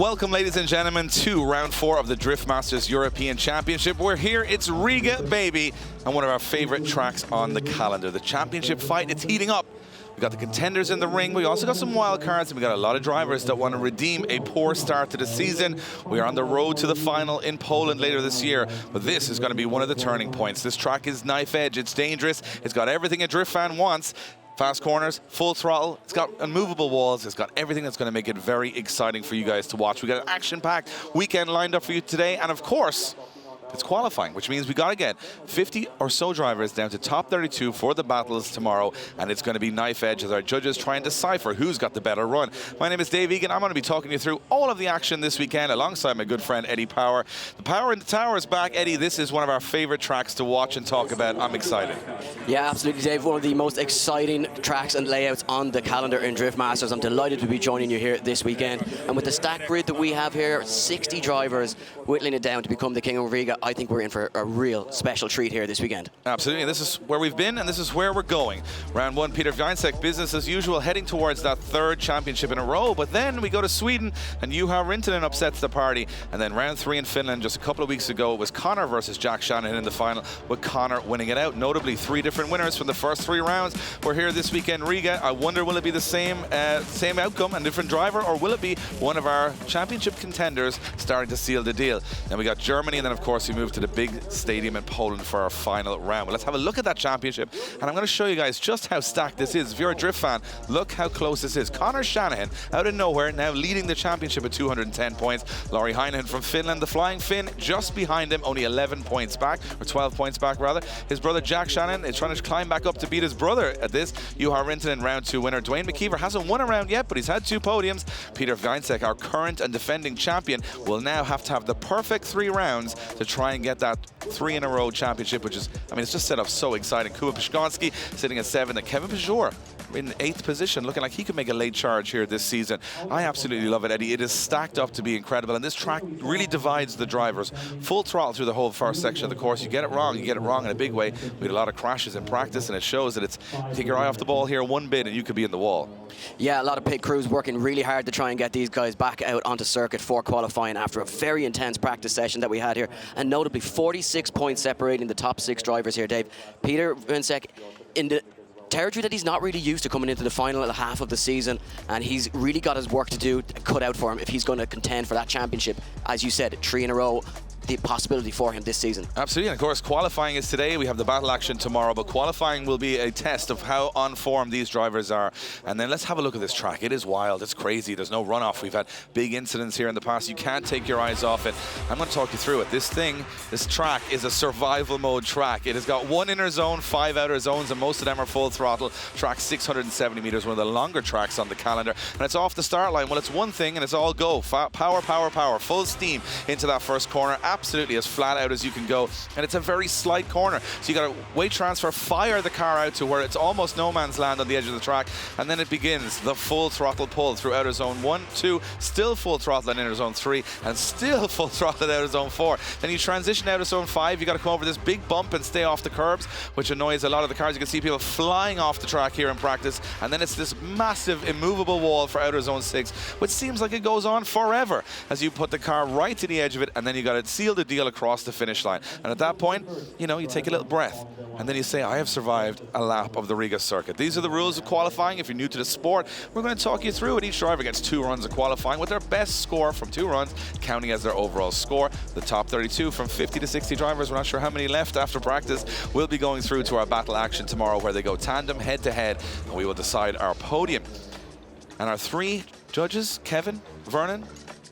Welcome, ladies and gentlemen, to round 4 of the Drift Masters European Championship. We're here, it's Riga, baby, and one of our favorite tracks on the calendar. The championship fight, it's heating up. We've got the contenders in the ring. We also got some wild cards, and we got a lot of drivers that want to redeem a poor start to the season. We are on the road to the final in Poland later this year, but this is going to be one of the turning points. This track is knife edge, it's dangerous, it's got everything a drift fan wants. Fast corners, full throttle, it's got unmovable walls, it's got everything that's going to make it very exciting for you guys to watch. We got an action-packed weekend lined up for you today, and of course, it's qualifying, which means we got to get 50 or so drivers down to top 32 for the battles tomorrow, and it's going to be knife edge as our judges try and decipher who's got the better run. My name is Dave Egan. I'm going to be talking you through all of the action this weekend alongside my good friend Eddie Power. The Power in the Tower is back. Eddie, this is one of our favorite tracks to watch and talk about. I'm excited. Yeah, absolutely, Dave. One of the most exciting tracks and layouts on the calendar in Drift Masters. I'm delighted to be joining you here this weekend. And with the stack grid that we have here, 60 drivers whittling it down to become the King of Riga, I think we're in for a real special treat here this weekend. Absolutely. This is where we've been, and this is where we're going. Round 1, Peter Wiańczek, business as usual, heading towards that 3rd championship in a row. But then we go to Sweden, and Juha Rintanen upsets the party. And then round 3 in Finland, just a couple of weeks ago, it was Connor versus Jack Shanahan in the final, with Connor winning it out. Notably, 3 different winners from the first 3 rounds. We're here this weekend, Riga. I wonder, will it be the same outcome and different driver, or will it be one of our championship contenders starting to seal the deal? Then we got Germany, and then of course we move to the big stadium in Poland for our final round. But let's have a look at that championship, and I'm going to show you guys just how stacked this is. If you're a drift fan, look how close this is. Connor Shanahan, out of nowhere, now leading the championship at 210 points. Lauri Heinonen from Finland, the Flying Finn, just behind him, only 11 points back, or 12 points back rather. His brother Jack Shanahan is trying to climb back up to beat his brother at this. Juha Rintanen, round 2 winner. Dwayne McKeever hasn't won a round yet, but he's had 2 podiums. Peter Wiańczek, our current and defending champion, will now have to have the perfect 3 rounds to try and get that 3 in a row championship, which is, I mean, it's just set up so exciting. Kuba Pishkonsky sitting at 7, and Kevin Pajor in 8th position, looking like he could make a late charge here this season. I absolutely love it, Eddie. It is stacked up to be incredible, and this track really divides the drivers. Full throttle through the whole first section of the course. You get it wrong in a big way. We had a lot of crashes in practice, and it shows that it's, take your eye off the ball here one bit and you could be in the wall. Yeah, a lot of pit crews working really hard to try and get these guys back out onto circuit for qualifying after a very intense practice session that we had here, and notably 46 points separating the top 6 drivers here, Dave. Peter Wiańczek in the territory that he's not really used to, coming into the final half of the season, and he's really got his work to do, cut out for him if he's going to contend for that championship. As you said, 3 in a row, the possibility for him this season. Absolutely, and of course qualifying is today. We have the battle action tomorrow, but qualifying will be a test of how on form these drivers are. And then let's have a look at this track. It is wild, it's crazy, there's no runoff. We've had big incidents here in the past. You can't take your eyes off it. I'm going to talk you through it. This track is a survival mode track. It has got 1 inner zone, 5 outer zones, and most of them are full throttle. Track 670 meters, one of the longer tracks on the calendar, and it's off the start line. Well, it's one thing, and it's all go. Power, power, power, full steam into that first corner. Absolutely as flat out as you can go, and it's a very slight corner, so you got to weight transfer, fire the car out to where it's almost no man's land on the edge of the track, and then it begins the full throttle pull through outer zone 1, 2, still full throttle in inner zone 3, and still full throttle in outer zone 4. Then you transition out of zone 5, you got to come over this big bump and stay off the curbs, which annoys a lot of the cars. You can see people flying off the track here in practice, and then it's this massive immovable wall for outer zone 6, which seems like it goes on forever as you put the car right to the edge of it, and then you got to seal the deal across the finish line. And at that point, you know, you take a little breath, and then you say, I have survived a lap of the Riga circuit. These are the rules of qualifying. If you're new to the sport, we're going to talk you through it. Each driver gets 2 runs of qualifying with their best score from 2 runs, counting as their overall score. The top 32 from 50 to 60 drivers, we're not sure how many left after practice, will be going through to our battle action tomorrow, where they go tandem, head-to-head, and we will decide our podium. And our 3 judges, Kevin, Vernon,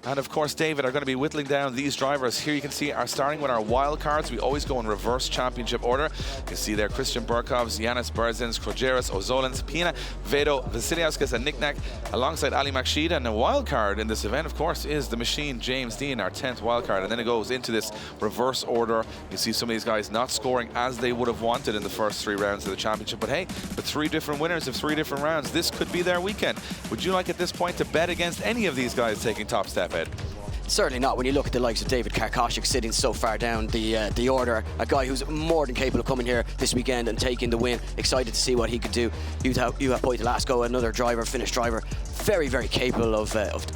and of course David, are going to be whittling down these drivers. Here you can see are starting with our wild cards. We always go in reverse championship order. You can see there Christian Burkovs, Janis Bersin, Reus Oozolin, Pina, Vedo, Vasiliauskas, and Knack, alongside Ali Makshida. And the wild card in this event, of course, is the machine James Dean, our 10th wild card. And then it goes into this reverse order. You see some of these guys not scoring as they would have wanted in the first 3 rounds of the championship. But hey, with 3 different winners of 3 different rounds, this could be their weekend. Would you like at this point to bet against any of these guys taking top step, Ed? Certainly not when you look at the likes of David Kosik sitting so far down the order. A guy who's more than capable of coming here this weekend and taking the win. Excited to see what he could do. Juha Poitilasco, another driver, Finnish driver, very, very capable of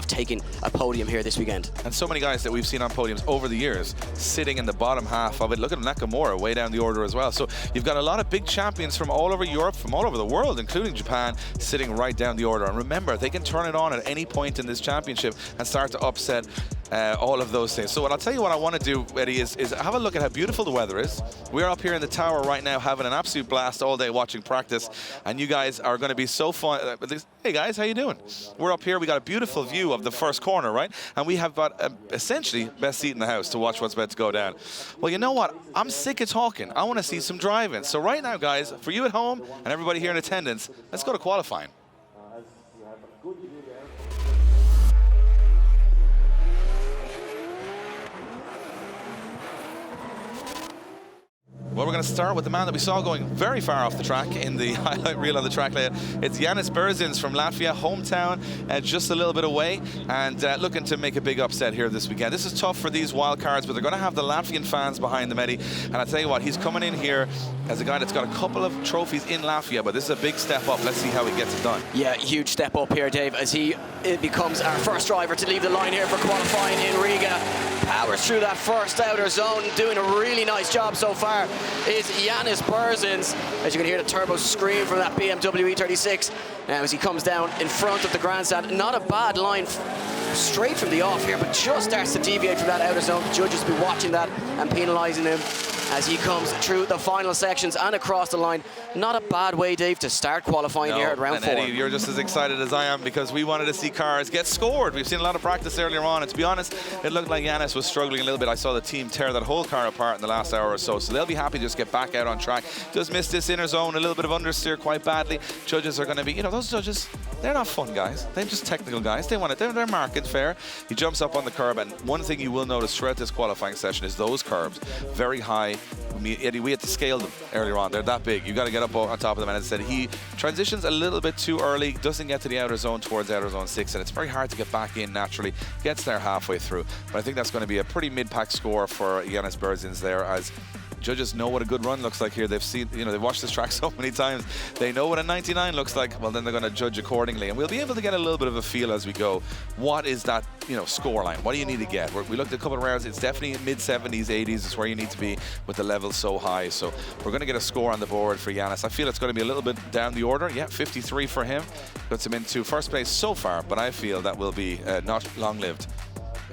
taking a podium here this weekend. And so many guys that we've seen on podiums over the years sitting in the bottom half of it. Look at Nakamura way down the order as well. So you've got a lot of big champions from all over Europe, from all over the world, including Japan, sitting right down the order. And remember, they can turn it on at any point in this championship and start to upset all of those things. So what I'll tell you what I want to do, Eddie, is have a look at how beautiful the weather is. We're up here in the tower right now having an absolute blast all day watching practice, and you guys are going to be so fun. Hey guys, how you doing? We're up here, we got a beautiful view of the first corner, right? And we have got essentially best seat in the house to watch what's about to go down. Well, you know what? I'm sick of talking. I want to see some driving. So right now, guys, for you at home and everybody here in attendance, let's go to qualifying. Well, we're going to start with the man that we saw going very far off the track in the highlight reel on the track layout. It's Janis Bersin from Latvia, hometown, just a little bit away, and looking to make a big upset here this weekend. This is tough for these wild cards, but they're going to have the Latvian fans behind them, Eddie. And I tell you what, he's coming in here as a guy that's got a couple of trophies in Latvia, but this is a big step up. Let's see how he gets it done. Yeah, huge step up here, Dave, as he becomes our first driver to leave the line here for qualifying in Riga. Powers through that first outer zone, doing a really nice job so far is Janis Bersin. As you can hear the turbo scream from that BMW E36 now as he comes down in front of the grandstand. Not a bad line straight from the off here, but just starts to deviate from that outer zone. The judges will be watching that and penalising him as he comes through the final sections and across the line. Not a bad way, Dave, to start qualifying here at round 4. Eddie, you're just as excited as I am because we wanted to see cars get scored. We've seen a lot of practice earlier on, and to be honest, it looked like Janis was struggling a little bit. I saw the team tear that whole car apart in the last hour or so, so they'll be happy to just get back out on track. Just missed this inner zone, a little bit of understeer quite badly. Judges are going to be, you know, those judges, they're not fun guys. They're just technical guys. They want it. They're market fair. He jumps up on the curb, and one thing you will notice throughout this qualifying session is those curbs, very high. Eddie, we had to scale them earlier on. They're that big. You got to get up on top of them. And instead, he transitions a little bit too early, doesn't get to the outer zone towards outer zone 6, and it's very hard to get back in naturally. Gets there halfway through. But I think that's going to be a pretty mid-pack score for Janis Bersin there, as judges know what a good run looks like here. They've seen, you know, they've watched this track so many times. They know what a 99 looks like. Well, then they're going to judge accordingly, and we'll be able to get a little bit of a feel as we go. What is that, you know, score line? What do you need to get? We looked at a couple of rounds. It's definitely mid-70s, 80s is where you need to be with the level so high. So we're going to get a score on the board for Janis. I feel it's going to be a little bit down the order. Yeah, 53 for him. Puts him into first place so far, but I feel that will be not long-lived.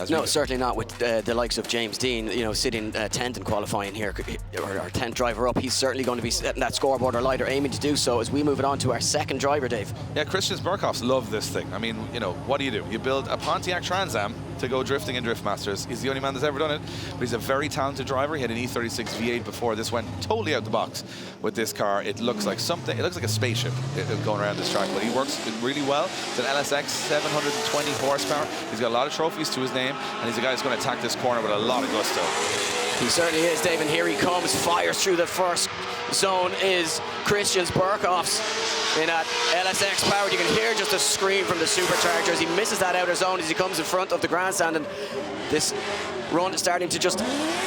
No, certainly not with the likes of James Dean, you know, sitting 10th in qualifying here, or 10th driver up. He's certainly going to be setting that scoreboard, or lighter, aiming to do so as we move it on to our second driver, Dave. Yeah, Christian Burkhoffs love this thing. I mean, you know, what do? You build a Pontiac Trans Am to go drifting in Drift Masters. He's the only man that's ever done it, but he's a very talented driver. He had an E36 V8 before. This went totally out the box with this car. It looks like something, it looks like a spaceship going around this track, but he works really well. It's an LSX, 720 horsepower. He's got a lot of trophies to his name, and he's a guy who's going to attack this corner with a lot of gusto. He certainly is, Dave, and here he comes. Fires through the first zone is Christian Burkhoffs in that LSX powered. You can hear just a scream from the supercharger as he misses that outer zone as he comes in front of the grandstand, and this run is starting to just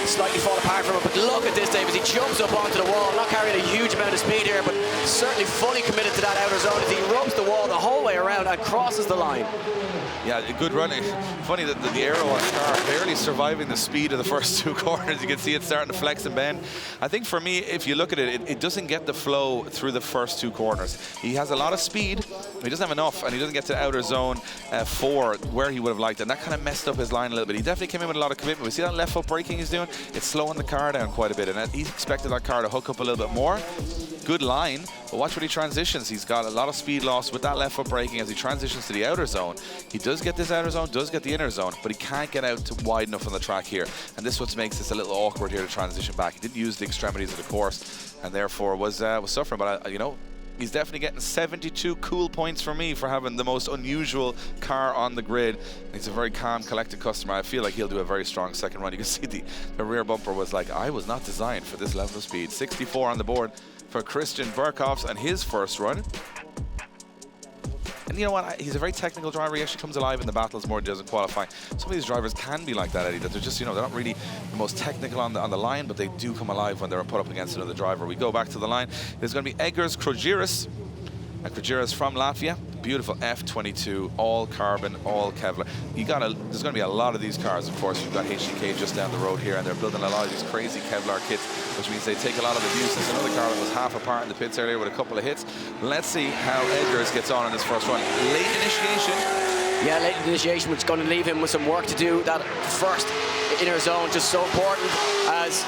slightly fall apart from him. But look at this, Dave, as he jumps up onto the wall, not carrying a huge amount of speed here, but certainly fully committed to that outer zone as he rubs the wall the whole way around and crosses the line. Yeah, good running. Funny that the aero on the car barely surviving the speed of the first two corners. You can see it starting to flex and bend. I think for me, if you look at it, it doesn't get the flow through the first two corners. He has a lot of speed, but he doesn't have enough, and he doesn't get to outer zone 4 where he would have liked it. And that kind of messed up his line a little bit. He definitely came in with a lot of commitment. We see that left foot braking he's doing? It's slowing the car down quite a bit, and he expected that car to hook up a little bit more. Good line, but watch when he transitions. He's got a lot of speed loss with that left foot braking as he transitions to the outer zone. He does get this outer zone, does get the inner zone, but he can't get out to wide enough on the track here. And this is what makes this a little awkward here to transition back. He didn't use the extremities of the course, and therefore was suffering. But you know, he's definitely getting 72 cool points for me for having the most unusual car on the grid. He's a very calm, collected customer. I feel like he'll do a very strong second run. You can see the rear bumper was like, I was not designed for this level of speed. 64 on the board for Christian Burkhoffs and his first run. And you know what? He's a very technical driver. He actually comes alive in the battles more than does in qualifying. Some of these drivers can be like that, Eddie, that they're just, you know, they're not really the most technical on the line, but they do come alive when they're put up against another driver. We go back to the line. There's going to be Edgar Cerus. Cerus from Latvia, beautiful F22, all carbon, all Kevlar. There's going to be a lot of these cars, of course. We've got HDK just down the road here, and they're building a lot of these crazy Kevlar kits, which means they take a lot of abuse. There's another car that was half apart in the pits earlier with a couple of hits. Let's see how Edgar gets on in this first run. Late initiation. Yeah, late initiation, which is going to leave him with some work to do. That first inner zone, just so important as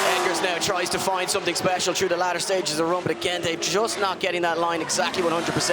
Edgar's now tries to find something special through the latter stages of the run, but again, they're just not getting that line exactly 100%,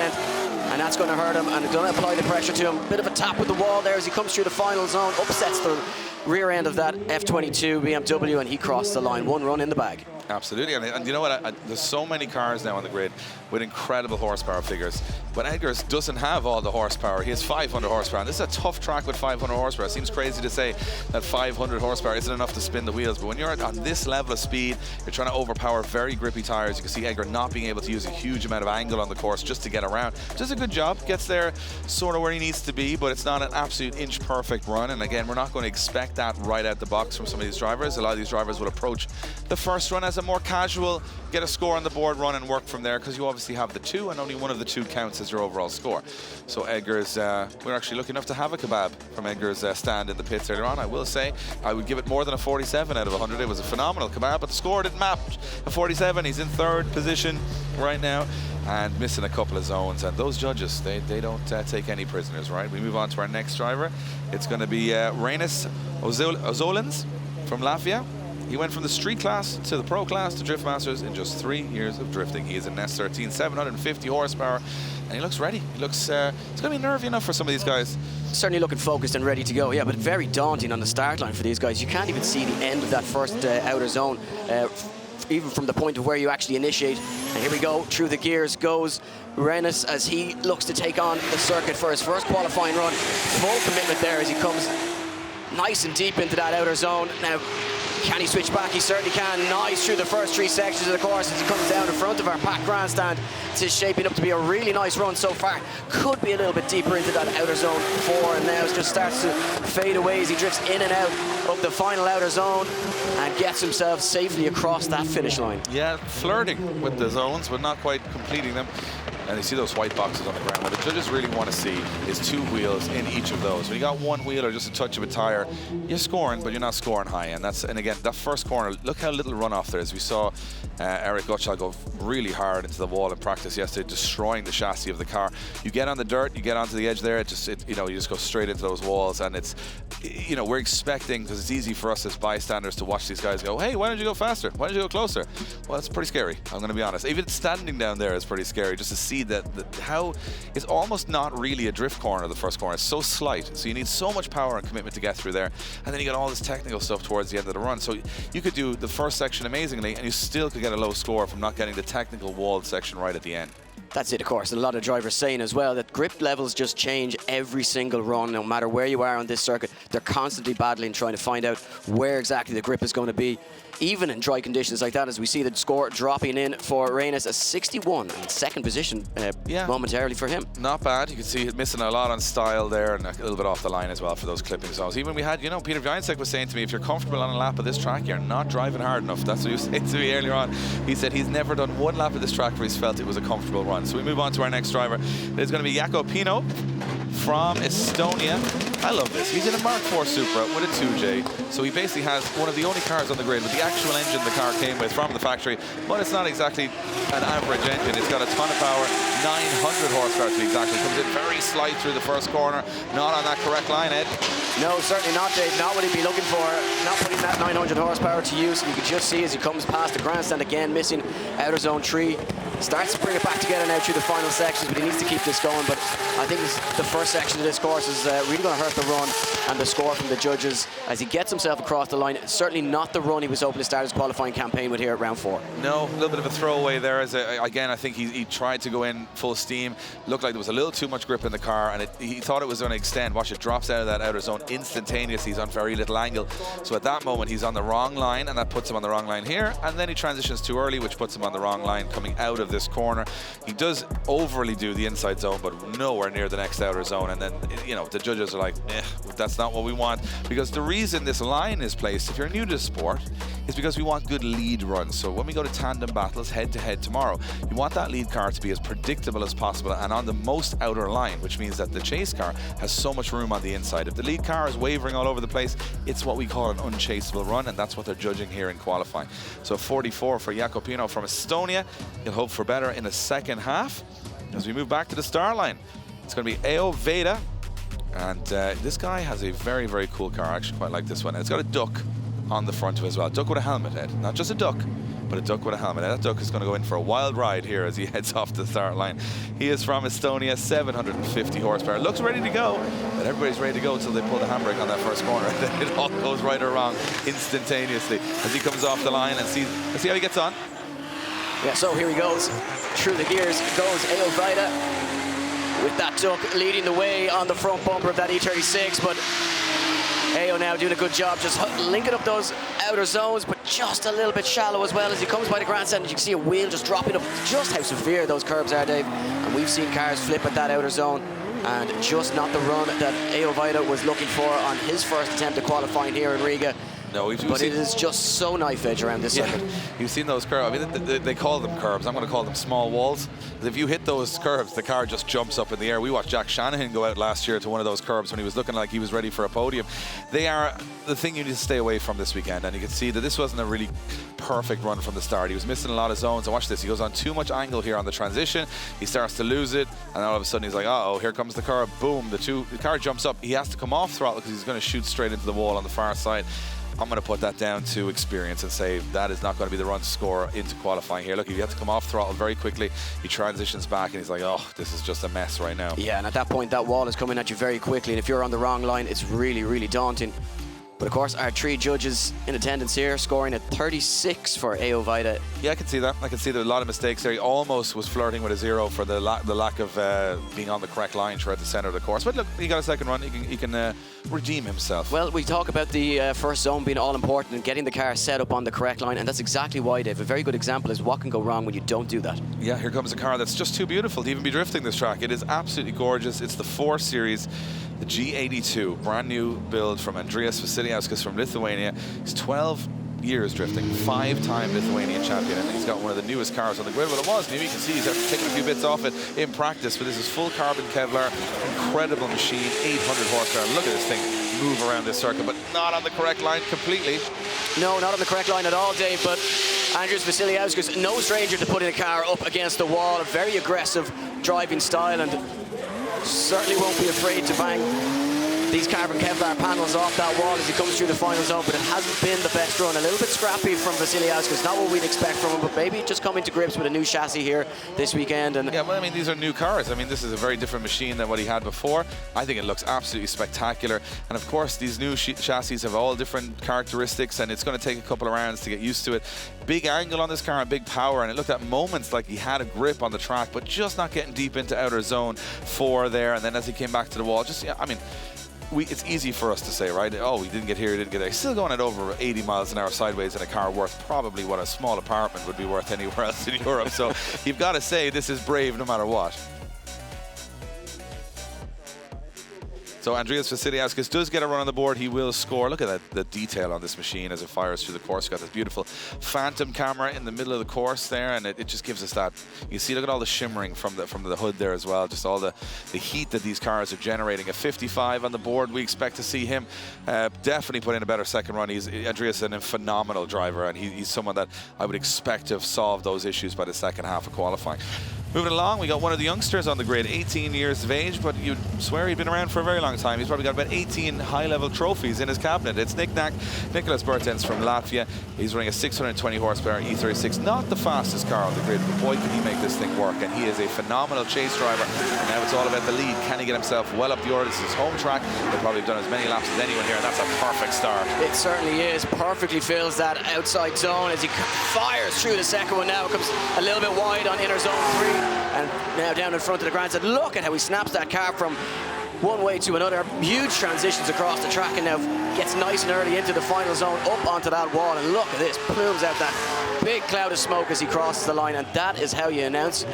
and that's going to hurt him, and going to apply the pressure to him. Bit of a tap with the wall there as he comes through the final zone, upsets the rear end of that F22 BMW, and he crossed the line. One run in the bag. Absolutely, and you know what? There's so many cars now on the grid with incredible horsepower figures, but Edgar doesn't have all the horsepower. He has 500 horsepower, and this is a tough track with 500 horsepower. It seems crazy to say that 500 horsepower isn't enough to spin the wheels, but when you're on this level of speed, you're trying to overpower very grippy tires. You can see Edgar not being able to use a huge amount of angle on the course just to get around. Does a good job, gets there sort of where he needs to be, but it's not an absolute inch perfect run, and again, we're not going to expect that right out the box from some of these drivers. A lot of these drivers will approach the first run as a more casual, get a score on the board, run and work from there, because you obviously have the two, and only one of the two counts as your overall score. So Edgar's, we're actually lucky enough to have a kebab from Edgar's stand in the pits earlier on. I will say, I would give it more than a 47 out of 100. It was a phenomenal kebab, but the score didn't match a 47. He's in third position right now, and missing a couple of zones, and those judges, they don't take any prisoners, right? We move on to our next driver. It's going to be Reus Oozolin from Latvia. He went from the street class to the pro class to Drift Masters in just 3 years of drifting. He is in S13, 750 horsepower, and he looks ready. He looks, it's going to be nervy enough for some of these guys. Certainly looking focused and ready to go, yeah, but very daunting on the start line for these guys. You can't even see the end of that first outer zone, even from the point of where you actually initiate. And here we go, through the gears goes Reynolds as he looks to take on the circuit for his first qualifying run. Full commitment there as he comes nice and deep into that outer zone. Now, can he switch back? He certainly can. Nice through the first 3 sections of the course as he comes down in front of our packed grandstand. It's shaping up to be a really nice run so far. Could be a little bit deeper into that outer zone 4, and now it just starts to fade away as he drifts in and out of the final outer zone and gets himself safely across that finish line. Yeah, flirting with the zones, but not quite completing them. And you see those white boxes on the ground. What the judges really want to see is 2 wheels in each of those. When you got 1 wheel or just a touch of a tire, you're scoring, but you're not scoring high. And again, that first corner, look how little runoff there is. We saw Eric Gottschall go really hard into the wall in practice yesterday, destroying the chassis of the car. You get on the dirt, you get onto the edge there, you just go straight into those walls. And it's, we're expecting, because it's easy for us as bystanders to watch these guys go, hey, why don't you go faster? Why don't you go closer? Well, it's pretty scary, I'm going to be honest. Even standing down there is pretty scary, just to see that how it's almost not really a drift corner, the first corner. It's so slight, so you need so much power and commitment to get through there, and then you got all this technical stuff towards the end of the run. So you could do the first section amazingly, and you still could get a low score from not getting the technical walled section right at the end. That's it, of course. And a lot of drivers saying as well that grip levels just change every single run, no matter where you are on this circuit. They're constantly battling, trying to find out where exactly the grip is going to be, even in dry conditions like that, as we see the score dropping in for Reynolds, a 61 in second position momentarily for him. Not bad. You can see he's missing a lot on style there, and a little bit off the line as well for those clipping zones. Even we had, Peter Vyansek was saying to me, if you're comfortable on a lap of this track, you're not driving hard enough. That's what he was saying to me earlier on. He said he's never done 1 lap of this track where he's felt it was a comfortable run. So we move on to our next driver. It's going to be Yakop Pino from Estonia. I love this. He's in a Mark IV Supra with a 2J. So he basically has one of the only cars on the grid with the actual engine the car came with from the factory, but it's not exactly an average engine. It's got a ton of power, 900 horsepower to be exact. It comes in very slight through the first corner. Not on that correct line, Ed. No, certainly not, Dave. Not what he'd be looking for. Not putting that 900 horsepower to use. And you can just see as he comes past the grandstand again, missing outer zone 3. Starts to bring it back together now through the final sections, but he needs to keep this going. But I think the first section of this course is really going to hurt the run and the score from the judges as he gets himself across the line. Certainly not the run he was hoping to start his qualifying campaign with here at round 4. No, a little bit of a throwaway there. Again, I think he tried to go in full steam. Looked like there was a little too much grip in the car, and he thought it was going to extend. Watch, it drops out of that outer zone instantaneously. He's on very little angle. So at that moment, he's on the wrong line, and that puts him on the wrong line here. And then he transitions too early, which puts him on the wrong line coming out of this corner. He does overly do the inside zone, but nowhere near the next outer zone. And then, the judges are like, that's not what we want. Because the reason this line is placed, if you're new to the sport, is because we want good lead runs. So when we go to tandem battles head-to-head tomorrow, you want that lead car to be as predictable as possible and on the most outer line, which means that the chase car has so much room on the inside. If the lead car is wavering all over the place, it's what we call an unchaseable run, and that's what they're judging here in qualifying. So 44 for Yakop Pino from Estonia. He'll hope for better in the second half. As we move back to the start line, it's going to be Ao Veda. And this guy has a very, very cool car. I actually quite like this one. And it's got a duck on the front of it as well. Duck with a helmet, Ed. Not just a duck, but a duck with a helmet. And that duck is going to go in for a wild ride here as he heads off the start line. He is from Estonia, 750 horsepower. Looks ready to go, but everybody's ready to go until they pull the handbrake on that first corner. And then it all goes right or wrong instantaneously as he comes off the line. And let's see how he gets on. Yeah, so here he goes. Through the gears goes Ao Veda, with that duck leading the way on the front bumper of that E36, but Ao now doing a good job just linking up those outer zones, but just a little bit shallow as well as he comes by the grandstand. You can see a wheel just dropping up, just how severe those curbs are, Dave. And we've seen cars flip at that outer zone, and just not the run that Ao Veda was looking for on his first attempt at qualifying here in Riga. No, but it is just so knife edge around this circuit. You've seen those curves. I mean, they call them curbs. I'm going to call them small walls. If you hit those curves, the car just jumps up in the air. We watched Jack Shanahan go out last year to one of those curbs when he was looking like he was ready for a podium. They are the thing you need to stay away from this weekend. And you can see that this wasn't a really perfect run from the start. He was missing a lot of zones. And watch this. He goes on too much angle here on the transition. He starts to lose it. And all of a sudden he's like, uh-oh, here comes the curb. Boom. The car jumps up. He has to come off throttle because he's going to shoot straight into the wall on the far side. I'm going to put that down to experience and say that is not going to be the run to score into qualifying here. Look, you have to come off throttle very quickly. He transitions back and he's like, oh, this is just a mess right now. Yeah, and at that point, that wall is coming at you very quickly. And if you're on the wrong line, it's really, really daunting. But of course, our three judges in attendance here scoring at 36 for Ao Veda. Yeah, I can see that. I can see there are a lot of mistakes there. He almost was flirting with a 0 for the lack of being on the correct line throughout the center of the course. But look, he got a second run. He can redeem himself. Well, we talk about the first zone being all important and getting the car set up on the correct line, and that's exactly why, Dave. A very good example is what can go wrong when you don't do that. Yeah, here comes a car that's just too beautiful to even be drifting this track. It is absolutely gorgeous. It's the 4 Series. The G82, brand new build from Andrius Vasiliauskas from Lithuania. He's 12 years drifting, 5-time Lithuanian champion, and he's got one of the newest cars on the grid. Well, it was new. You can see he's taking a few bits off it in practice, but this is full carbon Kevlar, incredible machine, 800 horsepower. Look at this thing move around this circuit, but not on the correct line completely. No, not on the correct line at all, Dave, but Andrius Vasiliauskas, no stranger to putting a car up against the wall, a very aggressive driving style, and certainly won't be afraid to bang these carbon Kevlar panels off that wall as he comes through the final zone, but it hasn't been the best run. A little bit scrappy from Vasiliauskas, not what we'd expect from him, but maybe just coming to grips with a new chassis here this weekend. And yeah, well, I mean, these are new cars. I mean, this is a very different machine than what he had before. I think it looks absolutely spectacular. And of course, these new chassis have all different characteristics, and it's going to take a couple of rounds to get used to it. Big angle on this car and big power, and it looked at moments like he had a grip on the track, but just not getting deep into outer zone 4 there. And then as he came back to the wall, just, yeah, I mean, it's easy for us to say, right? Oh, we didn't get here, we didn't get there. He's still going at over 80 miles an hour sideways in a car worth probably what a small apartment would be worth anywhere else in Europe. So you've got to say this is brave no matter what. So Andrius Vasiliauskas does get a run on the board. He will score. Look at that, the detail on this machine as it fires through the course. Got this beautiful phantom camera in the middle of the course there, and it just gives us that. You see, look at all the shimmering from the hood there as well. Just all the heat that these cars are generating. A 55 on the board. We expect to see him definitely put in a better second run. Andrius is a phenomenal driver, and he's someone that I would expect to have solved those issues by the second half of qualifying. Moving along, we got one of the youngsters on the grid, 18 years of age, but you'd swear he'd been around for a very long time. He's probably got about 18 high-level trophies in his cabinet. It's Knack, Nicholas Bertens from Latvia. He's running a 620 horsepower E36, not the fastest car on the grid, but boy, can he make this thing work. And he is a phenomenal chase driver. And now it's all about the lead. Can he get himself well up the order? This is his home track. They've probably done as many laps as anyone here, and that's a perfect start. It certainly is. Perfectly fills that outside zone as he fires through the second one now. Comes a little bit wide on inner zone 3. And now down in front of the grandstand. Look at how he snaps that car from one way to another. Huge transitions across the track, and now gets nice and early into the final zone, up onto that wall, and look at this, plumes out that big cloud of smoke as he crosses the line, and that is how you announce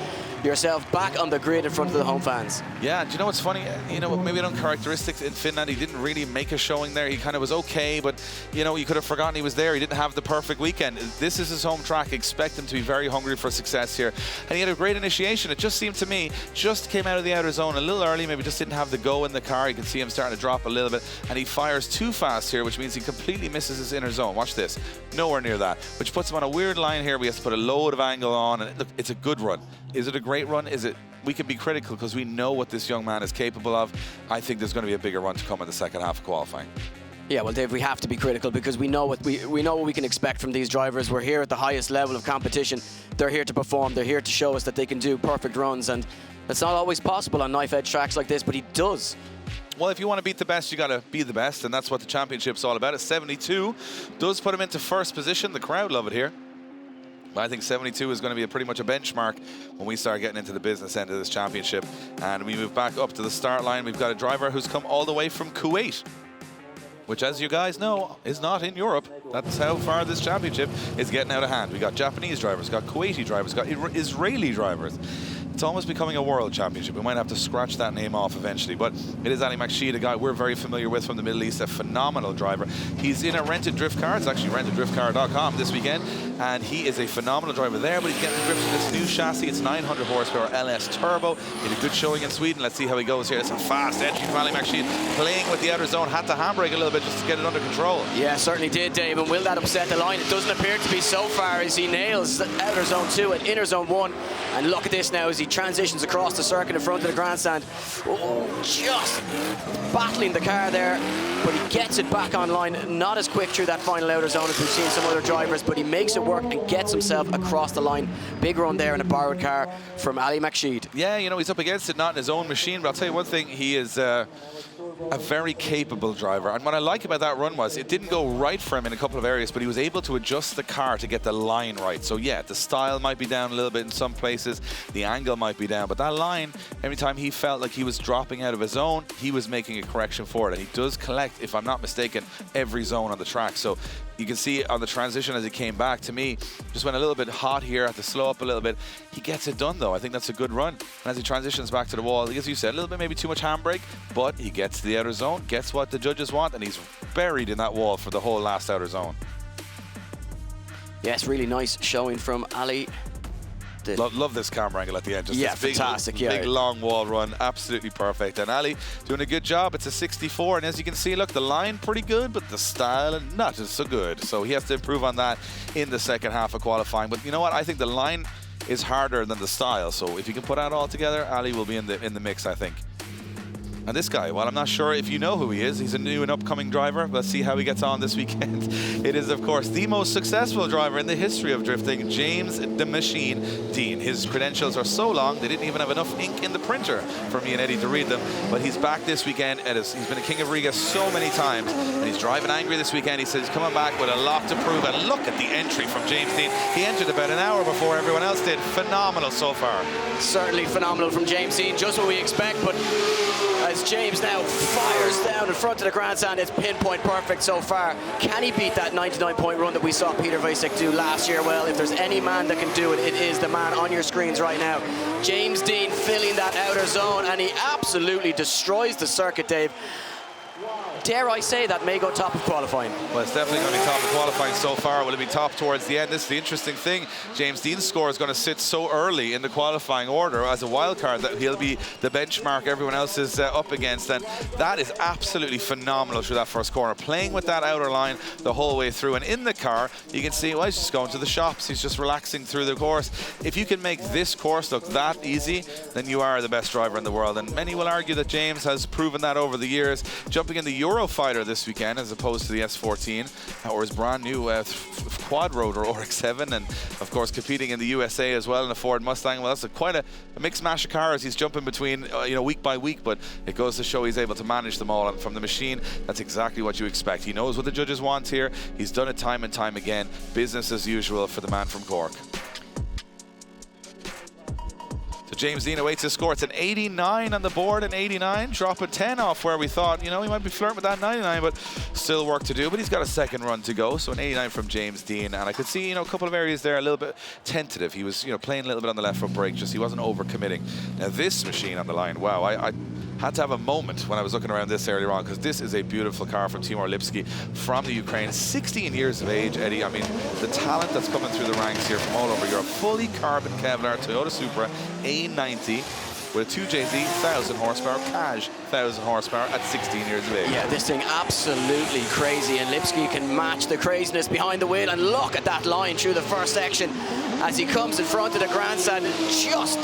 yourself back on the grid in front of the home fans. Yeah, do you know what's funny? You know, maybe uncharacteristic in Finland, he didn't really make a showing there. He kind of was okay, but, you know, you could have forgotten he was there. He didn't have the perfect weekend. This is his home track. Expect him to be very hungry for success here. And he had a great initiation. It just seemed to me, just came out of the outer zone a little early, maybe just didn't have the go in the car. You can see him starting to drop a little bit, and he fires too fast here, which means he completely misses his inner zone. Watch this. Nowhere near that, which puts him on a weird line here. We have to put a load of angle on, and look, it's a good run. Is it a great run? Is it? We can be critical because we know what this young man is capable of. I think there's going to be a bigger run to come in the second half of qualifying. Yeah, well, Dave, we have to be critical because we know what we can expect from these drivers. We're here at the highest level of competition. They're here to perform. They're here to show us that they can do perfect runs, and that's not always possible on knife-edge tracks like this, but he does. Well, if you want to beat the best, you got to be the best, and that's what the championship's all about. A 72 does put him into first position. The crowd love it here. But I think 72 is going to be pretty much a benchmark when we start getting into the business end of this championship. And we move back up to the start line. We've got a driver who's come all the way from Kuwait, which, as you guys know, is not in Europe. That's how far this championship is getting out of hand. We got Japanese drivers, got Kuwaiti drivers, got Israeli drivers. It's almost becoming a world championship. We might have to scratch that name off eventually, but it is Ali Makshid, a guy we're very familiar with from the Middle East, a phenomenal driver. He's in a rented drift car. It's actually rentedriftcar.com this weekend, and he is a phenomenal driver there, but he's getting the drift in this new chassis. It's 900 horsepower LS turbo. He had a good showing in Sweden. Let's see how he goes here. It's a fast entry from Ali Makshid, playing with the outer zone. Had to handbrake a little bit just to get it under control. Yeah, certainly did, Dave, and will that upset the line? It doesn't appear to be so far as he nails outer zone 2 and inner zone 1. And look at this now as he transitions across the circuit in front of the grandstand. Oh, just battling the car there, but he gets it back online. Not as quick through that final outer zone as we've seen some other drivers, but he makes it work and gets himself across the line. Big run there in a borrowed car from Ali Makshid. Yeah, you know, he's up against it, not in his own machine, but I'll tell you one thing, he is a very capable driver. And what I like about that run was it didn't go right for him in a couple of areas, but he was able to adjust the car to get the line right. So yeah, the style might be down a little bit in some places, the angle might be down, but that line, every time he felt like he was dropping out of his zone, he was making a correction for it. And he does collect, if I'm not mistaken, every zone on the track. So you can see on the transition as he came back, to me, just went a little bit hot here, had to slow up a little bit. He gets it done though. I think that's a good run. And as he transitions back to the wall, as you said, a little bit maybe too much handbrake, but he gets to the outer zone, gets what the judges want, and he's buried in that wall for the whole last outer zone. Yes, really nice showing from Ali. Love this camera angle at the end. Just yeah, this big, fantastic. big long wall run, absolutely perfect. And Ali doing a good job. It's a 64, and as you can see, look, the line pretty good, but the style not so good. So he has to improve on that in the second half of qualifying. But you know what? I think the line is harder than the style. So if you can put that all together, Ali will be in the mix, I think. And this guy, well, I'm not sure if you know who he is. He's a new and upcoming driver. Let's see how he gets on this weekend. It is, of course, the most successful driver in the history of drifting, James the Machine Dean. His credentials are so long, they didn't even have enough ink in the printer for me and Eddie to read them. But he's back this weekend. He's been a king of Riga so many times, and he's driving angry this weekend. He says he's coming back with a lot to prove. And look at the entry from James Dean. He entered about an hour before everyone else did. Phenomenal so far. Certainly phenomenal from James Dean, just what we expect, but as James now fires down in front of the grandstand, it's pinpoint perfect so far. Can he beat that 99-point run that we saw Peter Vasek do last year? Well, if there's any man that can do it, it is the man on your screens right now. James Dean filling that outer zone, and he absolutely destroys the circuit, Dave. Dare I say that may go top of qualifying? Well, it's definitely going to be top of qualifying so far. Will it be top towards the end? This is the interesting thing. James Dean's score is going to sit so early in the qualifying order as a wild card that he'll be the benchmark everyone else is up against. And that is absolutely phenomenal through that first corner. Playing with that outer line the whole way through. And in the car, you can see, well, he's just going to the shops. He's just relaxing through the course. If you can make this course look that easy, then you are the best driver in the world. And many will argue that James has proven that over the years. Jumping in the Eurofighter this weekend as opposed to the S14 or his brand new quad rotor RX-7, and of course competing in the USA as well in a Ford Mustang. Well, that's quite a mixed mash of cars he's jumping between week by week, but it goes to show he's able to manage them all, and from the machine that's exactly what you expect. He knows what the judges want here. He's done it time and time again. Business as usual for the man from Cork. So James Dean awaits his score. It's an 89 on the board, an 89, dropping 10 off where we thought, you know, he might be flirting with that 99, but still work to do. But he's got a second run to go, so an 89 from James Dean. And I could see, you know, a couple of areas there a little bit tentative. He was, you know, playing a little bit on the left foot brake, just he wasn't over-committing. Now this machine on the line, wow, I had to have a moment when I was looking around this earlier on, because this is a beautiful car from Timur Lipsky from the Ukraine. 16 years of age, Eddie. I mean, the talent that's coming through the ranks here from all over Europe. Fully carbon Kevlar Toyota Supra A90 with a 2JZ, 1,000 horsepower, Kaj, 1,000 horsepower at 16 years of age. Yeah, this thing absolutely crazy, and Lipsky can match the craziness behind the wheel. And look at that line through the first section as he comes in front of the grandstand and just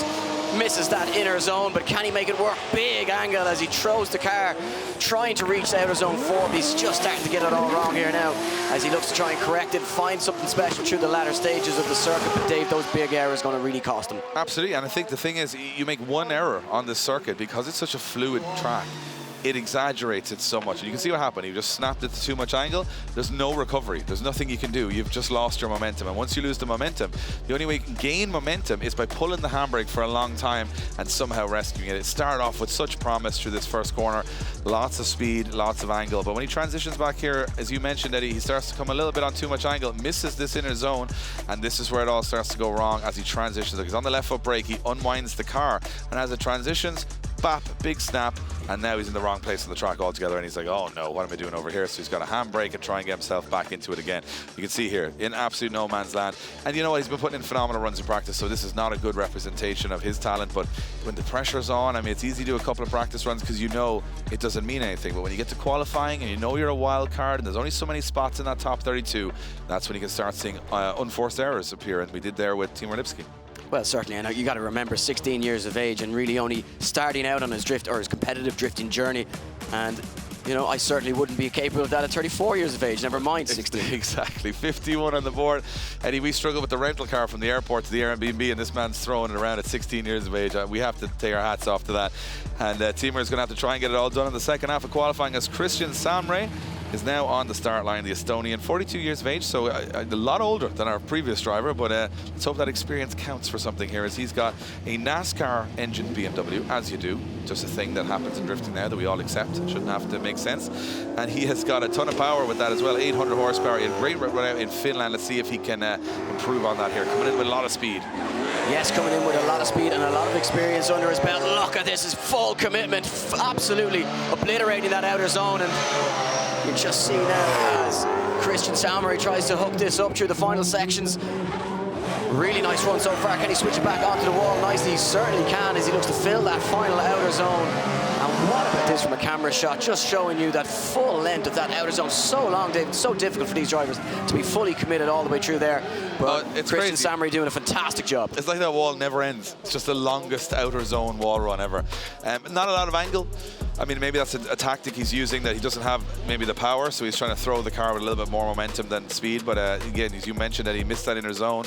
misses that inner zone, but can he make it work? Big angle as he throws the car, trying to reach the outer zone 4, but he's just starting to get it all wrong here now as he looks to try and correct it, find something special through the latter stages of the circuit. But Dave, those big errors are going to really cost him. Absolutely, and I think the thing is, you make one error on this circuit because it's such a fluid track. It exaggerates it so much. And you can see what happened. He just snapped it to too much angle. There's no recovery. There's nothing you can do. You've just lost your momentum. And once you lose the momentum, the only way you can gain momentum is by pulling the handbrake for a long time and somehow rescuing it. It started off with such promise through this first corner. Lots of speed, lots of angle. But when he transitions back here, as you mentioned, Eddie, he starts to come a little bit on too much angle, misses this inner zone, and this is where it all starts to go wrong as he transitions. He's on the left foot brake, he unwinds the car, and as it transitions, bap, big snap, and now he's in the wrong place on the track altogether, and he's like, oh no, what am I doing over here? So he's got a handbrake and try and get himself back into it again. You can see here, in absolute no man's land. And you know what, he's been putting in phenomenal runs in practice, so this is not a good representation of his talent, but when the pressure's on, I mean, it's easy to do a couple of practice runs because you know it doesn't mean anything, but when you get to qualifying and you know you're a wild card and there's only so many spots in that top 32, that's when you can start seeing unforced errors appear, and we did there with Timur Lipsky. Well, certainly, and you got to remember, 16 years of age and really only starting out on his drift or his competitive drifting journey. And you know, I certainly wouldn't be capable of that at 34 years of age, never mind 16. Exactly, 51 on the board. Eddie, we struggled with the rental car from the airport to the Airbnb, and this man's throwing it around at 16 years of age. We have to take our hats off to that. And Timur is going to have to try and get it all done in the second half of qualifying, as Christian Samre is now on the start line, the Estonian, 42 years of age, so a lot older than our previous driver, but let's hope that experience counts for something here, as he's got a NASCAR engine BMW, as you do, just a thing that happens in drifting now that we all accept. It shouldn't have to make sense. And he has got a ton of power with that as well, 800 horsepower. He had a great run out in Finland. Let's see if he can improve on that here, coming in with a lot of speed. Yes, coming in with a lot of speed and a lot of experience under his belt. Look at this, his full commitment, absolutely obliterating that outer zone. And you just see now as Christian Samur tries to hook this up through the final sections. Really nice run so far. Can he switch it back onto the wall nicely? He certainly can, as he looks to fill that final outer zone. And what about this from a camera shot? Just showing you that full length of that outer zone. So long, David. So difficult for these drivers to be fully committed all the way through there. But it's Christian crazy. Samur doing a fantastic job. It's like that wall never ends. It's just the longest outer zone wall run ever. Not a lot of angle. I mean, maybe that's a tactic he's using, that he doesn't have maybe the power, so he's trying to throw the car with a little bit more momentum than speed. But again, as you mentioned, that he missed that inner zone.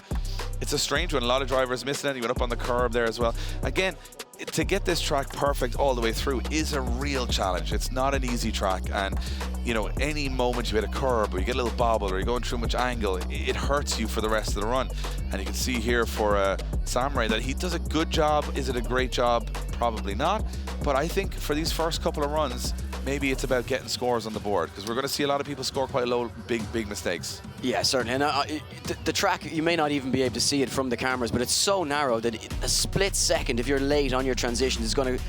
It's a strange one. A lot of drivers missed it. He went up on the curb there as well. Again, to get this track perfect all the way through is a real challenge. It's not an easy track, and you know, any moment you hit a curb or you get a little bobble or you're going through much angle, it hurts you for the rest of the run. And you can see here for Samre that he does a good job. Is it a great job? Probably not. But I think for these first couple of runs, maybe it's about getting scores on the board, because we're going to see a lot of people score quite low, big mistakes. Yeah, certainly. And the track, you may not even be able to see it from the cameras, but it's so narrow that a split second, if you're late on your transition, is going to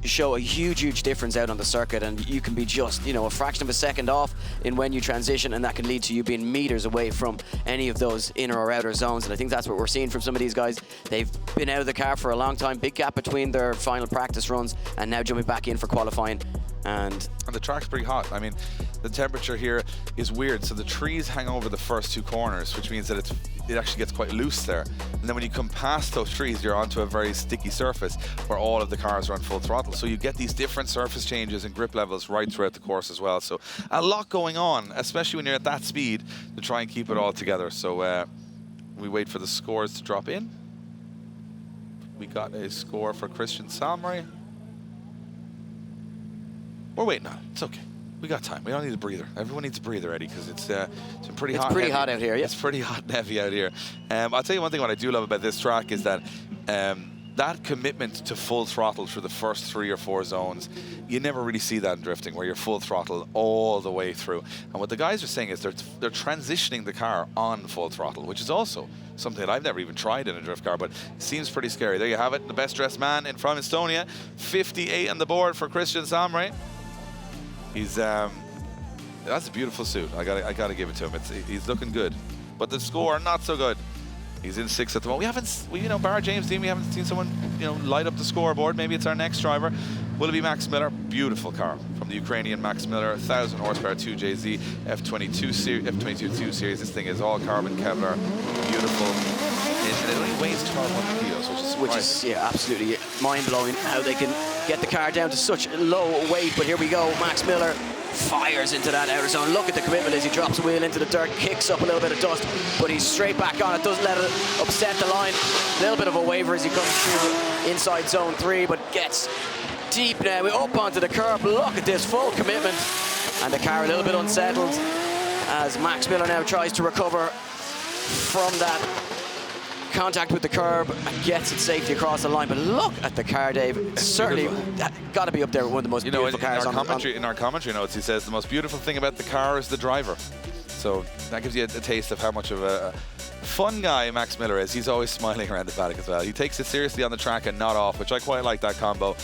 show a huge difference out on the circuit, and you can be just, you know, a fraction of a second off in when you transition, and that can lead to you being meters away from any of those inner or outer zones. And I think that's what we're seeing from some of these guys. They've been out of the car for a long time, big gap between their final practice runs, and now jumping back in for qualifying. And the track's pretty hot. I mean, the temperature here is weird. So the trees hang over the first two corners, which means that it actually gets quite loose there. And then when you come past those trees, you're onto a very sticky surface where all of the cars are on full throttle. So you get these different surface changes and grip levels right throughout the course as well. So a lot going on, especially when you're at that speed, to try and keep it all together. So we wait for the scores to drop in. We got a score for Christian Samre. We're waiting on it. It's okay. We got time. We don't need a breather. Everyone needs a breather, Eddie, because it's been pretty hot. It's pretty hot out here, yeah. It's pretty hot and heavy out here. I'll tell you one thing, what I do love about this track is that that commitment to full throttle through the first 3 or 4 zones, you never really see that in drifting, where you're full throttle all the way through. And what the guys are saying is they're transitioning the car on full throttle, which is also something that I've never even tried in a drift car, but it seems pretty scary. There you have it, the best dressed man from Estonia, 58 on the board for Christian Samur. He's that's a beautiful suit. I gotta give it to him. He's looking good, but the score not so good. He's in 6th at the moment. You know, bar James team, we haven't seen someone, you know, light up the scoreboard. Maybe it's our next driver. Will it be Max Miller? Beautiful car from the Ukrainian Max Miller, 1,000 horsepower 2JZ F22 series. This thing is all carbon Kevlar, beautiful. And it only weighs 1,200 kilos, which is yeah, absolutely mind-blowing how they can get the car down to such low weight. But here we go, Max Miller fires into that outer zone. Look at the commitment as he drops the wheel into the dirt, kicks up a little bit of dust, but he's straight back on it, doesn't let it upset the line. A little bit of a waver as he comes through inside zone 3, but gets deep now, up onto the curb. Look at this full commitment, and the car a little bit unsettled as Max Miller now tries to recover from that contact with the curb and gets it safely across the line. But look at the car, Dave. It's certainly got to be up there with one of the most beautiful cars in our commentary notes, he says the most beautiful thing about the car is the driver. So that gives you a taste of how much of a fun guy Max Miller is. He's always smiling around the paddock as well. He takes it seriously on the track and not off, which I quite like that combo.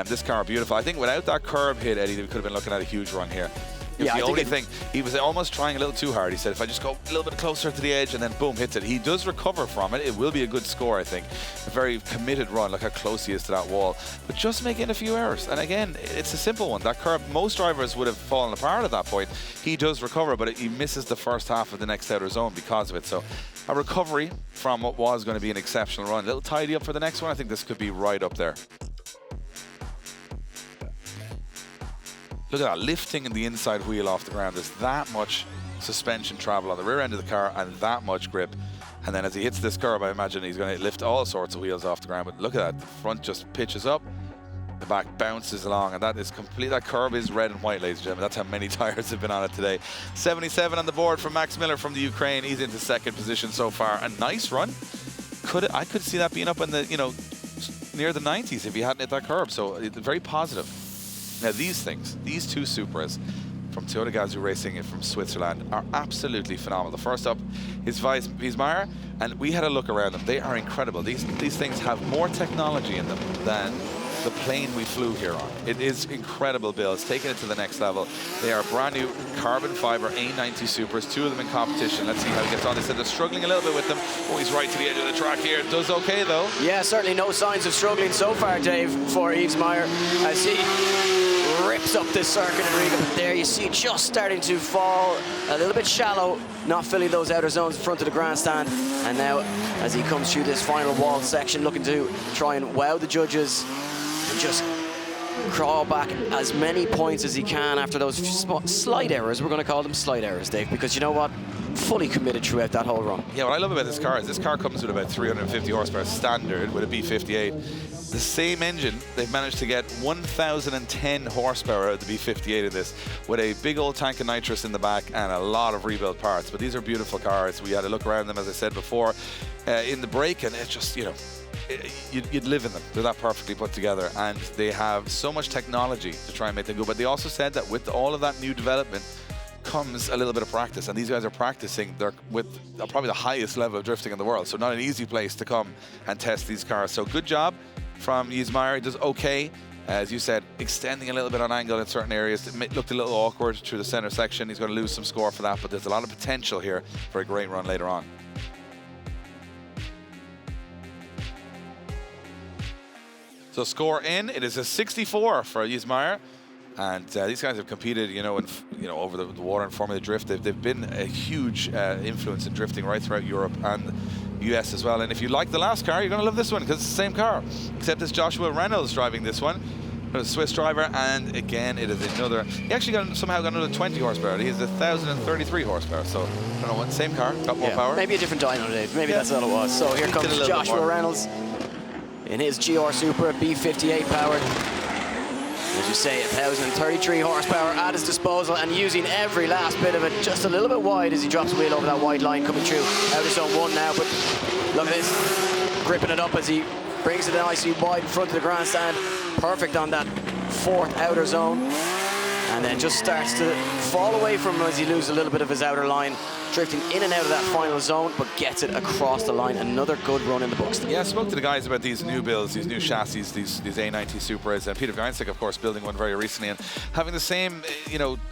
This car, beautiful. I think without that curb hit, Eddie, we could have been looking at a huge run here. Yeah, the only thing, he was almost trying a little too hard. He said, if I just go a little bit closer to the edge and then boom, hits it. He does recover from it. It will be a good score, I think. A very committed run. Look how close he is to that wall. But just making a few errors. And again, it's a simple one. That curb, most drivers would have fallen apart at that point. He does recover, but he misses the first half of the next outer zone because of it. So a recovery from what was going to be an exceptional run. A little tidy up for the next one. I think this could be right up there. Look at that, lifting in the inside wheel off the ground. There's that much suspension travel on the rear end of the car and that much grip. And then as he hits this curb, I imagine he's going to lift all sorts of wheels off the ground. But look at that, the front just pitches up, the back bounces along, and that is complete. That curb is red and white, ladies and gentlemen. That's how many tires have been on it today. 77 on the board from Max Miller from the Ukraine. He's into 2nd position so far. A nice run. I could see that being up in the, you know, near the 90s if he hadn't hit that curb. So very positive. Now these things, these 2 Supras from Toyota Gazoo Racing from Switzerland are absolutely phenomenal. The first up is Wies Meyer, and we had a look around them. They are incredible. These things have more technology in them than the plane we flew here on. It is incredible builds, taking it to the next level. They are brand new carbon fiber A90 Supras, 2 of them in competition. Let's see how he gets on. They said they're struggling a little bit with them. Oh, he's right to the edge of the track here. Does okay though. Yeah, certainly no signs of struggling so far, Dave, for Wies Meyer as he rips up this circuit in Riga. But there you see just starting to fall a little bit shallow, not filling those outer zones in front of the grandstand. And now as he comes through this final wall section, looking to try and wow the judges and just crawl back as many points as he can after those slight errors. We're going to call them slight errors, Dave, because you know what? Fully committed throughout that whole run. Yeah, what I love about this car is this car comes with about 350 horsepower standard with a B58. The same engine, they've managed to get 1,010 horsepower out of the B58 in this, with a big old tank of nitrous in the back and a lot of rebuilt parts. But these are beautiful cars. We had a look around them, as I said before, in the break, and it's just, you know, you'd live in them. They're that perfectly put together, and they have so much technology to try and make them good. But they also said that with all of that new development comes a little bit of practice, and these guys are practicing with probably the highest level of drifting in the world. So not an easy place to come and test these cars. So good job from Wies Meyer. He does okay. As you said, extending a little bit on angle in certain areas. It looked a little awkward through the center section. He's going to lose some score for that, but there's a lot of potential here for a great run later on. So score in, it is a 64 for Wies Meyer. And these guys have competed, over the water and Formula Drift. They've been a huge influence in drifting right throughout Europe and US as well. And if you like the last car, you're going to love this one because it's the same car, except it's Joshua Reynolds driving this one. A Swiss driver, and again, it is another. He actually somehow got another 20 horsepower. He has 1,033 horsepower. So I don't know what, same car, got more power. Maybe a different dyno, Dave. Maybe that's all it was. So here comes Joshua Reynolds in his GR Supra, B58 powered. As you say, 1,033 horsepower at his disposal, and using every last bit of it just a little bit wide as he drops the wheel over that white line coming through out of zone 1 now. But look at this, gripping it up as he brings it nicely wide in front of the grandstand. Perfect on that fourth outer zone. And then just starts to fall away from him as he loses a little bit of his outer line, drifting in and out of that final zone, but gets it across the line. Another good run in the books. Yeah, I spoke to the guys about these new builds, these new chassis, these A90 Supras, and Peter Geinsick, of course, building one very recently, and having the same,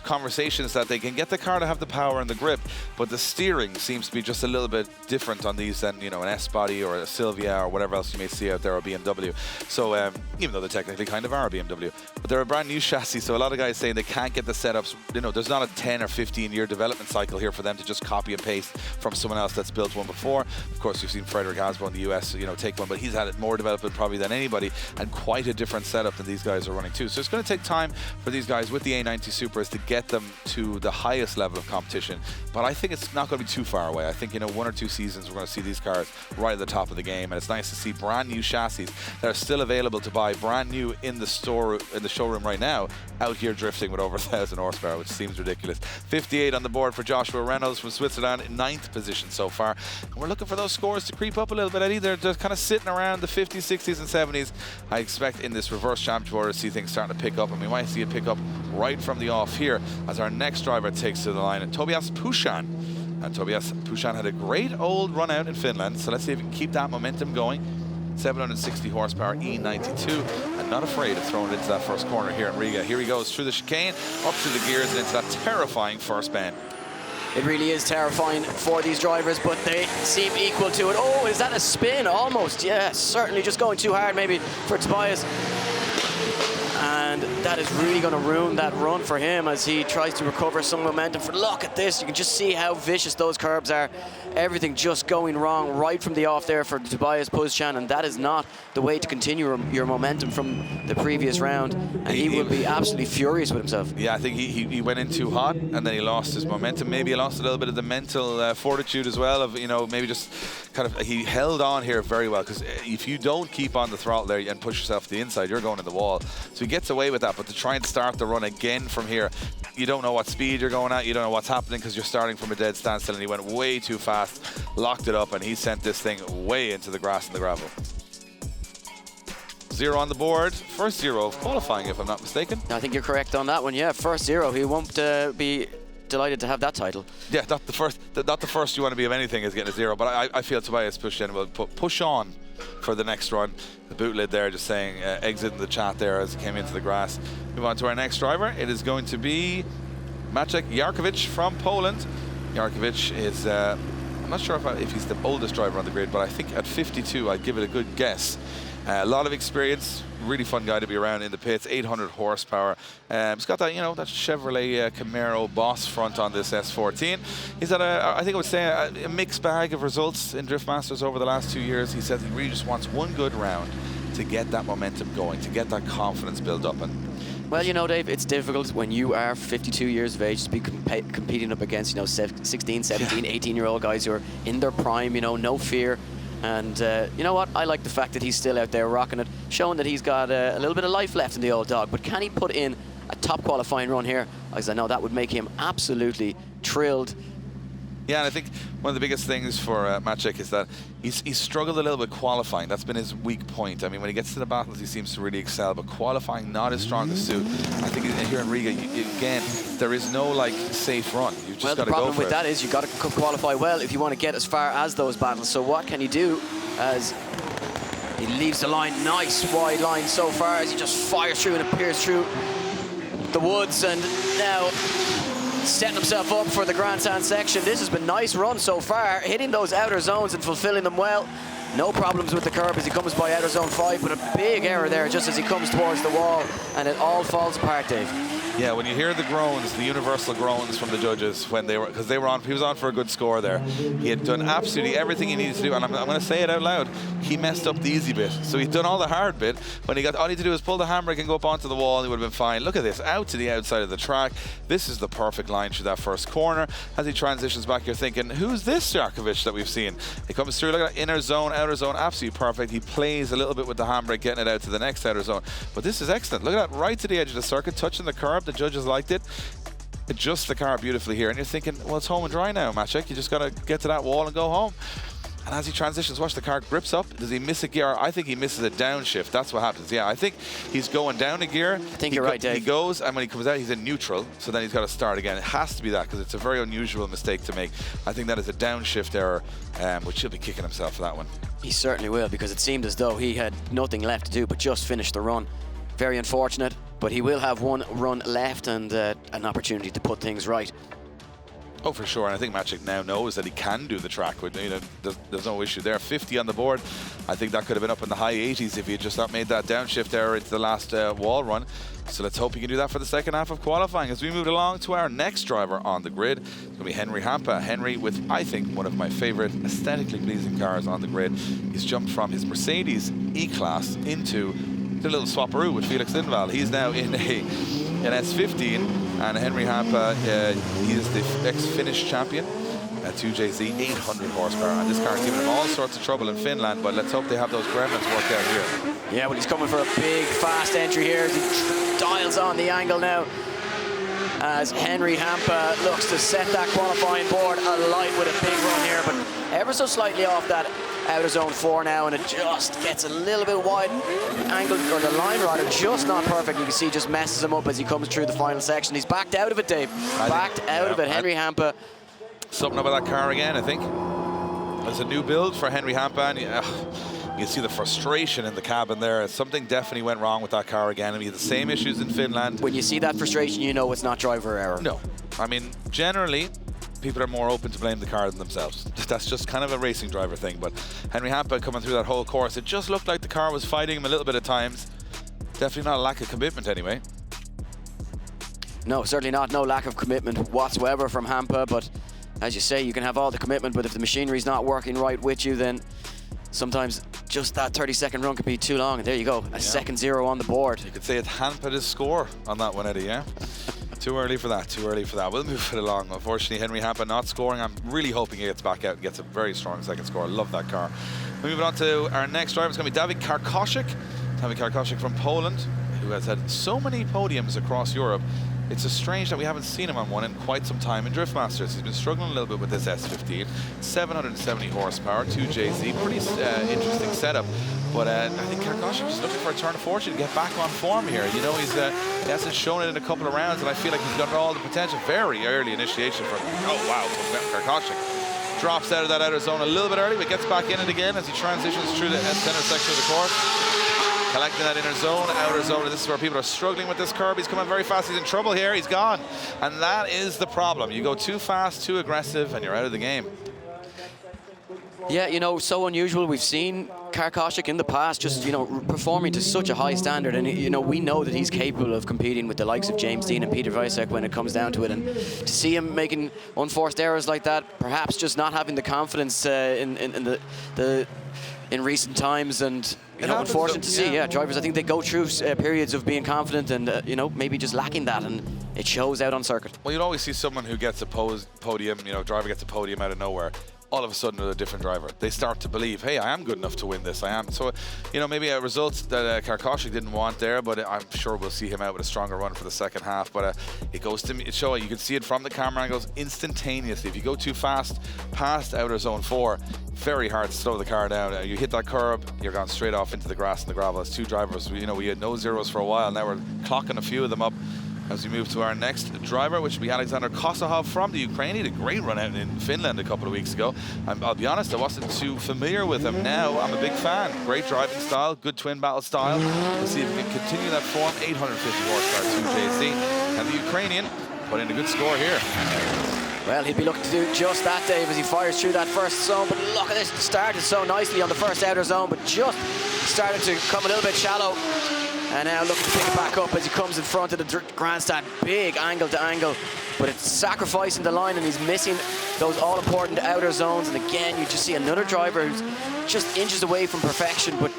conversations that they can get the car to have the power and the grip, but the steering seems to be just a little bit different on these than, an S-body or a Silvia or whatever else you may see out there, or BMW. So, even though they technically kind of are a BMW, but they're a brand new chassis, so a lot of guys saying they can't get the setups. There's not a 10 or 15 year development cycle here for them to just copy and paste from someone else that's built one before. Of course, you've seen Frederick Hasbro in the US, take one, but he's had it more development probably than anybody, and quite a different setup than these guys are running too. So it's going to take time for these guys with the A90 Supras to get them to the highest level of competition, but I think it's not going to be too far away. I think 1 or 2 seasons we're going to see these cars right at the top of the game, and it's nice to see brand new chassis that are still available to buy brand new in the store, in the showroom right now, out here drifting with over 1,000 horsepower, which seems ridiculous. 58 on the board for Joshua Reynolds from Switzerland, in 9th position so far. And we're looking for those scores to creep up a little bit, Eddie. They're just kind of sitting around the 50s, 60s, and 70s. I expect in this reverse championship order to see things starting to pick up, and we might see it pick up right from the off here as our next driver takes to the line, and Tobias Pusan. And Tobias Pusan had a great old run out in Finland, so let's see if we can keep that momentum going. 760 horsepower E92, and not afraid of throwing it into that first corner here in Riga. Here he goes through the chicane, up through the gears, and into that terrifying first bend. It really is terrifying for these drivers, but they seem equal to it. Oh, is that a spin? Almost, yes. Certainly just going too hard maybe for Tobias. And that is really going to ruin that run for him as he tries to recover some momentum. Look at this, you can just see how vicious those curbs are. Everything just going wrong right from the off there for Tobias Pusan, and that is not the way to continue your momentum from the previous round. And he will be absolutely furious with himself. Yeah, I think he went in too hot, and then he lost his momentum. Maybe he lost a little bit of the mental fortitude as well, of maybe just kind of, he held on here very well, because if you don't keep on the throttle there and push yourself to the inside, you're going in the wall. So he gets away with that, but to try and start the run again from here, you don't know what speed you're going at, you don't know what's happening, because you're starting from a dead standstill, and he went way too fast, locked it up, and he sent this thing way into the grass and the gravel. 0 on the board, first 0 of qualifying, if I'm not mistaken. I think you're correct on that one, yeah, first 0. He won't be delighted to have that title. Yeah, not the first you want to be of anything is getting a 0, but I feel Tobias Pusan will push on for the next run. The boot lid there just saying exit in the chat there as he came into the grass. Move on to our next driver. It is going to be Maciek Jarkowicz from Poland. Jarkowicz is, I'm not sure if he's the oldest driver on the grid, but I think at 52, I'd give it a good guess. A lot of experience, really fun guy to be around in the pits, 800 horsepower. He's got that, that Chevrolet Camaro boss front on this S14. He's had I think I would say a mixed bag of results in Drift Masters over the last 2 years. He says he really just wants one good round to get that momentum going, to get that confidence built up. And well, Dave, it's difficult when you are 52 years of age to be competing up against, 16, 17, 18-year-old guys who are in their prime, no fear. And you know what? I like the fact that he's still out there rocking it, showing that he's got a little bit of life left in the old dog. But can he put in a top qualifying run here? As I know that would make him absolutely thrilled. Yeah, and I think one of the biggest things for Maciek is that he's struggled a little bit qualifying. That's been his weak point. I mean, when he gets to the battles, he seems to really excel, but qualifying not his strongest suit. I think here in Riga, again, there is no safe run. You've just got to go for it. Well, the problem with that is you've got to qualify well if you want to get as far as those battles. So what can he do as he leaves the line? Nice wide line so far as he just fires through and appears through the woods, and now setting himself up for the grandstand section. This has been a nice run so far, hitting those outer zones and fulfilling them well. No problems with the curb as he comes by outer zone 5, but a big error there just as he comes towards the wall, and it all falls apart, Dave. Yeah, when you hear the groans, the universal groans from the judges when he was on for a good score there. He had done absolutely everything he needed to do, and I'm going to say it out loud. He messed up the easy bit, so he'd done all the hard bit. When he got all he had to do was pull the handbrake and go up onto the wall, and he would have been fine. Look at this, out to the outside of the track. This is the perfect line through that first corner. As he transitions back, you're thinking, who's this Jarkowicz that we've seen? He comes through, look at that, inner zone, outer zone, absolutely perfect. He plays a little bit with the handbrake, getting it out to the next outer zone. But this is excellent. Look at that, right to the edge of the circuit, touching the curb. The judges liked it. Adjusts the car beautifully here, and you're thinking, well, it's home and dry now, Maciek. You just got to get to that wall and go home. And as he transitions, watch the car grips up. Does he miss a gear? I think he misses a downshift. That's what happens. Yeah, I think he's going down a gear. I think you're right, Dave. He goes, and when he comes out, he's in neutral. So then he's got to start again. It has to be that, because it's a very unusual mistake to make. I think that is a downshift error, which he'll be kicking himself for that one. He certainly will, because it seemed as though he had nothing left to do but just finish the run. Very unfortunate, but he will have one run left and an opportunity to put things right. Oh, for sure. And I think Maciek now knows that he can do the track. There's no issue there. 50 on the board. I think that could have been up in the high 80s if he had just not made that downshift error into the last wall run. So let's hope he can do that for the second half of qualifying. As we move along to our next driver on the grid, it's going to be Henry Hampa. Henry with, I think, one of my favorite aesthetically pleasing cars on the grid. He's jumped from his Mercedes E-Class into a little swapperoo with Felix Linval. He's now in an S15. And Henry Hampa, he is the ex-Finnish champion at 2JZ, 800 horsepower. And this car is giving him all sorts of trouble in Finland, but let's hope they have those gremlins worked out here. Yeah, well, he's coming for a big, fast entry here as he dials on the angle now. As Henry Hampa looks to set that qualifying board alight with a big run here, but ever so slightly off that out of zone 4 now, and it just gets a little bit wide angle, or the line rather, just not perfect. You can see just messes him up as he comes through the final section. He's backed out of it, Dave. Backed out of it, Henry Hampa. Something about that car again, I think. There's a new build for Henry Hampa, and you see the frustration in the cabin there. Something definitely went wrong with that car again. I mean, the same issues in Finland. When you see that frustration, you know it's not driver error. No. I mean, generally, people are more open to blame the car than themselves. That's just kind of a racing driver thing. But Henry Hampa coming through that whole course, it just looked like the car was fighting him a little bit at times. Definitely not a lack of commitment anyway. No, certainly not. No lack of commitment whatsoever from Hampa. But as you say, you can have all the commitment, but if the machinery's not working right with you, then sometimes just that 30-second run could be too long. And there you go, a second zero on the board. You could say it's Hampa to score on that one, Eddie, yeah? Too early for that, too early for that. We'll move it along. Unfortunately, Henry Hampa not scoring. I'm really hoping he gets back out and gets a very strong second score. I love that car. Moving on to our next driver. It's going to be David Kosik. David Kosik from Poland, who has had so many podiums across Europe. It's strange that we haven't seen him on one in quite some time in Drift Masters. He's been struggling a little bit with this S15. 770 horsepower, 2JZ. Pretty interesting setup. But I think Kosik is looking for a turn of fortune to get back on form here. You know, he hasn't shown it in a couple of rounds, and I feel like he's got all the potential. Very early initiation for, oh wow, Kosik drops out of that outer zone a little bit early, but gets back in it again as he transitions through the center section of the course. Collecting that inner zone, outer zone, and this is where people are struggling with this curb. He's coming very fast, he's in trouble here, he's gone. And that is the problem. You go too fast, too aggressive, and you're out of the game. Yeah, you know, so unusual. We've seen Kosik in the past just, you know, performing to such a high standard. And, you know, we know that he's capable of competing with the likes of James Dean and Peter Vicek when it comes down to it. And to see him making unforced errors like that, perhaps just not having the confidence in recent times, and you know, unfortunate to see. Yeah, drivers, I think they go through periods of being confident and you know, maybe just lacking that, and it shows out on circuit. Well, you'd always see someone who gets a podium, you know, driver gets a podium out of nowhere. All of a sudden, they're a different driver. They start to believe, hey, I am good enough to win this. I am. So, you know, maybe a result that Kosik didn't want there, but I'm sure we'll see him out with a stronger run for the second half. But it goes to show you can see it from the camera angles instantaneously. If you go too fast past outer zone 4, very hard to slow the car down. You hit that curb, you're gone straight off into the grass and the gravel. As two drivers, you know, we had no zeros for a while. Now we're clocking a few of them up. As we move to our next driver, which will be Alexander Kosahov from the Ukraine. He had a great run out in Finland a couple of weeks ago. I'll be honest, I wasn't too familiar with him. Now I'm a big fan. Great driving style, good twin battle style. We'll see if we can continue that form. 850 horsepower, 2JZ. And the Ukrainian put in a good score here. Well, he'd be looking to do just that, Dave, as he fires through that first zone. But look at this, started so nicely on the first outer zone, but just started to come a little bit shallow. And now looking to pick it back up as he comes in front of the grandstand. Big angle to angle, but it's sacrificing the line, and he's missing those all-important outer zones. And again, you just see another driver who's just inches away from perfection, but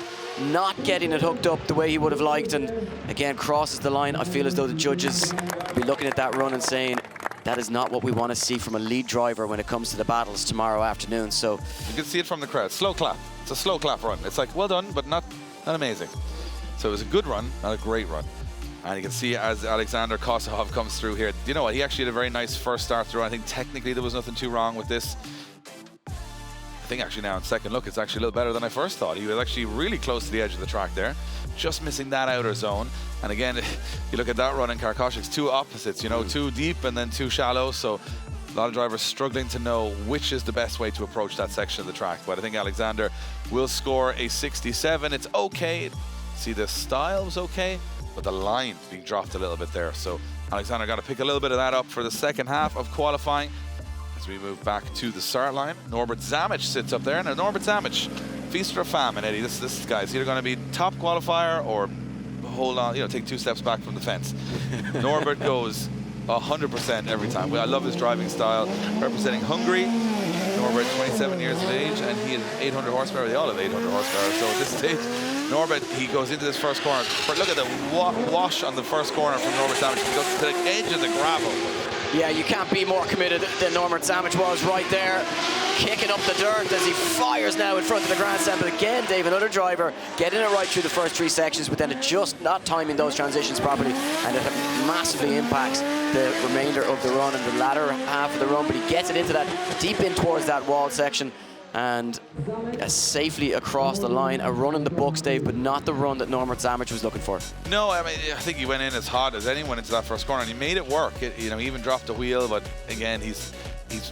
not getting it hooked up the way he would have liked. And again, crosses the line. I feel as though the judges will be looking at that run and saying, that is not what we want to see from a lead driver when it comes to the battles tomorrow afternoon. So you can see it from the crowd. Slow clap. It's a slow clap run. It's like, well done, but not amazing. So it was a good run, not a great run. And you can see as Alexander Kosahov comes through here. You know what? He actually had a very nice first start through. I think technically there was nothing too wrong with this. I think actually now on second look, it's actually a little better than I first thought. He was actually really close to the edge of the track there, just missing that outer zone. And again, you look at that run in Kosik's two opposites, you know, too deep and then too shallow. So a lot of drivers struggling to know which is the best way to approach that section of the track. But I think Alexander will score a 67. It's okay. See, the style was okay, but the line being dropped a little bit there. So Alexander got to pick a little bit of that up for the second half of qualifying. As we move back to the start line, Norbert Zeme sits up there. Now, Norbert Zeme, feast or famine, Eddie. This guy's either going to be top qualifier or hold on, you know, take 2 steps back from the fence. Norbert goes 100% every time. I love his driving style. Representing Hungary, Norbert, 27 years of age, and he has 800 horsepower. They all have 800 horsepower. So at this stage, Norbert, he goes into this first corner. But look at the wash on the first corner from Norbert Zeme. He goes to the edge of the gravel. Yeah, you can't be more committed than Norbert Zeme was right there, kicking up the dirt as he fires now in front of the grandstand. But again, Dave, another driver getting it right through the first 3 sections, but then it just not timing those transitions properly, and it massively impacts the remainder of the run and the latter half of the run. But he gets it into that deep in towards that wall section, and safely across the line. A run in the books, Dave, but not the run that Norbert Zeme was looking for. No, I mean, I think he went in as hot as anyone into that first corner, and he made it work. You know, he even dropped the wheel, but again, he's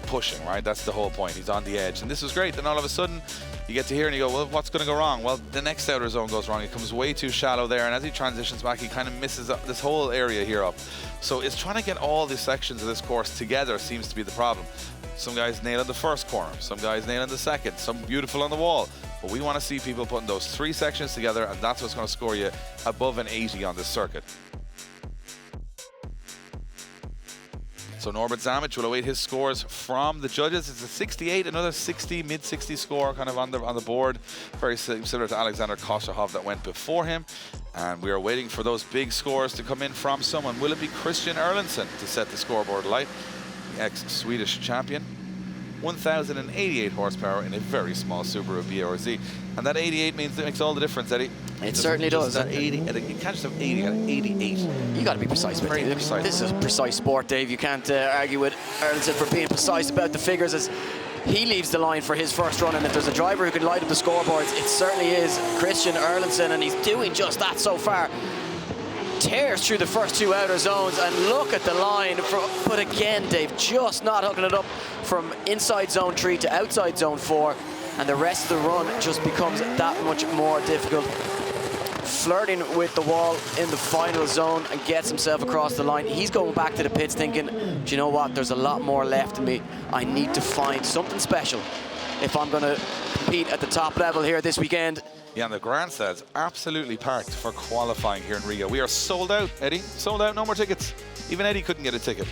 pushing, right? That's the whole point. He's on the edge, and this was great. Then all of a sudden, you get to here and you go, well, what's going to go wrong? Well, the next outer zone goes wrong. It comes way too shallow there, and as he transitions back, he kind of misses this whole area here up. So it's trying to get all the sections of this course together seems to be the problem. Some guys nailing the first corner, some guys nailing the second, some beautiful on the wall. But we want to see people putting those 3 sections together, and that's what's going to score you above an 80 on this circuit. So Norbert Zeme will await his scores from the judges. It's a 68, another 60, mid-60 score kind of on the board. Very similar to Alexander Kosik that went before him. And we are waiting for those big scores to come in from someone. Will it be Christian Erlandsson to set the scoreboard light? The ex-Swedish champion. 1,088 horsepower in a very small Subaru BRZ. And that 88 means it makes all the difference, Eddie. It certainly does. That 80, you can't just have 80, you got 88. You got to be precise with it. Precise. This is a precise sport, Dave. You can't argue with Erlandsson for being precise about the figures as he leaves the line for his first run. And if there's a driver who can light up the scoreboards, it certainly is Christian Erlandsson, and he's doing just that so far. Tears through the first 2 outer zones, and look at the line. But again, Dave, just not hooking it up from inside zone 3 to outside zone 4, and the rest of the run just becomes that much more difficult. Flirting with the wall in the final zone and gets himself across the line. He's going back to the pits thinking, do you know what, there's a lot more left in me. I need to find something special if I'm going to compete at the top level here this weekend. Yeah, and the grandstand's absolutely packed for qualifying here in Riga. We are sold out, Eddie. Sold out, no more tickets. Even Eddie couldn't get a ticket.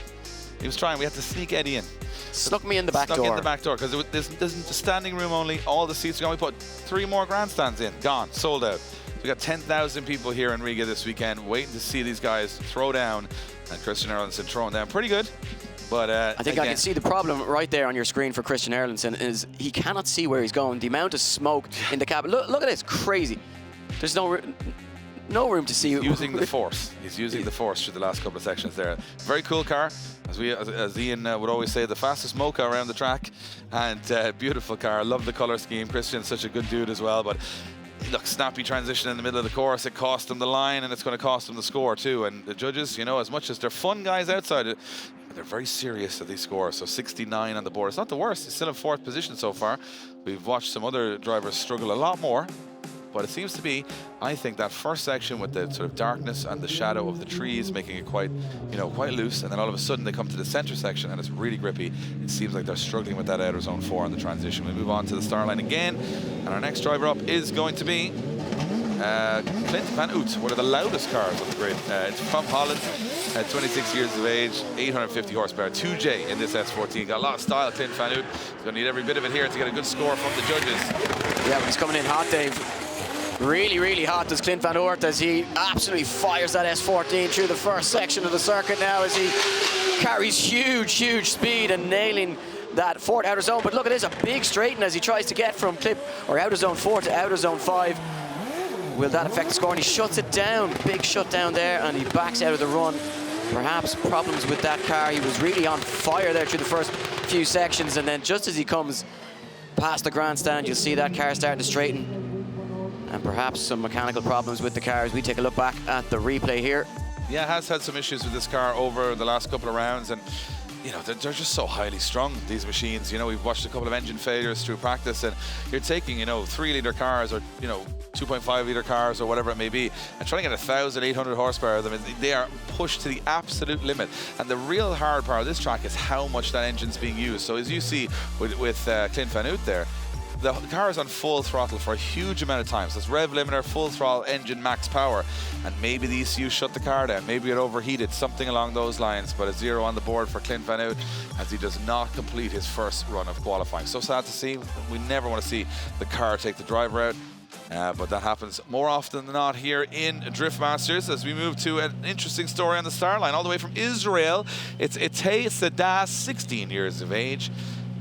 He was trying, we had to sneak Eddie in. Snuck me in the back door. Snuck in the back door, because there's standing room only. All the seats are gone. We put 3 more grandstands in, gone, sold out. We got 10,000 people here in Riga this weekend waiting to see these guys throw down, and Christian Erlandsson throwing down pretty good. But I think again, I can see the problem right there on your screen for Christian Erlandsson is he cannot see where he's going. The amount of smoke in the cabin. Look at this, crazy. There's no room to see. He's using the force. He's using the force through the last couple of sections there. Very cool car. As Ian would always say, the fastest mocha around the track, and beautiful car. Love the color scheme. Christian's such a good dude as well, but look, snappy transition in the middle of the course. It cost them the line, and it's going to cost them the score too. And the judges, you know, as much as they're fun guys outside, they're very serious at these scores. So 69 on the board. It's not the worst. It's still in 4th position so far. We've watched some other drivers struggle a lot more. But it seems to be, I think, that first section with the sort of darkness and the shadow of the trees making it quite, you know, quite loose. And then all of a sudden they come to the center section and it's really grippy. It seems like they're struggling with that outer zone 4 on the transition. We move on to the start line again. And our next driver up is going to be Clint van Ort, one of the loudest cars on the grid. It's from Holland, 26 years of age, 850 horsepower, 2J in this S14. Got a lot of style, Clint van Ort. He's going to need every bit of it here to get a good score from the judges. Yeah, but he's coming in hot, Dave. Really, really hot does Clint van Ort as he absolutely fires that S14 through the first section of the circuit now as he carries huge, huge speed and nailing that 4th outer zone. But look, it is a big straighten as he tries to get from outer zone 4 to outer zone 5. Will that affect the score? And he shuts it down. Big shutdown there, and he backs out of the run. Perhaps problems with that car. He was really on fire there through the first few sections, and then just as he comes past the grandstand, you'll see that car starting to straighten. And perhaps some mechanical problems with the car as we take a look back at the replay here. Yeah, it has had some issues with this car over the last couple of rounds, and you know, they're just so highly strung, these machines. You know, we've watched a couple of engine failures through practice, and you're taking, you know, 3-litre cars or, you know, 2.5-litre cars or whatever it may be, and trying to get 1,800 horsepower of them. They are pushed to the absolute limit. And the real hard part of this track is how much that engine's being used. So as you see with Clint van Ort there, the car is on full throttle for a huge amount of time. So it's rev limiter, full throttle, engine max power. And maybe the ECU shut the car down. Maybe it overheated, something along those lines. But a 0 on the board for Clint van Ort as he does not complete his first run of qualifying. So sad to see. We never want to see the car take the driver out. But that happens more often than not here in Drift Masters. As we move to an interesting story on the start line, all the way from Israel, it's Tay Sadas, 16 years of age.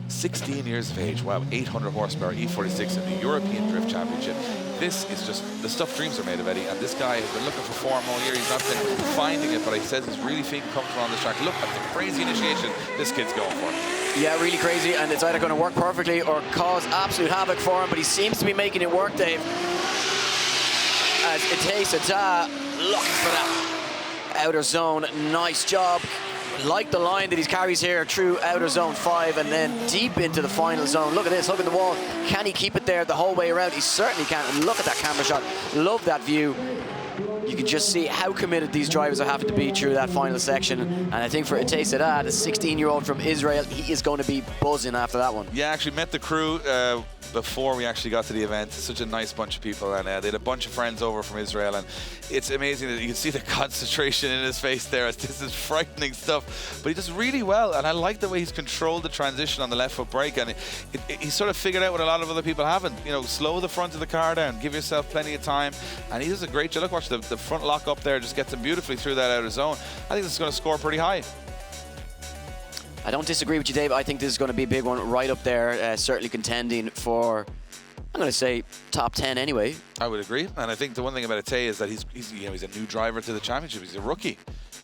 16 years of age, wow, 800 horsepower, E46 in the European Drift Championship. This is just the stuff dreams are made of, Eddie, and this guy has been looking for form all year. He's not been finding it, but he says he's really feeling comfortable on this track. Look at the crazy initiation this kid's going for. Yeah, really crazy, and it's either going to work perfectly or cause absolute havoc for him, but he seems to be making it work, Dave. As Tay Sadas looking for that outer zone, nice job. Like the line that he carries here through outer zone 5 and then deep into the final zone. Look at this, look at the wall. Can he keep it there the whole way around? He certainly can. And look at that camera shot. Love that view. You can just see how committed these drivers are having to be through that final section. And I think for Tay Sadas, a 16-year-old from Israel, he is going to be buzzing after that one. Yeah, actually met the crew before we actually got to the event. Such a nice bunch of people, and they had a bunch of friends over from Israel, and it's amazing that you can see the concentration in his face there. This is frightening stuff, but he does really well, and I like the way he's controlled the transition on the left foot brake, and he sort of figured out what a lot of other people haven't. You know, slow the front of the car down, give yourself plenty of time, and he does a great job. Look, watch the front lock up there, just gets him beautifully through that outer zone. I think this is going to score pretty high. I don't disagree with you, Dave. I think this is going to be a big one right up there, certainly contending for, I'm going to say, top 10 anyway. I would agree, and I think the one thing about Tay is that he's a new driver to the championship. He's a rookie.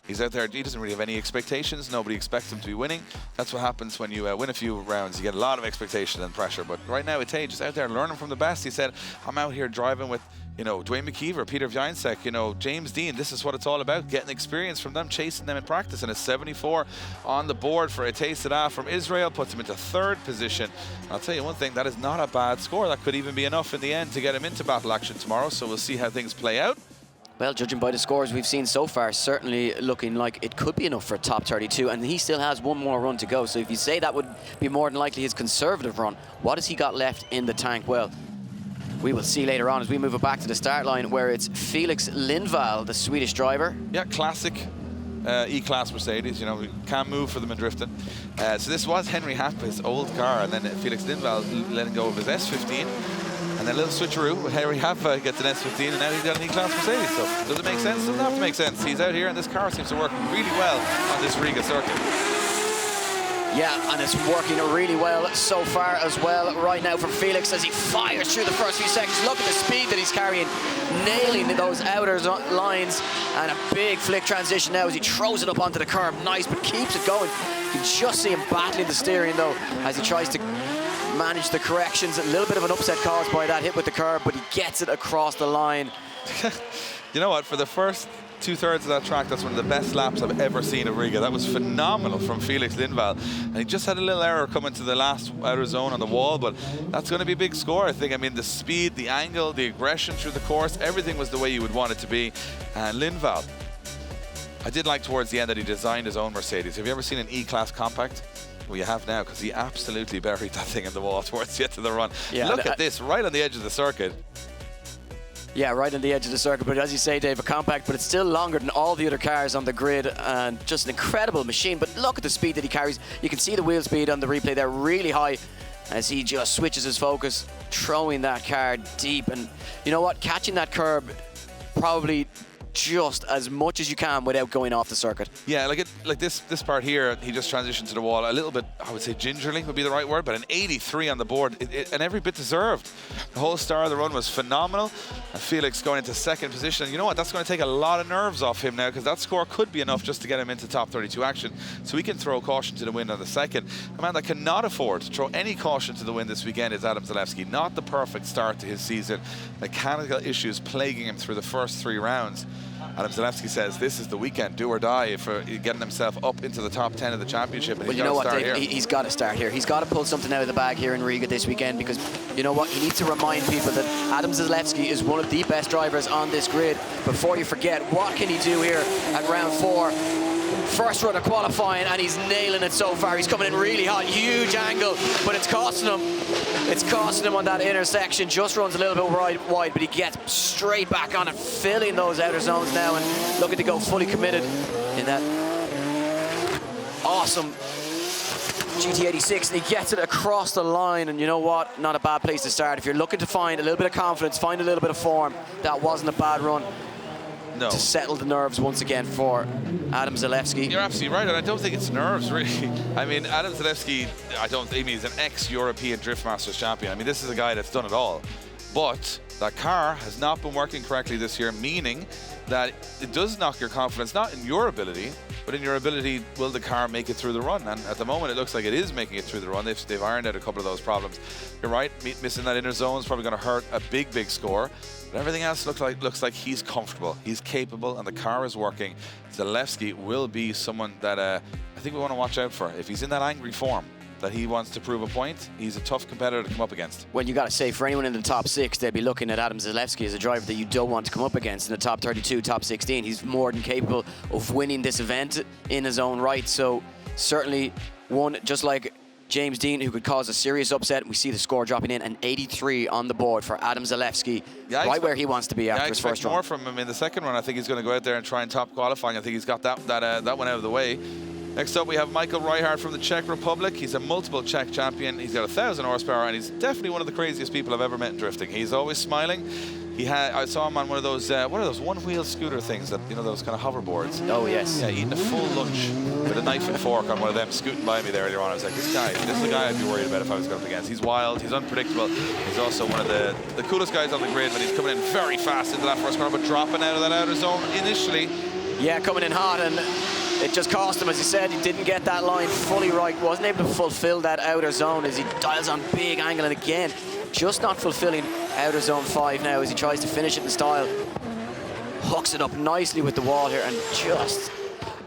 He's out there, he doesn't really have any expectations. Nobody expects him to be winning. That's what happens when you win a few rounds. You get a lot of expectation and pressure. But right now, Tay just out there learning from the best. He said, I'm out here driving with, you know, Dwayne McKeever, Peter Vjainsek, you know, James Dean. This is what it's all about, getting experience from them, chasing them in practice. And a 74 on the board for Tay Sadas from Israel, puts him into 3rd position. I'll tell you one thing, that is not a bad score. That could even be enough in the end to get him into battle action tomorrow. So we'll see how things play out. Well, judging by the scores we've seen so far, certainly looking like it could be enough for top 32, and he still has one more run to go. So if you say that would be more than likely his conservative run, what has he got left in the tank? Well, we will see later on as we move it back to the start line, where it's Felix Linval, the Swedish driver. Yeah, classic E-Class Mercedes, you know, can't move for them in drifting. So this was Henry Hampus' old car, and then Felix Linval letting go of his S15. And then a little switcheroo with Henry Hampus gets an S15, and now he's got an E-Class Mercedes. So does it make sense? Doesn't have to make sense. He's out here, and this car seems to work really well on this Riga circuit. Yeah, and it's working really well so far as well right now for Felix as he fires through the first few seconds. Look at the speed that he's carrying, nailing those outer lines, and a big flick transition now as he throws it up onto the curb. Nice, but keeps it going. You can just see him battling the steering though as he tries to manage the corrections. A little bit of an upset caused by that hit with the curb, but he gets it across the line. You know what, for the first 2/3 of that track, that's one of the best laps I've ever seen of Riga. That was phenomenal from Felix Linval. And he just had a little error coming to the last outer zone on the wall, but that's going to be a big score, I think. I mean, the speed, the angle, the aggression through the course, everything was the way you would want it to be. And Linval, I did like towards the end that he designed his own Mercedes. Have you ever seen an E-Class compact? Well, you have now, because he absolutely buried that thing in the wall towards the end of the run. Yeah, look at this, right on the edge of the circuit. Yeah, right on the edge of the circuit, but as you say, Dave, a compact, but it's still longer than all the other cars on the grid, and just an incredible machine. But look at the speed that he carries. You can see the wheel speed on the replay there, really high, as he just switches his focus, throwing that car deep. And you know what, catching that curb probably just as much as you can without going off the circuit. Yeah, like this part here, he just transitioned to the wall a little bit, I would say gingerly would be the right word, but an 83 on the board, and every bit deserved. The whole start of the run was phenomenal, and Felix going into second position. You know what, that's going to take a lot of nerves off him now, because that score could be enough just to get him into top 32 action, so he can throw caution to the wind on the second. A man that cannot afford to throw any caution to the wind this weekend is Adam Zalewski. Not the perfect start to his season. Mechanical issues plaguing him through the first 3 rounds. Adam Zalewski says this is the weekend, do or die, for getting himself up into the top 10 of the championship. And well, you know what, Dave, he's got to start here. He's got to pull something out of the bag here in Riga this weekend, because you know what, he needs to remind people that Adam Zalewski is one of the best drivers on this grid. Before you forget, what can he do here at round 4? First run of qualifying, and he's nailing it so far. He's coming in really hot, huge angle, but it's costing him. It's costing him on that intersection. Just runs a little bit wide, but he gets straight back on it, filling those outer zones now, and looking to go fully committed in that awesome GT86. And he gets it across the line, and you know what? Not a bad place to start. If you're looking to find a little bit of confidence, find a little bit of form, that wasn't a bad run. No. To settle the nerves once again for Adam Zalewski. You're absolutely right, and I don't think it's nerves, really. I mean, Adam Zalewski, he's an ex-European Drift Masters champion. I mean, this is a guy that's done it all. But that car has not been working correctly this year, meaning that it does knock your confidence, not in your ability, but in your ability, will the car make it through the run? And at the moment, it looks like it is making it through the run. They've ironed out a couple of those problems. You're right, missing that inner zone is probably going to hurt a big score. But everything else looks like he's comfortable, he's capable, and the car is working. Zalewski will be someone that I think we want to watch out for. If he's in that angry form, that he wants to prove a point, he's a tough competitor to come up against. Well, you got to say, for anyone in the top 6, they'd be looking at Adam Zalewski as a driver that you don't want to come up against in the top 32, top 16. He's more than capable of winning this event in his own right. So certainly one, just like James Dean, who could cause a serious upset. We see the score dropping in, an 83 on the board for Adam Zalewski, right where he wants to be after his first run. I expect more from him in the second run. I think he's going to go out there and try and top qualifying. I think he's got that one out of the way. Next up, we have Michael Reichardt from the Czech Republic. He's a multiple Czech champion. He's got 1,000 horsepower, and he's definitely one of the craziest people I've ever met in drifting. He's always smiling. I saw him on one of those one-wheel scooter things, that those kind of hoverboards. Oh yes. Yeah, eating a full lunch with a knife and fork on one of them, scooting by me there earlier on. I was like, this is a guy I'd be worried about if I was going up against. He's wild, he's unpredictable. He's also one of the coolest guys on the grid, but he's coming in very fast into that first corner, but dropping out of that outer zone initially. Yeah, coming in hot, and it just cost him, as he said. He didn't get that line fully right, wasn't able to fulfill that outer zone as he dials on big angle, and again, just not fulfilling outer zone 5 now as he tries to finish it in style. Hooks it up nicely with the wall here, and just,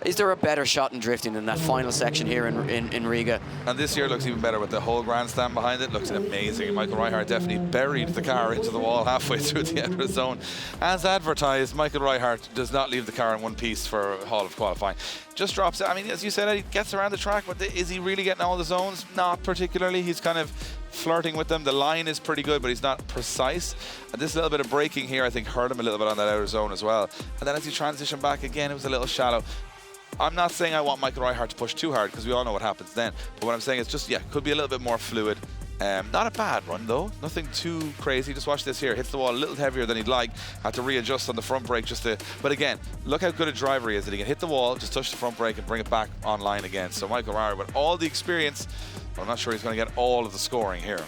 is there a better shot in drifting than that final section here in Riga? And this year looks even better with the whole grandstand behind it. Looks amazing. Michael Reichardt definitely buried the car into the wall halfway through the outer zone. As advertised, Michael Reichardt does not leave the car in one piece for Hall of Qualifying. Just drops it. I mean, as you said, he gets around the track, but is he really getting all the zones? Not particularly. He's kind of flirting with them. The line is pretty good, but he's not precise. And this little bit of braking here, I think, hurt him a little bit on that outer zone as well. And then as he transitioned back again, it was a little shallow. I'm not saying I want Michael Reichardt to push too hard, because we all know what happens then. But what I'm saying is just, could be a little bit more fluid. Not a bad run, though. Nothing too crazy. Just watch this here. Hits the wall a little heavier than he'd like. Had to readjust on the front brake just to... But again, look how good a driver he is, that he can hit the wall, just touch the front brake and bring it back online again. So Michael Reichardt, with all the experience, but I'm not sure he's going to get all of the scoring here.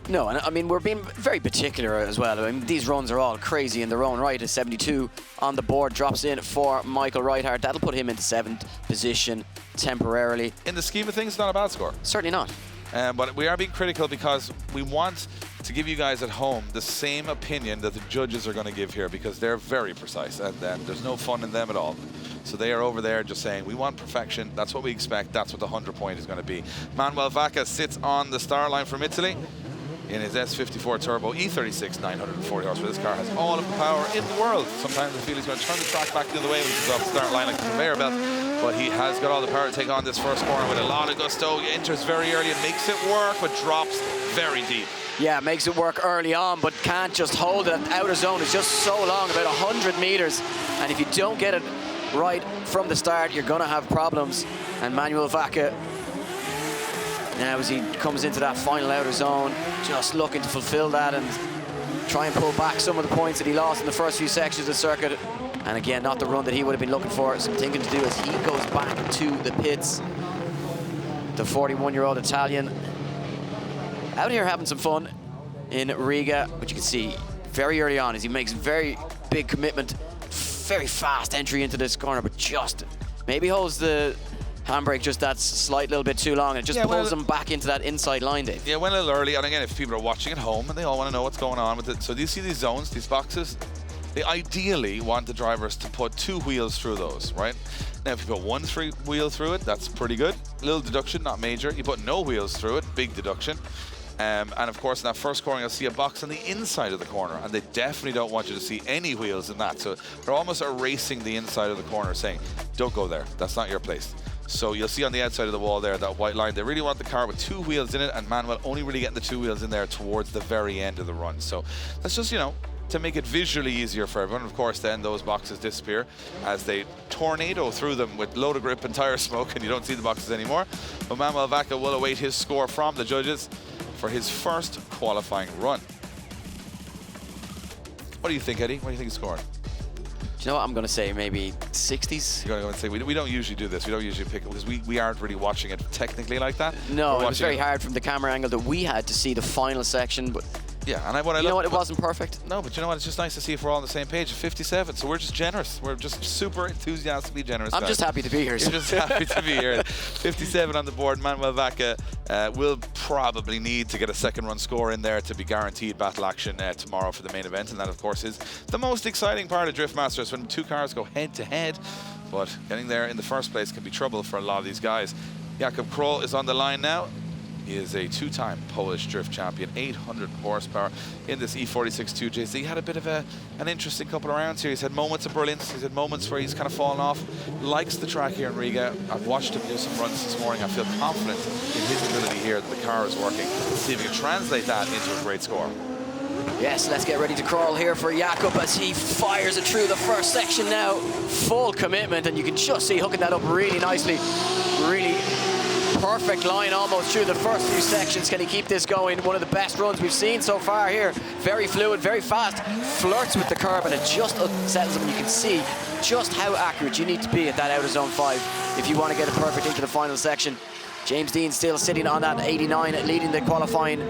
No, and I mean, we're being very particular as well. I mean, these runs are all crazy in their own right. A 72 on the board drops in for Michael Reichardt. That'll put him into 7th position temporarily. In the scheme of things, not a bad score. Certainly not. But we are being critical because we want to give you guys at home the same opinion that the judges are going to give here, because they're very precise, and there's no fun in them at all. So they are over there just saying, we want perfection. That's what we expect. That's what the 100 point is going to be. Manuel Vaka sits on the star line from Italy in his S54 Turbo E36 940 horsepower. This car has all of the power in the world. Sometimes I feel he's going to turn the track back the other way when he comes off the start line like a conveyor belt, but he has got all the power to take on this first corner with a lot of gusto. He enters very early and makes it work, but drops very deep. Yeah, makes it work early on, but can't just hold it. The outer zone is just so long, about 100 meters, and if you don't get it right from the start, you're going to have problems. And Manuel Vaka, now as he comes into that final outer zone, just looking to fulfill that and try and pull back some of the points that he lost in the first few sections of the circuit. And again, not the run that he would have been looking for. Something to do as he goes back to the pits. The 41-year-old Italian out here having some fun in Riga, which you can see very early on as he makes very big commitment, very fast entry into this corner, but just maybe holds the handbrake just that slight little bit too long and just pulls him back into that inside line, Dave. Yeah, went a little early, and again, if people are watching at home and they all want to know what's going on with it, so do you see these zones, these boxes? They ideally want the drivers to put 2 wheels through those, right? Now, if you put 1 wheel through it, that's pretty good. Little deduction, not major. You put no wheels through it, big deduction. And of course, in that first corner, you'll see a box on the inside of the corner, and they definitely don't want you to see any wheels in that. So they're almost erasing the inside of the corner, saying, don't go there. That's not your place. So you'll see on the outside of the wall there, that white line, they really want the car with 2 wheels in it, and Manuel only really getting the 2 wheels in there towards the very end of the run. So that's just, you know, to make it visually easier for everyone. Of course, then those boxes disappear as they tornado through them with load of grip and tire smoke, and you don't see the boxes anymore. But Manuel Vaka will await his score from the judges for his first qualifying run. What do you think, Eddie? What do you think he scored? Do you know what? I'm going to say maybe 60s. You're going to go and say, we don't usually do this. We don't usually pick it because we aren't really watching it technically like that. No, it was very hard from the camera angle that we had to see the final section, but yeah, and you know what? It wasn't perfect. No, but you know what? It's just nice to see if we're all on the same page. 57, so we're just generous. We're just super enthusiastically generous. I'm just happy to be here. You're just happy to be here. 57 on the board. Manuel Vaka will probably need to get a second run score in there to be guaranteed battle action tomorrow for the main event, and that, of course, is the most exciting part of Drift Masters when 2 cars go head to head. But getting there in the first place can be trouble for a lot of these guys. Yakop Pino is on the line now. He is a 2-time Polish drift champion, 800 horsepower in this E46 2JZ. He had a bit of an interesting couple of rounds here. He's had moments of brilliance. He's had moments where he's kind of fallen off. Likes the track here in Riga. I've watched him do some runs this morning. I feel confident in his ability here that the car is working. Let's see if he can translate that into a great score. Yes, let's get ready to crawl here for Yakop as he fires it through the first section now. Full commitment, and you can just see hooking that up really nicely. Really perfect line almost through the first few sections. Can he keep this going? One of the best runs we've seen so far here. Very fluid, very fast, flirts with the curb, and it just settles him. You can see just how accurate you need to be at that outer zone 5 if you want to get it perfect into the final section. James Dean still sitting on that 89, leading the qualifying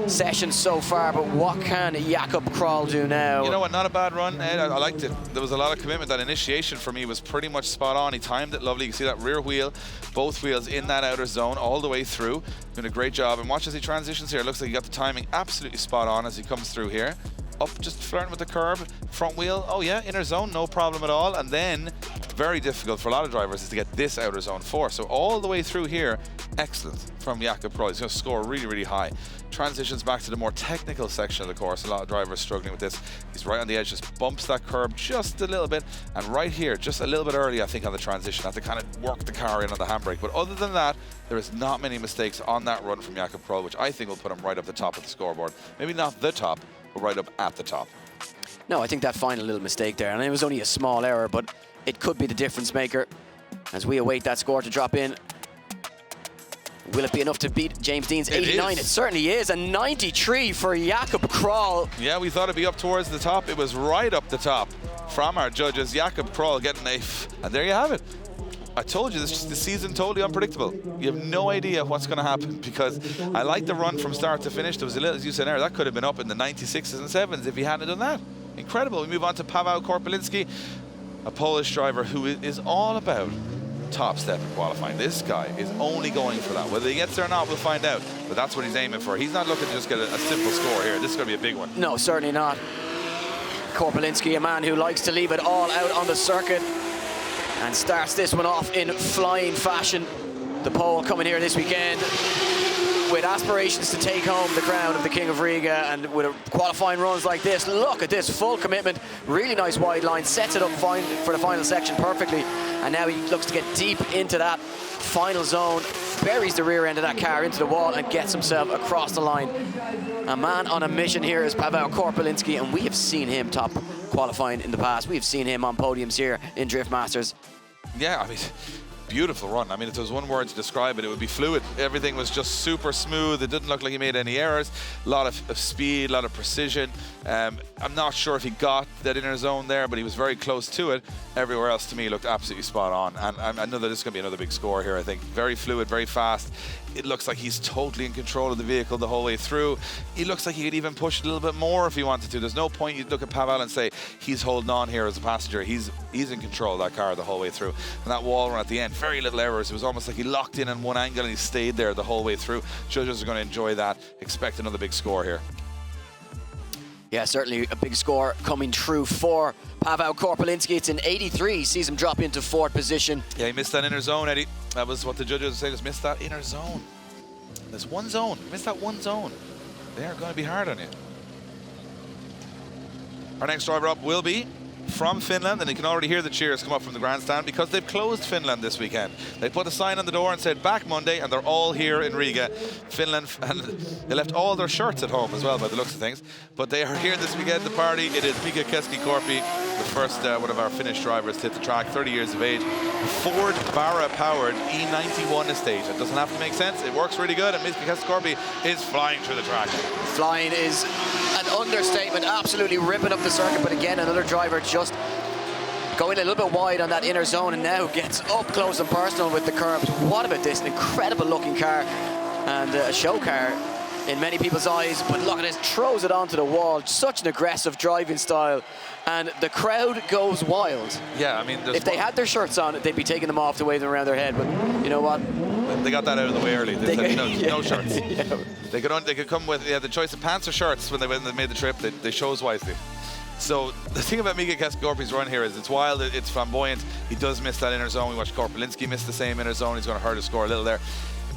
session so far, but what can Yakop Pino do now? You know what, not a bad run, Ed. I liked it. There was a lot of commitment. That initiation for me was pretty much spot on. He timed it lovely. You can see that rear wheel, both wheels in that outer zone all the way through. Doing a great job. And watch as he transitions here. It looks like he got the timing absolutely spot on as he comes through here. Up, just flirting with the curb, front wheel, oh yeah, inner zone, no problem at all. And then, very difficult for a lot of drivers is to get this outer zone 4. So all the way through here, excellent from Yakop Pino. He's going to score really, really high. Transitions back to the more technical section of the course. A lot of drivers struggling with this. He's right on the edge, just bumps that curb just a little bit. And right here, just a little bit early, I think, on the transition. Have to kind of work the car in on the handbrake. But other than that, there is not many mistakes on that run from Yakop Pino, which I think will put him right up the top of the scoreboard. Maybe not the top, but right up at the top. No, I think that final little mistake there, and it was only a small error, but it could be the difference maker as we await that score to drop in. Will it be enough to beat James Dean's 89? It certainly is, and 93 for Yakop Pino. Yeah, we thought it'd be up towards the top. It was right up the top from our judges. Yakop Pino getting and there you have it. I told you, this season totally unpredictable. You have no idea what's going to happen because I like the run from start to finish. There was a little, as you said, error. That could have been up in the 96s and 7s if he hadn't done that. Incredible. We move on to Paweł Korpelinski, a Polish driver who is all about top step in qualifying. This guy is only going for that. Whether he gets there or not, we'll find out. But that's what he's aiming for. He's not looking to just get a simple score here. This is going to be a big one. No, certainly not. Korpelinski, a man who likes to leave it all out on the circuit and starts this one off in flying fashion. The Pole coming here this weekend with aspirations to take home the crown of the King of Riga, and with qualifying runs like this, look at this full commitment, really nice wide line, sets it up fine for the final section perfectly, and now he looks to get deep into that final zone, buries the rear end of that car into the wall and gets himself across the line. A man on a mission here is Paweł Korpelinski, and we have seen him top qualifying in the past. We've seen him on podiums here in Drift Masters. Yeah, I mean, beautiful run. I mean, if there was one word to describe it, it would be fluid. Everything was just super smooth. It didn't look like he made any errors. A lot of speed, a lot of precision. I'm not sure if he got that inner zone there, but he was very close to it. Everywhere else, to me, looked absolutely spot on. And I know that this is going to be another big score here, I think. Very fluid, very fast. It looks like he's totally in control of the vehicle the whole way through. He looks like he could even push it a little bit more if he wanted to. There's no point you'd look at Pavel and say, he's holding on here as a passenger. He's in control of that car the whole way through. And that wall run at the end, very little errors. It was almost like he locked in one angle and he stayed there the whole way through. Judges are going to enjoy that. Expect another big score here. Yeah, certainly a big score coming through for Pavel Korpelinski. It's in 83, sees him drop into 4th position. Yeah, he missed that inner zone, Eddie. That was what the judges were saying, just missed that inner zone. There's one zone, missed that one zone. They are going to be hard on you. Our next driver up will be from Finland, and you can already hear the cheers come up from the grandstand because they've closed Finland this weekend. They put a sign on the door and said back Monday, and they're all here in Riga. Finland, and they left all their shirts at home as well by the looks of things. But they are here this weekend to party. It is Bikernieki Circuit, the first one of our Finnish drivers to hit the track, 30 years of age. Ford Barra-powered E91 estate. It doesn't have to make sense. It works really good, and Bikernieki Circuit is flying through the track. Flying is an understatement, absolutely ripping up the circuit, but again, another driver just going a little bit wide on that inner zone and now gets up close and personal with the curbs. What about this? An incredible looking car and a show car in many people's eyes, but look at this, throws it onto the wall. Such an aggressive driving style, and the crowd goes wild. Yeah, I mean, if they had their shirts on, they'd be taking them off to wave them around their head, but you know what? They got that out of the way early. They said no shirts. Yeah. They could come with the choice of pants or shirts when they made the trip. They chose wisely. So the thing about Bikernieki Circuit's run here is it's wild, it's flamboyant. He does miss that inner zone. We watched Korpelinski miss the same inner zone. He's going to hurt his score a little there.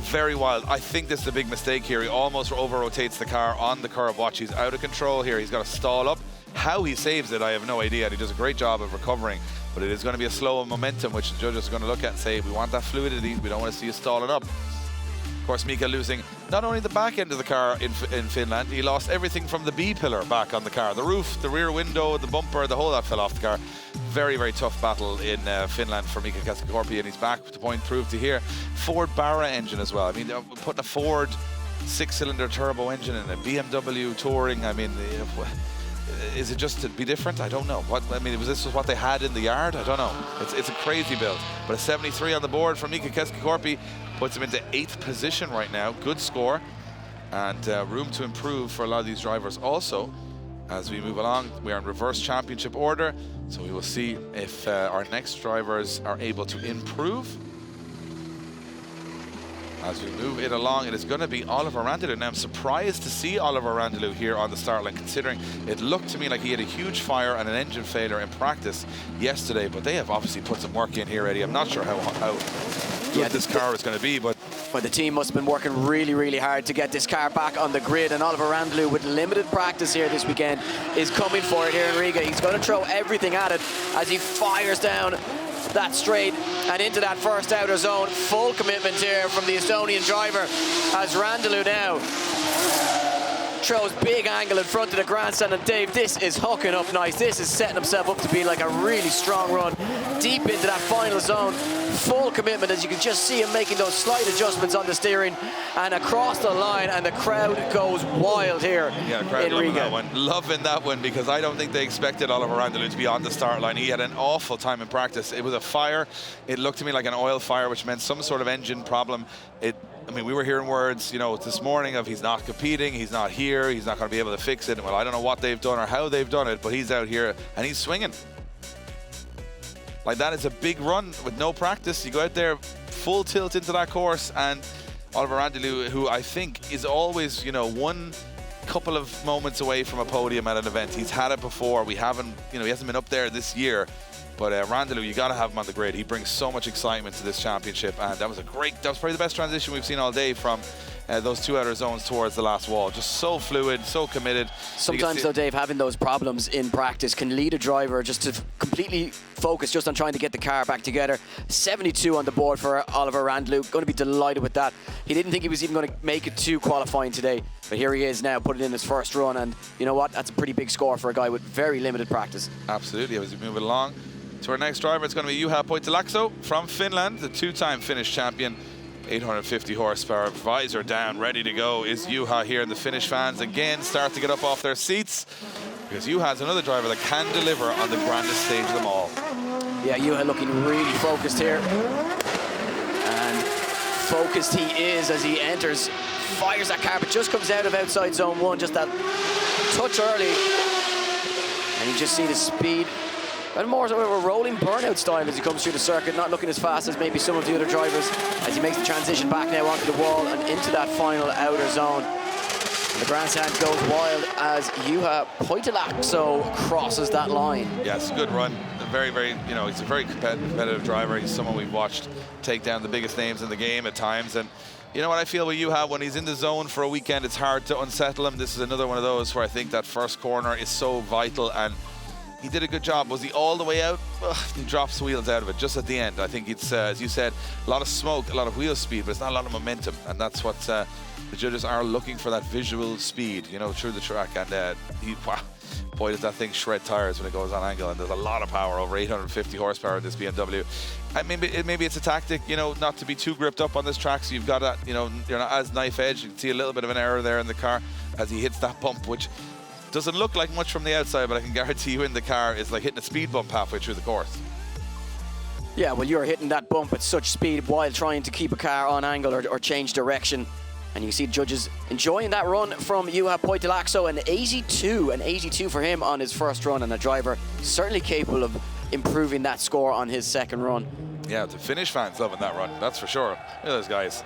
Very wild. I think this is a big mistake here. He almost over-rotates the car on the curve. Watch, he's out of control here. He's got to stall up. How he saves it, I have no idea. And he does a great job of recovering. But it is going to be a slow momentum, which the judges are going to look at and say, we want that fluidity. We don't want to see you stalling up. Of course, Mika losing not only the back end of the car in Finland, he lost everything from the B-pillar back on the car. The roof, the rear window, the bumper, the whole lot fell off the car. Very, very tough battle in Finland for Bikernieki Circuit, and he's back. The point proved to here. Ford Barra engine as well. I mean, putting a Ford 6-cylinder turbo engine in a BMW Touring, I mean, is it just to be different? I don't know. Was this what they had in the yard? I don't know. It's a crazy build. But a 73 on the board from Bikernieki Circuit puts him into 8th position right now. Good score, and room to improve for a lot of these drivers also. As we move along, we are in reverse championship order, so we will see if our next drivers are able to improve. As we move it along, it is going to be Oliver Randalou. Now, I'm surprised to see Oliver Randalou here on the start line, considering it looked to me like he had a huge fire and an engine failure in practice yesterday, but they have obviously put some work in here, Eddie. I'm not sure how good this car is going to be, but the team must have been working really, really hard to get this car back on the grid, and Oliver Randalou, with limited practice here this weekend, is coming for it here in Riga. He's going to throw everything at it as he fires down that straight and into that first outer zone. Full commitment here from the Estonian driver as Randalou now throws big angle in front of the grandstand. And Dave, this is hooking up nice. This is setting himself up to be like a really strong run deep into that final zone. Full commitment, as you can just see him making those slight adjustments on the steering and across the line, and the crowd goes wild here in Riga. Loving that one, because I don't think they expected Oliver Randalou to be on the start line. He had an awful time in practice. It was a fire. It looked to me like an oil fire, which meant some sort of engine problem. I mean, we were hearing words, this morning of he's not competing, he's not here, he's not going to be able to fix it. Well, I don't know what they've done or how they've done it, but he's out here and he's swinging. Like, that is a big run with no practice. You go out there full tilt into that course, and Oliver Randalou, who I think is always, one couple of moments away from a podium at an event. He's had it before. We haven't, he hasn't been up there this year. But Randalou, you got to have him on the grid. He brings so much excitement to this championship, and that was probably the best transition we've seen all day from those two outer zones towards the last wall. Just so fluid, so committed. Sometimes though, Dave, having those problems in practice can lead a driver just to completely focus just on trying to get the car back together. 72 on the board for Oliver Randalou. Going to be delighted with that. He didn't think he was even going to make it to qualifying today, but here he is now, putting in his first run, and you know what? That's a pretty big score for a guy with very limited practice. Absolutely. As we move along, So our next driver is going to be Juha Poitilakso from Finland, the two-time Finnish champion. 850 horsepower, visor down, ready to go is Juha here. And the Finnish fans again start to get up off their seats, because Juha's another driver that can deliver on the grandest stage of them all. Yeah, Juha looking really focused here. And focused he is as he enters, fires that car, but just comes out of outside zone 1, just that touch early. And you just see the speed. And more of a rolling burnout style as he comes through the circuit, not looking as fast as maybe some of the other drivers, as he makes the transition back now onto the wall and into that final outer zone. And the grandstand goes wild as Juha Poitilakso crosses that line. Yeah, it's a good run. Very, very, you know, he's a very competitive driver. He's someone we've watched take down the biggest names in the game at times. And you know what I feel with Juha, when he's in the zone for a weekend, it's hard to unsettle him. This is another one of those where I think that first corner is so vital, and he did a good job. Was he all the way out? Ugh, he drops wheels out of it just at the end. I think it's, as you said, a lot of smoke, a lot of wheel speed, but it's not a lot of momentum. And that's what the judges are looking for, that visual speed, you know, through the track. And wow, boy, does that thing shred tires when it goes on angle. And there's a lot of power, over 850 horsepower in this BMW. And maybe it's a tactic, you know, not to be too gripped up on this track. So you've got that, you know, you're not as knife edge. You can see a little bit of an error there in the car as he hits that bump, which doesn't look like much from the outside, but I can guarantee you in the car it's like hitting a speed bump halfway through the course. Yeah, well, you're hitting that bump at such speed while trying to keep a car on angle or change direction. And you see judges enjoying that run from Juha Poitilakso, an 82 for him on his first run, and a driver certainly capable of improving that score on his second run. Yeah, the Finnish fans loving that run, that's for sure. Look at those guys.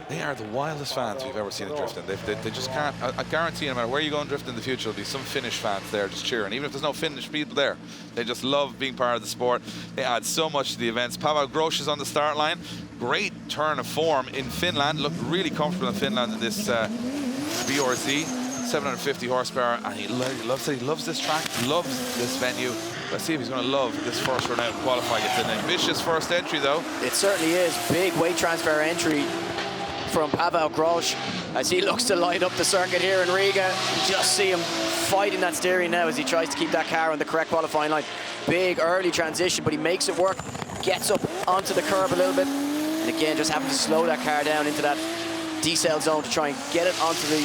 They are the wildest fans we've ever seen in drifting. They just can't, I guarantee no matter where you go in drifting in the future, there'll be some Finnish fans there just cheering. Even if there's no Finnish people there, they just love being part of the sport. They add so much to the events. Pavel Grosz is on the start line. Great turn of form in Finland. Looked really comfortable in Finland in this BRZ. 750 horsepower, and he loves it. He loves this track, loves this venue. Let's see if he's going to love this first run out in qualifying. It's an ambitious first entry, though. It certainly is. Big weight transfer entry from Pavel Grosz as he looks to light up the circuit here in Riga. You just see him fighting that steering now as he tries to keep that car on the correct qualifying line. Big early transition, but he makes it work, gets up onto the curb a little bit, and again just having to slow that car down into that decel zone to try and get it onto the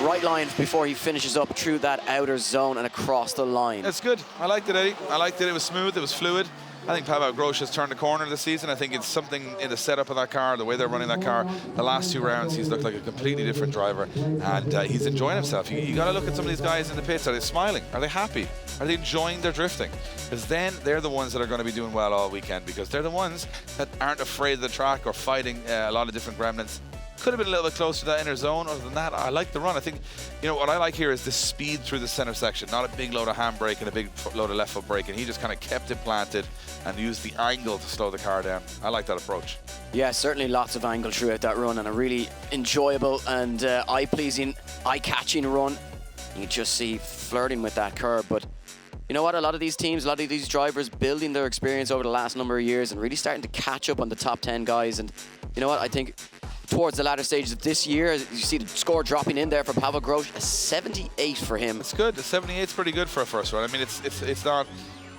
right line before he finishes up through that outer zone and across the line. That's good. I liked it, Eddie. I liked it. It was smooth, it was fluid. I think Pavel Grosz has turned the corner this season. I think it's something in the setup of that car, the way they're running that car. The last 2 rounds, he's looked like a completely different driver, and he's enjoying himself. You got to look at some of these guys in the pits. Are they smiling? Are they happy? Are they enjoying their drifting? Because then they're the ones that are going to be doing well all weekend, because they're the ones that aren't afraid of the track or fighting a lot of different gremlins. Could have been a little bit closer to that inner zone. Other than that, I like the run. I think, you know, what I like here is the speed through the center section, not a big load of handbrake and a big load of left foot brake. And he just kind of kept it planted and used the angle to slow the car down. I like that approach. Yeah, certainly lots of angle throughout that run, and a really enjoyable and eye-pleasing, eye-catching run. You just see flirting with that curb, but you know what? A lot of these teams, a lot of these drivers building their experience over the last number of years and really starting to catch up on the top 10 guys. And you know what? I think towards the latter stages of this year, as you see the score dropping in there for Pavel Grosz, a 78 for him. It's good. The 78 is pretty good for a first run. I mean, it's not,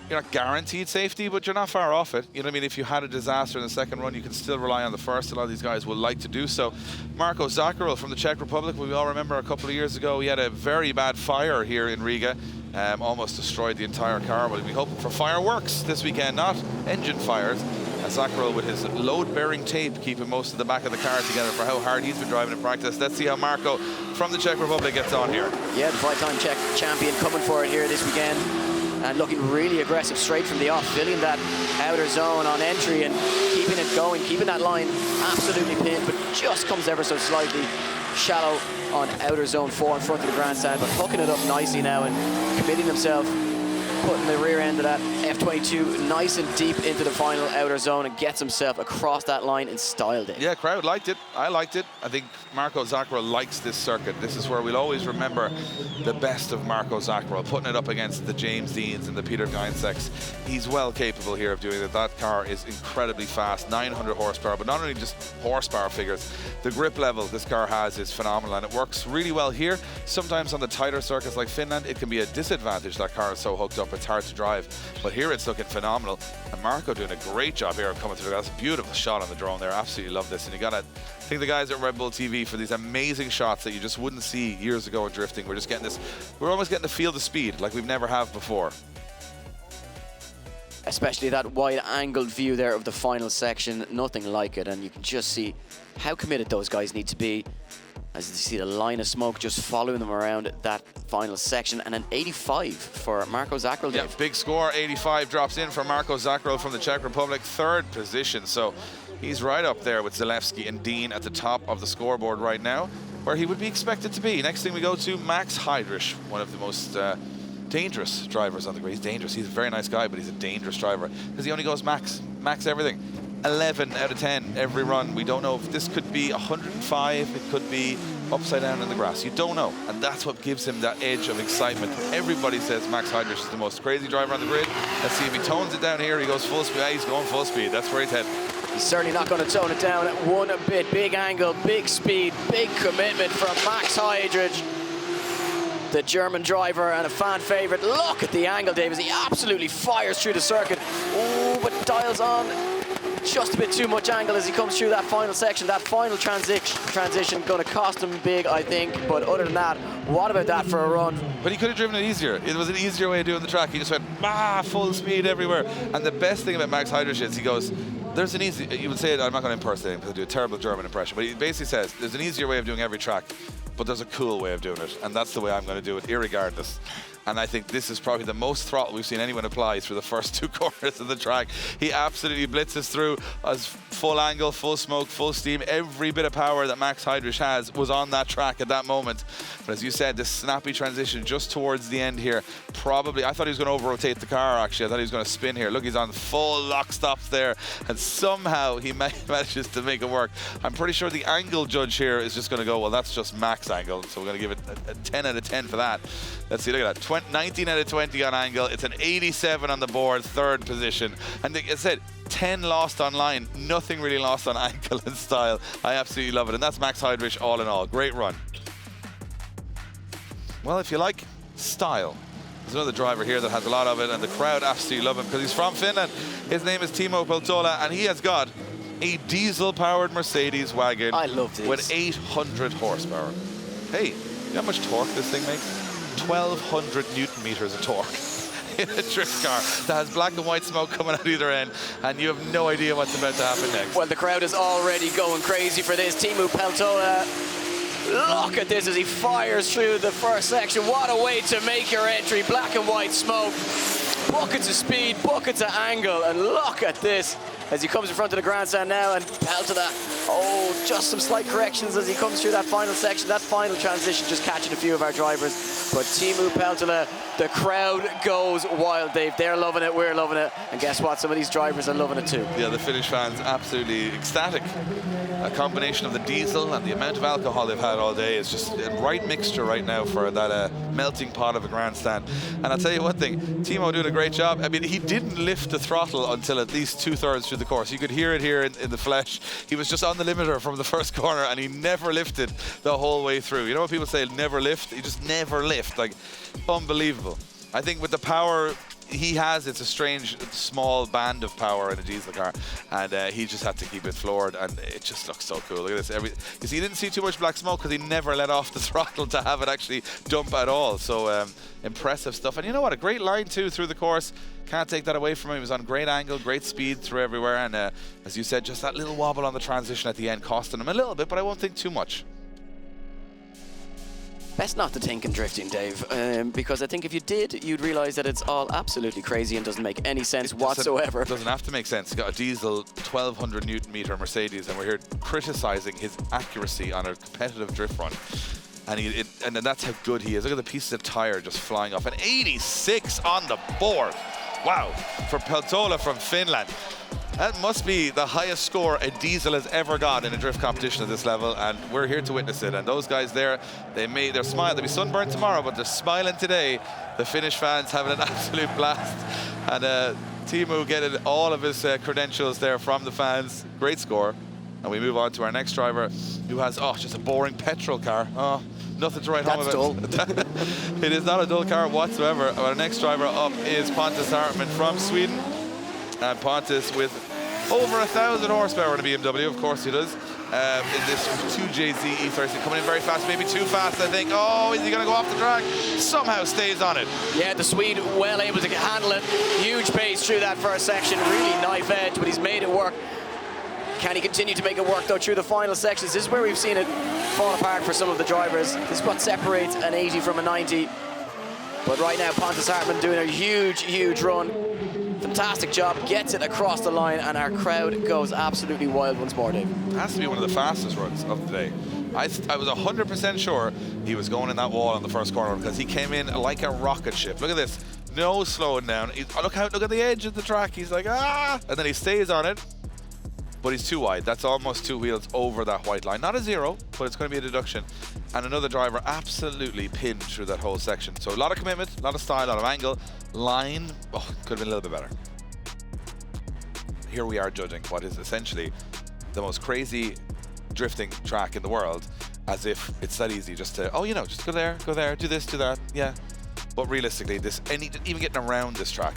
you're not guaranteed safety, but you're not far off it. You know what I mean? If you had a disaster in the second run, you can still rely on the first. A lot of these guys will like to do so. Marko Zakaril from the Czech Republic, we all remember a couple of years ago, he had a very bad fire here in Riga. Almost destroyed the entire car. But we hope for fireworks this weekend, not engine fires. Zakaril with his load-bearing tape keeping most of the back of the car together for how hard he's been driving in practice. Let's see how Marko from the Czech Republic gets on here. Yeah, the 5-time Czech champion coming for it here this weekend, and looking really aggressive straight from the off, filling that outer zone on entry and keeping it going, keeping that line absolutely pinned, but just comes ever so slightly shallow on outer zone 4 in front of the grandstand, but hooking it up nicely now and committing himself, putting the rear end of that F22 nice and deep into the final outer zone, and gets himself across that line and styled it. Yeah, crowd liked it. I liked it. I think Marko Zakaril likes this circuit. This is where we'll always remember the best of Marko Zakaril, putting it up against the James Deans and the Peter Geinseks. He's well capable here of doing it. That car is incredibly fast, 900 horsepower, but not only just horsepower figures, the grip level this car has is phenomenal, and it works really well here. Sometimes on the tighter circuits like Finland, it can be a disadvantage that car is so hooked up. but it's hard to drive. But here it's looking phenomenal. And Marco doing a great job here of coming through. That's a beautiful shot on the drone there. Absolutely love this. And you got to thank the guys at Red Bull TV for these amazing shots that you just wouldn't see years ago in drifting. We're just getting this, we're almost getting to feel the speed like we've never have before. Especially that wide-angled view there of the final section, nothing like it, and you can just see how committed those guys need to be. As you see the line of smoke just following them around that final section, and an 85 for Marko Zakrel. Yeah, big score, 85 drops in for Marko Zakrel from the Czech Republic, 3rd position. So he's right up there with Zalewski and Dean at the top of the scoreboard right now, where he would be expected to be. Next thing we go to Max Heidrich, one of the most dangerous drivers on the grid. He's dangerous. He's a very nice guy, but he's a dangerous driver because he only goes max everything. 11 out of 10 every run. We don't know if this could be 105. It could be upside down in the grass. You don't know, and that's what gives him that edge of excitement. Everybody says Max Heidrich is the most crazy driver on the grid. Let's see if he tones it down here. He goes full speed. Yeah, he's going full speed. That's where he's heading. He's certainly not going to tone it down one bit. Big angle, big speed, big commitment from Max Heidrich, the German driver and a fan favorite. Look at the angle, Dave, as he absolutely fires through the circuit. Oh, but dials on just a bit too much angle as he comes through that final section. That final transition going to cost him big, I think. But other than that, what about that for a run? But he could have driven it easier. It was an easier way of doing the track. He just went, full speed everywhere. And the best thing about Max Heidrich is he goes, there's an easy, you would say it, I'm not going to impersonate him because I do a terrible German impression, but he basically says, there's an easier way of doing every track, but there's a cool way of doing it, and that's the way I'm going to do it, irregardless. And I think this is probably the most throttle we've seen anyone apply through the first 2 corners of the track. He absolutely blitzes through as full angle, full smoke, full steam. Every bit of power that Max Heidrich has was on that track at that moment. But as you said, this snappy transition just towards the end here, probably, I thought he was going to over-rotate the car, actually. I thought he was going to spin here. Look, he's on full lock stops there, and somehow he manages to make it work. I'm pretty sure the angle judge here is just going to go, well, that's just max angle, so we're going to give it a 10 out of 10 for that. Let's see, look at that. 19 out of 20 on angle. It's an 87 on the board, 3rd position. And like I said, 10 lost on line, nothing really lost on angle and style. I absolutely love it. And that's Max Heidrich all in all. Great run. Well, if you like style, there's another driver here that has a lot of it, and the crowd absolutely love him because he's from Finland. His name is Timo Peltola, and he has got a diesel-powered Mercedes wagon. I love this. With 800 horsepower. Hey, you know how much torque this thing makes? 1,200 Newton meters of torque in a drift car that has black and white smoke coming out either end, and you have no idea what's about to happen next. Well, the crowd is already going crazy for this. Timo Peltola, look at this as he fires through the first section. What a way to make your entry. Black and white smoke, buckets of speed, buckets of angle, and look at this as he comes in front of the grandstand now, and Peltola, oh, just some slight corrections as he comes through that final section, that final transition, just catching a few of our drivers. But Timo Peltola, the crowd goes wild, Dave. They're loving it, we're loving it, and guess what? Some of these drivers are loving it too. Yeah, the Finnish fans absolutely ecstatic. A combination of the diesel and the amount of alcohol they've had all day is just a right mixture right now for that melting pot of a grandstand. And I'll tell you one thing, Timo doing a great job. I mean, he didn't lift the throttle until at least 2/3 through the course. You could hear it here in the flesh. He was just on the limiter from the first corner, and he never lifted the whole way through. You know what people say, never lift? He just never lift. Like, unbelievable. I think with the power he has, it's a strange small band of power in a diesel car, and he just had to keep it floored, and it just looks so cool. Look at this. You see, he didn't see too much black smoke because he never let off the throttle to have it actually dump at all. So impressive stuff. And you know what, a great line too through the course. Can't take that away from him. He was on great angle, great speed through everywhere, and as you said, just that little wobble on the transition at the end costing him a little bit, but I won't think too much. Best not to think in drifting, Dave, because I think if you did, you'd realize that it's all absolutely crazy and doesn't make any sense whatsoever. It doesn't have to make sense. He's got a diesel 1,200 Newton meter Mercedes, and we're here criticizing his accuracy on a competitive drift run. And that's how good he is. Look at the pieces of tire just flying off. An 86 on the board. Wow, for Peltola from Finland. That must be the highest score a diesel has ever got in a drift competition at this level, and we're here to witness it. And those guys there, they're smiling. They'll be sunburned tomorrow, but they're smiling today. The Finnish fans having an absolute blast. And Timo getting all of his credentials there from the fans. Great score. And we move on to our next driver, who has, just a boring petrol car. Nothing to write home about. That's dull. It is not a dull car whatsoever. Our next driver up is Pontus Hartman from Sweden. And Pontus with over 1,000 horsepower in a BMW, of course he does. In this 2JZ E30, coming in very fast, maybe too fast, I think. Oh, is he going to go off the track? Somehow stays on it. Yeah, the Swede well able to handle it. Huge pace through that first section, really knife edge, but he's made it work. Can he continue to make it work, though, through the final sections? This is where we've seen it fall apart for some of the drivers. This is what separates an 80 from a 90. But right now, Pontus Hartman doing a huge run. Fantastic job, gets it across the line, and our crowd goes absolutely wild once more, Dave. It has to be one of the fastest runs of the day. I was 100% sure he was going in that wall on the first corner because he came in like a rocket ship. Look at this, no slowing down. Look at the edge of the track. He's like, ah, and then he stays on it, but he's too wide. That's almost 2 wheels over that white line. Not a zero, but it's going to be a deduction. And another driver absolutely pinned through that whole section. So a lot of commitment, a lot of style, a lot of angle. Line, oh, could have been a little bit better. Here we are judging what is essentially the most crazy drifting track in the world, as if it's that easy just to, oh, you know, just go there, do this, do that, yeah. But realistically, even getting around this track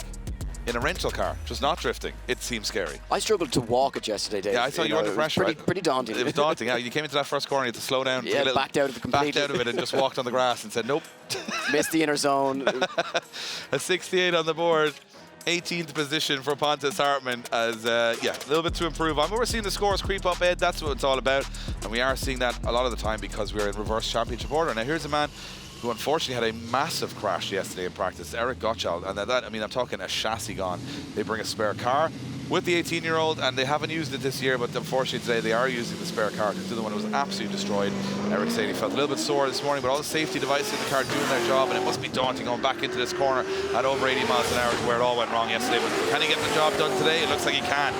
in a rental car, just not drifting, it seems scary. I struggled to walk it yesterday, Dave. Yeah, I saw you under pressure. Pretty daunting. It was daunting, yeah. You came into that first corner, you had to slow down. Yeah, backed out of it completely. Backed out of it and just walked on the grass and said, nope. Missed the inner zone. A 68 on the board. 18th position for Pontus Hartman as, yeah, a little bit to improve on. But we're seeing the scores creep up, Ed. That's what it's all about. And we are seeing that a lot of the time because we're in reverse championship order. Now, here's a man who unfortunately had a massive crash yesterday in practice, Eric Gottschall. And that, I mean, I'm talking a chassis gone. They bring a spare car with the 18-year-old, and they haven't used it this year, but unfortunately today they are using the spare car because the other one was absolutely destroyed. Eric said he felt a little bit sore this morning, but all the safety devices in the car doing their job, and it must be daunting going back into this corner at over 80 miles an hour to where it all went wrong yesterday. But can he get the job done today? It looks like he can.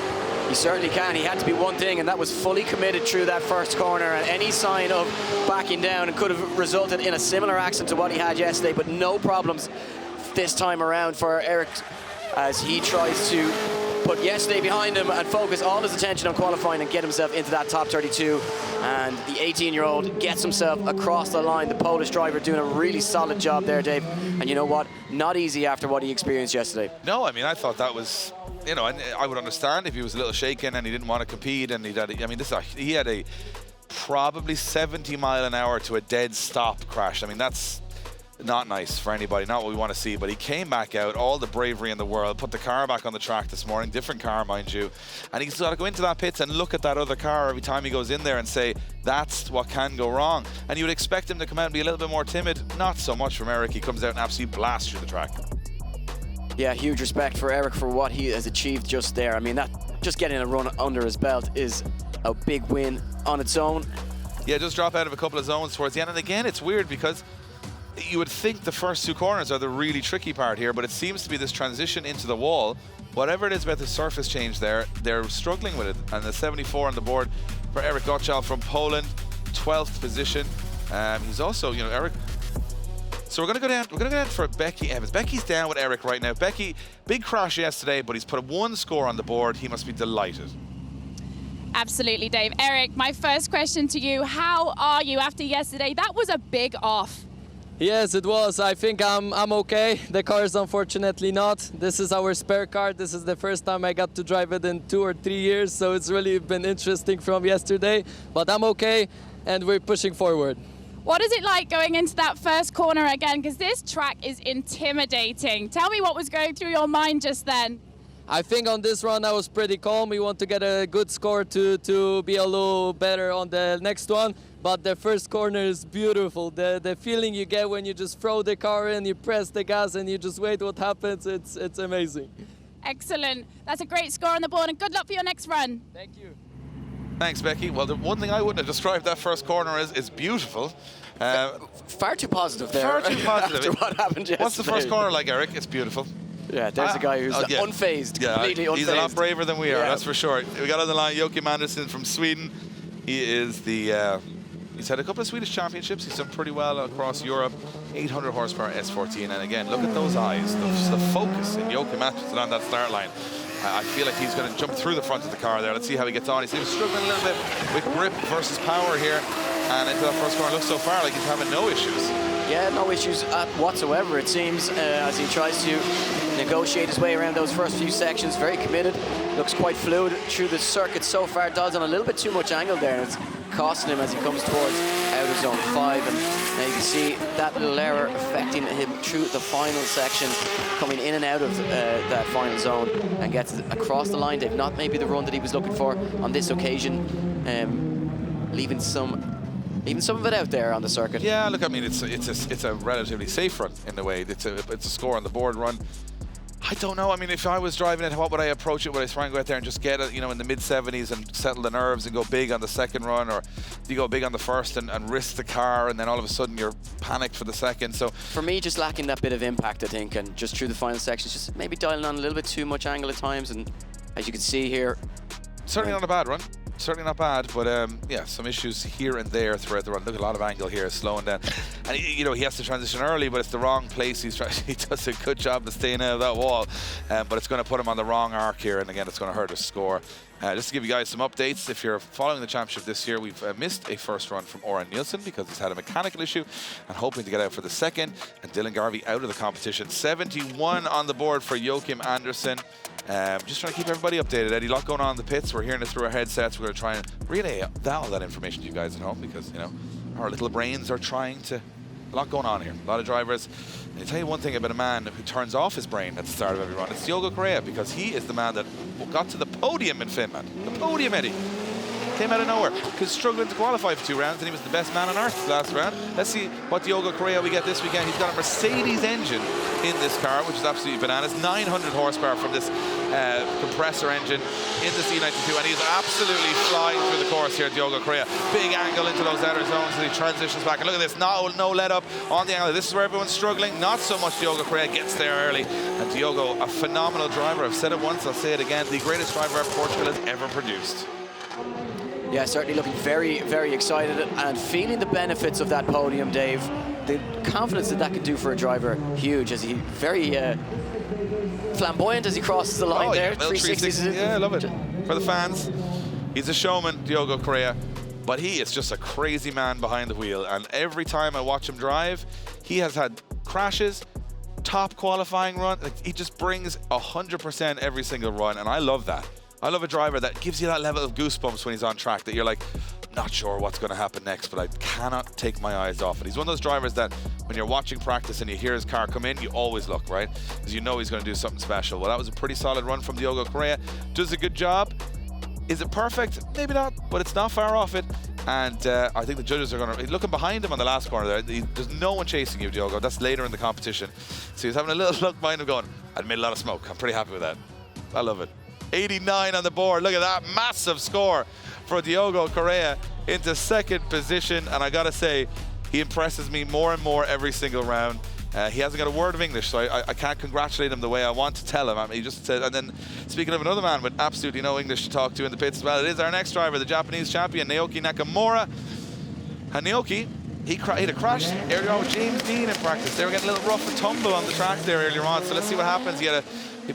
He certainly can. He had to be one thing, and that was fully committed through that first corner, and any sign of backing down could have resulted in a similar accident to what he had yesterday, but no problems this time around for Eric as he tries to put yesterday behind him and focus all his attention on qualifying and get himself into that top 32. And the 18-year-old gets himself across the line. The Polish driver doing a really solid job there, Dave. And you know what? Not easy after what he experienced yesterday. No, I mean, I thought that was, you know, I would understand if he was a little shaken and he didn't want to compete and I mean, he had a probably 70 mile an hour to a dead stop crash. I mean, that's not nice for anybody, not what we want to see, but he came back out, all the bravery in the world, put the car back on the track this morning, different car, mind you, and he's got to go into that pits and look at that other car every time he goes in there and say, that's what can go wrong. And you would expect him to come out and be a little bit more timid. Not so much from Eric. He comes out and absolutely blasts through the track. Yeah, huge respect for Eric for what he has achieved just there. I mean, that just getting a run under his belt is a big win on its own. Yeah, just drop out of a couple of zones towards the end. And again, it's weird because you would think the first two corners are the really tricky part here, but it seems to be this transition into the wall. Whatever it is about the surface change there, they're struggling with it. And the 74 on the board for Eric Gottschall from Poland, 12th position. He's also, you know, Eric. So we're going to go down. We're going to go down for Becky Evans. Becky's down with Eric right now. Becky, big crash yesterday, but he's put one score on the board. He must be delighted. Absolutely, Dave. Eric, my first question to you: how are you after yesterday? That was a big off. Yes, it was. I think I'm okay. The car is unfortunately not. This is our spare car. This is the first time I got to drive it in 2 or 3 years, so it's really been interesting from yesterday. But I'm okay, and we're pushing forward. What is it like going into that first corner again? Because this track is intimidating. Tell me what was going through your mind just then. I think on this run I was pretty calm. We want to get a good score to be a little better on the next one. But the first corner is beautiful. The feeling you get when you just throw the car in, you press the gas and you just wait what happens, it's amazing. Excellent. That's a great score on the board and good luck for your next run. Thank you. Thanks, Becky. Well, the one thing I wouldn't have described that first corner as is beautiful. Far too positive there. Far too positive. After what happened yesterday. What's the first corner like, Eric? It's beautiful. Yeah, there's a guy who's unfazed, completely unfazed. He's a lot braver than we are, that's for sure. We got on the line Joachim Andersson from Sweden. He is the, he's had a couple of Swedish championships. He's done pretty well across Europe. 800 horsepower S14. And again, look at those eyes, the focus in Joachim Andersson on that start line. I feel like he's going to jump through the front of the car there. Let's see how he gets on. He's struggling a little bit with grip versus power here. And into that first corner, looks so far like he's having no issues. Yeah, no issues whatsoever, it seems, as he tries to negotiate his way around those first few sections. Very committed, looks quite fluid through the circuit so far. Dials on a little bit too much angle there, and it's costing him as he comes towards out of zone 5. And now you can see that little error affecting him through the final section, coming in and out of that final zone, and gets across the line, Dave. Not maybe the run that he was looking for on this occasion, leaving some of it out there on the circuit. Yeah, look, I mean, it's a relatively safe run in a way. It's a score on the board run. I don't know. I mean, if I was driving it, what would I approach it? Would I try and go out there and just get it, you know, in the mid-70s and settle the nerves and go big on the second run, or do you go big on the first and risk the car, and then all of a sudden you're panicked for the second? So for me, just lacking that bit of impact, I think, and just through the final sections, just maybe dialing on a little bit too much angle at times. And as you can see here, certainly not a bad run. Certainly not bad, but yeah, some issues here and there throughout the run. Look, a lot of angle here, slowing down. And, you know, he has to transition early, but it's the wrong place. He does a good job of staying out of that wall, but it's going to put him on the wrong arc here, and again, it's going to hurt his score. Just to give you guys some updates, if you're following the championship this year, we've missed a first run from Oren Nielsen because he's had a mechanical issue and hoping to get out for the second, and Dylan Garvey out of the competition. 71 on the board for Joachim Andersson. Just trying to keep everybody updated, Eddie. A lot going on in the pits. We're hearing it through our headsets. We're going to try and relay all that information to you guys at home because, you know, our little brains are trying to... A lot going on here. A lot of drivers. And I'll tell you one thing about a man who turns off his brain at the start of every run. It's Diogo Correa, because he is the man that got to the podium in Finland. The podium, Eddie. Came out of nowhere because struggling to qualify for 2 rounds, and he was the best man on earth last round. Let's see what Diogo Correa we get this weekend. He's got a Mercedes engine in this car, which is absolutely bananas. 900 horsepower from this compressor engine in the C92, and he's absolutely flying through the course here, Diogo Correa. Big angle into those outer zones as he transitions back. And look at this, no let up on the angle. This is where everyone's struggling. Not so much Diogo Correa gets there early. And Diogo, a phenomenal driver. I've said it once, I'll say it again. The greatest driver Portugal has ever produced. Yeah, certainly looking very, very excited and feeling the benefits of that podium, Dave. The confidence that could do for a driver, huge, as he very flamboyant as he crosses the line there. Yeah, 360. Yeah, I love it. For the fans, he's a showman, Diogo Correa, but he is just a crazy man behind the wheel. And every time I watch him drive, he has had crashes, top qualifying run. Like, he just brings 100% every single run, and I love that. I love a driver that gives you that level of goosebumps when he's on track, that you're like, not sure what's going to happen next, but I cannot take my eyes off it. He's one of those drivers that when you're watching practice and you hear his car come in, you always look, right? Because you know he's going to do something special. Well, that was a pretty solid run from Diogo Correa. Does a good job. Is it perfect? Maybe not, but it's not far off it. And I think the judges are going to... Looking behind him on the last corner there, there's no one chasing you, Diogo. That's later in the competition. So he's having a little look behind him going, I'd made a lot of smoke. I'm pretty happy with that. I love it. 89 on the board. Look at that massive score for Diogo Correa into second position. And I gotta say, he impresses me more and more every single round. He hasn't got a word of English, so I can't congratulate him the way I want to tell him. I mean, he just said, and then speaking of another man with absolutely no English to talk to in the pits as well, it is our next driver, the Japanese champion, Naoki Nakamura. And Naoki, he had a crash earlier on with James Dean in practice. They were getting a little rough and tumble on the track there earlier on, so let's see what happens. He had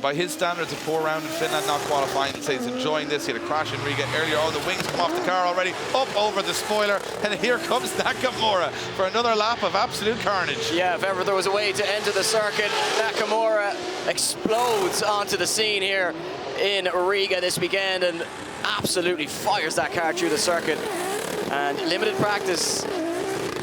by his standards, a poor round in Finland, not qualifying. He'd say he's enjoying this. He had a crash in Riga earlier. All the wings come off the car already, up over the spoiler, and here comes Nakamura for another lap of absolute carnage. Yeah, if ever there was a way to enter the circuit, Nakamura explodes onto the scene here in Riga this weekend and absolutely fires that car through the circuit. And limited practice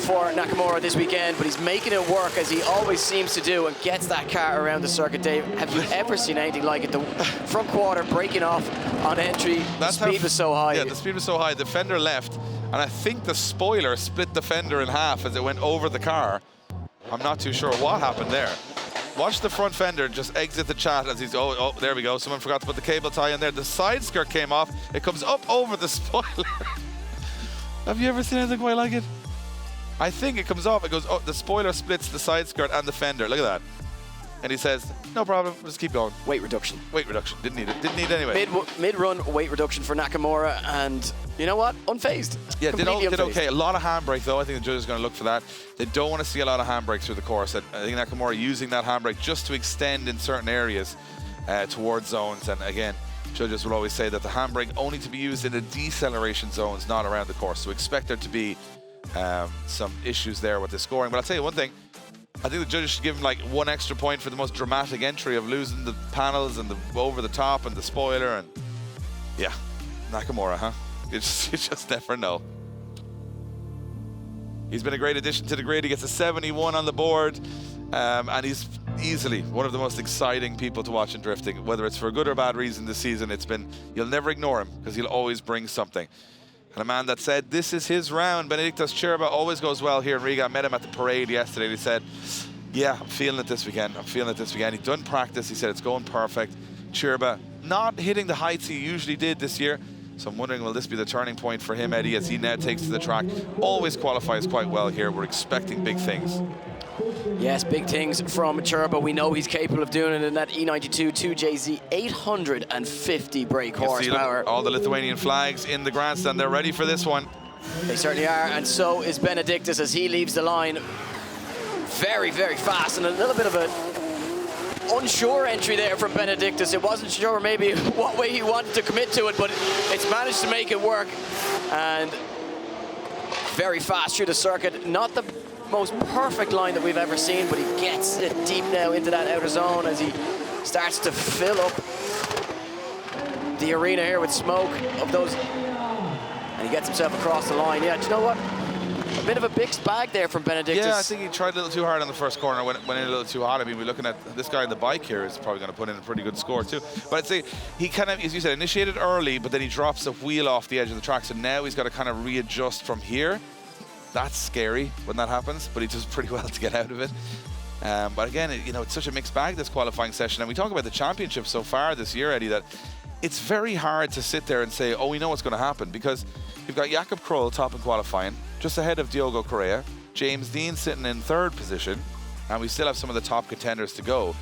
for Nakamura this weekend, but he's making it work as he always seems to do and gets that car around the circuit. Dave, have you ever seen anything like it? The front quarter breaking off on entry, the speed was so high. Yeah, the speed was so high. The fender left, and I think the spoiler split the fender in half as it went over the car. I'm not too sure what happened there. Watch the front fender just exit the chat as he's, oh, there we go. Someone forgot to put the cable tie in there. The side skirt came off. It comes up over the spoiler. Have you ever seen anything quite like it? I think it comes off, it goes, oh, the spoiler splits the side skirt and the fender. Look at that. And he says, no problem, we'll just keep going. Weight reduction. Weight reduction, didn't need it, didn't need it anyway. Mid-run weight reduction for Nakamura, and you know what? Unfazed. Yeah, did okay. A lot of handbrake though. I think the judges are going to look for that. They don't want to see a lot of handbrake through the course. I think Nakamura using that handbrake just to extend in certain areas towards zones. And again, judges will always say that the handbrake only to be used in the deceleration zones, not around the course. So expect there to be some issues there with the scoring. But I'll tell you one thing, I think the judges should give him like 1 extra point for the most dramatic entry of losing the panels and the over the top and the spoiler. And yeah, Nakamura, huh? You just never know. He's been a great addition to the grid. He gets a 71 on the board, and he's easily one of the most exciting people to watch in drifting. Whether it's for a good or bad reason this season, you'll never ignore him because he'll always bring something. And a man that said this is his round, Benediktas Cirba, always goes well here in Riga. I met him at the parade yesterday, and he said, yeah, I'm feeling it this weekend. I'm feeling it this weekend. He'd done practice. He said it's going perfect. Cirba not hitting the heights he usually did this year. So I'm wondering, will this be the turning point for him, Eddie, as he now takes to the track? Always qualifies quite well here. We're expecting big things. Yes, big things from Cirba. We know he's capable of doing it in that E92 2JZ 850 brake horsepower. All the Lithuanian flags in the grandstand. They're ready for this one. They certainly are, and so is Benediktas as he leaves the line very, very fast, and a little bit of a unsure entry there from Benediktas. It wasn't sure maybe what way he wanted to commit to it, but it's managed to make it work. And very fast through the circuit. Not the most perfect line that we've ever seen, but he gets it deep now into that outer zone as he starts to fill up the arena here with smoke of those. And he gets himself across the line. Yeah, do you know what? A bit of a mixed bag there from Benediktas. Yeah, I think he tried a little too hard on the first corner, went in a little too hot. I mean, we're looking at this guy on the bike here is probably going to put in a pretty good score too. But I'd say he kind of, as you said, initiated early, but then he drops a wheel off the edge of the track. So now he's got to kind of readjust from here. That's scary when that happens, but he does pretty well to get out of it. But again, it's such a mixed bag, this qualifying session. And we talk about the championship so far this year, Eddie, that it's very hard to sit there and say, oh, we know what's going to happen, because you've got Jakob Kroll top in qualifying, just ahead of Diogo Correa, James Dean sitting in 3rd position, and we still have some of the top contenders to go.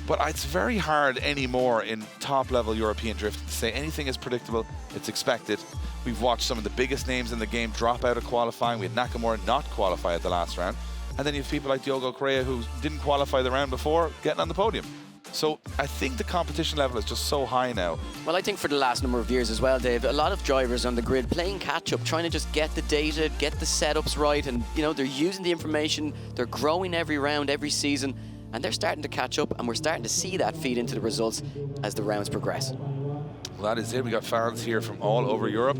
But it's very hard anymore in top-level European drift to say anything is predictable, it's expected. We've watched some of the biggest names in the game drop out of qualifying. We had Nakamura not qualify at the last round. And then you have people like Diogo Correa who didn't qualify the round before getting on the podium. So I think the competition level is just so high now. Well, I think for the last number of years as well, Dave, a lot of drivers on the grid playing catch-up, trying to just get the data, get the setups right, and they're using the information, they're growing every round, every season, and they're starting to catch up, and we're starting to see that feed into the results as the rounds progress. Well, that is it. We got fans here from all over Europe.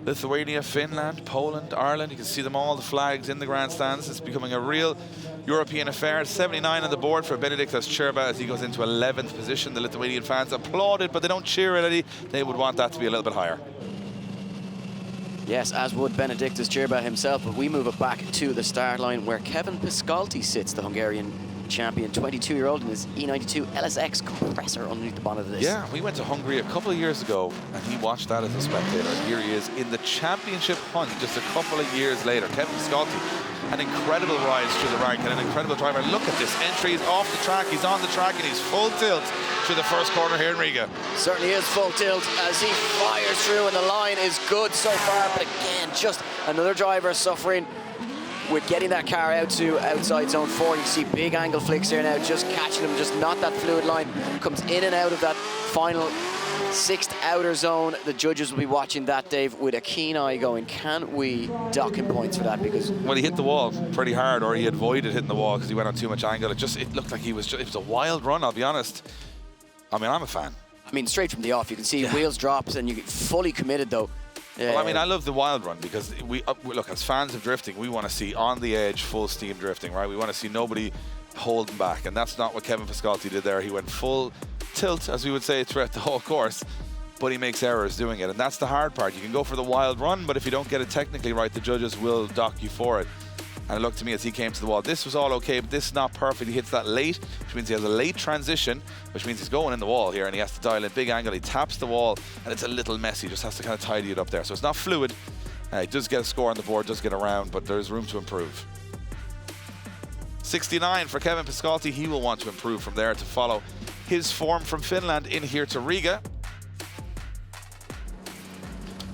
Lithuania, Finland, Poland, Ireland. You can see them all, the flags in the grandstands. It's becoming a real European affair. 79 on the board for Benediktas Cirba as he goes into 11th position. The Lithuanian fans applauded, but they don't cheer it, Eddie. They would want that to be a little bit higher. Yes, as would Benediktas Cirba himself, but we move it back to the start line where Kevin Piscalty sits, the Hungarian champion, 22-year-old in his E92 LSX compressor underneath the bonnet of this. Yeah, we went to Hungary a couple of years ago and he watched that as a spectator. And here he is in the championship hunt just a couple of years later. Kevin Piscalty, an incredible rise through the rank and an incredible driver. Look at this entry. He's off the track, he's on the track, and he's full tilt through the first corner here in Riga. Certainly is full tilt as he fires through, and the line is good so far. But again, just another driver suffering with getting that car out to outside zone 4. You see big angle flicks here now, just catching him, just not that fluid line. Comes in and out of that final 6th outer zone. The judges will be watching that, Dave, with a keen eye going, can we dock him points for that? Because well, he hit the wall pretty hard, or he avoided hitting the wall because he went on too much angle. It looked like it was a wild run, I'll be honest. I mean, I'm a fan. I mean, straight from the off, you can see wheels drops and you get fully committed though. Well, I mean, I love the wild run because we look, as fans of drifting, we want to see on the edge, full steam drifting, right? We want to see nobody holding back, and that's not what Kevin Piscalty did there. He went full tilt, as we would say, throughout the whole course, but he makes errors doing it, and that's the hard part. You can go for the wild run, but if you don't get it technically right, the judges will dock you for it. And it looked to me as he came to the wall, this was all okay, but this is not perfect. He hits that late, which means he has a late transition, which means he's going in the wall here, and he has to dial in big angle. He taps the wall, and it's a little messy. Just has to kind of tidy it up there. So it's not fluid. He does get a score on the board, does get around, but there's room to improve. 69 for Kevin Piscalty. He will want to improve from there to follow his form from Finland in here to Riga.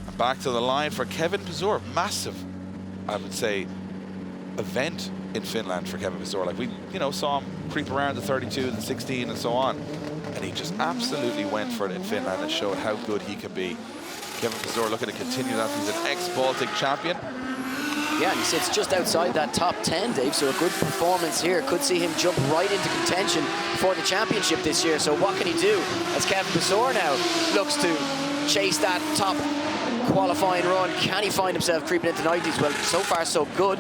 And back to the line for Kevin Pizur. Massive, I would say, event in Finland for Kevin Pizur. Like we, saw him creep around the 32, the 16, and so on, and he just absolutely went for it in Finland and showed how good he can be. Kevin Pizur looking to continue that. He's an ex-Baltic champion. Yeah, and he sits just outside that top 10, Dave, so a good performance here. Could see him jump right into contention for the championship this year. So what can he do as Kevin Pusan now looks to chase that top qualifying run? Can he find himself creeping into 90s? Well, so far so good.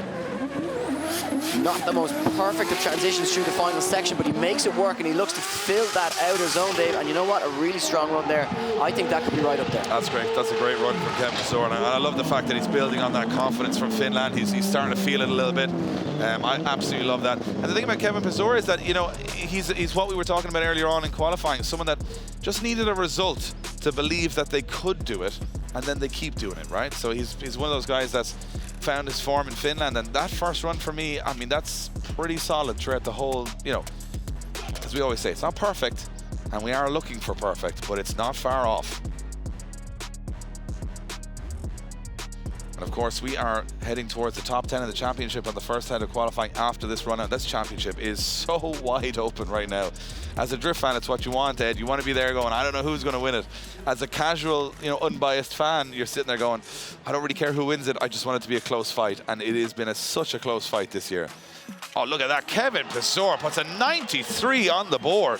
Not the most perfect of transitions through the final section, but he makes it work and he looks to fill that outer zone, Dave. And you know what? A really strong run there. I think that could be right up there. That's great. That's a great run from Kevin Pusan. And I love the fact that he's building on that confidence from Finland. He's starting to feel it a little bit. I absolutely love that. And the thing about Kevin Pusan is that, you know, he's what we were talking about earlier on in qualifying, someone that just needed a result to believe that they could do it, and then they keep doing it, right? So he's one of those guys that's found his form in Finland, and that first run for me, I mean, that's pretty solid throughout the whole, you know, as we always say, it's not perfect, and we are looking for perfect, but it's not far off. And of course, we are heading towards the top 10 of the championship on the first head of qualifying after this run out. This championship is so wide open right now. As a drift fan, it's what you want, Ed. You want to be there going, I don't know who's going to win it. As a casual, you know, unbiased fan, you're sitting there going, I don't really care who wins it. I just want it to be a close fight. And it has been such a close fight this year. Oh, look at that. Kevin Pusan puts a 93 on the board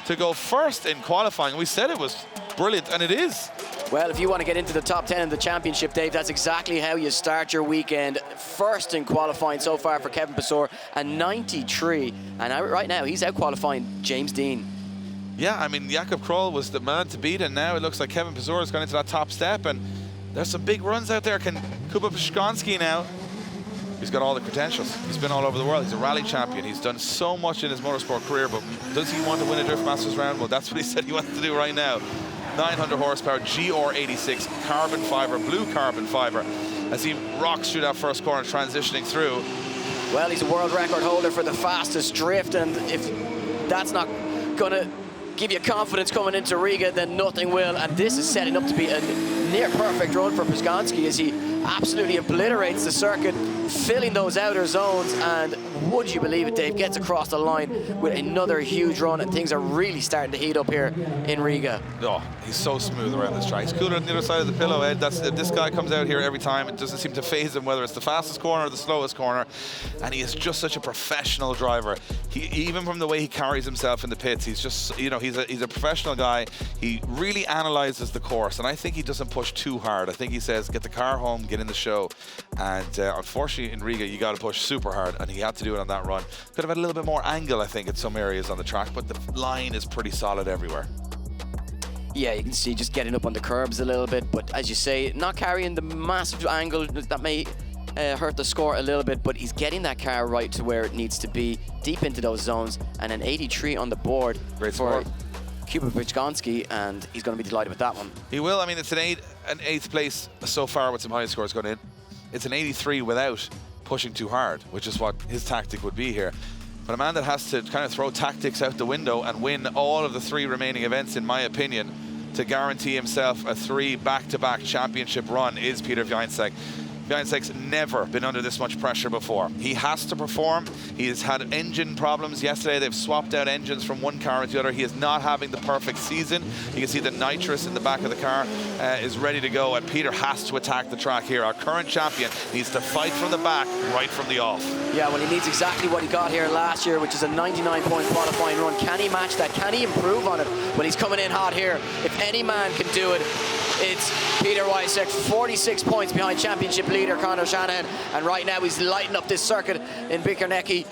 to go first in qualifying. We said it was brilliant, and it is. Well, if you want to get into the top 10 in the championship, Dave, that's exactly how you start your weekend. First in qualifying so far for Kevin Pusan, a 93. And right now, he's out qualifying James Dean. Yeah, I mean, Yakop Pino was the man to beat, and now it looks like Kevin Pusan has gone into that top step, and there's some big runs out there. Can Kuba Pszczonski now? He's got all the credentials. He's been all over the world. He's a rally champion. He's done so much in his motorsport career, but does he want to win a Drift Masters round? Well, that's what he said he wants to do right now. 900 horsepower, GR86, carbon fiber, blue carbon fiber, as he rocks through that first corner, transitioning through. Well, he's a world record holder for the fastest drift, and if that's not going to give you confidence coming into Riga, then nothing will. And this is setting up to be a near perfect run for Pszczonski as he absolutely obliterates the circuit, filling those outer zones, and would you believe it, Dave, gets across the line with another huge run, and things are really starting to heat up here in Riga. Oh, he's so smooth around this track. He's cooler on the other side of the pillow, Ed. This guy comes out here every time. It doesn't seem to faze him, whether it's the fastest corner or the slowest corner, and he is just such a professional driver. Even from the way he carries himself in the pits, he's just, you know, he's a professional guy. He really analyzes the course, and I think he doesn't push too hard. I think he says, get the car home, get in the show, and unfortunately in Riga, you got to push super hard, and he had to do it on that run. Could have had a little bit more angle, I think, in some areas on the track, but the line is pretty solid everywhere. Yeah, you can see just getting up on the curbs a little bit, but as you say, not carrying the massive angle that may hurt the score a little bit, but he's getting that car right to where it needs to be, deep into those zones, and an 83 on the board. Great for score. Kuba Pszczonski, and he's going to be delighted with that one. He will. I mean, it's an eighth place so far with some high scores going in. It's an 83 without pushing too hard, which is what his tactic would be here. But a man that has to kind of throw tactics out the window and win all of the 3 remaining events, in my opinion, to guarantee himself a 3 back-to-back championship run is Peter Wiańczek. Wiańczek's never been under this much pressure before. He has to perform. He has had engine problems. Yesterday, they've swapped out engines from one car to the other. He is not having the perfect season. You can see the nitrous in the back of the car is ready to go, and Peter has to attack the track here. Our current champion needs to fight from the back right from the off. Yeah, well, he needs exactly what he got here last year, which is a 99-point qualifying run. Can he match that? Can he improve on it when he's coming in hot here? If any man can do it, it's Peter Wiańczek, 46 points behind championship leader Conor Shanahan, and right now he's lighting up this circuit in Bikernieki.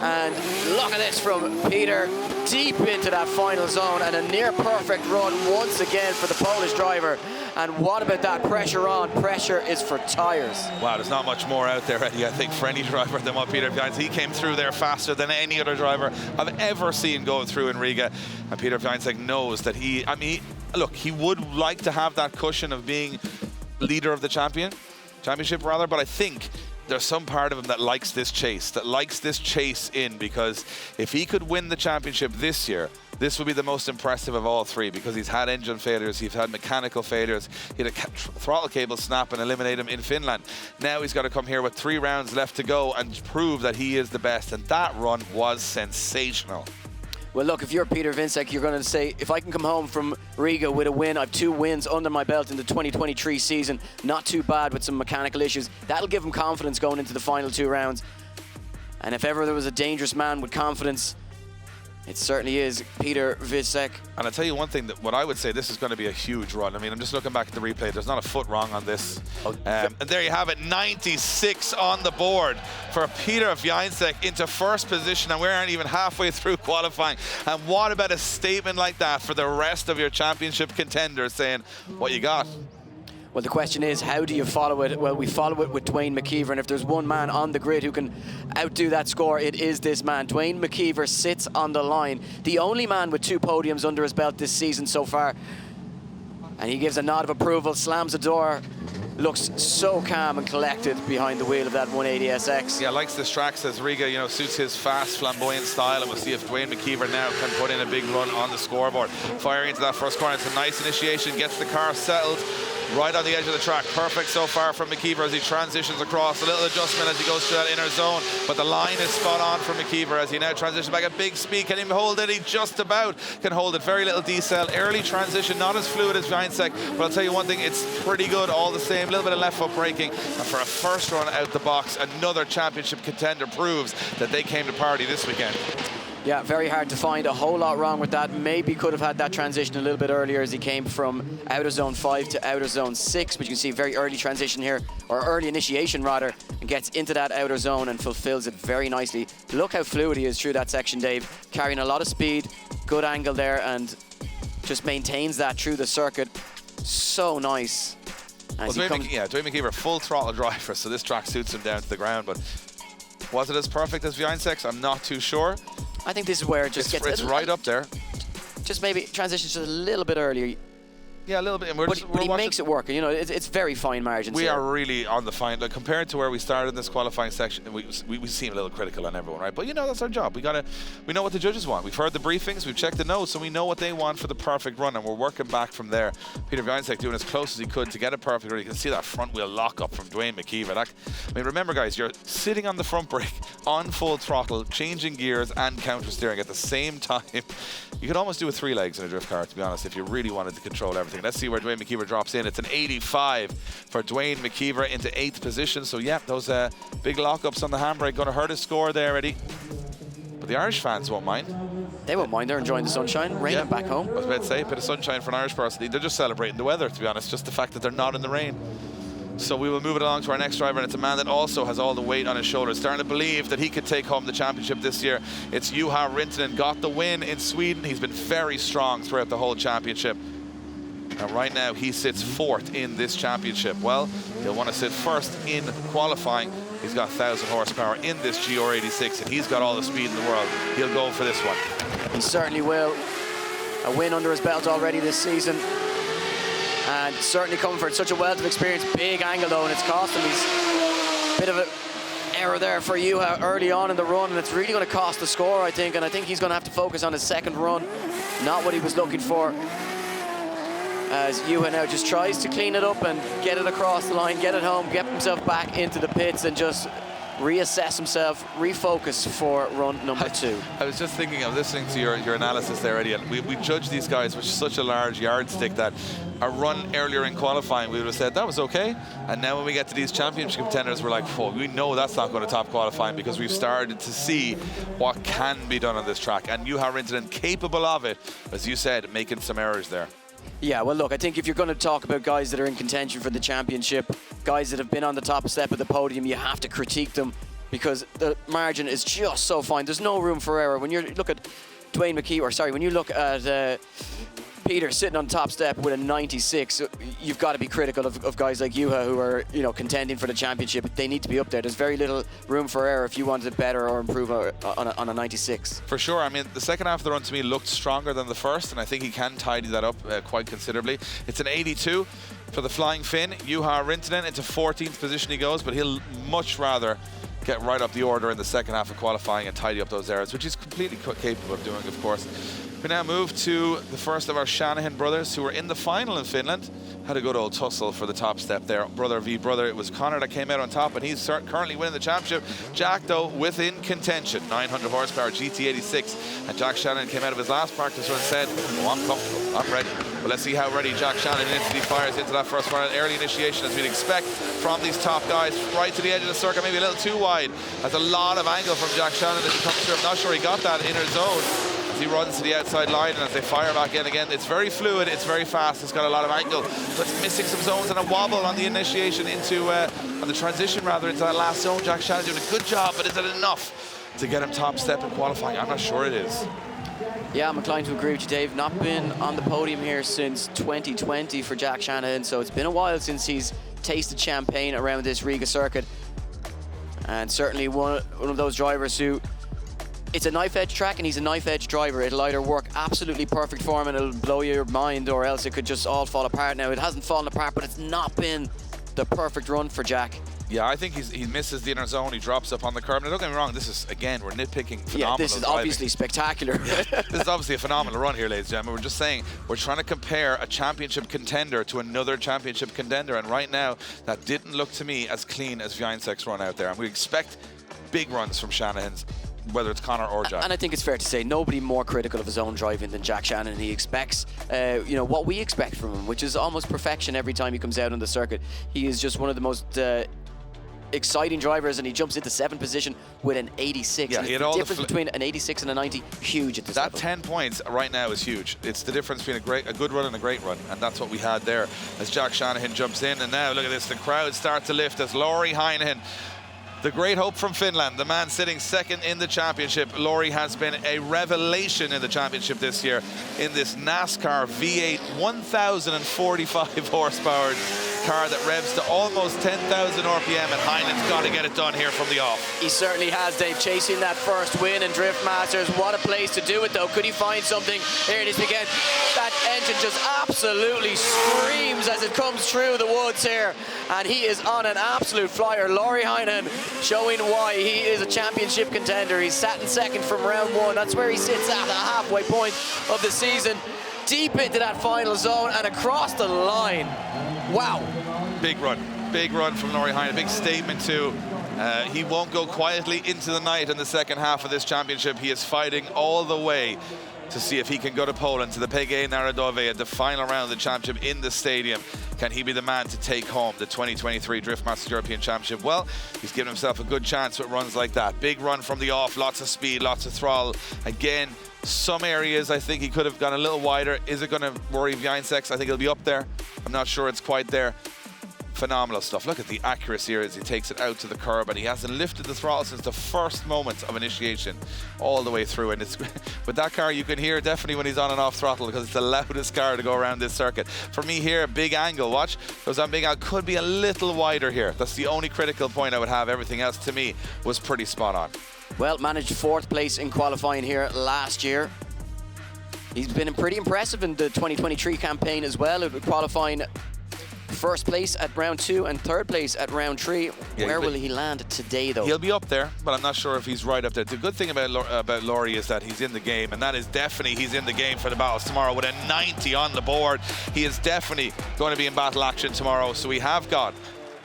And look at this from Peter, deep into that final zone, and a near perfect run once again for the Polish driver. And what about that pressure on? Pressure is for tyres. Wow, there's not much more out there, Eddie, I think, for any driver than what Peter Wiańczek. He came through there faster than any other driver I've ever seen going through in Riga. And Peter Wiańczek knows that look, he would like to have that cushion of being leader of the championship, but I think there's some part of him that likes this chase in, because if he could win the championship this year, this would be the most impressive of all 3, because he's had engine failures, he's had mechanical failures, he had a throttle cable snap and eliminate him in Finland. Now he's got to come here with 3 rounds left to go and prove that he is the best, and that run was sensational. Well, look, if you're Peter Vincek, you're going to say, if I can come home from Riga with a win, I've 2 wins under my belt in the 2023 season, not too bad with some mechanical issues. That'll give him confidence going into the final 2 rounds. And if ever there was a dangerous man with confidence, it certainly is Peter Vincek. And I'll tell you one thing, that what I would say, this is going to be a huge run. I mean, I'm just looking back at the replay. There's not a foot wrong on this. And there you have it, 96 on the board for Peter Vincek into first position, and we aren't even halfway through qualifying. And what about a statement like that for the rest of your championship contenders, saying, what you got? Well, the question is, how do you follow it? Well, we follow it with Dwayne McKeever, and if there's one man on the grid who can outdo that score, it is this man. Dwayne McKeever sits on the line, the only man with 2 podiums under his belt this season so far. And he gives a nod of approval, slams the door, looks so calm and collected behind the wheel of that 180SX. Yeah, likes this track, says Riga, you know, suits his fast, flamboyant style, and we'll see if Dwayne McKeever now can put in a big run on the scoreboard. Firing into that first corner, it's a nice initiation, gets the car settled right on the edge of the track. Perfect so far from McKeever as he transitions across. A little adjustment as he goes through that inner zone, but the line is spot on for McKeever as he now transitions back at big speed. Can he hold it? He just about can hold it. Very little decel. Early transition, not as fluid as Vincek, but I'll tell you one thing, it's pretty good all the same. A little bit of left foot braking, and for a first run out the box, another championship contender proves that they came to party this weekend. Yeah, very hard to find. A whole lot wrong with that. Maybe could have had that transition a little bit earlier as he came from outer zone 5 to outer zone 6, but you can see very early transition here, or early initiation rather, and gets into that outer zone and fulfills it very nicely. Look how fluid he is through that section, Dave. Carrying a lot of speed, good angle there, and just maintains that through the circuit. So nice. Well, Dwayne McKeever, full throttle driver, so this track suits him down to the ground, but was it as perfect as Vincek's? I'm not too sure. I think this is where it just gets... It's right up there. Just maybe transitions just a little bit earlier. Yeah, a little bit. And but he makes it work. You know, it's very fine margins. We are really on the fine. Like, compared to where we started in this qualifying section, we seem a little critical on everyone, right? But, you know, that's our job. We know what the judges want. We've heard the briefings, we've checked the notes, so we know what they want for the perfect run, and we're working back from there. Peter Vincek doing as close as he could to get a perfect run. You can see that front wheel lock up from Dwayne McKeever. I mean, remember, guys, you're sitting on the front brake, on full throttle, changing gears and counter steering at the same time. You could almost do with 3 legs in a drift car, to be honest, if you really wanted to control everything. Let's see where Dwayne McKeever drops in. It's an 85 for Dwayne McKeever into 8th position. So, yeah, those big lockups on the handbrake going to hurt his score there, Eddie. But the Irish fans won't mind. They won't mind. They're enjoying the sunshine, raining back home. I was about to say, a bit of sunshine for an Irish person. They're just celebrating the weather, to be honest, just the fact that they're not in the rain. So we will move it along to our next driver, and it's a man that also has all the weight on his shoulders, starting to believe that he could take home the championship this year. It's Juha Rintanen, got the win in Sweden. He's been very strong throughout the whole championship. And right now he sits 4th in this championship. Well, he'll want to sit first in qualifying. He's got 1,000 horsepower in this GR86, and he's got all the speed in the world. He'll go for this one. He certainly will. A win under his belt already this season. And certainly coming for such a wealth of experience. Big angle though, and it's cost him. He's a bit of an error there for Juha early on in the run, and it's really going to cost the score, I think. And I think he's going to have to focus on his second run. Not what he was looking for. As Juha now just tries to clean it up and get it across the line, get it home, get himself back into the pits, and just reassess himself, refocus for run number 2. I was just thinking, of listening to your analysis there, Eddie, and we judge these guys with such a large yardstick that a run earlier in qualifying, we would have said that was okay. And now when we get to these championship contenders, we're like, oh, we know that's not going to top qualifying, because we've started to see what can be done on this track. And Juha Rintanen capable of it, as you said, making some errors there. Yeah, well, look, I think if you're going to talk about guys that are in contention for the championship, guys that have been on the top step of the podium, you have to critique them because the margin is just so fine. There's no room for error. When you look at Dwayne McKeever, when you look at Peter sitting on top step with a 96, you've got to be critical of guys like Juha who are, you know, contending for the championship. They need to be up there. There's very little room for error if you wanted to better or improve on a 96. For sure. I mean, the second half of the run to me looked stronger than the first, and I think he can tidy that up quite considerably. It's an 82 for the Flying Finn. Juha Rintanen into 14th position he goes, but he'll much rather get right up the order in the second half of qualifying and tidy up those errors, which he's completely capable of doing, of course. We now move to the first of our Shanahan brothers who were in the final in Finland. Had a good old tussle for the top step there. Brother v brother. It was Connor that came out on top, and he's currently winning the championship. Jack, though, within contention. 900 horsepower, GT86. And Jack Shannon came out of his last practice run and said, oh, I'm comfortable, I'm ready. But let's see how ready Jack Shannon instantly fires into that first run. Early initiation, as we'd expect from these top guys, right to the edge of the circuit, maybe a little too wide. That's a lot of angle from Jack Shannon as he comes through. I'm not sure he got that inner zone. As he runs to the outside line, and as they fire back in again, it's very fluid, it's very fast, it's got a lot of angle, but it's missing some zones and a wobble on the initiation into, on the transition rather, into that last zone. Jack Shannon doing a good job, but is it enough to get him top step in qualifying? I'm not sure it is. Yeah, I'm inclined to agree with you, Dave. Not been on the podium here since 2020 for Jack Shannon, so it's been a while since he's tasted champagne around this Riga circuit. And certainly one of those drivers who, it's a knife-edge track and he's a knife-edge driver. It'll either work absolutely perfect for him and it'll blow your mind, or else it could just all fall apart. Now, it hasn't fallen apart, but it's not been the perfect run for Jack. Yeah, I think he misses the inner zone. He drops up on the curb. Now, don't get me wrong, this is, again, we're nitpicking phenomenal Yeah, this is driving. obviously spectacular. Yeah, this is obviously a phenomenal run here, ladies and gentlemen. We're just saying, we're trying to compare a championship contender to another championship contender, and right now, that didn't look to me as clean as Viansek's run out there. And we expect big runs from Shanahan's, whether it's Connor or Jack. And I think it's fair to say nobody more critical of his own driving than Jack Shannon. He expects, you know, what we expect from him, which is almost perfection every time he comes out on the circuit. He is just one of the most exciting drivers, and he jumps into 7th position with an 86. Yeah, and he had the all difference between an 86 and a 90, huge at this That level. 10 points right now is huge. It's the difference between a good run and a great run, and that's what we had there as Jack Shanahan jumps in. And now look at this, the crowd start to lift as Lauri Heinonen, the great hope from Finland, the man sitting second in the championship. Lauri has been a revelation in the championship this year in this NASCAR V8 1,045 horsepower car that revs to almost 10,000 RPM, and Heinen's got to get it done here from the off. He certainly has, Dave, chasing that first win in Drift Masters. What a place to do it, though. Could he find something? Here it is again. That engine just absolutely screams as it comes through the woods here, and he is on an absolute flyer. Lauri Heinonen showing why he is a championship contender. He's sat in second from round 1. That's where he sits at the halfway point of the season. Deep into that final zone and across the line. Wow. Big run from Lauri Heinonen. Big statement too. He won't go quietly into the night in the second half of this championship. He is fighting all the way to see if he can go to Poland, to the PGA Narodowe at the final round of the championship in the stadium. Can he be the man to take home the 2023 Drift Masters European Championship? Well, he's given himself a good chance with runs like that. Big run from the off, lots of speed, lots of throttle. Again, some areas I think he could have gone a little wider. Is it going to worry Viansek? I think he'll be up there. I'm not sure it's quite there. Phenomenal stuff. Look at the accuracy here as he takes it out to the curb, and he hasn't lifted the throttle since the first moment of initiation all the way through. And it's with that car, you can hear definitely when he's on and off throttle, because it's the loudest car to go around this circuit. For me here, big angle. Watch, goes on big angle. Could be a little wider here. That's the only critical point I would have. Everything else to me was pretty spot on. Well, managed 4th place in qualifying here last year. He's been pretty impressive in the 2023 campaign as well, qualifying 1st place at round 2 and 3rd place at round 3. Yeah, where will he land today, though? He'll be up there, but I'm not sure if he's right up there. The good thing about Lauri is that he's in the game, and that is definitely he's in the game for the battles tomorrow with a 90 on the board. He is definitely going to be in battle action tomorrow, so we have got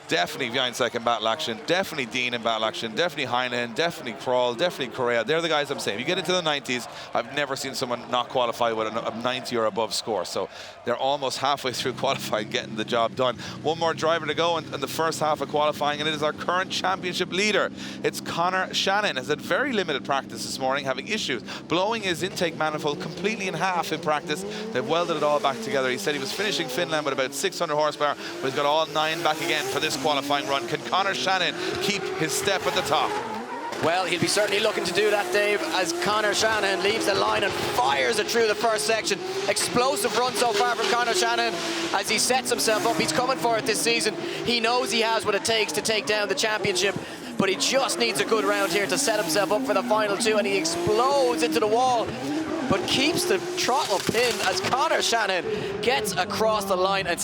definitely Viansek in battle action, definitely Dean in battle action, definitely Heinonen, definitely Kroll, definitely Correa. They're the guys I'm saying. If you get into the 90s, I've never seen someone not qualify with a 90 or above score. So they're almost halfway through qualifying, getting the job done. One more driver to go in the first half of qualifying, and it is our current championship leader. It's Connor Shannon. Has had very limited practice this morning, having issues blowing his intake manifold completely in half in practice. They've welded it all back together. He said he was finishing Finland with about 600 horsepower, but he's got all 9 back again for this qualifying run. Can Connor Shannon keep his step at the top? Well, he'll be certainly looking to do that, Dave, as Connor Shannon leaves the line and fires it through the first section. Explosive run so far from Connor Shannon as he sets himself up. He's coming for it this season. He knows he has what it takes to take down the championship, but he just needs a good round here to set himself up for the final 2, and he explodes into the wall. but keeps the throttle pin as Conor Shanahan gets across the line and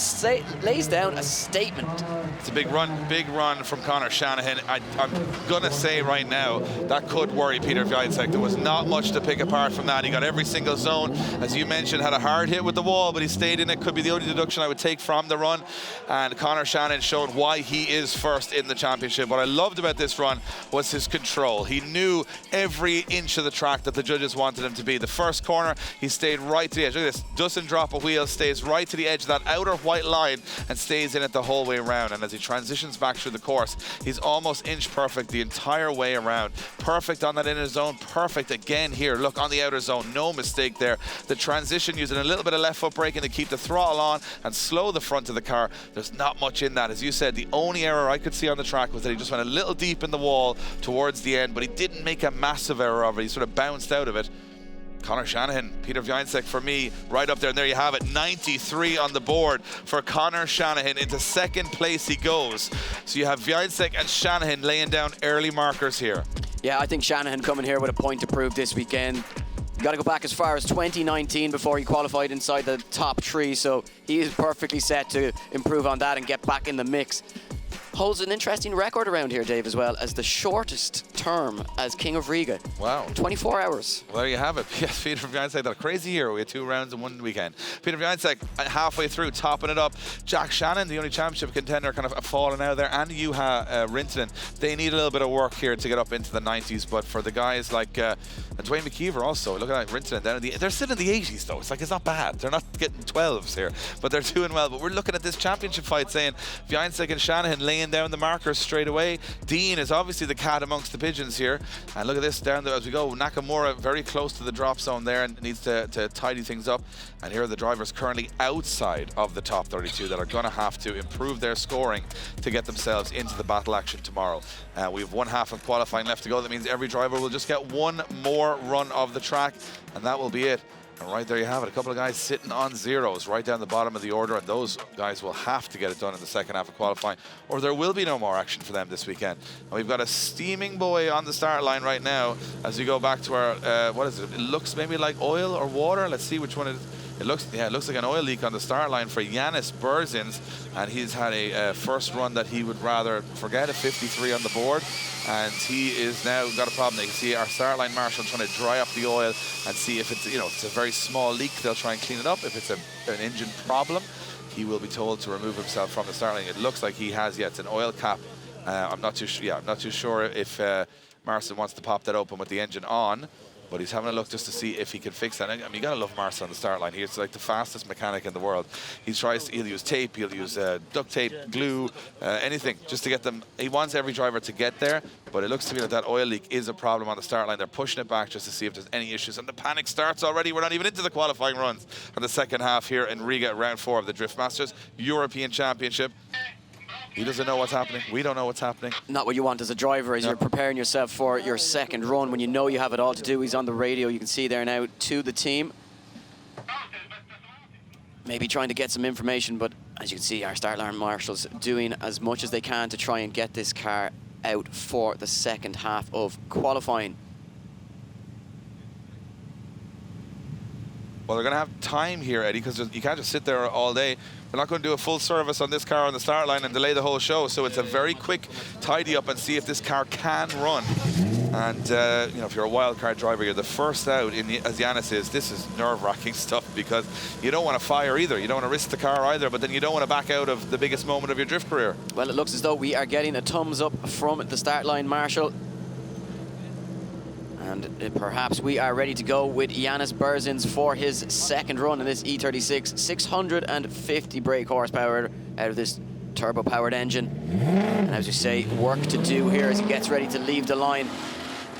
lays down a statement. It's a big run from Conor Shanahan. I'm gonna say right now that could worry Peter Wiancek. There was not much to pick apart from that. He got every single zone, as you mentioned, had a hard hit with the wall, but he stayed in it. Could be the only deduction I would take from the run. And Conor Shanahan showed why he is first in the championship. What I loved about this run was his control. He knew every inch of the track that the judges wanted him to be. The first corner, he stayed right to the edge. Look at this, doesn't drop a wheel, stays right to the edge of that outer white line and stays in it the whole way around. And as he transitions back through the course, he's almost inch perfect the entire way around. Perfect on that inner zone, perfect again here. Look, on the outer zone, no mistake there. The transition, using a little bit of left foot braking to keep the throttle on and slow the front of the car. There's not much in that. As you said, the only error I could see on the track was that he just went a little deep in the wall towards the end, but he didn't make a massive error of it. He sort of bounced out of it. Conor Shanahan, Peter Wiancek for me, right up there. And there you have it, 93 on the board for Conor Shanahan. Into second place he goes. So you have Wiancek and Shanahan laying down early markers here. Yeah, I think Shanahan coming here with a point to prove this weekend. You got to go back as far as 2019 before he qualified inside the top 3, so he is perfectly set to improve on that and get back in the mix. Holds an interesting record around here, Dave, as well, as the shortest term as King of Riga. Wow. 24 hours. Well, there you have it. Yes, Peter Wiancek had a crazy year. We had 2 rounds in 1 weekend. Peter Wiancek halfway through, topping it up. Jack Shannon, the only championship contender, kind of falling out there, and Juha Rintanen. They need a little bit of work here to get up into the 90s, but for the guys like Dwayne McKeever also, look at that, Rintanen down in they're still in the 80s though. It's like, it's not bad. They're not getting 12s here, but they're doing well. But we're looking at this championship fight saying Wiancek and Shanahan laying down the markers straight away. Dean is obviously the cat amongst the pigeons here. And look at this down there as we go. Nakamura very close to the drop zone there and needs to tidy things up. And here are the drivers currently outside of the top 32 that are going to have to improve their scoring to get themselves into the battle action tomorrow. We have 1/2 of qualifying left to go. That means every driver will just get 1 more run of the track, and that will be it. And right there you have it, a couple of guys sitting on zeros right down the bottom of the order, and those guys will have to get it done in the second half of qualifying, or there will be no more action for them this weekend. And we've got a steaming boy on the start line right now as we go back to our, what is it? It looks maybe like oil or water. Let's see which one it is. It looks like an oil leak on the start line for Janis Bersin, and he's had a first run that he would rather forget, a 53 on the board, and he is now got a problem. You can see our start line marshal trying to dry up the oil and see if it's, it's a very small leak, they'll try and clean it up. If it's an engine problem, he will be told to remove himself from the start line. It looks like he has, it's an oil cap. I'm not too sure if Marcin wants to pop that open with the engine on. But he's having a look just to see if he can fix that. I mean, you gotta love Marcin on the start line. He's like the fastest mechanic in the world. He'll use tape, he'll use duct tape, glue, anything, just to get them. He wants every driver to get there, but it looks to me that that oil leak is a problem on the start line. They're pushing it back just to see if there's any issues, and the panic starts already. We're not even into the qualifying runs on the second half here in Riga, round 4 of the Drift Masters European Championship. He doesn't know what's happening. We don't know what's happening. Not what you want as a driver as you're preparing yourself for your second run when you know you have it all to do. He's on the radio. You can see there now to the team. Maybe trying to get some information, but as you can see, our start line marshals doing as much as they can to try and get this car out for the second half of qualifying. Well, they're going to have time here, Eddie, because you can't just sit there all day. They're not going to do a full service on this car on the start line and delay the whole show. So it's a very quick tidy up and see if this car can run. And, if you're a wildcard driver, you're the first out, as Janis is. This is nerve-wracking stuff because you don't want to fire either. You don't want to risk the car either, but then you don't want to back out of the biggest moment of your drift career. Well, it looks as though we are getting a thumbs up from the start line marshal. And perhaps we are ready to go with Janis Bersin for his second run in this E36. 650 brake horsepower out of this turbo-powered engine. And as you say, work to do here as he gets ready to leave the line.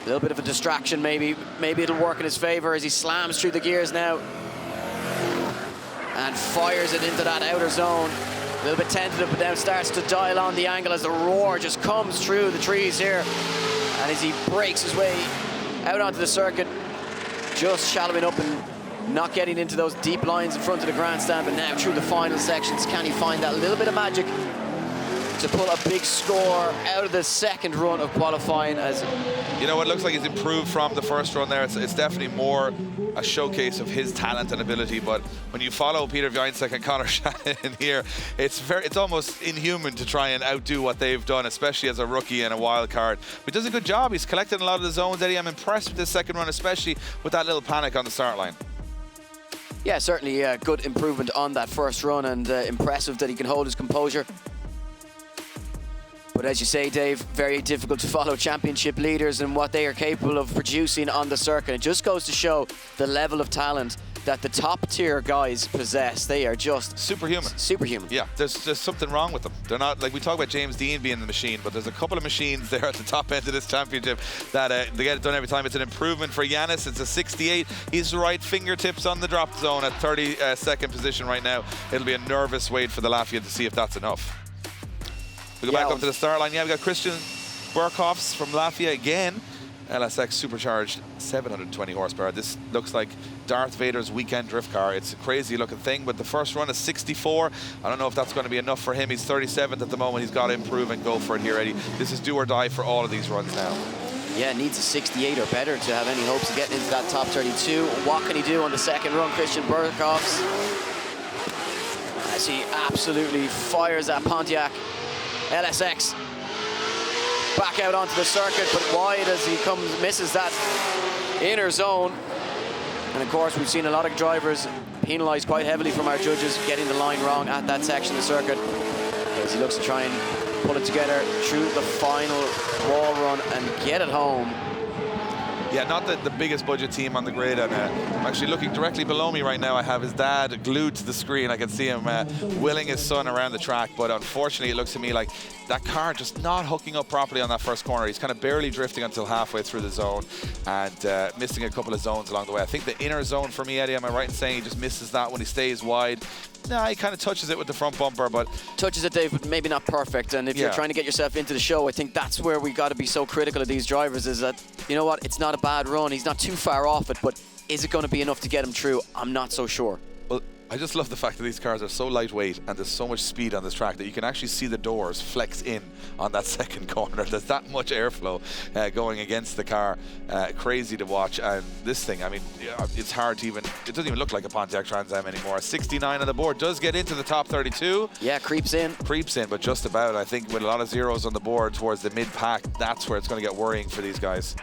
A little bit of a distraction, maybe it'll work in his favor as he slams through the gears now. And fires it into that outer zone. A little bit tentative, but now starts to dial on the angle as the roar just comes through the trees here. And as he breaks his way out onto the circuit, just shallowing up and not getting into those deep lines in front of the grandstand, but now through the final sections, can he find that little bit of magic? to pull a big score out of the second run of qualifying. As you know, it looks like he's improved from the first run there. It's definitely more a showcase of his talent and ability, but when you follow Peter Wieńczak and Conor Shannon here, it's almost inhuman to try and outdo what they've done, especially as a rookie and a wild card. But he does a good job. He's collecting a lot of the zones, Eddie. I'm impressed with this second run, especially with that little panic on the start line. yeah, certainly a good improvement on that first run, and impressive that he can hold his composure. But as you say, Dave, very difficult to follow championship leaders and what they are capable of producing on the circuit. It just goes to show the level of talent that the top tier guys possess. They are just superhuman. Superhuman. Yeah, there's something wrong with them. They're not, like we talk about James Dean being the machine, but there's a couple of machines there at the top end of this championship that they get it done every time. It's an improvement for Janis. It's a 68. He's right fingertips on the drop zone at 32nd position right now. It'll be a nervous wait for the Latvian to see if that's enough. We go back up to the start line. Yeah, we got Christian Burkhoffs from Latvia again. LSX supercharged 720 horsepower. This looks like Darth Vader's weekend drift car. It's a crazy looking thing, but the first run is 64. I don't know if that's going to be enough for him. He's 37th at the moment. He's got to improve and go for it here, Eddie. This is do or die for all of these runs now. Yeah, needs a 68 or better to have any hopes of getting into that top 32. What can he do on the second run, Christian Burkhoffs? As he absolutely fires that Pontiac LSX back out onto the circuit, but wide as he misses that inner zone. And of course, we've seen a lot of drivers penalised quite heavily from our judges getting the line wrong at that section of the circuit, as he looks to try and pull it together through the final wall run and get it home. Yeah, not the biggest budget team on the grid, and I'm actually looking directly below me right now. I have his dad glued to the screen. I can see him willing his son around the track, but unfortunately it looks to me like that car just not hooking up properly on that first corner. He's kind of barely drifting until halfway through the zone and missing a couple of zones along the way. I think the inner zone for me, Eddie, am I right in saying he just misses that when he stays wide? Nah, he kind of touches it with the front bumper, but... Touches it, Dave, but maybe not perfect. And if you're trying to get yourself into the show, I think that's where we got to be so critical of these drivers, is that, you know what, it's not a bad run. He's not too far off it, but is it going to be enough to get him through? I'm not so sure. Well, I just love the fact that these cars are so lightweight and there's so much speed on this track that you can actually see the doors flex in on that second corner. There's that much airflow going against the car. Crazy to watch. And this thing, I mean, it's hard to even, it doesn't even look like a Pontiac Trans Am anymore. 69 on the board, does get into the top 32. Yeah, creeps in, but just about. I think with a lot of zeros on the board towards the mid-pack, that's where it's going to get worrying for these guys.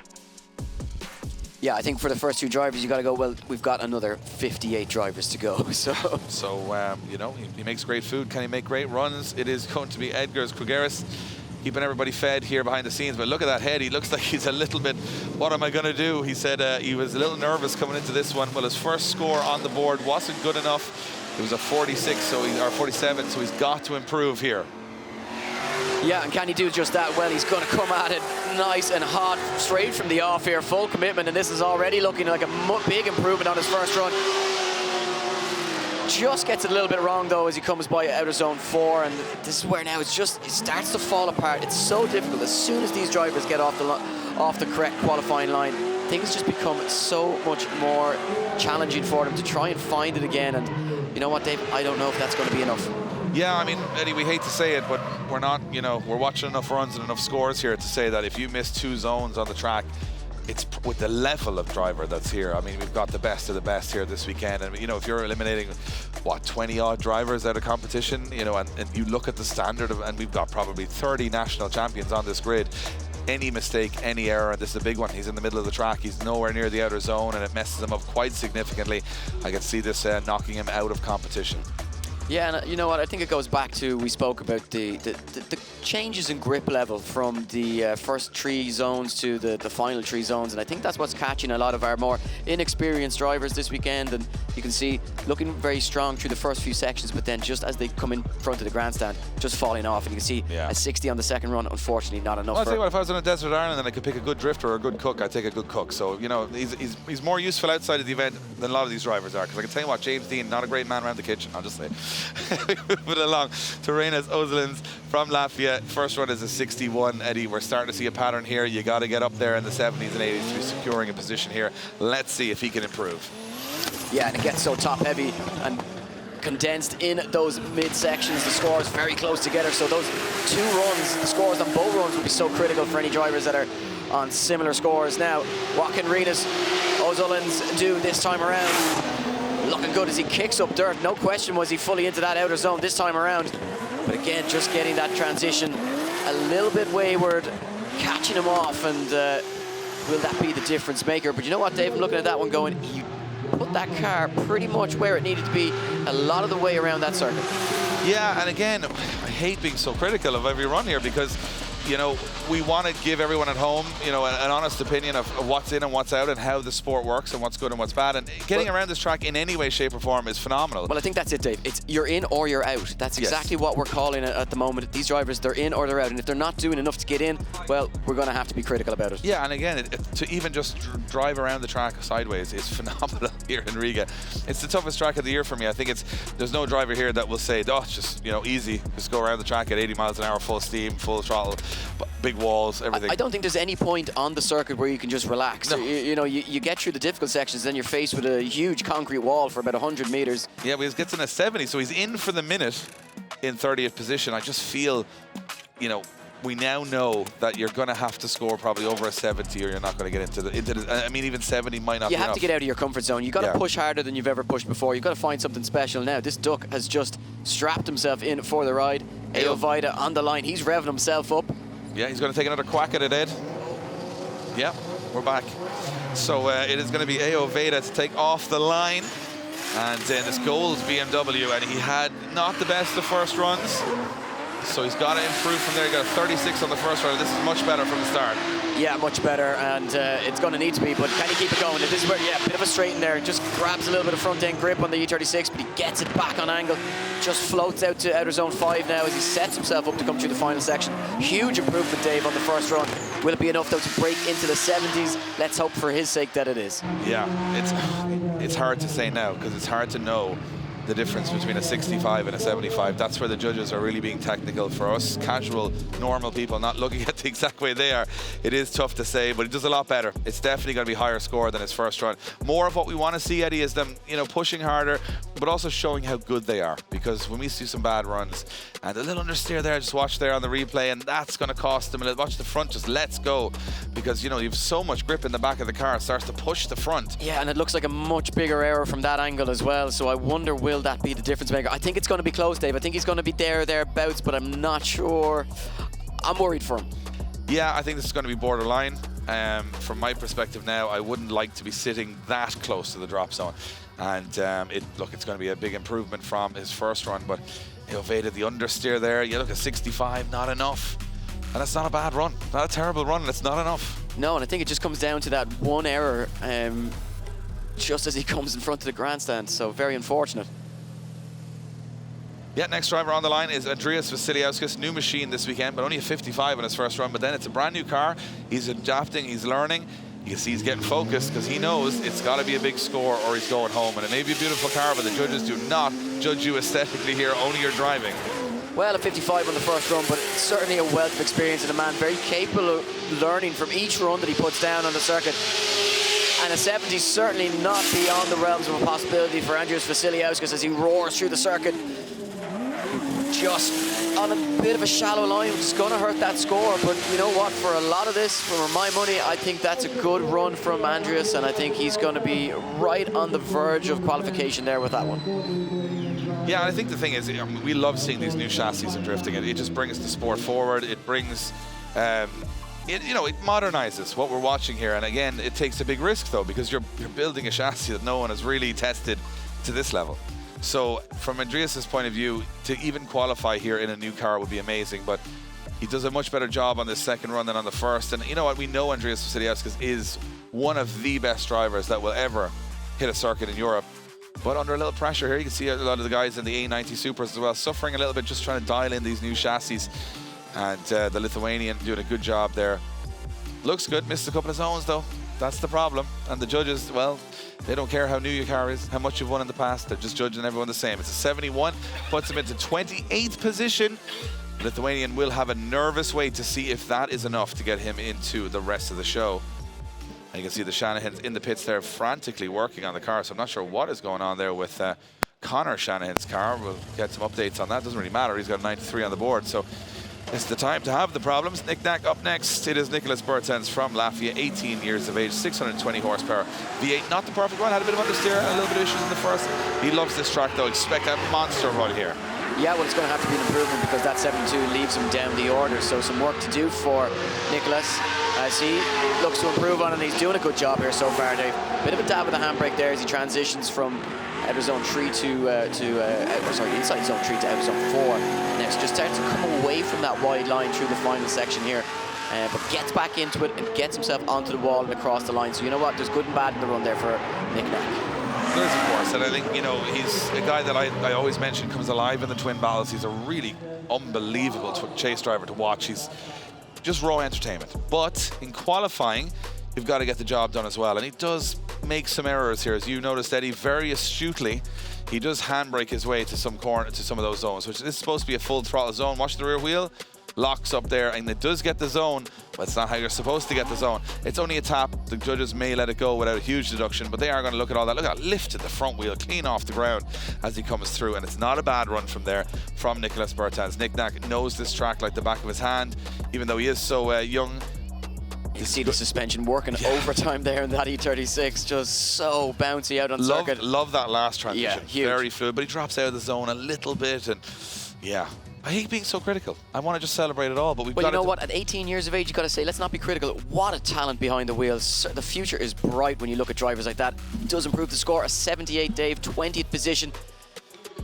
Yeah, I think for the first two drivers, you got to go, well, we've got another 58 drivers to go. So you know, he makes great food. Can he make great runs? It is going to be Edgar Cerus keeping everybody fed here behind the scenes. But look at that head. He looks like he's a little bit, what am I going to do? He said he was a little nervous coming into this one. Well, his first score on the board wasn't good enough. It was a 46, or 47, so he's got to improve here. Yeah, and can he do just that? Well, he's going to come at it nice and hot, straight from the off here, full commitment, and this is already looking like a big improvement on his first run. Just gets it a little bit wrong, though, as he comes by out of zone 4, and this is where now it starts to fall apart. It's so difficult. As soon as these drivers get off the correct qualifying line, things just become so much more challenging for them to try and find it again. And you know what, Dave? I don't know if that's going to be enough. Yeah, I mean, Eddie, we hate to say it, but we're not, you know, we're watching enough runs and enough scores here to say that if you miss 2 zones on the track, it's with the level of driver that's here. I mean, we've got the best of the best here this weekend. And, you know, if you're eliminating, what, 20-odd drivers out of competition, you know, and you look at the standard of, and we've got probably 30 national champions on this grid. Any mistake, any error, and this is a big one. He's in the middle of the track. He's nowhere near the outer zone, and it messes him up quite significantly. I can see this knocking him out of competition. Yeah, and you know what? I think it goes back to, we spoke about the changes in grip level from the first 3 zones to the final 3 zones, and I think that's what's catching a lot of our more inexperienced drivers this weekend. And you can see looking very strong through the first few sections, but then just as they come in front of the grandstand, just falling off. And you can see a 60 on the second run, unfortunately not enough. Well, I'll tell you what, if I was on a desert island and I could pick a good drifter or a good cook, I'd take a good cook. So, you know, he's more useful outside of the event than a lot of these drivers are. Because I can tell you what, James Dean, not a great man around the kitchen, I'll just say. We move it along to Reus Oozolin from Latvia. First run is a 61, Eddie. We're starting to see a pattern here. You got to get up there in the 70s and 80s to be securing a position here. Let's see if he can improve. Yeah, and it gets so top heavy, and condensed in those mid-sections. The scores very close together, so those 2 runs, the scores on both runs will be so critical for any drivers that are on similar scores. Now, what can Reus Oozolin's do this time around? Looking good as he kicks up dirt. No question was he fully into that outer zone this time around. But again, just getting that transition a little bit wayward, catching him off, and will that be the difference maker? But you know what, Dave? I'm looking at that one going, he put that car pretty much where it needed to be a lot of the way around that circuit. Yeah, and again, I hate being so critical of every run here because, you know, we want to give everyone at home, you know, an honest opinion of what's in and what's out and how the sport works and what's good and what's bad. And getting around this track in any way, shape or form is phenomenal. Well, I think that's it, Dave. It's you're in or you're out. That's exactly what we're calling it at the moment. These drivers, they're in or they're out. And if they're not doing enough to get in, well, we're going to have to be critical about it. Yeah, and again, to even just drive around the track sideways is phenomenal here in Riga. It's the toughest track of the year for me. I think there's no driver here that will say, oh, it's just, you know, easy. Just go around the track at 80 miles an hour, full steam, full throttle, big walls, everything. I don't think there's any point on the circuit where you can just relax. No. You know, you get through the difficult sections, then you're faced with a huge concrete wall for about 100 meters. Yeah, but he gets in a 70, so he's in for the minute in 30th position. I just feel, you know, we now know that you're going to have to score probably over a 70 or you're not going to get into the, I mean, even 70 might not be enough. You have to get out of your comfort zone. You've got to push harder than you've ever pushed before. You've got to find something special now. This duck has just strapped himself in for the ride. Eo Vida on the line. He's revving himself up. Yeah, he's going to take another quack at it, Ed. Yeah, we're back. So it is going to be Eo Vida to take off the line. And this gold BMW, and he had not the best of first runs. So he's got to improve from there. He got a 36 on the first run. This is much better from the start. Yeah, much better, and it's going to need to be, but can he keep it going? This is where, yeah, a bit of a straight in there. Just grabs a little bit of front-end grip on the E36, but he gets it back on angle. Just floats out to outer zone 5 now as he sets himself up to come through the final section. Huge improvement, Dave, on the first run. Will it be enough, though, to break into the 70s? Let's hope for his sake that it is. Yeah, it's hard to say now, because it's hard to know the difference between a 65 and a 75. That's where the judges are really being technical. For us casual, normal people not looking at the exact way they are, it is tough to say, but he does a lot better. It's definitely going to be higher score than his first run. More of what we want to see, Eddie, is them, you know, pushing harder, but also showing how good they are. Because when we see some bad runs, and a little understeer there, just watch there on the replay, and that's going to cost them a little. Watch the front just lets go, because, you know, you have so much grip in the back of the car, it starts to push the front. Yeah, and it looks like a much bigger error from that angle as well, so I wonder, will that be the difference maker? I think it's going to be close, Dave. I think he's going to be thereabouts, but I'm not sure. I'm worried for him. Yeah, I think this is going to be borderline. From my perspective now, I wouldn't like to be sitting that close to the drop zone. And look, it's going to be a big improvement from his first run, but he evaded the understeer there. You look at 65, not enough. And that's not a bad run. Not a terrible run, and it's not enough. No, and I think it just comes down to that one error just as he comes in front of the grandstand, so very unfortunate. Yeah, next driver on the line is Andrius Vasiliauskas. New machine this weekend, but only a 55 on his first run. But then it's a brand new car. He's adapting, he's learning. You can see he's getting focused because he knows it's got to be a big score or he's going home. And it may be a beautiful car, but the judges do not judge you aesthetically here, only your driving. Well, a 55 on the first run, but it's certainly a wealth of experience and a man very capable of learning from each run that he puts down on the circuit. And a 70 is certainly not beyond the realms of a possibility for Andrius Vasiliauskas as he roars through the circuit. Just on a bit of a shallow line, which is going to hurt that score. But you know what? For a lot of this, for my money, I think that's a good run from Andrius, and I think he's going to be right on the verge of qualification there with that one. Yeah, I think the thing is, I mean, we love seeing these new chassis and drifting. It just brings the sport forward. It brings, it modernizes what we're watching here. And again, it takes a big risk though, because you're building a chassis that no one has really tested to this level. So from Andrius's point of view, to even qualify here in a new car would be amazing, but he does a much better job on this second run than on the first. And you know what? We know Andrius Vasiliauskas is one of the best drivers that will ever hit a circuit in Europe. But under a little pressure here, you can see a lot of the guys in the A90 Supers as well, suffering a little bit, just trying to dial in these new chassis. And the Lithuanian doing a good job there. Looks good, missed a couple of zones though. That's the problem. And the judges, well, they don't care how new your car is, how much you've won in the past. They're just judging everyone the same. It's a 71, puts him into 28th position. The Lithuanian will have a nervous wait to see if that is enough to get him into the rest of the show. And you can see the Shanahans in the pits there frantically working on the car, so I'm not sure what is going on there with Connor Shanahan's car. We'll get some updates on that. Doesn't really matter. He's got a 93 on the board. So it's the time to have the problems. Knack up next. It is Nicholas Bertens from Latvia, 18 years of age, 620 horsepower. V8, not the perfect one. Had a bit of understeer and a little bit of issues in the first. He loves this track, though. Expect a monster run here. Yeah, well, it's going to have to be an improvement because that 7.2 leaves him down the order. So some work to do for Nicholas as he looks to improve on it. And he's doing a good job here so far, Dave. Bit of a dab with the handbrake there as he transitions from outer zone 3 inside zone 3 to outer zone 4. Next, just starts to come away from that wide line through the final section here. But gets back into it and gets himself onto the wall and across the line. So you know what? There's good and bad in the run there for Knack. There is, of course, and I think, you know, he's a guy that I always mention comes alive in the twin battles. He's a really unbelievable chase driver to watch. He's just raw entertainment. But in qualifying, you've got to get the job done as well. And he does make some errors here. As you noticed, Eddie, very astutely, he does handbrake his way to some of those zones, which is supposed to be a full throttle zone. Watch the rear wheel. Locks up there, and it does get the zone, but it's not how you're supposed to get the zone. It's only a tap. The judges may let it go without a huge deduction, but they are going to look at all that. Look at that, lifted the front wheel clean off the ground as he comes through, and it's not a bad run from there from Nicholas Bertens. Knack knows this track like the back of his hand, even though he is so young. You see the suspension working overtime there in that E36, just so bouncy out on circuit. Love that last transition. Yeah, huge. Very fluid, but he drops out of the zone a little bit, and yeah. I hate being so critical. I want to just celebrate it all, but we've got to... Well, you know what? At 18 years of age, you've got to say, let's not be critical. What a talent behind the wheels. The future is bright when you look at drivers like that. He does improve the score. A 78, Dave, 20th position.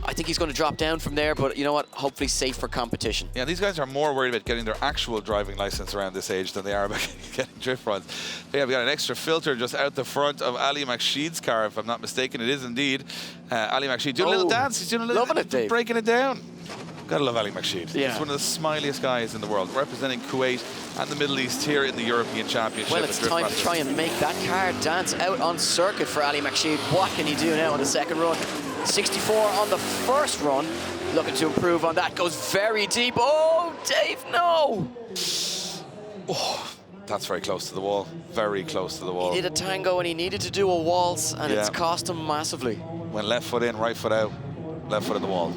I think he's going to drop down from there, but you know what? Hopefully safe for competition. Yeah, these guys are more worried about getting their actual driving license around this age than they are about getting drift runs. But yeah, we got an extra filter just out the front of Ali McSheed's car, if I'm not mistaken. It is indeed. Ali McSheed doing a little dance. He's doing a little... Loving it, Dave. Breaking it down. Gotta love Ali McSheed. Yeah. He's one of the smiliest guys in the world, representing Kuwait and the Middle East here in the European Championship. Well, it's time to try and make that car dance out on circuit for Ali McSheed. What can he do now on the second run? 64 on the first run. Looking to improve on that. Goes very deep. Oh, Dave, no! Oh, that's very close to the wall. Very close to the wall. He did a tango and he needed to do a waltz, and it's cost him massively. Went left foot in, right foot out. Left foot in the wall.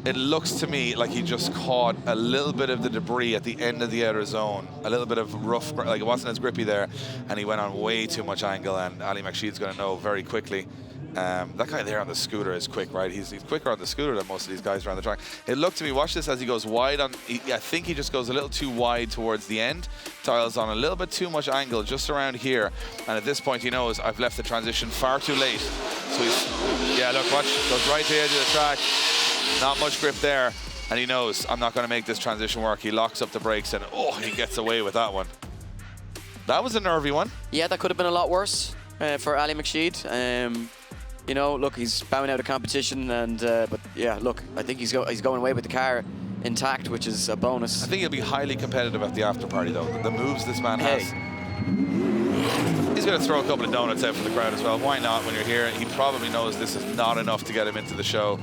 It looks to me like he just caught a little bit of the debris at the end of the outer zone. A little bit of rough, like it wasn't as grippy there, and he went on way too much angle, and Ali McSheed's going to know very quickly. That guy there on the scooter is quick, right? He's quicker on the scooter than most of these guys around the track. It looked to me, watch this as he goes wide on, I think he just goes a little too wide towards the end. Tiles on a little bit too much angle just around here. And at this point he knows I've left the transition far too late. So he's, yeah, look, watch, goes right to the edge of the track. Not much grip there. And he knows I'm not going to make this transition work. He locks up the brakes and oh, he gets away with that one. That was a nervy one. Yeah, that could have been a lot worse for Ali McSheed. You know, look, he's bowing out of competition, and but yeah, look, I think he's going away with the car intact, which is a bonus. I think he'll be highly competitive at the after party, though. The moves this man has. He's going to throw a couple of donuts out for the crowd as well. Why not? When you're here, he probably knows this is not enough to get him into the show.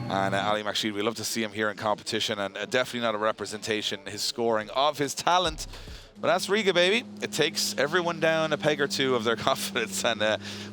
And Ali McSheed, we love to see him here in competition, and definitely not a representation, his scoring of his talent. But that's Riga, baby. It takes everyone down a peg or two of their confidence. And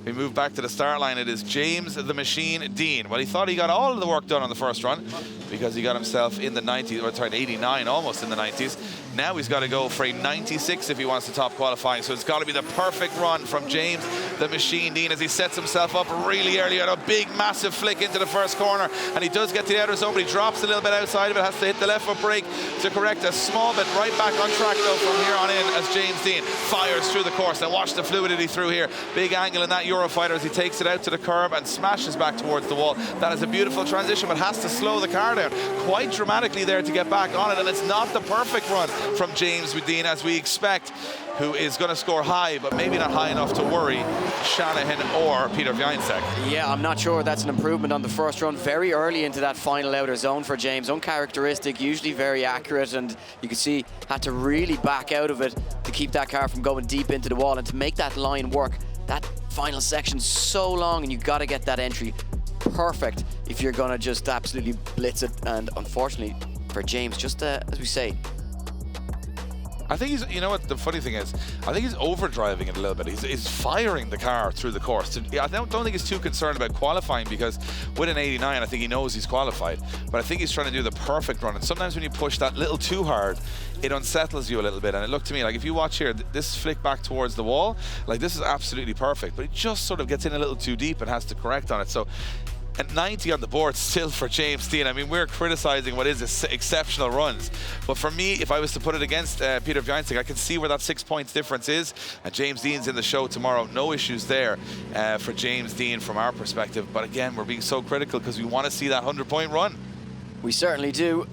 we move back to the start line. It is James the Machine Dean. Well, he thought he got all of the work done on the first run because he got himself in the 90s, or sorry, 89, almost in the 90s. Now he's got to go for a 96 if he wants to top qualifying. So it's got to be the perfect run from James the Machine Dean as he sets himself up really early on a big, massive flick into the first corner. And he does get to the outer zone, but he drops a little bit outside of it, has to hit the left foot brake to correct a small bit. Right back on track, though, from here on in as James Dean fires through the course. And watch the fluidity through here. Big angle in that Eurofighter as he takes it out to the curb and smashes back towards the wall. That is a beautiful transition, but has to slow the car down quite dramatically there to get back on it. And it's not the perfect run from James Dean as we expect, who is going to score high, but maybe not high enough to worry Shanahan or Peter Wiańczek. Yeah, I'm not sure that's an improvement on the first run. Very early into that final outer zone for James. Uncharacteristic, usually very accurate, and you can see had to really back out of it to keep that car from going deep into the wall and to make that line work. That final section's so long, and you've got to get that entry perfect if you're going to just absolutely blitz it. And unfortunately for James, just as we say, I think he's, you know what the funny thing is, I think he's overdriving it a little bit. He's firing the car through the course. I don't think he's too concerned about qualifying, because with an 89, I think he knows he's qualified. But I think he's trying to do the perfect run. And sometimes when you push that little too hard, it unsettles you a little bit. And it looked to me like, if you watch here, this flick back towards the wall, like this is absolutely perfect. But it just sort of gets in a little too deep and has to correct on it. So at 90 on the board still for James Dean. I mean, we're criticizing what is exceptional runs. But for me, if I was to put it against Peter Bjornstig, I can see where that 6 points difference is. And James Dean's in the show tomorrow. No issues there for James Dean from our perspective. But again, we're being so critical because we want to see that 100-point run. We certainly do.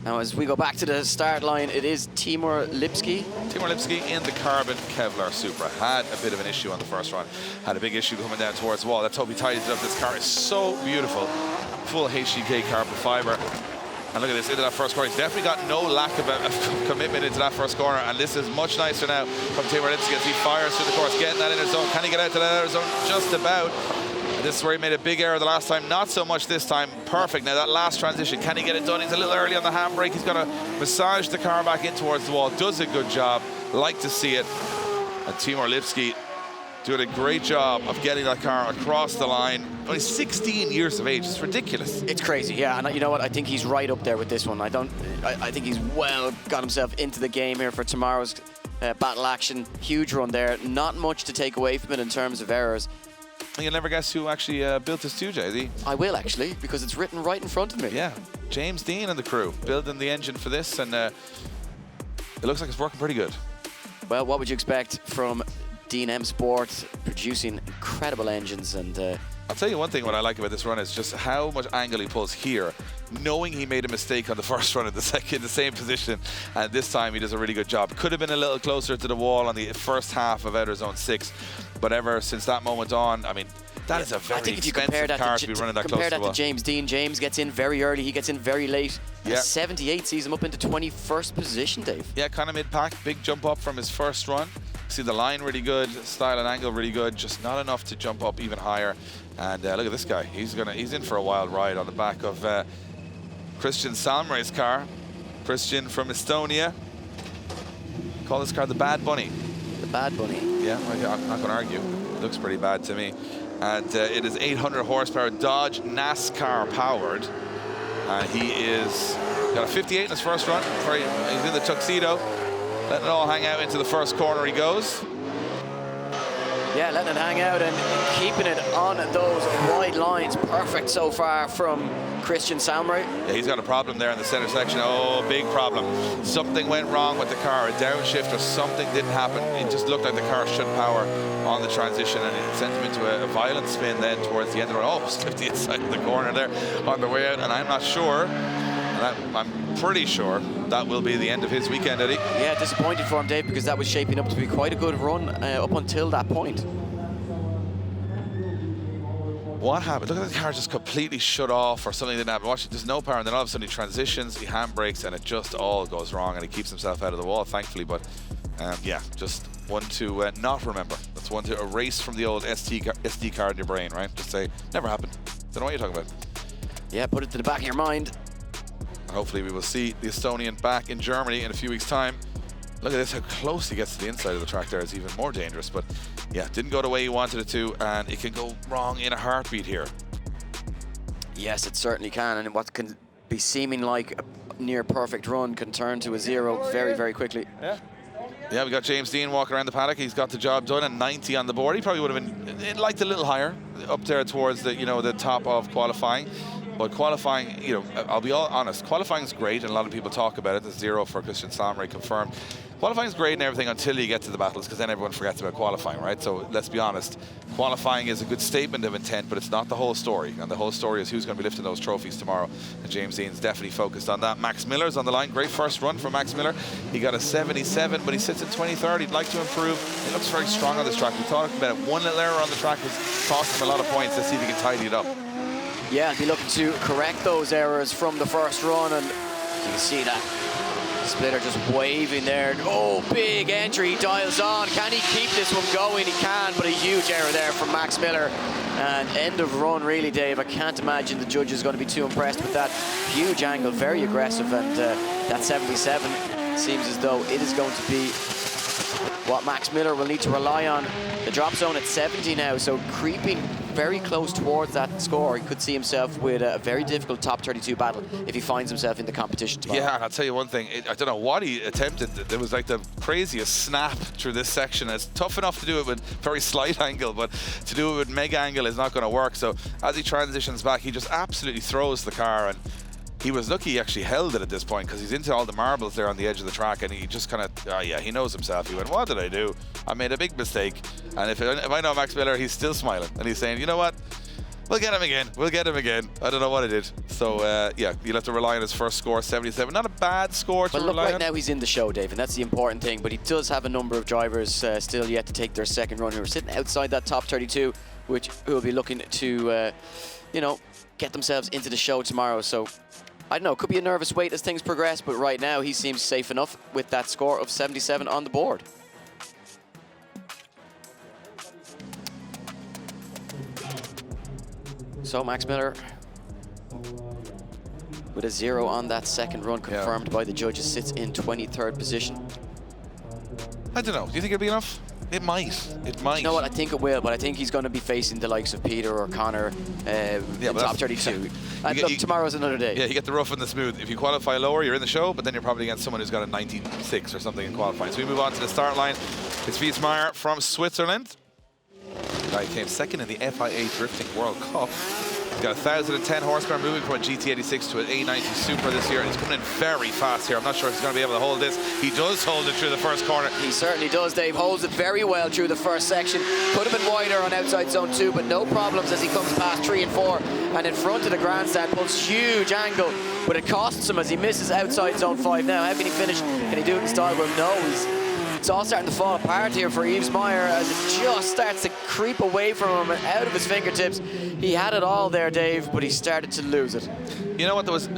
Now, as we go back to the start line, it is Timur Lipsky. Timur Lipsky in the carbon Kevlar Supra. Had a bit of an issue on the first run. Had a big issue coming down towards the wall. Let's hope he tidies it up. This car is so beautiful. Full HGK carbon fiber. And look at this, into that first corner. He's definitely got no lack of commitment into that first corner. And this is much nicer now from Timur Lipsky as he fires through the course, getting that inner zone. Can he get out to that outer zone? Just about. This is where he made a big error the last time, not so much this time. Perfect. Now that last transition, can he get it done? He's a little early on the handbrake. He's got to massage the car back in towards the wall. Does a good job. Like to see it. And Timur Lipsky doing a great job of getting that car across the line. Only 16 years of age. It's ridiculous. It's crazy, yeah. And you know what? I think he's right up there with this one. I think he's well got himself into the game here for tomorrow's battle action. Huge run there. Not much to take away from it in terms of errors. You'll never guess who actually built this too, Jay-Z. I will, actually, because it's written right in front of me. Yeah, James Dean and the crew building the engine for this, and it looks like it's working pretty good. Well, what would you expect from Dean M Sport producing incredible engines? And I'll tell you one thing, what I like about this run is just how much angle he pulls here, knowing he made a mistake on the first run in the same position, and this time he does a really good job. Could have been a little closer to the wall on the first half of outer zone 6, but ever since that moment on, I mean, that is a very expensive car to be running that close to the wall. Compare that to James Dean. James gets in very early, he gets in very late. Yeah. 78 sees him up into 21st position, Dave. Yeah, kind of mid-pack, big jump up from his first run. See the line really good, style and angle really good, just not enough to jump up even higher. And look at this guy, he's in for a wild ride on the back of Christian Salmrei's car. Christian from Estonia. Call this car the Bad Bunny. The Bad Bunny. Yeah, I'm not going to argue. It looks pretty bad to me. And it is 800 horsepower Dodge NASCAR powered. And he is got a 58 in his first run. He's in the tuxedo. Letting it all hang out into the first corner he goes. Yeah, letting it hang out and keeping it on those wide lines. Perfect so far from Christian Salmrey. Yeah, he's got a problem there in the center section. Oh, big problem. Something went wrong with the car. A downshift or something didn't happen. It just looked like the car should power on the transition, and it sent him into a violent spin then towards the end of the run. Oh, slipped the inside of the corner there on the way out, and I'm not sure. I'm pretty sure that will be the end of his weekend, Eddie. Yeah, disappointed for him, Dave, because that was shaping up to be quite a good run up until that point. What happened? Look at the car just completely shut off or something didn't happen. Watch, there's no power, and then all of a sudden he transitions, he handbrakes, and it just all goes wrong, and he keeps himself out of the wall, thankfully. But yeah, just one to not remember. That's one to erase from the old SD card in your brain, right? Just say, never happened. Don't know what you're talking about. Yeah, put it to the back of your mind. And hopefully we will see the Estonian back in Germany in a few weeks' time. Look at this, how close he gets to the inside of the track there is even more dangerous. But yeah, didn't go the way he wanted it to, and it can go wrong in a heartbeat here. Yes, it certainly can, and what can be seeming like a near perfect run can turn to a zero very, very quickly. Yeah, we got James Dean walking around the paddock. He's got the job done, and 90 on the board. He probably would have been liked a little higher up there towards the the top of qualifying. But qualifying, I'll be all honest, qualifying is great, and a lot of people talk about it. The zero for Christian Salmrey confirmed. Qualifying is great and everything until you get to the battles, because then everyone forgets about qualifying, right? So let's be honest, qualifying is a good statement of intent, but it's not the whole story. And the whole story is who's going to be lifting those trophies tomorrow. And James Dean's definitely focused on that. Max Miller's on the line. Great first run for Max Miller. He got a 77, but he sits in 23rd. He'd like to improve. He looks very strong on this track. We talked about it. One little error on the track was costing him a lot of points. Let's see if he can tidy it up. Yeah, be looking to correct those errors from the first run, and you can see that splitter just waving there. Oh, big entry, he dials on. Can he keep this one going? He can, but a huge error there from Max Miller. And end of run, really, Dave. I can't imagine the judge is going to be too impressed with that huge angle, very aggressive, and that 77 seems as though it is going to be what Max Miller will need to rely on. The drop zone at 70 now, so creeping very close towards that score. He could see himself with a very difficult top 32 battle if he finds himself in the competition tomorrow. Yeah, and I'll tell you one thing. I don't know what he attempted. There was like the craziest snap through this section. It's tough enough to do it with very slight angle, but to do it with mega angle is not going to work. So as he transitions back, he just absolutely throws the car, and he was lucky he actually held it at this point because he's into all the marbles there on the edge of the track, and he just kind of, yeah, he knows himself. He went, what did I do? I made a big mistake. And if I know Max Miller, he's still smiling. And he's saying, you know what? We'll get him again. We'll get him again. I don't know what I did. So, yeah, you'll have to rely on his first score, 77. Not a bad score to rely on. But look, right on. now he's in the show, Dave, and that's the important thing. But he does have a number of drivers still yet to take their second run who are sitting outside that top 32, who will be looking to, you know, get themselves into the show tomorrow. So, I don't know, could be a nervous wait as things progress, but right now he seems safe enough with that score of 77 on the board. So Max Miller with a 0 on that second run confirmed by the judges, sits in 23rd position. I don't know. Do you think it'll be enough? It might. It might. You know what? I think it will, but I think he's going to be facing the likes of Peter or Connor in top 32. And look, tomorrow's another day. Yeah, you get the rough and the smooth. If you qualify lower, you're in the show, but then you're probably against someone who's got a 96 or something in qualifying. So we move on to the start line. It's Reus Meyer from Switzerland. Guy came second in the FIA Drifting World Cup. He's got 1,010 horsepower, moving from a GT86 to an A90 Super this year. And he's coming in very fast here. I'm not sure if he's going to be able to hold this. He does hold it through the first corner. He certainly does, Dave. Holds it very well through the first section. Could have been wider on outside zone 2, but no problems as he comes past 3 and 4. And in front of the grandstand, pulls huge angle, but it costs him as he misses outside zone 5 now. How can he finish? Can he do it in style? Well, no. It's all starting to fall apart here for Reus Meyer as it just starts to creep away from him, out of his fingertips. He had it all there, Dave, but he started to lose it. You know what? There was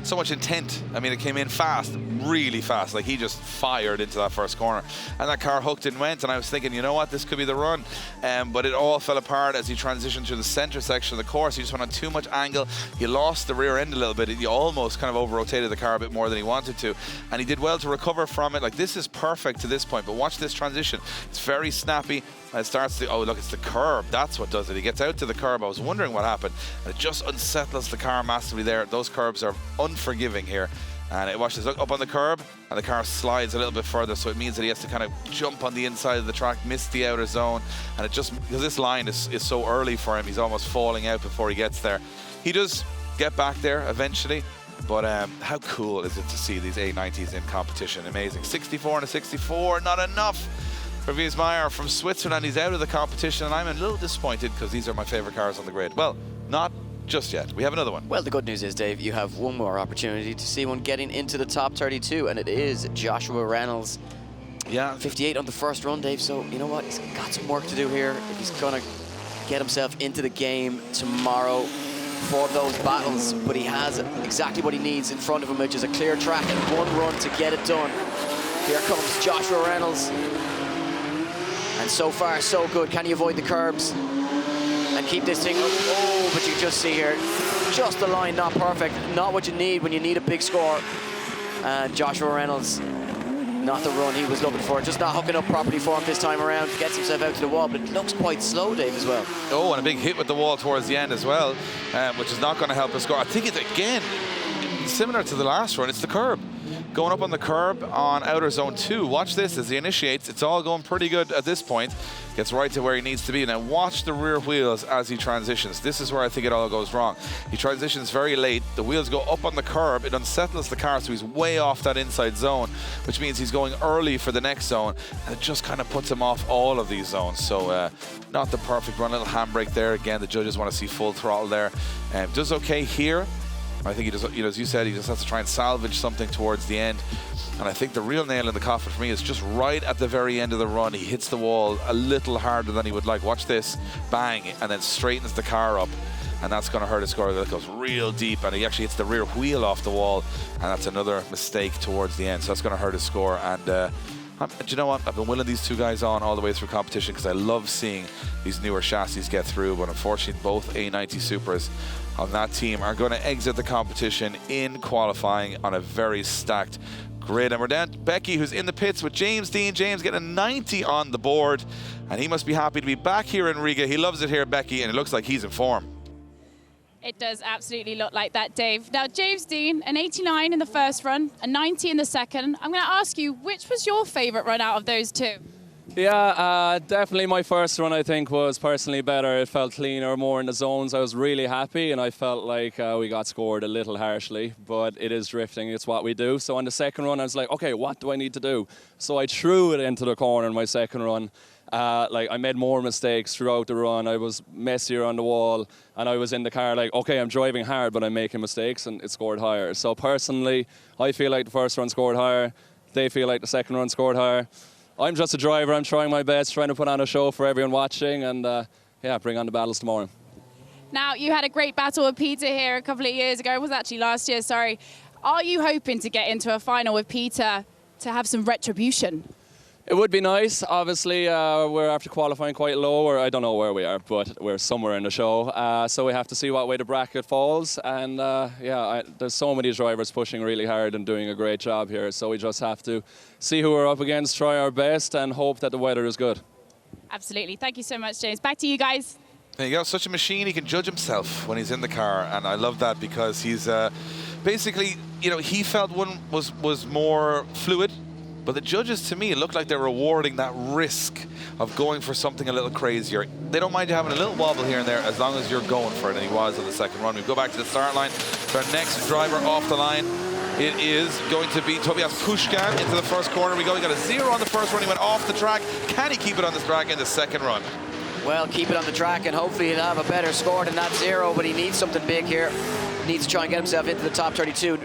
so much intent. I mean, it came in fast, really fast. Like, he just fired into that first corner. And that car hooked and went, and I was thinking, you know what? This could be the run. But it all fell apart as he transitioned through the center section of the course. He just went on too much angle. He lost the rear end a little bit. He almost kind of over-rotated the car a bit more than he wanted to. And he did well to recover from it. Like, this is perfect to this point. But watch this transition. It's very snappy. And it starts to, oh, look, it's the curb. That's what does it. He gets out to the curb. I was wondering what happened. And it just unsettles the car massively there. Those curbs are unforgiving here. And it washes up on the curb, and the car slides a little bit further, so it means that he has to kind of jump on the inside of the track, miss the outer zone. And it just, because this line is so early for him, he's almost falling out before he gets there. He does get back there eventually. But how cool is it to see these A90s in competition? Amazing. 64 and a 64, not enough for Reus Meyer from Switzerland. He's out of the competition, and I'm a little disappointed because these are my favorite cars on the grid. Well, not just yet. We have another one. Well, the good news is, Dave, you have one more opportunity to see one getting into the top 32, and it is Joshua Reynolds. Yeah. 58 on the first run, Dave, so you know what? He's got some work to do here if he's going to get himself into the game tomorrow for those battles, but he has exactly what he needs in front of him, which is a clear track and one run to get it done. Here comes Joshua Reynolds. And so far, so good. Can he avoid the curbs and keep this thing up? Oh, but you can just see here, just the line, not perfect. Not what you need when you need a big score. And Joshua Reynolds, not the run he was looking for. Just not hooking up properly for him this time around. Gets himself out to the wall, but it looks quite slow, Dave, as well. Oh, and a big hit with the wall towards the end as well, which is not going to help us score. I think it's, again, similar to the last run. It's the curb. Going up on the curb on outer zone 2. Watch this as he initiates. It's all going pretty good at this point. Gets right to where he needs to be. Now watch the rear wheels as he transitions. This is where I think it all goes wrong. He transitions very late. The wheels go up on the curb. It unsettles the car, so he's way off that inside zone, which means he's going early for the next zone. And it just kind of puts him off all of these zones. So not the perfect run. Little handbrake there. Again, the judges want to see full throttle there. Does okay here. I think he just, you know, as you said, he just has to try and salvage something towards the end. And I think the real nail in the coffin for me is just right at the very end of the run. He hits the wall a little harder than he would like. Watch this, bang, and then straightens the car up. And that's going to hurt his score. It goes real deep, and he actually hits the rear wheel off the wall. And that's another mistake towards the end. So that's going to hurt his score. And do you know what? I've been willing these two guys on all the way through competition because I love seeing these newer chassis get through. But unfortunately, both A90 Supers on that team are going to exit the competition in qualifying on a very stacked Great, and we're down to Becky, who's in the pits with James Dean. James getting a 90 on the board, and he must be happy to be back here in Riga. He loves it here, Becky, and it looks like he's in form. It does absolutely look like that, Dave. Now, James Dean, an 89 in the first run, a 90 in the second. I'm going to ask you, which was your favourite run out of those two? Yeah, definitely my first run, I think, was personally better. It felt cleaner, more in the zones. I was really happy, and I felt like we got scored a little harshly, but it is drifting. It's what we do. So on the second run, I was like, okay, what do I need to do? So I threw it into the corner in my second run. Like, I made more mistakes throughout the run. I was messier on the wall, and I was in the car like, okay, I'm driving hard, but I'm making mistakes, and it scored higher. So personally, I feel like the first run scored higher. They feel like the second run scored higher. I'm just a driver. I'm trying my best, trying to put on a show for everyone watching, and yeah, bring on the battles tomorrow. Now, you had a great battle with Peter here a couple of years ago. It was actually last year, sorry. Are you hoping to get into a final with Peter to have some retribution? It would be nice. Obviously, we're after qualifying quite low, or I don't know where we are, but we're somewhere in the show. So we have to see what way the bracket falls. And yeah, there's so many drivers pushing really hard and doing a great job here. So we just have to see who we're up against, try our best, and hope that the weather is good. Absolutely. Thank you so much, James. Back to you guys. There you go. Such a machine. He can judge himself when he's in the car, and I love that because he's basically, you know, he felt one was more fluid. But the judges, to me, look like they're rewarding that risk of going for something a little crazier. They don't mind you having a little wobble here and there as long as you're going for it, and he was on the second run. We go back to the start line. So our next driver off the line, it is going to be Tobias Pusan into the first corner. We go. He got a 0 on the first run. He went off the track. Can he keep it on the track in the second run? Well, keep it on the track, and hopefully he'll have a better score than that 0, but he needs something big here. Needs to try and get himself into the top 32.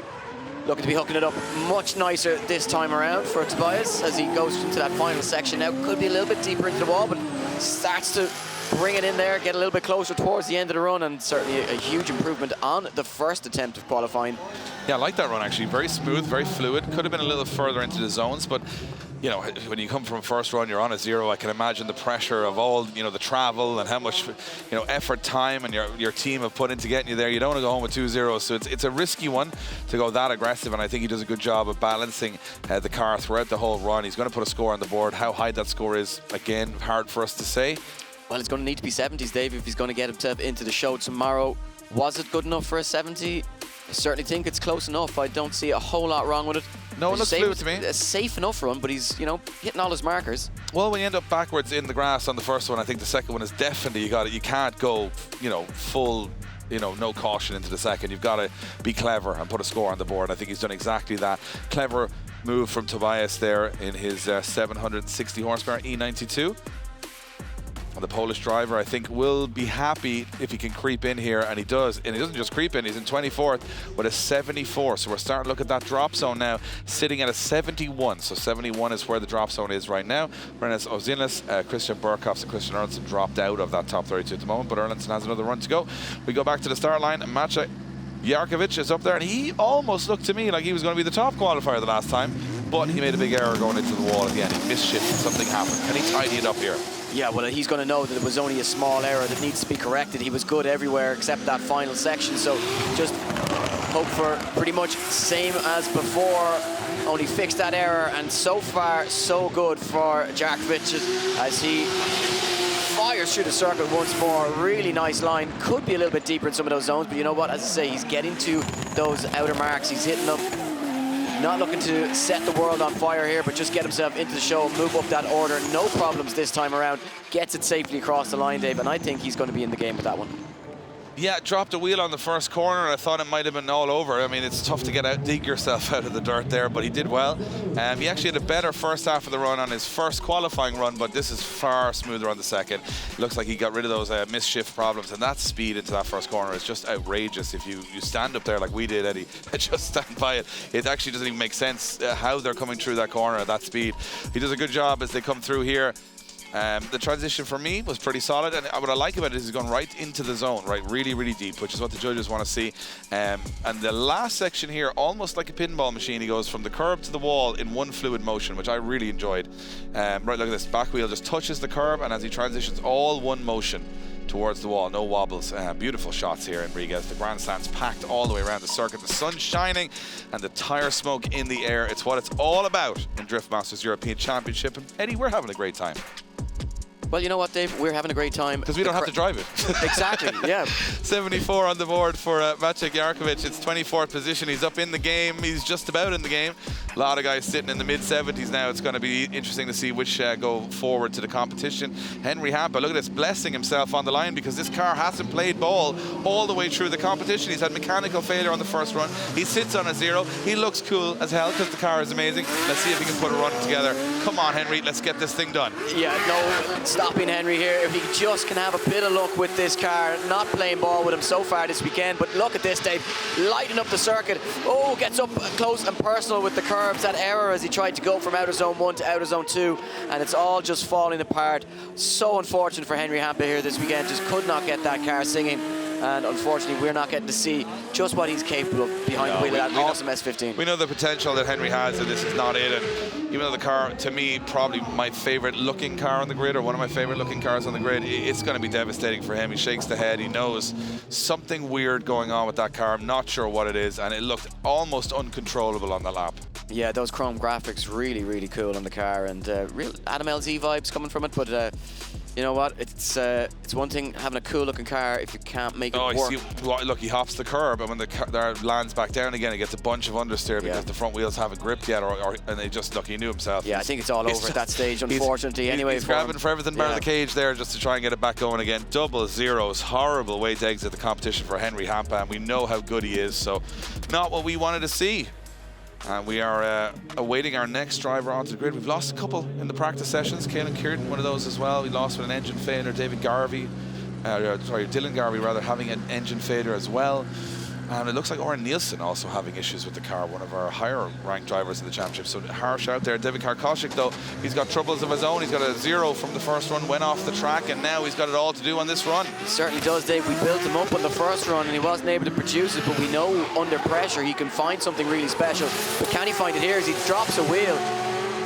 Looking to be hooking it up much nicer this time around for Tobias as he goes into that final section now. Could be a little bit deeper into the wall, but starts to bring it in there, get a little bit closer towards the end of the run, and certainly a huge improvement on the first attempt of qualifying. Yeah, I like that run, actually. Very smooth, very fluid. Could have been a little further into the zones, but you know, when you come from first run, you're on a 0. I can imagine the pressure of all, you know, the travel and how much, you know, effort, time, and your team have put into getting you there. You don't want to go home with 2-0, so it's a risky one to go that aggressive, and I think he does a good job of balancing the car throughout the whole run. He's going to put a score on the board. How high that score is, again, hard for us to say. Well, it's going to need to be 70s, Dave, if he's going to get himself into the show tomorrow. Was it good enough for a 70? I certainly think it's close enough. I don't see a whole lot wrong with it. No, it looks fluid to me. A safe enough run, but he's, you know, hitting all his markers. Well, when you end up backwards in the grass on the first one, I think the second one is definitely, you can't go, you know, full, you know, no caution into the second. You've got to be clever and put a score on the board. I think he's done exactly that. Clever move from Tobias there in his 760 horsepower E92. And the Polish driver, I think, will be happy if he can creep in here, and he does. And he doesn't just creep in, he's in 24th with a 74. So we're starting to look at that drop zone now, sitting at a 71. So 71 is where the drop zone is right now. Reus Oozolin, Christian Burkhoffs and Christian Andersson dropped out of that top 32 at the moment, but Andersson has another run to go. We go back to the start line. Michal Yovich is up there, and he almost looked to me like he was going to be the top qualifier the last time, but he made a big error going into the wall at the end. He misshifted, something happened. Can he tidy it up here? Yeah, well, he's going to know that it was only a small error that needs to be corrected. He was good everywhere except that final section, so just hope for pretty much same as before, only fix that error, and so far, so good for Jarkovic as he fires through the circle once more. Really nice line. Could be a little bit deeper in some of those zones, but you know what? As I say, he's getting to those outer marks. He's hitting them. Not looking to set the world on fire here, but just get himself into the show, move up that order. No problems this time around. Gets it safely across the line, Dave, and I think he's going to be in the game with that one. Yeah, dropped a wheel on the first corner, and I thought it might have been all over. I mean, it's tough to dig yourself out of the dirt there, but he did well. He actually had a better first half of the run on his first qualifying run, but this is far smoother on the second. Looks like he got rid of those misshift problems, and that speed into that first corner is just outrageous. If you stand up there like we did, Eddie, just stand by it. It actually doesn't even make sense how they're coming through that corner at that speed. He does a good job as they come through here. The transition for me was pretty solid, and what I like about it is he's going right into the zone, right, really, really deep, which is what the judges want to see. And the last section here, almost like a pinball machine, he goes from the curb to the wall in one fluid motion, which I really enjoyed. Right, look at this, back wheel just touches the curb, and as he transitions, all one motion. towards the wall. No wobbles. Beautiful shots here in Riga. The grandstand's packed all the way around the circuit. The sun's shining and the tyre smoke in the air. It's what it's all about in Drift Masters European Championship. And Eddie, we're having a great time. Well, you know what, Dave? We're having a great time. Because we don't have to drive it. Exactly, yeah. 74 on the board for Maciej Jarkovic. It's 24th position. He's up in the game. He's just about in the game. A lot of guys sitting in the mid-70s now. It's going to be interesting to see which go forward to the competition. Henry Hampa, look at this, blessing himself on the line because this car hasn't played ball all the way through the competition. He's had mechanical failure on the first run. He sits on a 0. He looks cool as hell because the car is amazing. Let's see if he can put a run together. Come on, Henry, let's get this thing done. Yeah, no stopping Henry here. If he just can have a bit of luck with this car, not playing ball with him so far this weekend. But look at this, Dave, lighting up the circuit. Oh, gets up close and personal with the curbs. That error as he tried to go from outer zone 1 to outer zone 2, and it's all just falling apart. So unfortunate for Henry Hampa here this weekend. Just could not get that car singing. And unfortunately, we're not getting to see just what he's capable of behind the wheel of that awesome S15. We know the potential that Henry has, and this is not it. And even though the car, to me, probably my favorite looking car on the grid, or one of my favorite looking cars on the grid, it's going to be devastating for him. He shakes the head. He knows something weird going on with that car. I'm not sure what it is, and it looked almost uncontrollable on the lap. Yeah, those chrome graphics really, really cool on the car, and real Adam LZ vibes coming from it. But you know what? It's one thing having a cool-looking car if you can't make it work. Look, he hops the curb, and when the car lands back down again, he gets a bunch of understeer because the front wheels haven't gripped yet, and they just look. He knew himself. Yeah, I think it's all over at that stage, unfortunately. Anyway, he's grabbing for everything bar the cage there just to try and get it back going again. Double zeros, horrible way to exit the competition for Henry Hampa, and we know how good he is. So, not what we wanted to see. And we are awaiting our next driver onto the grid. We've lost a couple in the practice sessions. Caelan Kieran, one of those as well. We lost with an engine failure. Dylan Garvey rather, having an engine failure as well. And it looks like Oren Nielsen also having issues with the car, one of our higher ranked drivers in the championship. So harsh out there. Devin Kosik, though, he's got troubles of his own. He's got a 0 from the first run, went off the track, and now he's got it all to do on this run. He certainly does, Dave. We built him up on the first run and he wasn't able to produce it, but we know under pressure he can find something really special. But can he find it here as he drops a wheel?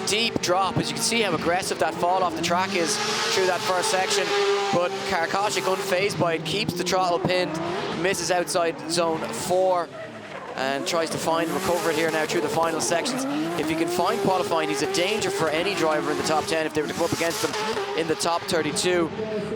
Deep drop, as you can see how aggressive that fall off the track is through that first section. But Kosik, unfazed by it, keeps the throttle pinned, misses outside zone 4 and tries to recover it here now through the final sections. If he can find qualifying, he's a danger for any driver in the top 10 if they were to come up against him in the top 32.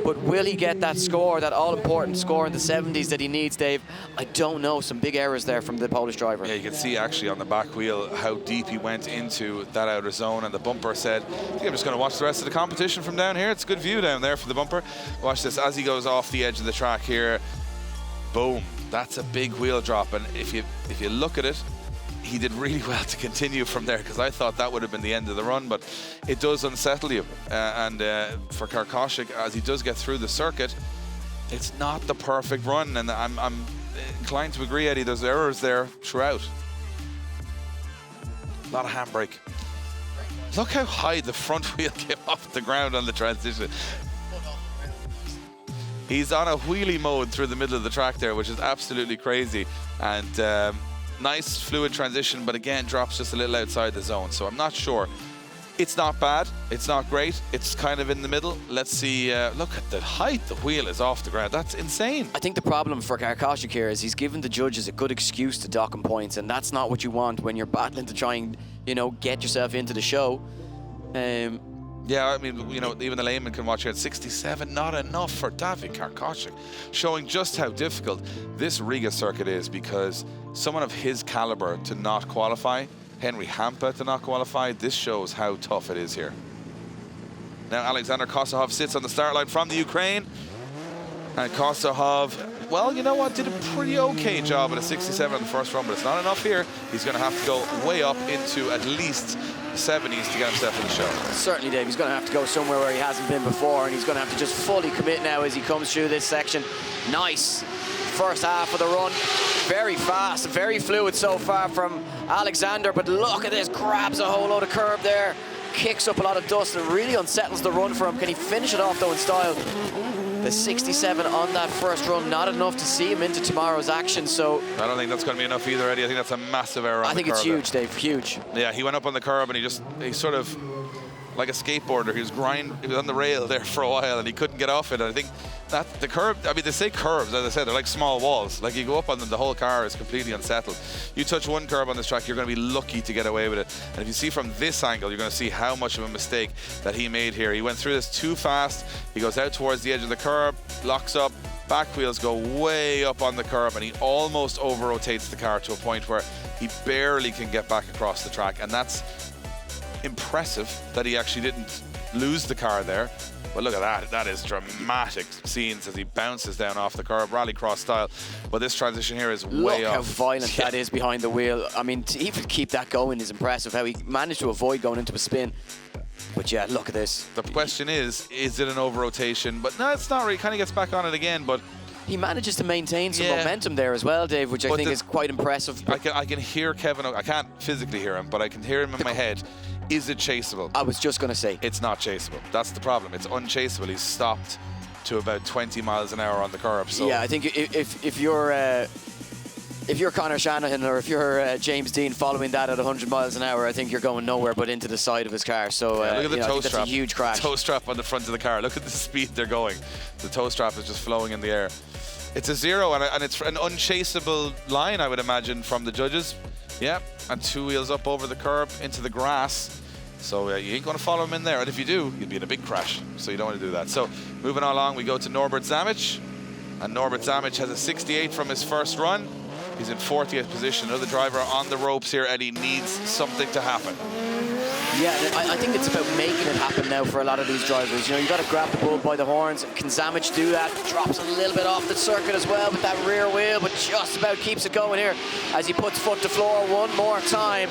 But will he get that score, that all-important score in the 70s that he needs, Dave? I don't know. Some big errors there from the Polish driver. Yeah, you can see actually on the back wheel how deep he went into that outer zone, and the bumper said, I think I'm just going to watch the rest of the competition from down here. It's a good view down there for the bumper. Watch this as he goes off the edge of the track here. Boom. That's a big wheel drop, and if you look at it, he did really well to continue from there, because I thought that would have been the end of the run, but it does unsettle you. For Kosik, as he does get through the circuit, it's not the perfect run, and I'm inclined to agree, Eddie, there's errors there throughout. A lot of handbrake. Look how high the front wheel came off the ground on the transition. He's on a wheelie mode through the middle of the track there, which is absolutely crazy. And nice fluid transition, but again, drops just a little outside the zone. So I'm not sure. It's not bad. It's not great. It's kind of in the middle. Let's see. Look at the height the wheel is off the ground. That's insane. I think the problem for Kosik here is he's given the judges a good excuse to dock him points, and that's not what you want when you're battling to try and, get yourself into the show. Yeah, I mean, even the layman can watch it. 67, not enough for David Kosik, showing just how difficult this Riga circuit is, because someone of his caliber to not qualify, Henry Hampa to not qualify, this shows how tough it is here. Now Alexander Kosahov sits on the start line from the Ukraine, and Kosahov, well, you know what, did a pretty okay job at a 67 on the first run, but it's not enough here. He's going to have to go way up into at least 70s to get himself in the show. Certainly, Dave. He's going to have to go somewhere where he hasn't been before, and he's going to have to just fully commit now as he comes through this section. Nice first half of the run. Very fast, very fluid so far from Alexander, but look at this, grabs a whole load of curb there, kicks up a lot of dust, and really unsettles the run for him. Can he finish it off though in style? The 67 on that first run, not enough to see him into tomorrow's action, so... I don't think that's going to be enough either, Eddie. I think that's a massive error on the curb. I think it's huge, Dave, huge. Yeah, he went up on the curb and he sort of like a skateboarder. He was on the rail there for a while and he couldn't get off it. And I think that the curb, I mean, they say curbs, as I said, they're like small walls. Like you go up on them, the whole car is completely unsettled. You touch one curb on this track, you're going to be lucky to get away with it. And if you see from this angle, you're going to see how much of a mistake that he made here. He went through this too fast. He goes out towards the edge of the curb, locks up, back wheels go way up on the curb, and he almost over-rotates the car to a point where he barely can get back across the track. And that's impressive that he actually didn't lose the car there. But look at that. That is dramatic scenes as he bounces down off the curb, rallycross style. But this transition here is way off. Look how violent that is behind the wheel. I mean, to even keep that going is impressive. How he managed to avoid going into a spin. But yeah, look at this. The question is it an over-rotation? But no, it's not really. He kind of gets back on it again, but he manages to maintain some momentum there as well, Dave, which I think is quite impressive. I can hear Kevin. I can't physically hear him, but I can hear him in my head. Is it chaseable? I was just going to say. It's not chaseable. That's the problem. It's unchaseable. He's stopped to about 20 miles an hour on the curb. So yeah, I think if you're Conor Shanahan or if you're James Dean following that at 100 miles an hour, I think you're going nowhere but into the side of his car. So yeah, look at the toe strap. That's a huge crash. Toe strap on the front of the car. Look at the speed they're going. The toe strap is just flowing in the air. It's a zero, and it's an unchaseable line, I would imagine, from the judges. Yeah, and 2 wheels up over the curb into the grass. So you ain't going to follow him in there. And if you do, you'll be in a big crash. So you don't want to do that. So moving along, we go to Norbert Zeme. And Norbert Zeme has a 68 from his first run. He's in 40th position. Another driver on the ropes here, and he needs something to happen. Yeah, I think it's about making it happen now for a lot of these drivers. You know, you got to grab the bull by the horns. Can Zame do that? Drops a little bit off the circuit as well with that rear wheel, but just about keeps it going here as he puts foot to floor one more time.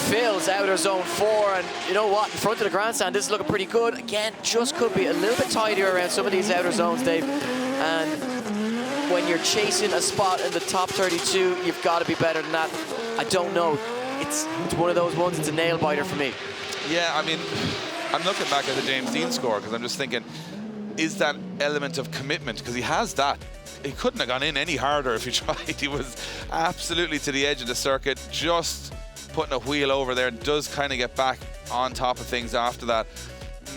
Fills outer zone 4, and you know what? In front of the grandstand, this is looking pretty good. Again, just could be a little bit tidier around some of these outer zones, Dave. And when you're chasing a spot in the top 32, you've got to be better than that. I don't know. It's one of those ones, it's a nail biter for me. Yeah, I mean, I'm looking back at the James Dean score because I'm just thinking, is that element of commitment? Because he has that. He couldn't have gone in any harder if he tried. He was absolutely to the edge of the circuit, just putting a wheel over there. Does kind of get back on top of things after that.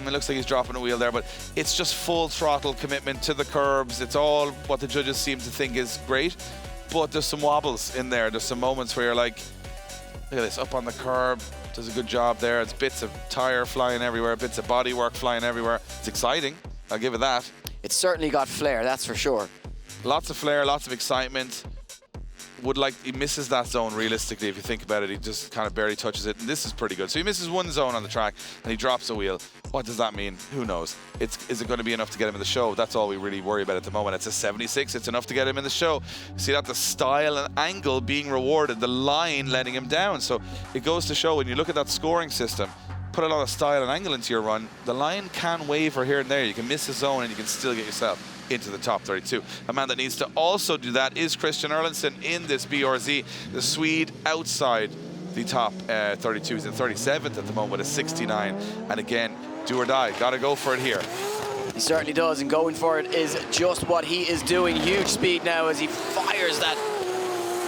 It looks like he's dropping a wheel there, but it's just full throttle commitment to the curbs. It's all what the judges seem to think is great, but there's some wobbles in there. There's some moments where you're like, look at this, up on the curb, does a good job there. It's bits of tire flying everywhere, bits of bodywork flying everywhere. It's exciting, I'll give it that. It's certainly got flair, that's for sure. Lots of flair, lots of excitement. He misses that zone realistically. If you think about it, he just kind of barely touches it, and this is pretty good. So he misses one zone on the track and he drops a wheel. What does that mean? Who knows? Is it going to be enough to get him in the show? That's all we really worry about at the moment. It's a 76. It's enough to get him in the show. See that? The style and angle being rewarded, the line letting him down. So it goes to show when you look at that scoring system, put a lot of style and angle into your run, the line can waver here and there. You can miss a zone and you can still get yourself into the top 32. A man that needs to also do that is Christian Erlandsson in this BRZ. The Swede outside the top 32. He's in 37th at the moment with a 69. And again, do or die. Got to go for it here. He certainly does, and going for it is just what he is doing. Huge speed now as he fires that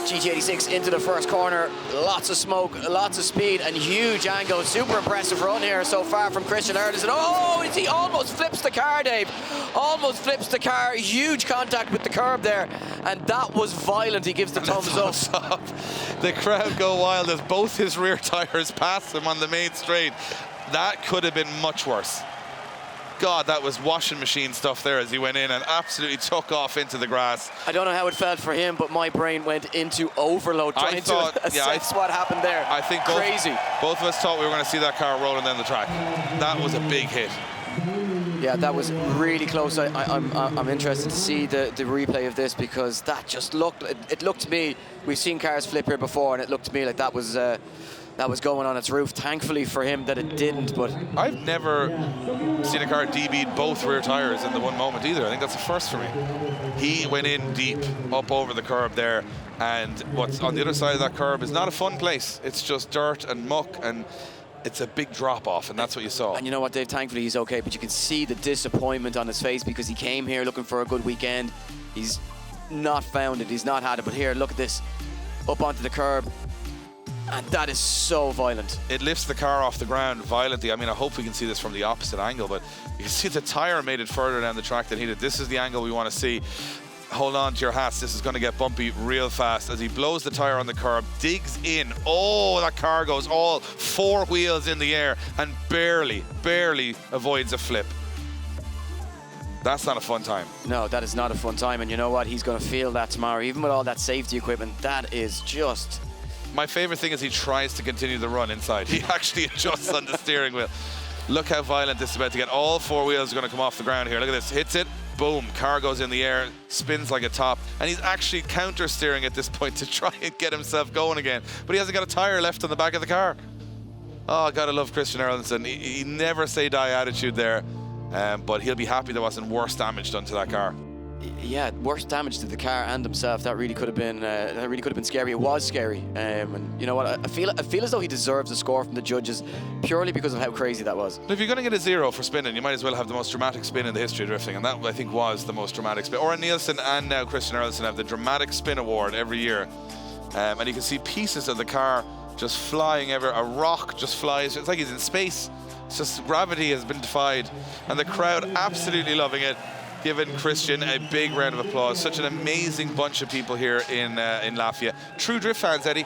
GT86 into the first corner. Lots of smoke, lots of speed, and huge angle. Super impressive run here so far from Christian Erlandsson. Oh, he almost flips the car, Dave. Almost flips the car. Huge contact with the curb there, and that was violent. He gives the thumbs up. The crowd go wild as both his rear tires pass him on the main straight. That could have been much worse. God, that was washing machine stuff there as he went in and absolutely took off into the grass. I don't know how it felt for him, but my brain went into overload trying to assess what happened there. I think both of us thought we were going to see that car rolling down the track. That was a big hit. Yeah, that was really close. I'm interested to see the replay of this because that just looked, it looked to me, we've seen cars flip here before, and it looked to me like that was going on its roof. Thankfully for him that it didn't, but I've never seen a car DB'd both rear tires in the one moment either. I think that's a first for me. He went in deep up over the curb there, and what's on the other side of that curb is not a fun place. It's just dirt and muck, and it's a big drop off, and that's what you saw. And you know what, Dave, thankfully he's okay, but you can see the disappointment on his face because he came here looking for a good weekend. He's not found it, he's not had it, but here, look at this. Up onto the curb. And that is so violent. It lifts the car off the ground violently. I mean, I hope we can see this from the opposite angle, but you can see the tire made it further down the track than he did. This is the angle we want to see. Hold on to your hats. This is going to get bumpy real fast as he blows the tire on the curb, digs in. Oh, that car goes all 4 wheels in the air and barely avoids a flip. That's not a fun time. No, that is not a fun time. And you know what? He's going to feel that tomorrow. Even with all that safety equipment, that is just... My favorite thing is he tries to continue the run inside. He actually adjusts on the steering wheel. Look how violent this is about to get. All 4 wheels are going to come off the ground here. Look at this. Hits it. Boom. Car goes in the air. Spins like a top. And he's actually counter-steering at this point to try and get himself going again. But he hasn't got a tire left on the back of the car. Oh, gotta love Christian Erlandson. He never say die attitude there. But he'll be happy there wasn't worse damage done to that car. Yeah, worse damage to the car and himself. That really could have been scary. It was scary. And you know what? I feel as though he deserves a score from the judges purely because of how crazy that was. But if you're going to get a 0 for spinning, you might as well have the most dramatic spin in the history of drifting, and that I think was the most dramatic spin. Oren Nielsen and now Christian Erlandson have the dramatic spin award every year, and you can see pieces of the car just flying everywhere. A rock just flies. It's like he's in space. It's just gravity has been defied, and the crowd absolutely loving it. Giving Christian a big round of applause. Such an amazing bunch of people here in Latvia. True drift fans, Eddie.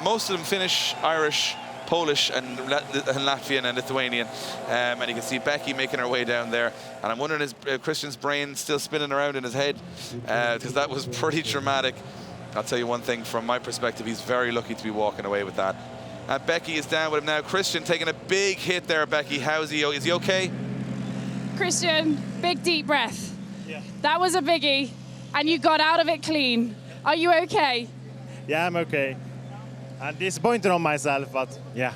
Most of them Finnish, Irish, Polish, and Latvian and Lithuanian. And you can see Becky making her way down there. And I'm wondering, is Christian's brain still spinning around in his head? Because that was pretty dramatic. I'll tell you one thing, from my perspective, he's very lucky to be walking away with that. Becky is down with him now. Christian taking a big hit there, Becky. How's he? Is he okay? Christian, big deep breath. Yeah. That was a biggie, and you got out of it clean. Are you okay? Yeah, I'm okay. I'm disappointed on myself, but yeah.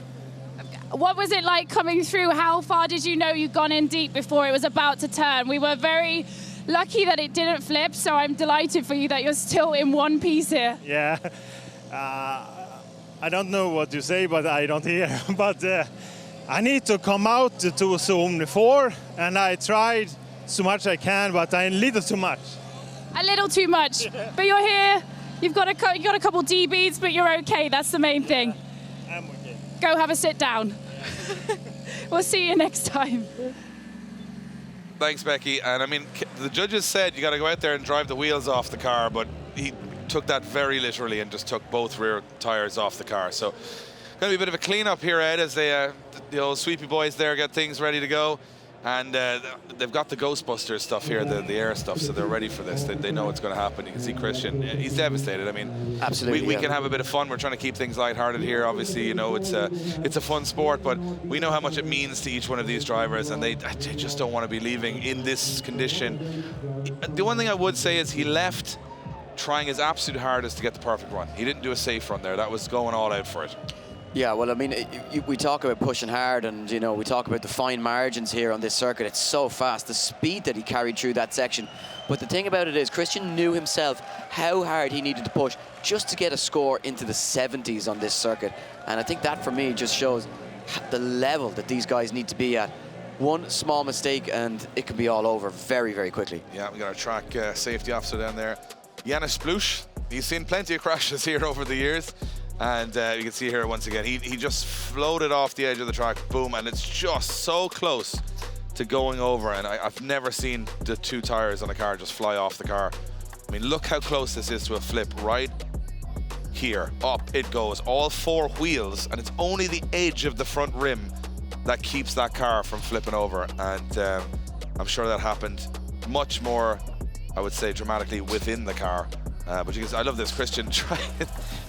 What was it like coming through? How far did you know you'd gone in deep before it was about to turn? We were very lucky that it didn't flip, so I'm delighted for you that you're still in one piece here. Yeah. I don't know what you say, but I don't hear. But I need to come out to zone 4, and I tried so much I can, but a little too much. A little too much, but you're here. You've got a couple DBs, but you're okay. That's the main thing. I'm okay. Go have a sit down. We'll see you next time. Thanks, Becky. And I mean, the judges said you got to go out there and drive the wheels off the car, but he took that very literally and just took both rear tires off the car. So going to be a bit of a clean-up here, Ed, as they, the old sweepy boys there get things ready to go. And they've got the Ghostbusters stuff here, the air stuff, so they're ready for this. They know what's going to happen. You can see Christian, he's devastated. I mean, absolutely, we can have a bit of fun. We're trying to keep things lighthearted here. Obviously, you know, it's a fun sport, but we know how much it means to each one of these drivers, and they just don't want to be leaving in this condition. The one thing I would say is he left trying his absolute hardest to get the perfect run. He didn't do a safe run there. That was going all out for it. Yeah, well, I mean, we talk about pushing hard, and, you know, we talk about the fine margins here on this circuit. It's so fast, the speed that he carried through that section. But the thing about it is, Christian knew himself how hard he needed to push just to get a score into the 70s on this circuit. And I think that, for me, just shows the level that these guys need to be at. One small mistake, and it can be all over very, very quickly. Yeah, we got our track safety officer down there, Janis Bersin. He's seen plenty of crashes here over the years. And you can see here once again, he just floated off the edge of the track, boom, and it's just so close to going over. And I've never seen the 2 tires on a car just fly off the car. I mean, look how close this is to a flip. Right here, up it goes, all 4 wheels, and it's only the edge of the front rim that keeps that car from flipping over. And I'm sure that happened much more, I would say, dramatically within the car. But you can see, I love this Christian trying.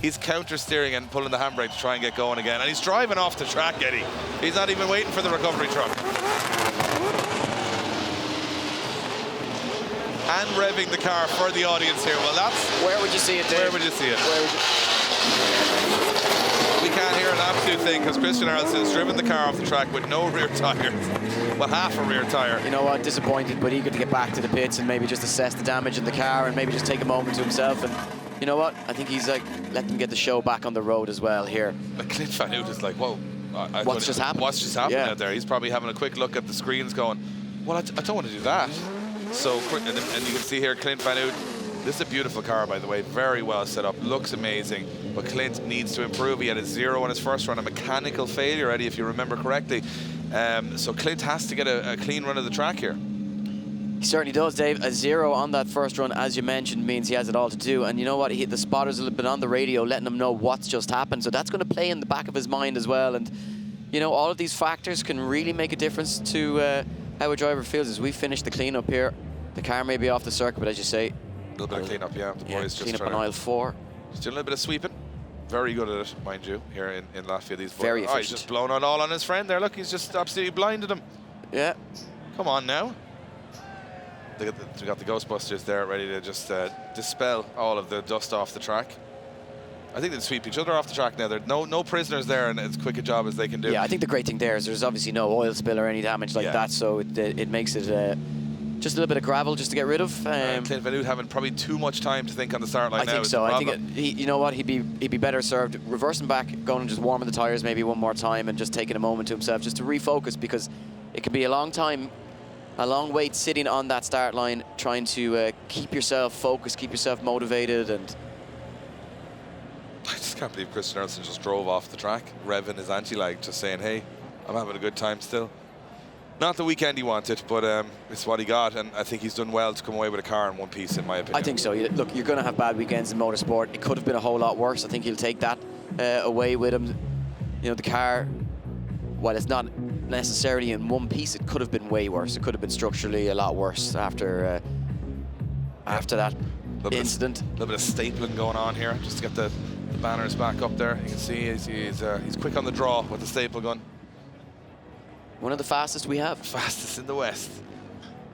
He's counter-steering and pulling the handbrake to try and get going again. And he's driving off the track, Eddie. He's not even waiting for the recovery truck. And revving the car for the audience here. Well, that's... Where would you see it, Dave? Where would you see it? We can't hear an absolute thing because Christian Erlandson driven the car off the track with no rear tires. Well, half a rear tire. You know what, disappointed, but eager to get back to the pits and maybe just assess the damage in the car and maybe just take a moment to himself. And you know what, I think he's like, let them get the show back on the road as well here. But Clint van Ort is like, whoa. What's just happened? What's just happened out there? He's probably having a quick look at the screens going, well, I don't want to do that. So, and you can see here Clint van Ort This is a beautiful car, by the way, very well set up, looks amazing, but Clint needs to improve. He had a 0 on his first run, a mechanical failure, Eddie, if you remember correctly. So Clint has to get a clean run of the track here. He certainly does, Dave. A 0 on that first run, as you mentioned, means he has it all to do. And you know what? The spotter's a little bit on the radio, letting him know what's just happened. So that's going to play in the back of his mind as well. And, you know, all of these factors can really make a difference to how a driver feels as we finish the cleanup here. The car may be off the circuit, but as you say, a little bit of cleanup, yeah. The boys just clean up on aisle 4. Just doing a little bit of sweeping. Very good at it, mind you, here in Latvia. These boys. Very efficient. He's just blown it all on his friend there. Look, he's just absolutely blinded him. Yeah. Come on now. We got the Ghostbusters there ready to just dispel all of the dust off the track. I think they sweep each other off the track now. There's no prisoners there, and as quick a job as they can do. Yeah, I think the great thing there is there's obviously no oil spill or any damage like that, so it makes it just a little bit of gravel just to get rid of. Clint van Ort having probably too much time to think on the start line now. I think so. I think you know what, he'd be better served reversing back, going and just warming the tires maybe one more time, and just taking a moment to himself just to refocus, because it could be a long time, a long wait sitting on that start line, trying to keep yourself focused, keep yourself motivated. And I just can't believe Christian Eriksen just drove off the track, revving his anti-lag, just saying, hey, I'm having a good time still. Not the weekend he wanted, but it's what he got, and I think he's done well to come away with a car in one piece, in my opinion. I think so. Look, you're going to have bad weekends in motorsport. It could have been a whole lot worse. I think he'll take that away with him. You know, the car, while it's not necessarily in one piece, it could have been way worse. It could have been structurally a lot worse after that incident. A little bit of stapling going on here, just to get the banners back up there. You can see he's quick on the draw with the staple gun. One of the fastest we have. Fastest in the West.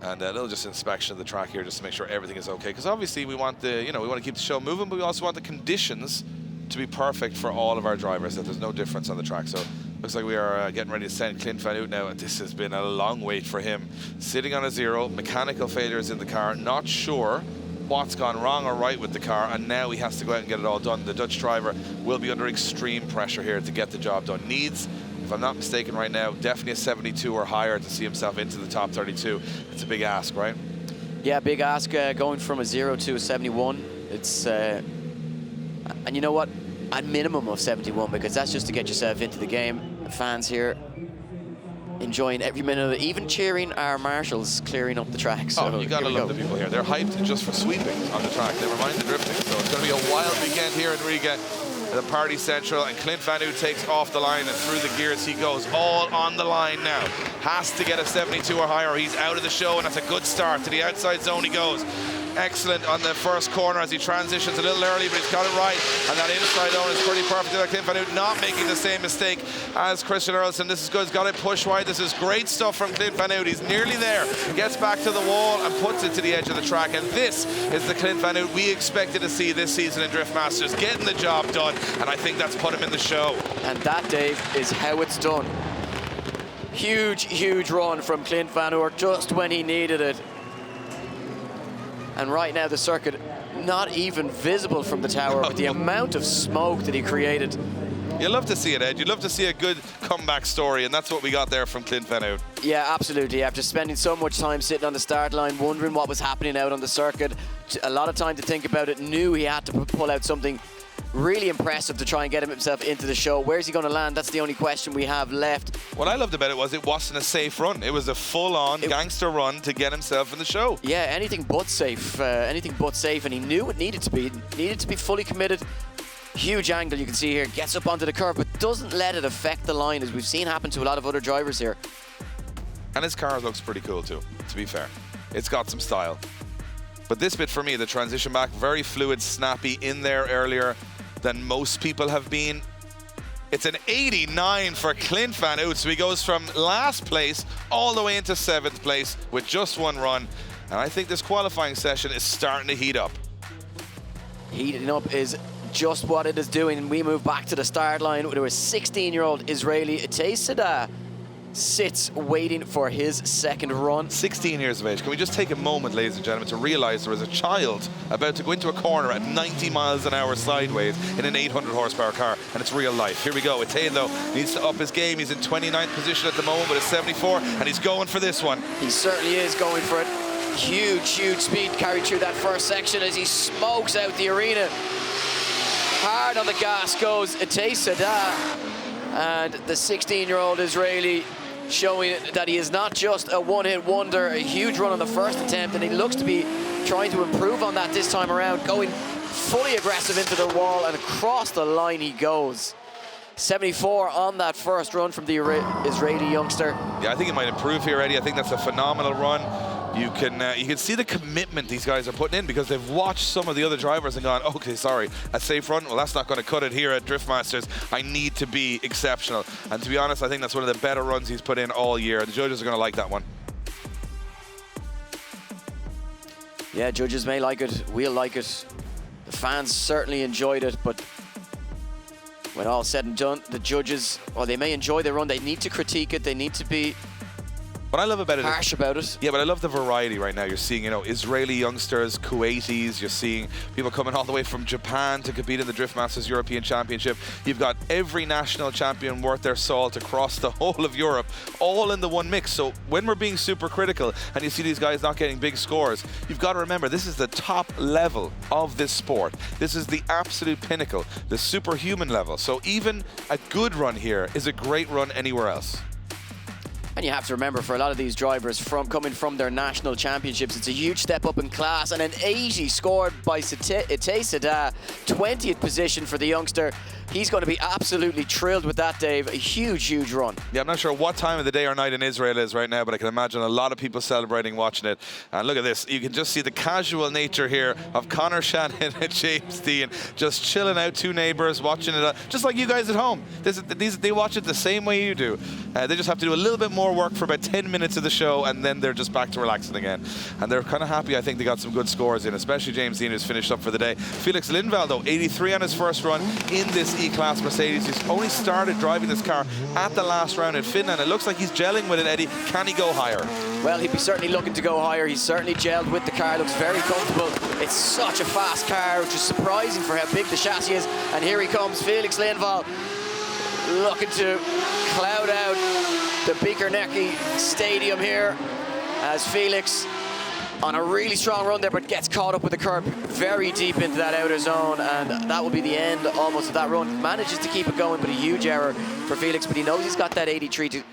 And a little just inspection of the track here just to make sure everything is okay. Because obviously we want we want to keep the show moving, but we also want the conditions to be perfect for all of our drivers, that there's no difference on the track. So looks like we are getting ready to send Clint van Ort now. This has been a long wait for him. Sitting on a 0, mechanical failures in the car, not sure what's gone wrong or right with the car, and now he has to go out and get it all done. The Dutch driver will be under extreme pressure here to get the job done. Needs, if I'm not mistaken right now, definitely a 72 or higher to see himself into the top 32. It's a big ask, right? Yeah, big ask, going from a 0 to a 71. It's, and you know what? At minimum of 71, because that's just to get yourself into the game. The fans here enjoying every minute of it, even cheering our marshals clearing up the track. So you gotta love the people here. They're hyped just for sweeping on the track. Never mind the drifting. So it's gonna be a wild weekend here in Riga, the Party Central, and Clint van Ort takes off the line and through the gears he goes, all on the line now. Has to get a 72 or higher, or he's out of the show, and that's a good start. To the outside zone he goes. Excellent on the first corner as he transitions a little early, but he's got it right. And that inside zone is pretty perfect. Clint van Ort not making the same mistake as Christian Eriksen. This is good. He's got it pushed wide. This is great stuff from Clint van Ort. He's nearly there. Gets back to the wall and puts it to the edge of the track. And this is the Clint van Ort we expected to see this season in Drift Masters, getting the job done. And I think that's put him in the show. And that, Dave, is how it's done. Huge, huge run from Clint van Ort just when he needed it. And right now the circuit not even visible from the tower with the amount of smoke that he created. You love to see it, Ed. You love to see a good comeback story, and that's what we got there from Clint van Ort. Yeah, absolutely. After spending so much time sitting on the start line, wondering what was happening out on the circuit, a lot of time to think about it, knew he had to pull out something really impressive to try and get himself into the show. Where's he going to land? That's the only question we have left. What I loved about it was it wasn't a safe run. It was a full-on gangster run to get himself in the show. Yeah, anything but safe. Anything but safe, and he knew it needed to be. Needed to be fully committed. Huge angle you can see here. Gets up onto the curb, but doesn't let it affect the line, as we've seen happen to a lot of other drivers here. And his car looks pretty cool too, to be fair. It's got some style. But this bit for me, the transition back, very fluid, snappy, in there earlier than most people have been. It's an 89 for Clint van Ort, so he goes from last place all the way into 7th place with just one run. And I think this qualifying session is starting to heat up. Heating up is just what it is doing, and we move back to the start line where a 16-year-old Israeli, Tay Sadas, sits waiting for his second run. 16 years of age. Can we just take a moment, ladies and gentlemen, to realize there was a child about to go into a corner at 90 miles an hour sideways in an 800 horsepower car, and it's real life. Here we go. Tay, though, needs to up his game. He's in 29th position at the moment with a 74, and he's going for this one. He certainly is going for it. Huge speed carried through that first section as he smokes out the arena. Hard on the gas goes Tay Sadas, and the 16-year-old Israeli showing that he is not just a one-hit wonder, a huge run on the first attempt, and he looks to be trying to improve on that this time around, going fully aggressive into the wall, and across the line he goes. 74 on that first run from the Israeli youngster. Yeah, I think he might improve here, Eddie. I think that's a phenomenal run. You can see the commitment these guys are putting in, because they've watched some of the other drivers and gone, okay, sorry, a safe run, well, that's not going to cut it here at Drift Masters. I need to be exceptional. And to be honest, I think that's one of the better runs he's put in all year. The judges are going to like that one. Yeah, judges may like it, we'll like it. The fans certainly enjoyed it, but when all said and done, the judges, well, they may enjoy the run, they need to critique it, they need to be What I love about it harsh about it. Yeah, but I love the variety right now. You're seeing, you know, Israeli youngsters, Kuwaitis. You're seeing people coming all the way from Japan to compete in the Drift Masters European Championship. You've got every national champion worth their salt across the whole of Europe, all in the one mix. So when we're being super critical and you see these guys not getting big scores, you've got to remember this is the top level of this sport. This is the absolute pinnacle, the superhuman level. So even a good run here is a great run anywhere else. And you have to remember, for a lot of these drivers coming from their national championships, it's a huge step up in class, and an 80 scored by Tay Sadas, 20th position for the youngster. He's going to be absolutely thrilled with that, Dave. A huge run. Yeah, I'm not sure what time of the day or night in Israel is right now, but I can imagine a lot of people celebrating watching it. And look at this. You can just see the casual nature here of Connor Shannon and James Dean just chilling out, two neighbors, watching it, just like you guys at home. They watch it the same way you do. They just have to do a little bit more work for about 10 minutes of the show, and then they're just back to relaxing again. And they're kind of happy. I think they got some good scores in, especially James Dean, who's finished up for the day. Felix Linval, though, 83 on his first run in this E-Class Mercedes. He's only started driving this car at the last round in Finland. It looks like he's gelling with it, Eddie. Can he go higher? Well, he'd be certainly looking to go higher. He's certainly gelled with the car. Looks very comfortable. It's such a fast car, which is surprising for how big the chassis is. And here he comes, Felix Linval, looking to cloud out the Bikernieki Stadium here, as Felix on a really strong run there, but gets caught up with the curb very deep into that outer zone, and that will be the end almost of that run. Manages to keep it going, but a huge error for Felix, but he knows he's got that 83 to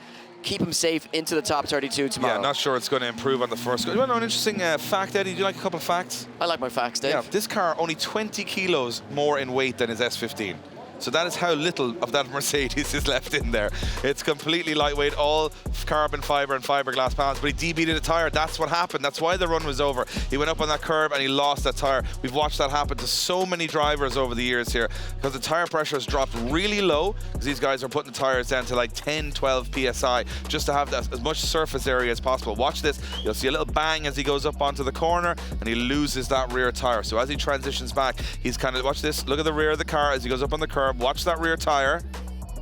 keep him safe into the top 32 tomorrow. Yeah, not sure it's going to improve on the first. You want to know an interesting fact, Eddie? Do you like a couple of facts? I like my facts, Dave. Yeah, this car only 20 kilos more in weight than his S15. So that is how little of that Mercedes is left in there. It's completely lightweight, all carbon fiber and fiberglass panels, but he debeated a tire. That's what happened. That's why the run was over. He went up on that curb and he lost that tire. We've watched that happen to so many drivers over the years here, because the tire pressure has dropped really low, because these guys are putting the tires down to like 10, 12 PSI just to have as much surface area as possible. Watch this. You'll see a little bang as he goes up onto the corner and he loses that rear tire. So as he transitions back, he's kind of, watch this, look at the rear of the car as he goes up on the curb. Watch that rear tire,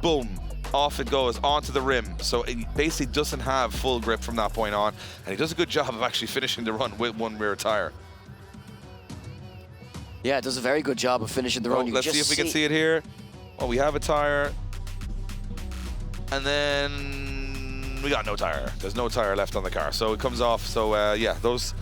boom, off it goes onto the rim. So it basically doesn't have full grip from that point on, and he does a good job of actually finishing the run with one rear tire. Yeah, it does a very good job of finishing the run. Let's see if we can see it here. Oh, we have a tire, and then we got no tire. There's no tire left on the car, so it comes off. So yeah, those,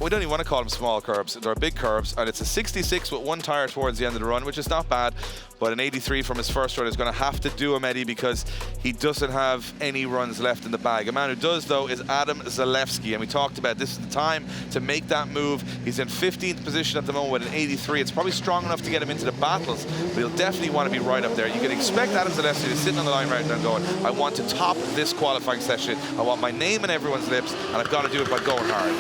we don't even want to call them small curbs. They're big curbs, and it's a 66 with one tire towards the end of the run, which is not bad. But an 83 from his first run is going to have to do him, Eddie, because he doesn't have any runs left in the bag. A man who does, though, is Adam Zalewski, and we talked about this is the time to make that move. He's in 15th position at the moment with an 83. It's probably strong enough to get him into the battles, but he'll definitely want to be right up there. You can expect Adam Zalewski to be sitting on the line right now going, I want to top this qualifying session. I want my name in everyone's lips, and I've got to do it by going hard.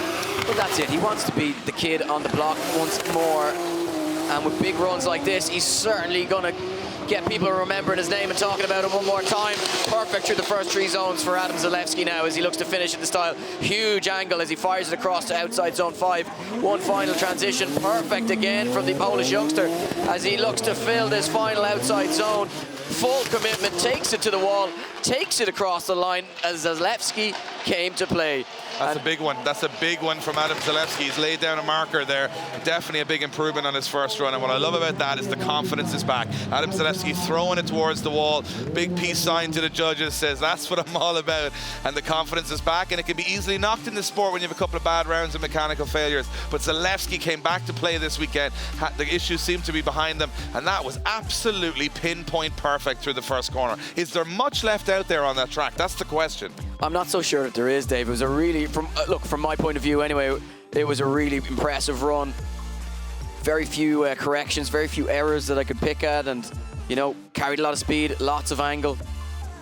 Well, that's it. He wants to be the kid on the block once more. And with big runs like this, he's certainly going to get people remembering his name and talking about him one more time. Perfect through the first three zones for Adam Zalewski now as he looks to finish in the style. Huge angle as he fires it across to outside zone 5. One final transition. Perfect again from the Polish youngster as he looks to fill this final outside zone. Full commitment, takes it to the wall, takes it across the line as Zalewski came to play. That's a big one. That's a big one from Adam Zalewski. He's laid down a marker there. Definitely a big improvement on his first run. And what I love about that is the confidence is back. Adam Zalewski throwing it towards the wall. Big peace sign to the judges, says that's what I'm all about. And the confidence is back. And it can be easily knocked in this sport when you have a couple of bad rounds and mechanical failures. But Zalewski came back to play this weekend. The issues seem to be behind them. And that was absolutely pinpoint perfect through the first corner. Is there much left out there on that track? That's the question. I'm not so sure that there is, Dave. It was a really, from my point of view anyway, it was a really impressive run. Very few corrections, very few errors that I could pick at, and, you know, carried a lot of speed, lots of angle,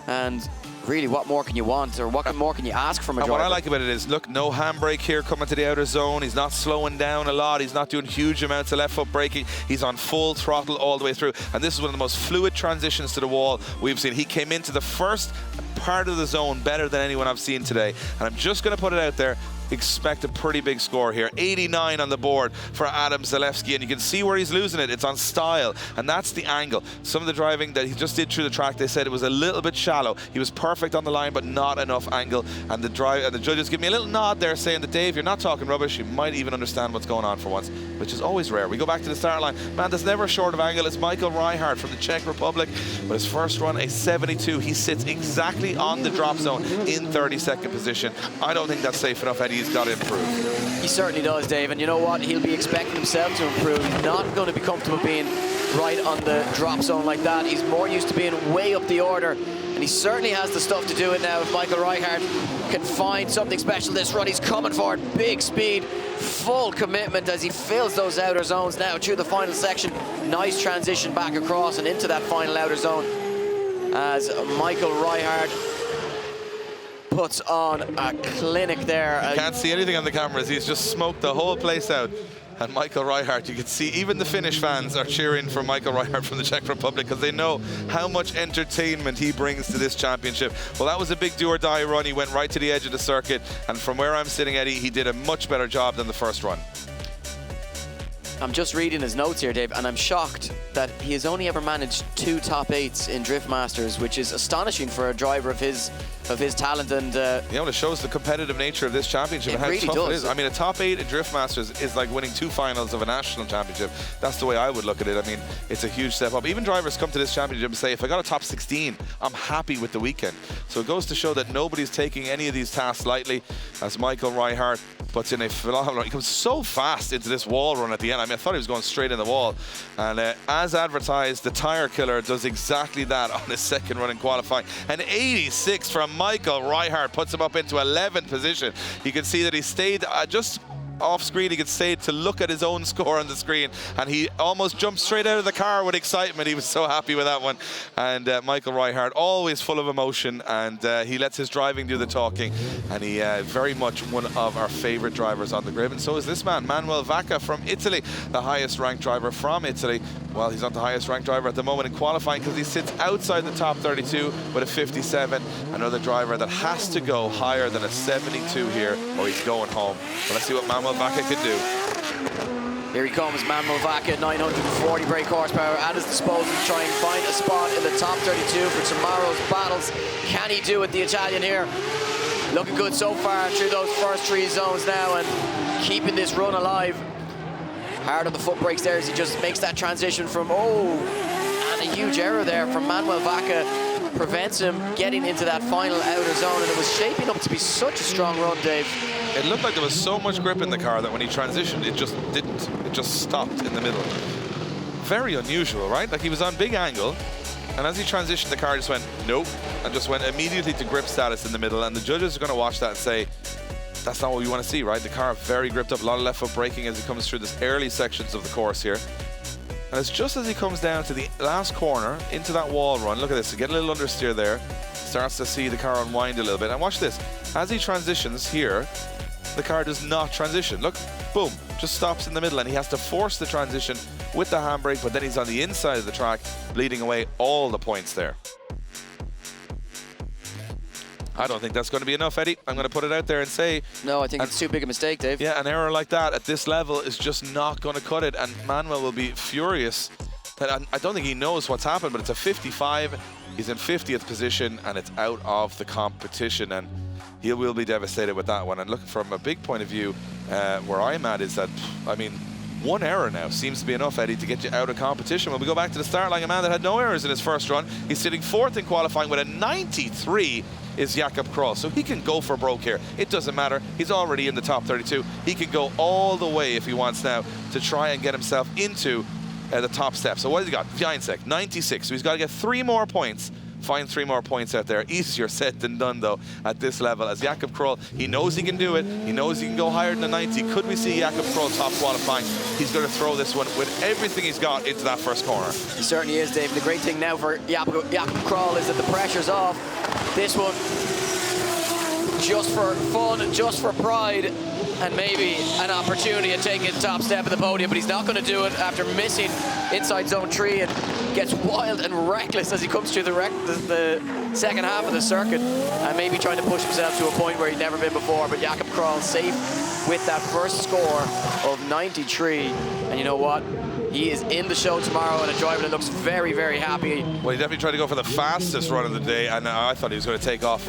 and really, what more can you want, or what more can you ask from a driver? What I like about it is, look, no handbrake here coming to the outer zone. He's not slowing down a lot. He's not doing huge amounts of left foot braking. He's on full throttle all the way through. And this is one of the most fluid transitions to the wall we've seen. He came into the first part of the zone better than anyone I've seen today. And I'm just going to put it out there. Expect a pretty big score here. 89 on the board for Adam Zalewski, and you can see where he's losing it. It's on style, and that's the angle. Some of the driving that he just did through the track, they said it was a little bit shallow. He was perfect on the line, but not enough angle. And the judges give me a little nod there, saying that, Dave, you're not talking rubbish. You might even understand what's going on for once, which is always rare. We go back to the start line. Man, there's never a short of angle. It's Michael Reichardt from the Czech Republic, but his first run, a 72. He sits exactly on the drop zone in 32nd position. I don't think that's safe enough, Eddie. He's got to improve. He certainly does, Dave, and you know what? He'll be expecting himself to improve. He's not going to be comfortable being right on the drop zone like that. He's more used to being way up the order, and he certainly has the stuff to do it now. If Michael Reichardt can find something special this run, he's coming for it. Big speed, full commitment as he fills those outer zones now through the final section. Nice transition back across and into that final outer zone as Michael Reichardt puts on a clinic there. Can't see anything on the cameras. He's just smoked the whole place out. And Michael Reichardt, you can see even the Finnish fans are cheering for Michael Reichardt from the Czech Republic because they know how much entertainment he brings to this championship. Well, that was a big do-or-die run. He went right to the edge of the circuit, and from where I'm sitting, Eddie, he did a much better job than the first run. I'm just reading his notes here, Dave, and I'm shocked that he has only ever managed 2 top 8s in Drift Masters, which is astonishing for a driver of his talent. And you know, it shows the competitive nature of this championship and how really tough does. it is. I mean, a top 8 in Drift Masters is like winning 2 finals of a national championship. That's the way I would look at it. I mean, it's a huge step up. Even drivers come to this championship and say, if I got a top 16, I'm happy with the weekend. So it goes to show that nobody's taking any of these tasks lightly, as Michael Reichardt puts in a phenomenal run. He comes so fast into this wall run at the end. I mean, I thought he was going straight in the wall. And as advertised, the tire killer does exactly that on his second run in qualifying. An 86 from Michael Reichardt puts him up into 11th position. You can see that he stayed just off screen. He could stay to look at his own score on the screen, and he almost jumped straight out of the car with excitement. He was so happy with that one. And Michael Reichardt, always full of emotion, and he lets his driving do the talking, and he very much one of our favorite drivers on the grid. And so is this man, Manuel Vaka from Italy, the highest ranked driver from Italy. Well, he's not the highest ranked driver at the moment in qualifying because he sits outside the top 32 with a 57. Another driver that has to go higher than a 72 here or he's going home. But let's see what Manuel Vaka can do. Here he comes, Manuel Vaka, 940 brake horsepower at his disposal to try and find a spot in the top 32 for tomorrow's battles. Can he do it, the Italian here? Looking good so far through those first 3 zones now and keeping this run alive. Hard on the foot brakes there as he just makes that transition from, and a huge error there from Manuel Vaka prevents him getting into that final outer zone, and it was shaping up to be such a strong run, Dave. It looked like there was so much grip in the car that when he transitioned, it just didn't. It just stopped in the middle. Very unusual, right? Like he was on big angle, and as he transitioned, the car just went, nope, and just went immediately to grip status in the middle, and the judges are going to watch that and say, that's not what we want to see, right? The car very gripped up, a lot of left foot braking as he comes through this early sections of the course here. And it's just as he comes down to the last corner into that wall run. Look at this, get a little understeer there. Starts to see the car unwind a little bit. And watch this, as he transitions here, the car does not transition. Look, boom, just stops in the middle, and he has to force the transition with the handbrake, but then he's on the inside of the track, bleeding away all the points there. I don't think that's going to be enough, Eddie. I'm going to put it out there and say... No, I think it's too big a mistake, Dave. Yeah, an error like that at this level is just not going to cut it, and Manuel will be furious. I don't think he knows what's happened, but it's a 55. He's in 50th position, and it's out of the competition. And he will be devastated with that one. And look, from a big point of view, where I'm at is that, I mean, one error now seems to be enough, Eddie, to get you out of competition. When we go back to the start line, a man that had no errors in his first run, he's sitting 4th in qualifying with a 93 is Yakop Pino. So he can go for broke here. It doesn't matter. He's already in the top 32. He can go all the way if he wants now to try and get himself into the top step. So what has he got? Janisek, 96. So he's got to get 3 more points. Find 3 more points out there. Easier said than done, though, at this level. As Yakop Pino, he knows he can do it. He knows he can go higher than the 90. Could we see Yakop Pino top qualifying? He's going to throw this one with everything he's got into that first corner. He certainly is, Dave. The great thing now for Yakop Pino is that the pressure's off. This one, just for fun, just for pride, and maybe an opportunity at taking the top step of the podium, but he's not going to do it after missing inside zone 3 and gets wild and reckless as he comes through the second half of the circuit and maybe trying to push himself to a point where he'd never been before. But Yakop Pino safe with that first score of 93, and you know what? He is in the show tomorrow, and a driver that looks very, very happy. Well, he definitely tried to go for the fastest run of the day, and I thought he was going to take off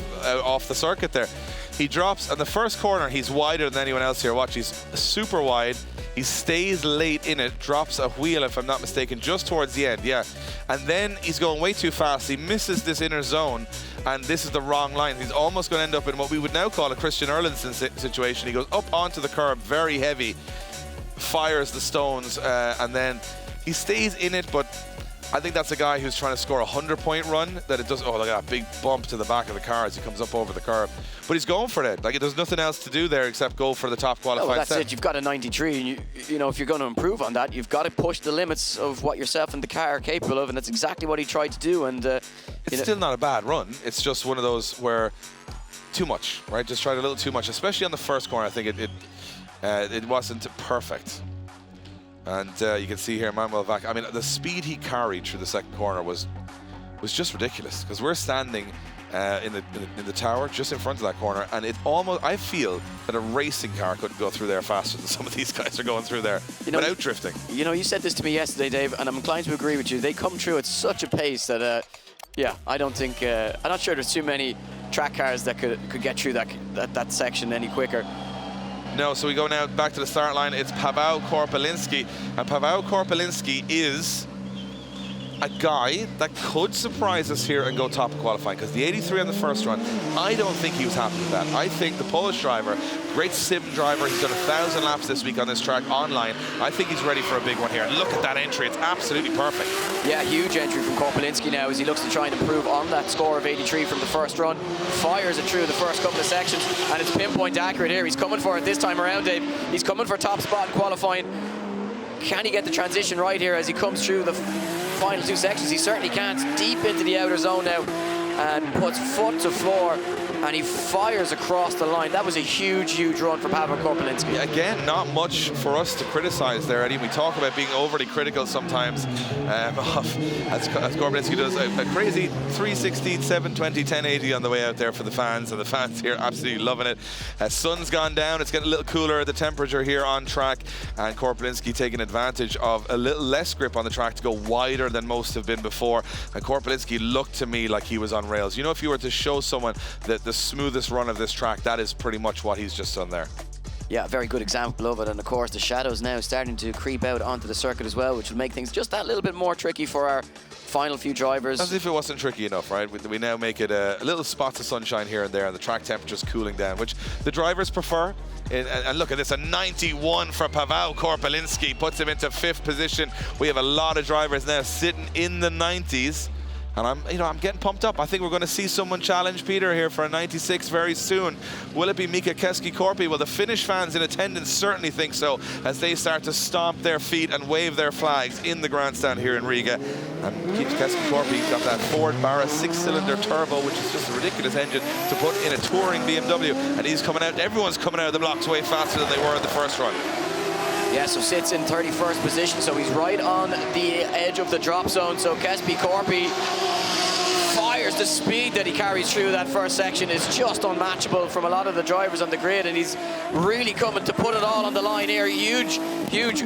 the circuit there. He drops on the first corner. He's wider than anyone else here. Watch, he's super wide. He stays late in it, drops a wheel, if I'm not mistaken, just towards the end, yeah. And then he's going way too fast. He misses this inner zone, and this is the wrong line. He's almost going to end up in what we would now call a Christian Erlandson situation. He goes up onto the curb, very heavy, fires the stones, and then he stays in it, but I think that's a guy who's trying to score a 100-point run, that it does, oh, look at that big bump to the back of the car as he comes up over the curb. But he's going for it. Like, there's nothing else to do there except go for the top qualifying well, that's set. it. You've got a 93, and you know, if you're going to improve on that, you've got to push the limits of what yourself and the car are capable of, and that's exactly what he tried to do. And it's still not a bad run. It's just one of those where too much, right? Just tried a little too much, especially on the first corner. I think it wasn't perfect. And you can see here Manuel Vaka. I mean, the speed he carried through the second corner was just ridiculous, because we're standing in the tower just in front of that corner, and it almost, I feel that a racing car couldn't go through there faster than some of these guys are going through there, without drifting. You know, you said this to me yesterday, Dave, and I'm inclined to agree with you. They come through at such a pace that, yeah, I don't think, I'm not sure there's too many track cars that could get through that section any quicker. No, so we go now back to the start line. It's Paweł Korpelinski, and Paweł Korpelinski is a guy that could surprise us here and go top of qualifying, because the 83 on the first run, I don't think he was happy with that. I think the Polish driver, great sim driver, he's done 1,000 laps this week on this track online. I think he's ready for a big one here. Look at that entry, it's absolutely perfect. Yeah, huge entry from Korpelinski now as he looks to try and improve on that score of 83 from the first run. Fires it through the first couple of sections, and it's pinpoint accurate here. He's coming for it this time around, Dave. He's coming for top spot in qualifying. Can he get the transition right here as he comes through the final 2 sections? He certainly can't. Deep into the outer zone now and puts foot to floor, and he fires across the line. That was a huge, huge run for Paweł Korpelinski. Again, not much for us to criticize there, Eddie. We talk about being overly critical sometimes, as Korpelinski does. A crazy 316, 720, 1080 on the way out there for the fans, and the fans here absolutely loving it. Sun's gone down, it's getting a little cooler, the temperature here on track, and Korpelinski taking advantage of a little less grip on the track to go wider than most have been before. And Korpelinski looked to me like he was on rails. You know, if you were to show someone that the smoothest run of this track, that is pretty much what he's just done there. Yeah, very good example of it. And of course, the shadows now starting to creep out onto the circuit as well, which will make things just that little bit more tricky for our final few drivers. As if it wasn't tricky enough, right? We now make it a little spots of sunshine here and there, and the track temperature's cooling down, which the drivers prefer. And look at this, a 91 for Paweł Korpelinski, puts him into 5th position. We have a lot of drivers now sitting in the 90s. And I'm getting pumped up. I think we're going to see someone challenge Peter here for a 96 very soon. Will it be Bikernieki Circuit? Well, the Finnish fans in attendance certainly think so, as they start to stomp their feet and wave their flags in the grandstand here in Riga. And Bikernieki Circuit got that Ford Barra 6-cylinder turbo, which is just a ridiculous engine to put in a touring BMW. And he's coming out, everyone's coming out of the blocks way faster than they were in the first run. Yeah, so sits in 31st position, so he's right on the edge of the drop zone. So Bikernieki Circuit fires. The speed that he carries through that first section is just unmatchable from a lot of the drivers on the grid, and he's really coming to put it all on the line here. Huge, huge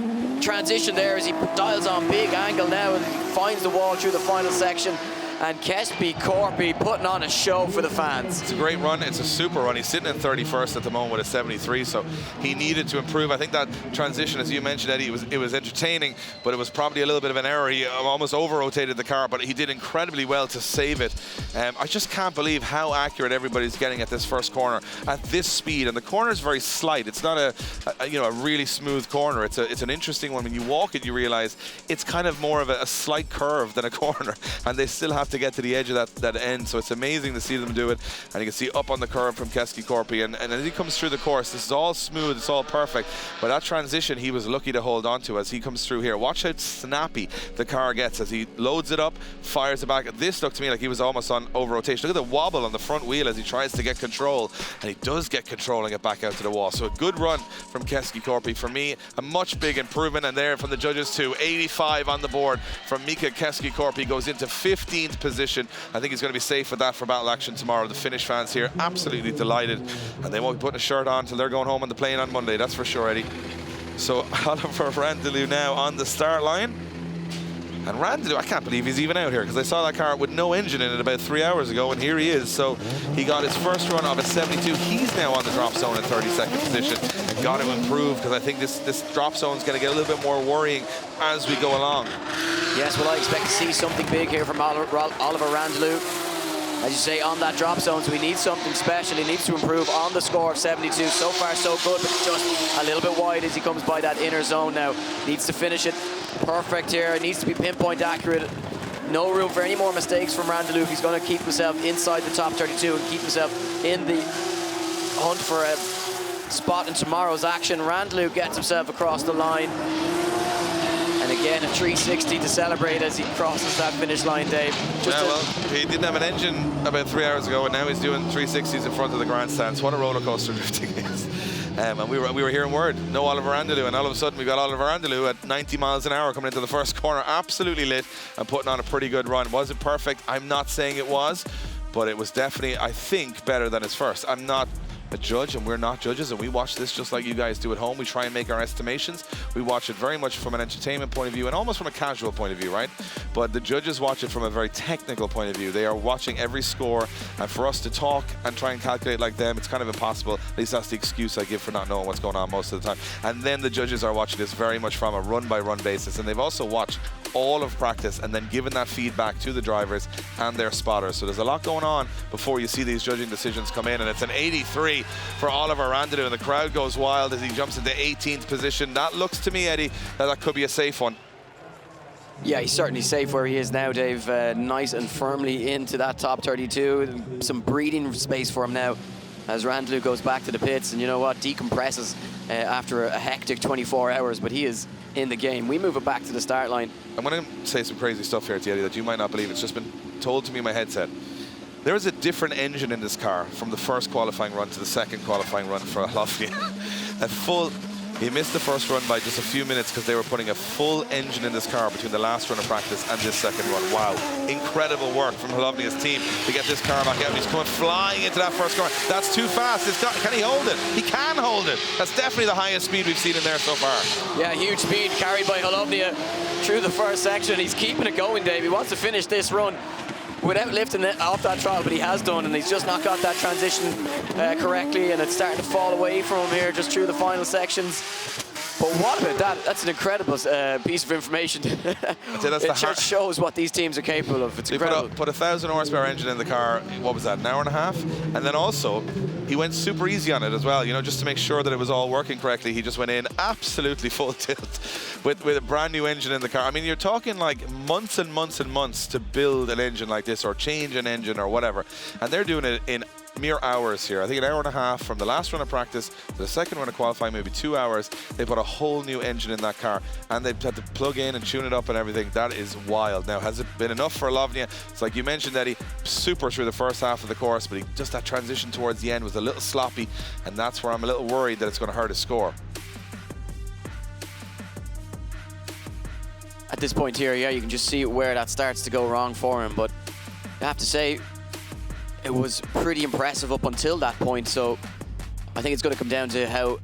transition there as he dials on big angle now and finds the wall through the final section. and Kespi Corpy putting on a show for the fans. It's a great run. It's a super run. He's sitting in 31st at the moment with a 73, so he needed to improve. I think that transition, as you mentioned, Eddie, it was entertaining, but it was probably a little bit of an error. He almost over-rotated the car, but he did incredibly well to save it. I just can't believe how accurate everybody's getting at this first corner at this speed, and the corner is very slight. It's not a really smooth corner. It's an interesting one. When you walk it, you realize it's kind of more of a slight curve than a corner, and they still have to get to the edge of that end, so it's amazing to see them do it. And you can see up on the curve from Keski Korpi, and as he comes through the course, this is all smooth, it's all perfect, but that transition he was lucky to hold on to as he comes through here. Watch how snappy the car gets as he loads it up, fires it back. This looked to me like he was almost on over rotation. Look at the wobble on the front wheel as he tries to get control, and he does get control and get back out to the wall. So a good run from Keski Korpi. For me, a much big improvement, and there from the judges too. 85 on the board from Mika Keski Korpi, goes into 15th position. I think he's going to be safe with that for battle action tomorrow. The Finnish fans here absolutely delighted, and they won't be putting a shirt on until they're going home on the plane on Monday, that's for sure, Eddie. So Oliver Randalou now on the start line. And Randalou, I can't believe he's even out here, because I saw that car with no engine in it about 3 hours ago, and here he is. So he got his first run of a 72. He's now on the drop zone in 32nd position. Got to improve, because I think this drop zone is going to get a little bit more worrying as we go along. Yes, well, I expect to see something big here from Oliver Randalou. As you say, on that drop zone, so he needs something special. He needs to improve on the score of 72. So far, so good, but just a little bit wide as he comes by that inner zone now. Needs to finish it perfect here. It needs to be pinpoint accurate. No room for any more mistakes from Randalou if he's going to keep himself inside the top 32 and keep himself in the hunt for a spot in tomorrow's action. Randalou gets himself across the line. And again, a 360 to celebrate as he crosses that finish line, Dave. He didn't have an engine about 3 hours ago, and now he's doing 360s in front of the grandstands. What a roller coaster drifting is. And we were hearing word, no Oliver Randalou, and all of a sudden we got Oliver Randalou at 90 miles an hour coming into the first corner, absolutely lit and putting on a pretty good run. Was it perfect? I'm not saying it was, but it was definitely, I think, better than his first. I'm not a judge, and we're not judges, and we watch this just like you guys do at home. We try and make our estimations. We watch it very much from an entertainment point of view and almost from a casual point of view, right? But the judges watch it from a very technical point of view. They are watching every score, and for us to talk and try and calculate like them, it's kind of impossible. At least that's the excuse I give for not knowing what's going on most of the time. And then the judges are watching this very much from a run-by-run basis, and they've also watched all of practice and then given that feedback to the drivers and their spotters. So there's a lot going on before you see these judging decisions come in, and it's an 83 for Oliver Randalou, and the crowd goes wild as he jumps into 18th position. That looks to me, Eddie, that could be a safe one. Yeah, he's certainly safe where he is now, Dave. Nice and firmly into that top 32. Some breathing space for him now as Randalou goes back to the pits, and you know what, decompresses after a hectic 24 hours, but he is in the game. We move it back to the start line. I'm going to say some crazy stuff here to Eddie that you might not believe. It's just been told to me in my headset. There is a different engine in this car from the first qualifying run to the second qualifying run for Latvia. He missed the first run by just a few minutes because they were putting a full engine in this car between the last run of practice and this second run. Wow, incredible work from Latvia's team to get this car back out. He's coming flying into that first corner. That's too fast. Can he hold it? He can hold it. That's definitely the highest speed we've seen in there so far. Yeah, huge speed carried by Halovnia through the first section. He's keeping it going, Dave. He wants to finish this run without lifting it off that throttle, but he has done, and he's just not got that transition correctly, and it's starting to fall away from him here just through the final sections. But what about that? That's an incredible piece of information. It just shows what these teams are capable of. It's incredible. Put a 1,000 horsepower engine in the car. What was that, an hour and a half? And then also, he went super easy on it as well, you know, just to make sure that it was all working correctly. He just went in absolutely full tilt with a brand new engine in the car. I mean, you're talking like months and months and months to build an engine like this or change an engine or whatever. And they're doing it in mere hours here. I think an hour and a half from the last run of practice to the second run of qualifying, maybe 2 hours. They put a whole new engine in that car, and they've had to plug in and tune it up and everything. That is wild. Now, has it been enough for Lavnia? It's like you mentioned, Eddie, super through the first half of the course, but just that transition towards the end was a little sloppy, and that's where I'm a little worried that it's going to hurt his score. At this point here, yeah, you can just see where that starts to go wrong for him, but I have to say, it was pretty impressive up until that point, so I think it's going to come down to how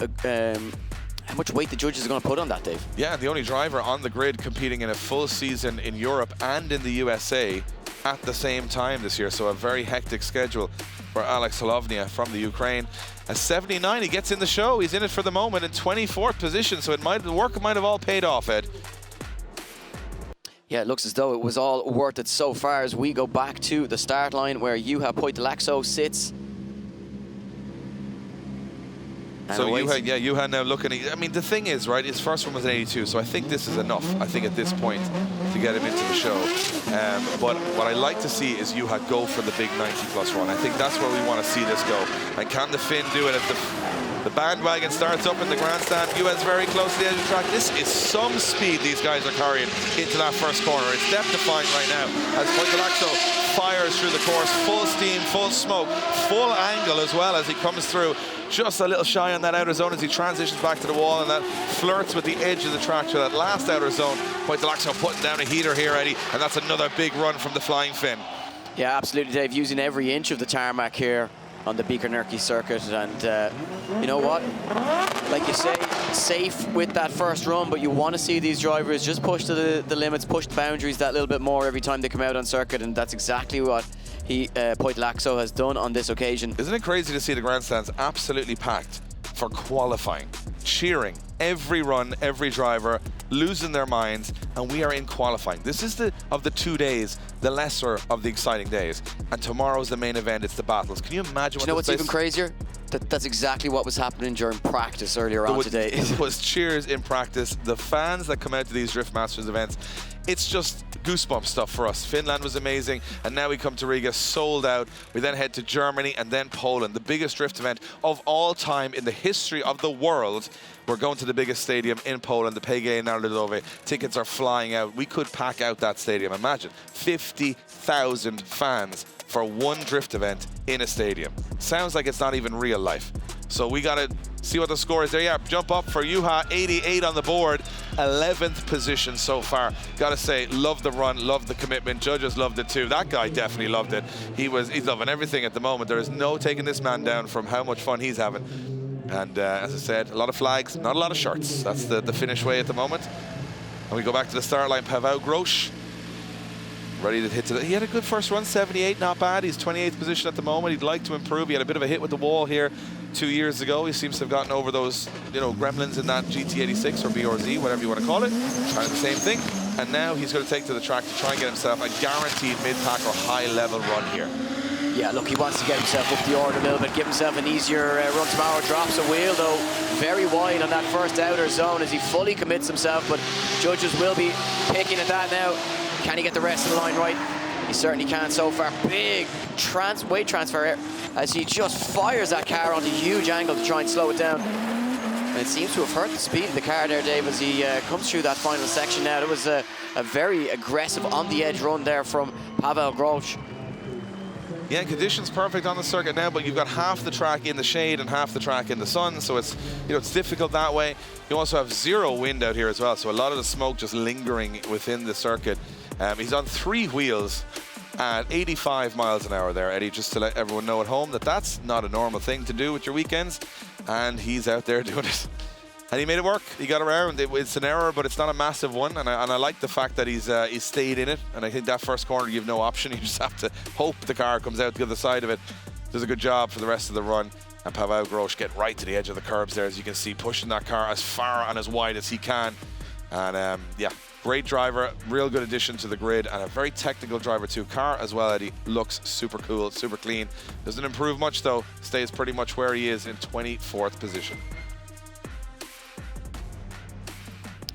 much weight the judges are going to put on that, Dave. Yeah, the only driver on the grid competing in a full season in Europe and in the USA at the same time this year, so a very hectic schedule for Alex Holovnia from the Ukraine. At 79, he gets in the show. He's in it for the moment in 24th position, so the work might have all paid off, Ed. Yeah, it looks as though it was all worth it so far as we go back to the start line where Juha sits. So Juha now looking at, I mean, the thing is, right, his first one was an 82, so I think this is enough, I think, at this point, to get him into the show. But what I like to see is Juha go for the big 90-plus run. I think that's where we want to see this go. And can the Finn do it as the bandwagon starts up in the grandstand? Juha's very close to the edge of the track. This is some speed these guys are carrying into that first corner. It's death-defying right now as Poitolaxo fires through the course, full steam, full smoke, full angle as well as he comes through. Just a little shy on that outer zone as he transitions back to the wall, and that flirts with the edge of the track to that last outer zone. Poitolaxo putting down a heater here, Eddie, and that's another big run from the Flying Finn. Yeah, absolutely, Dave. Using every inch of the tarmac here on the Bikernieki Circuit, and you know what? Like you say, safe with that first run, but you want to see these drivers just push to the limits, push the boundaries that little bit more every time they come out on circuit, and that's exactly what Poitolaxo has done on this occasion. Isn't it crazy to see the grandstands absolutely packed for qualifying, cheering every run, every driver, losing their minds, and we are in qualifying. This is of the 2 days, the lesser of the exciting days, and tomorrow's the main event. It's the battles. Can you imagine? Do you know what's even crazier? That's exactly what was happening during practice earlier on today. It was cheers in practice. The fans that come out to these Drift Masters events, it's just goosebump stuff for us. Finland was amazing, and now we come to Riga, sold out. We then head to Germany and then Poland, the biggest drift event of all time in the history of the world. We're going to the biggest stadium in Poland, the PGA Narodowe. Tickets are flying out. We could pack out that stadium. Imagine 50,000 fans for one drift event in a stadium. Sounds like it's not even real life. So we got to see what the score is there. Yeah, jump up for Juha, 88 on the board, 11th position so far. Got to say, love the run, love the commitment. Judges loved it too. That guy definitely loved it. He's loving everything at the moment. There is no taking this man down from how much fun he's having. And as I said, a lot of flags, not a lot of shirts. That's the finish way at the moment. And we go back to the start line. Pavel Grosz, ready to hit to he had a good first run, 78, not bad. He's 28th position at the moment. He'd like to improve. He had a bit of a hit with the wall here 2 years ago. He seems to have gotten over those, gremlins in that GT86 or BRZ, whatever you want to call it. Trying the same thing. And now he's going to take to the track to try and get himself a guaranteed mid-pack or high-level run here. Yeah, look, he wants to get himself up the order a little bit, give himself an easier run tomorrow. Drops a wheel, though, very wide on that first outer zone as he fully commits himself, but judges will be picking at that now. Can he get the rest of the line right? He certainly can so far. Big weight transfer as he just fires that car onto a huge angle to try and slow it down. And it seems to have hurt the speed of the car there, Dave, as he comes through that final section now. It was a very aggressive on-the-edge run there from Pavel Grosz. Yeah, conditions perfect on the circuit now, but you've got half the track in the shade and half the track in the sun, so it's it's difficult that way. You also have zero wind out here as well, so a lot of the smoke just lingering within the circuit. He's on 3 wheels at 85 miles an hour there, Eddie, just to let everyone know at home that that's not a normal thing to do with your weekends, and he's out there doing it. And he made it work. He got around. It's an error, but it's not a massive one. And I like the fact that he's stayed in it. And I think that first corner, you have no option. You just have to hope the car comes out the other side of it. Does a good job for the rest of the run. And Pavel Grosz get right to the edge of the curbs there, as you can see, pushing that car as far and as wide as he can. And yeah, great driver, real good addition to the grid, and a very technical driver too. Car as well, Eddie, looks super cool, super clean. Doesn't improve much though. Stays pretty much where he is in 24th position.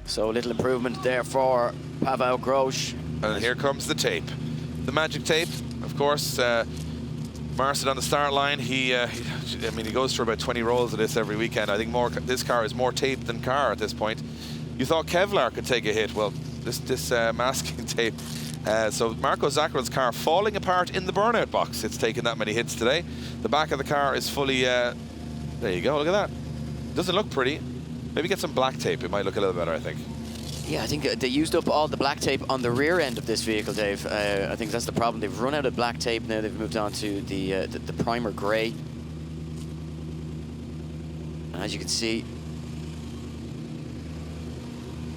So a little improvement there for Pavel Grosz. And here comes the tape. The magic tape, of course. Marcin on the start line. He goes through about 20 rolls of this every weekend. I think this car is more tape than car at this point. You thought Kevlar could take a hit. Well, this masking tape. So Marko Zakarin's car falling apart in the burnout box. It's taken that many hits today. The back of the car is fully, there you go, look at that. Doesn't look pretty. Maybe get some black tape, it might look a little better, I think. Yeah, I think they used up all the black tape on the rear end of this vehicle, Dave. I think that's the problem. They've run out of black tape now. They've moved on to the primer grey. And as you can see,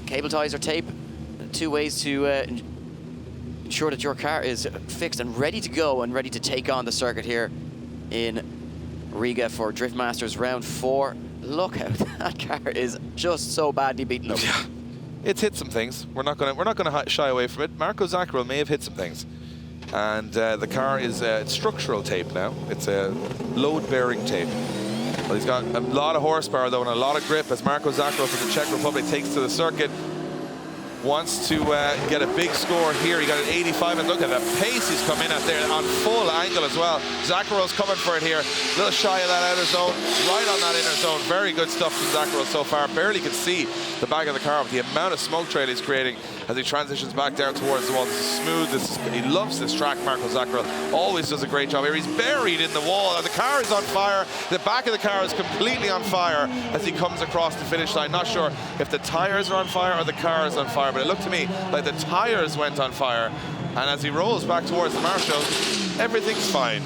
cable ties or tape, 2 ways to ensure that your car is fixed and ready to go and ready to take on the circuit here in Riga for Drift Masters round 4. Look how that car is just so badly beaten up. Yeah, it's hit some things. We're not gonna shy away from it. Marco Zaccarel may have hit some things, and the car is structural tape now. It's a load-bearing tape. Well, he's got a lot of horsepower though and a lot of grip as Marco Zaccarel from the Czech Republic takes to the circuit. Wants to get a big score here. He got an 85, and look at the pace he's come in at there on full angle as well. Zaccarel's coming for it here. A little shy of that outer zone, right on that inner zone. Very good stuff from Zaccarel so far. Barely can see the back of the car with the amount of smoke trail he's creating as he transitions back down towards the wall. This is smooth. He loves this track, Marco Zaccarel. Always does a great job here. He's buried in the wall. The car is on fire. The back of the car is completely on fire as he comes across the finish line. Not sure if the tires are on fire or the car is on fire, but it looked to me like the tires went on fire. And as he rolls back towards the marshals, everything's fine.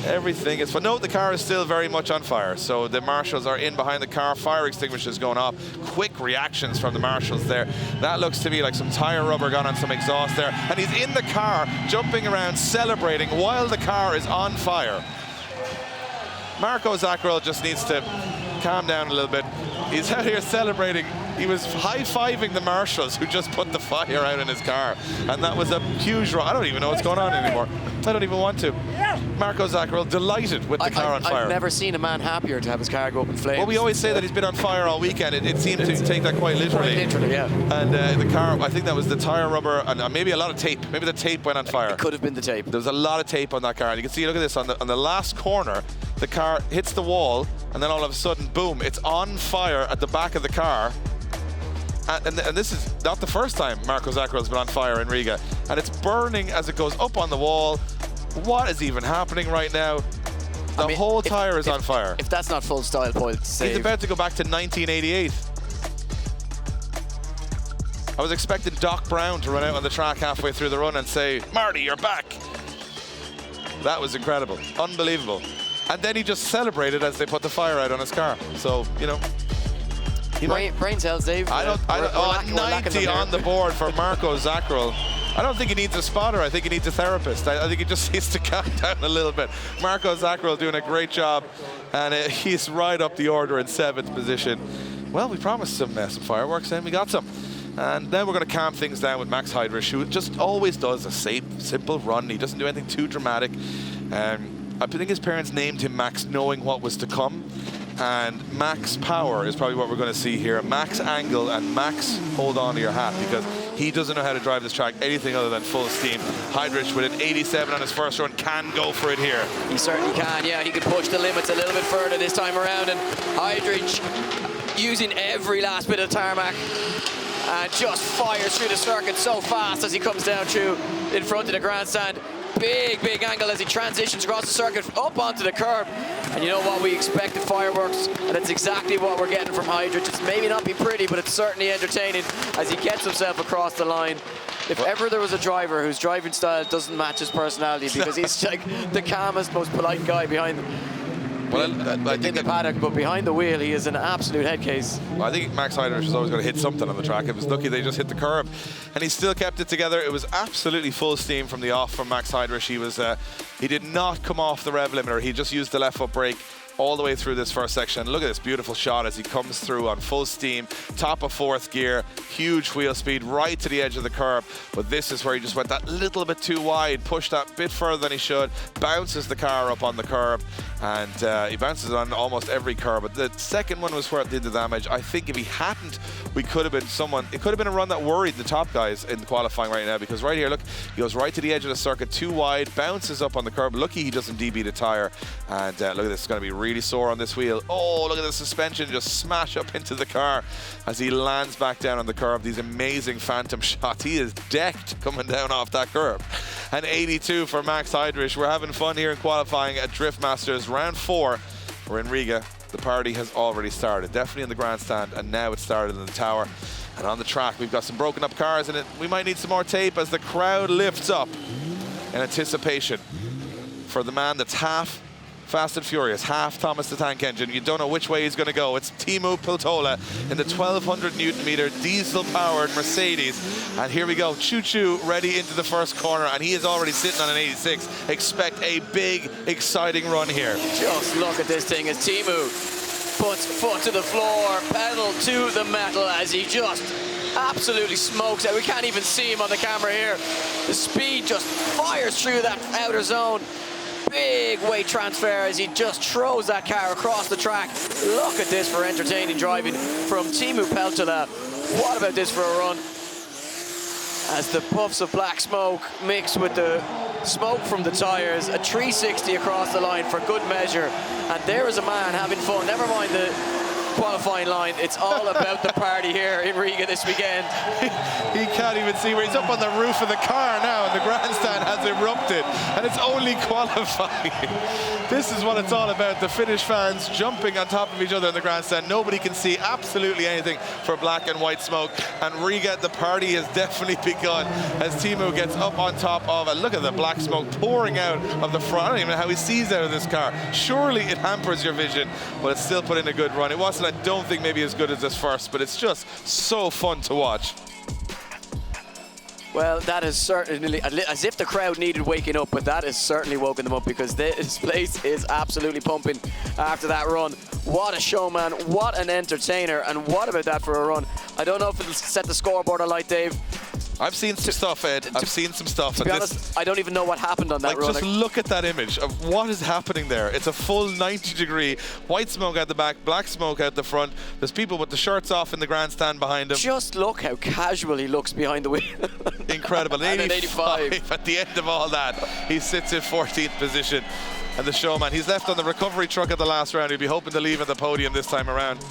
Everything is fine. No, the car is still very much on fire. So the marshals are in behind the car, fire extinguishers going off. Quick reactions from the marshals there. That looks to me like some tire rubber gone on some exhaust there. And he's in the car, jumping around, celebrating while the car is on fire. Marco Zaccarel just needs to calm down a little bit. He's out here celebrating. He was high-fiving the marshals who just put the fire out in his car. And that was a huge... I don't even know what's going on anymore. I don't even want to. Marco Zaccarel delighted with the car on fire. I've never seen a man happier to have his car go up in flames. Well, we always say that he's been on fire all weekend. It seemed to take that quite literally. Quite literally, yeah. And the car, I think that was the tire rubber and maybe a lot of tape. Maybe the tape went on fire. It could have been the tape. There was a lot of tape on that car. And you can see, look at this, on the last corner, the car hits the wall, and then all of a sudden, boom, it's on fire at the back of the car. And this is not the first time Marco Zaccarel's been on fire in Riga. And it's burning as it goes up on the wall. What is even happening right now? The whole tire is on fire. If that's not full style point save. He's about to go back to 1988. I was expecting Doc Brown to run out on the track halfway through the run and say, Marty, you're back. That was incredible. Unbelievable. And then he just celebrated as they put the fire out on his car. So, you know. Brain cells, Dave. 90 on the board for Marco Zaccarel. I don't think he needs a spotter. I think he needs a therapist. I think he just needs to calm down a little bit. Marco Zaccarel doing a great job, and he's right up the order in 7th position. Well, we promised some fireworks, and we got some. And now we're going to calm things down with Max Heidrich, who just always does a safe, simple run. He doesn't do anything too dramatic. I think his parents named him Max knowing what was to come. And max power is probably what we're going to see here. Max angle and max hold on to your hat, because he doesn't know how to drive this track anything other than full steam. Heidrich with an 87 on his first run can go for it here. He certainly can, yeah. He could push the limits a little bit further this time around. And Heidrich using every last bit of tarmac and just fires through the circuit so fast as he comes down through in front of the grandstand. Big angle as he transitions across the circuit up onto the curb. And you know what? We expected fireworks, and it's exactly what we're getting from Heidrich. It's maybe not be pretty, but it's certainly entertaining as he gets himself across the line. If ever there was a driver whose driving style doesn't match his personality, because he's like the calmest, most polite guy behind them. Well, I think in the paddock, but behind the wheel, he is an absolute head case. Well, I think Max Heidrich was always going to hit something on the track. It was lucky they just hit the curb, and he still kept it together. It was absolutely full steam from the off from Max Heidrich. He did not come off the rev limiter. He just used the left foot brake all the way through this first section. Look at this beautiful shot as he comes through on full steam, top of 4th gear, huge wheel speed right to the edge of the curb. But this is where he just went that little bit too wide, pushed that bit further than he should, bounces the car up on the curb, and he bounces it on almost every curb. But the second one was where it did the damage. I think if he hadn't, it could have been a run that worried the top guys in the qualifying right now, because right here, look, he goes right to the edge of the circuit, too wide, bounces up on the curb. Lucky he doesn't DB the tire, and look at this, it's going to be really sore on this wheel. Oh, look at the suspension just smash up into the car as he lands back down on the curb. These amazing phantom shots. He is decked coming down off that curb. And 82 for Max Heidrich. We're having fun here in qualifying at Drift Masters round 4. We're in Riga. The party has already started, definitely in the grandstand, and now it's started in the tower. And on the track, we've got some broken up cars in it. We might need some more tape as the crowd lifts up in anticipation for the man that's half Fast and Furious, half Thomas the Tank Engine. You don't know which way he's going to go. It's Teemu Peltola in the 1200 Newton meter diesel-powered Mercedes. And here we go, choo-choo, ready into the first corner. And he is already sitting on an 86. Expect a big, exciting run here. Just look at this thing as Teemu puts foot to the floor, pedal to the metal as he just absolutely smokes it. We can't even see him on the camera here. The speed just fires through that outer zone. Big weight transfer as he just throws that car across the track. Look at this for entertaining driving from Teemu Peltola. What about this for a run? As the puffs of black smoke mix with the smoke from the tyres, a 360 across the line for good measure. And there is a man having fun. Never mind the qualifying line. It's all about the party here in Riga this weekend. He can't even see where he's up on the roof of the car now, and the grandstand has erupted, and it's only qualifying. This is what it's all about. The Finnish fans jumping on top of each other in the grandstand. Nobody can see absolutely anything for black and white smoke. And Riga, the party has definitely begun as Teemu gets up on top of it. Look at the black smoke pouring out of the front. I don't even know how he sees out of this car. Surely it hampers your vision, but it's still put in a good run. It wasn't, I don't think, maybe as good as this first, but it's just so fun to watch. Well, that is certainly, as if the crowd needed waking up, but that has certainly woken them up, because this place is absolutely pumping after that run. What a showman, what an entertainer, and what about that for a run? I don't know if it'll set the scoreboard alight, Dave. I've seen some stuff, Ed. I've seen some stuff. To be honest, I don't even know what happened on that run. Just look at that image of what is happening there. It's a full 90-degree, white smoke out the back, black smoke out the front. There's people with the shirts off in the grandstand behind him. Just look how casual he looks behind the wheel. Incredible. And 85. At the end of all that, he sits in 14th position. And the showman, he's left on the recovery truck at the last round. He'll be hoping to leave at the podium this time around.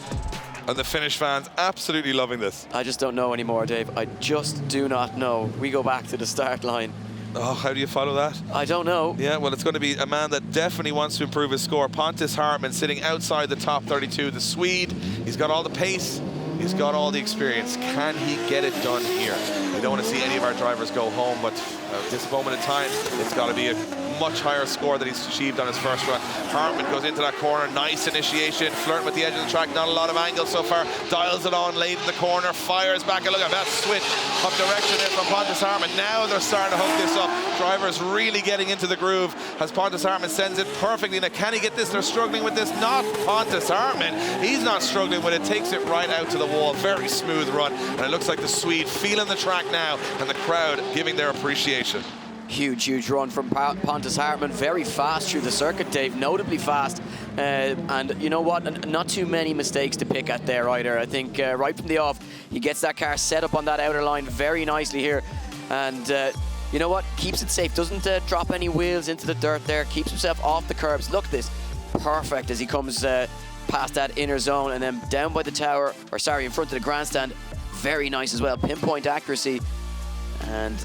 And the Finnish fans absolutely loving this. I just don't know anymore, Dave. I just do not know. We go back to the start line. Oh, how do you follow that? I don't know. Yeah, well, it's going to be a man that definitely wants to improve his score. Pontus Hartman sitting outside the top 32. The Swede, he's got all the pace. He's got all the experience. Can he get it done here? We don't want to see any of our drivers go home, but at this moment in time, it's got to be a much higher score than he's achieved on his first run. Hartman goes into that corner, nice initiation, flirting with the edge of the track, not a lot of angle so far, dials it on late in the corner, fires back, and look at that switch of direction there from Pontus Hartman. Now they're starting to hook this up. Drivers really getting into the groove as Pontus Hartman sends it perfectly. Now, can he get this? They're struggling with this. Not Pontus Hartman. He's not struggling with it. Takes it right out to the wall. Very smooth run. And it looks like the Swede feeling the track now, and the crowd giving their appreciation. Huge run from Pontus Hartman. Very fast through the circuit, Dave. Notably fast. And you know what? Not too many mistakes to pick at there either. I think right from the off, he gets that car set up on that outer line very nicely here. And you know what? Keeps it safe. Doesn't drop any wheels into the dirt there. Keeps himself off the curbs. Look at this. Perfect as he comes past that inner zone and then down by the tower, or sorry, in front of the grandstand. Very nice as well. Pinpoint accuracy. And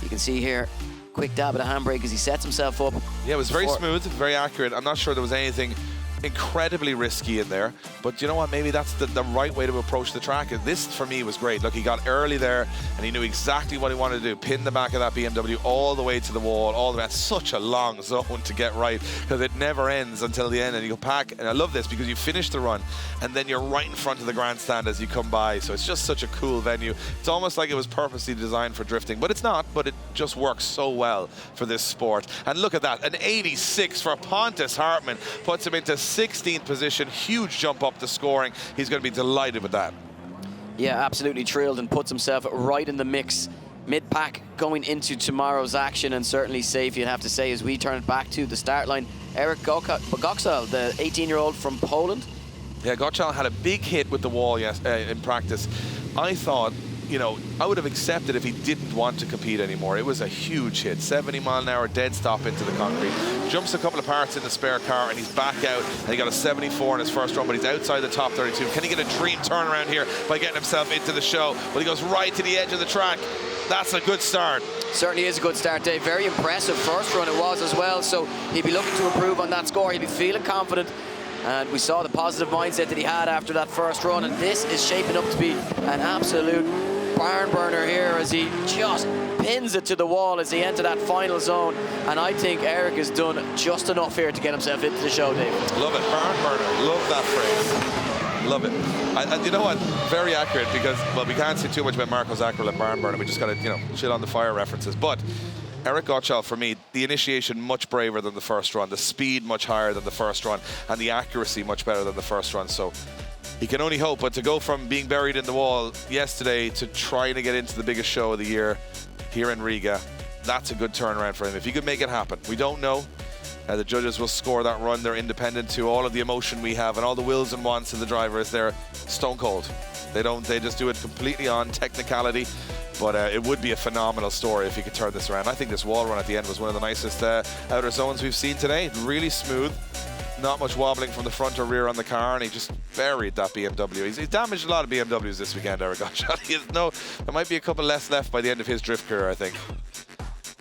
you can see here, quick dab at a handbrake as he sets himself up. Yeah, it was very smooth, very accurate. I'm not sure there was anything incredibly risky in there, but you know what, maybe that's the right way to approach the track. This for me was great. Look, he got early there and he knew exactly what he wanted to do, pin the back of that BMW all the way to the wall, all the way. It's such a long zone to get right because it never ends until the end, and you go back, and I love this because you finish the run and then you're right in front of the grandstand as you come by, so it's just such a cool venue. It's almost like it was purposely designed for drifting, but it's not, but it just works so well for this sport. And look at that, an 86 for Pontus Hartman, puts him into 16th position. Huge jump up the scoring. He's going to be delighted with that. Yeah, absolutely thrilled, and puts himself right in the mix mid-pack going into tomorrow's action, and certainly safe, you'd have to say, as we turn it back to the start line. Eric Goksal, the 18-year-old from Poland. Yeah, Goksal had a big hit with the wall in practice. I thought, you know, I would have accepted if he didn't want to compete anymore. It was a huge hit, 70-mile-an-hour dead stop into the concrete. Jumps a couple of parts in the spare car and he's back out, and he got a 74 in his first run, but he's outside the top 32. Can he get a dream turnaround here by getting himself into the show? Well, he goes right to the edge of the track. That's a good start. Certainly is a good start, Dave. Very impressive first run it was as well, so he'd be looking to improve on that score. He'd be feeling confident. And we saw the positive mindset that he had after that first run, and this is shaping up to be an absolute barn burner here as he just pins it to the wall as he entered that final zone. And I think Eric has done just enough here to get himself into the show, Dave. Love it, barn burner. Love that phrase. Love it. And you know what? Very accurate because, well, we can't say too much about Marco Zaccarel and barn burner. We just got to, you know, chill on the fire references. But Eric Gottschall, for me, the initiation much braver than the first run, the speed much higher than the first run, and the accuracy much better than the first run. So he can only hope, but to go from being buried in the wall yesterday to trying to get into the biggest show of the year here in Riga, that's a good turnaround for him. If he could make it happen. We don't know. The judges will score that run. They're independent to all of the emotion we have and all the wills and wants of the drivers. They're stone cold. They just do it completely on technicality. But it would be a phenomenal story if he could turn this around. I think this wall run at the end was one of the nicest outer zones we've seen today. Really smooth. Not much wobbling from the front or rear on the car, and he just buried that BMW. He's damaged a lot of BMWs this weekend, Eric Gottschall. There might be a couple less left by the end of his drift career, I think.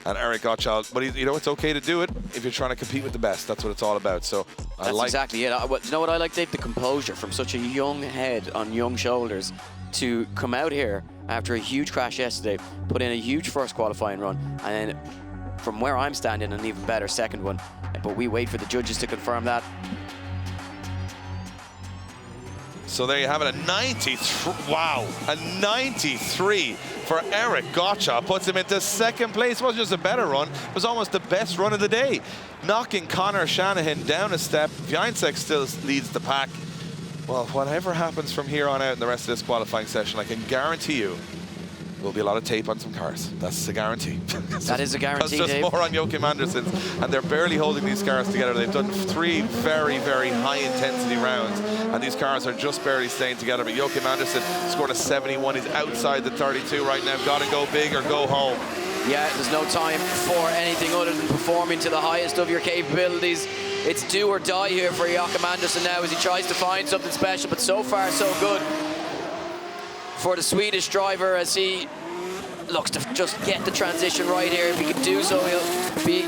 And Eric Gottschall, but you know, it's okay to do it if you're trying to compete with the best. That's what it's all about. So that's exactly it. You know what I like, Dave? The composure from such a young head on young shoulders to come out here after a huge crash yesterday, put in a huge first qualifying run, and then from where I'm standing, an even better second one. But we wait for the judges to confirm that. So there you have it, a 93, wow, a 93 for Eric Gottschall. Puts him into second place. It wasn't just a better run, it was almost the best run of the day. Knocking Conor Shanahan down a step. Wiańczek still leads the pack. Well, whatever happens from here on out in the rest of this qualifying session, I can guarantee you there'll be a lot of tape on some cars. That's a guarantee. That is a guarantee, Dave. There's more on Joachim Andersson's, and they're barely holding these cars together. They've done 3 very, very high-intensity rounds, and these cars are just barely staying together. But Joachim Andersson scored a 71. He's outside the 32 right now. Got to go big or go home. Yeah, there's no time for anything other than performing to the highest of your capabilities. It's do or die here for Joachim Andersson now as he tries to find something special, but so far so good for the Swedish driver as he looks to just get the transition right here. If he can do so, he'll be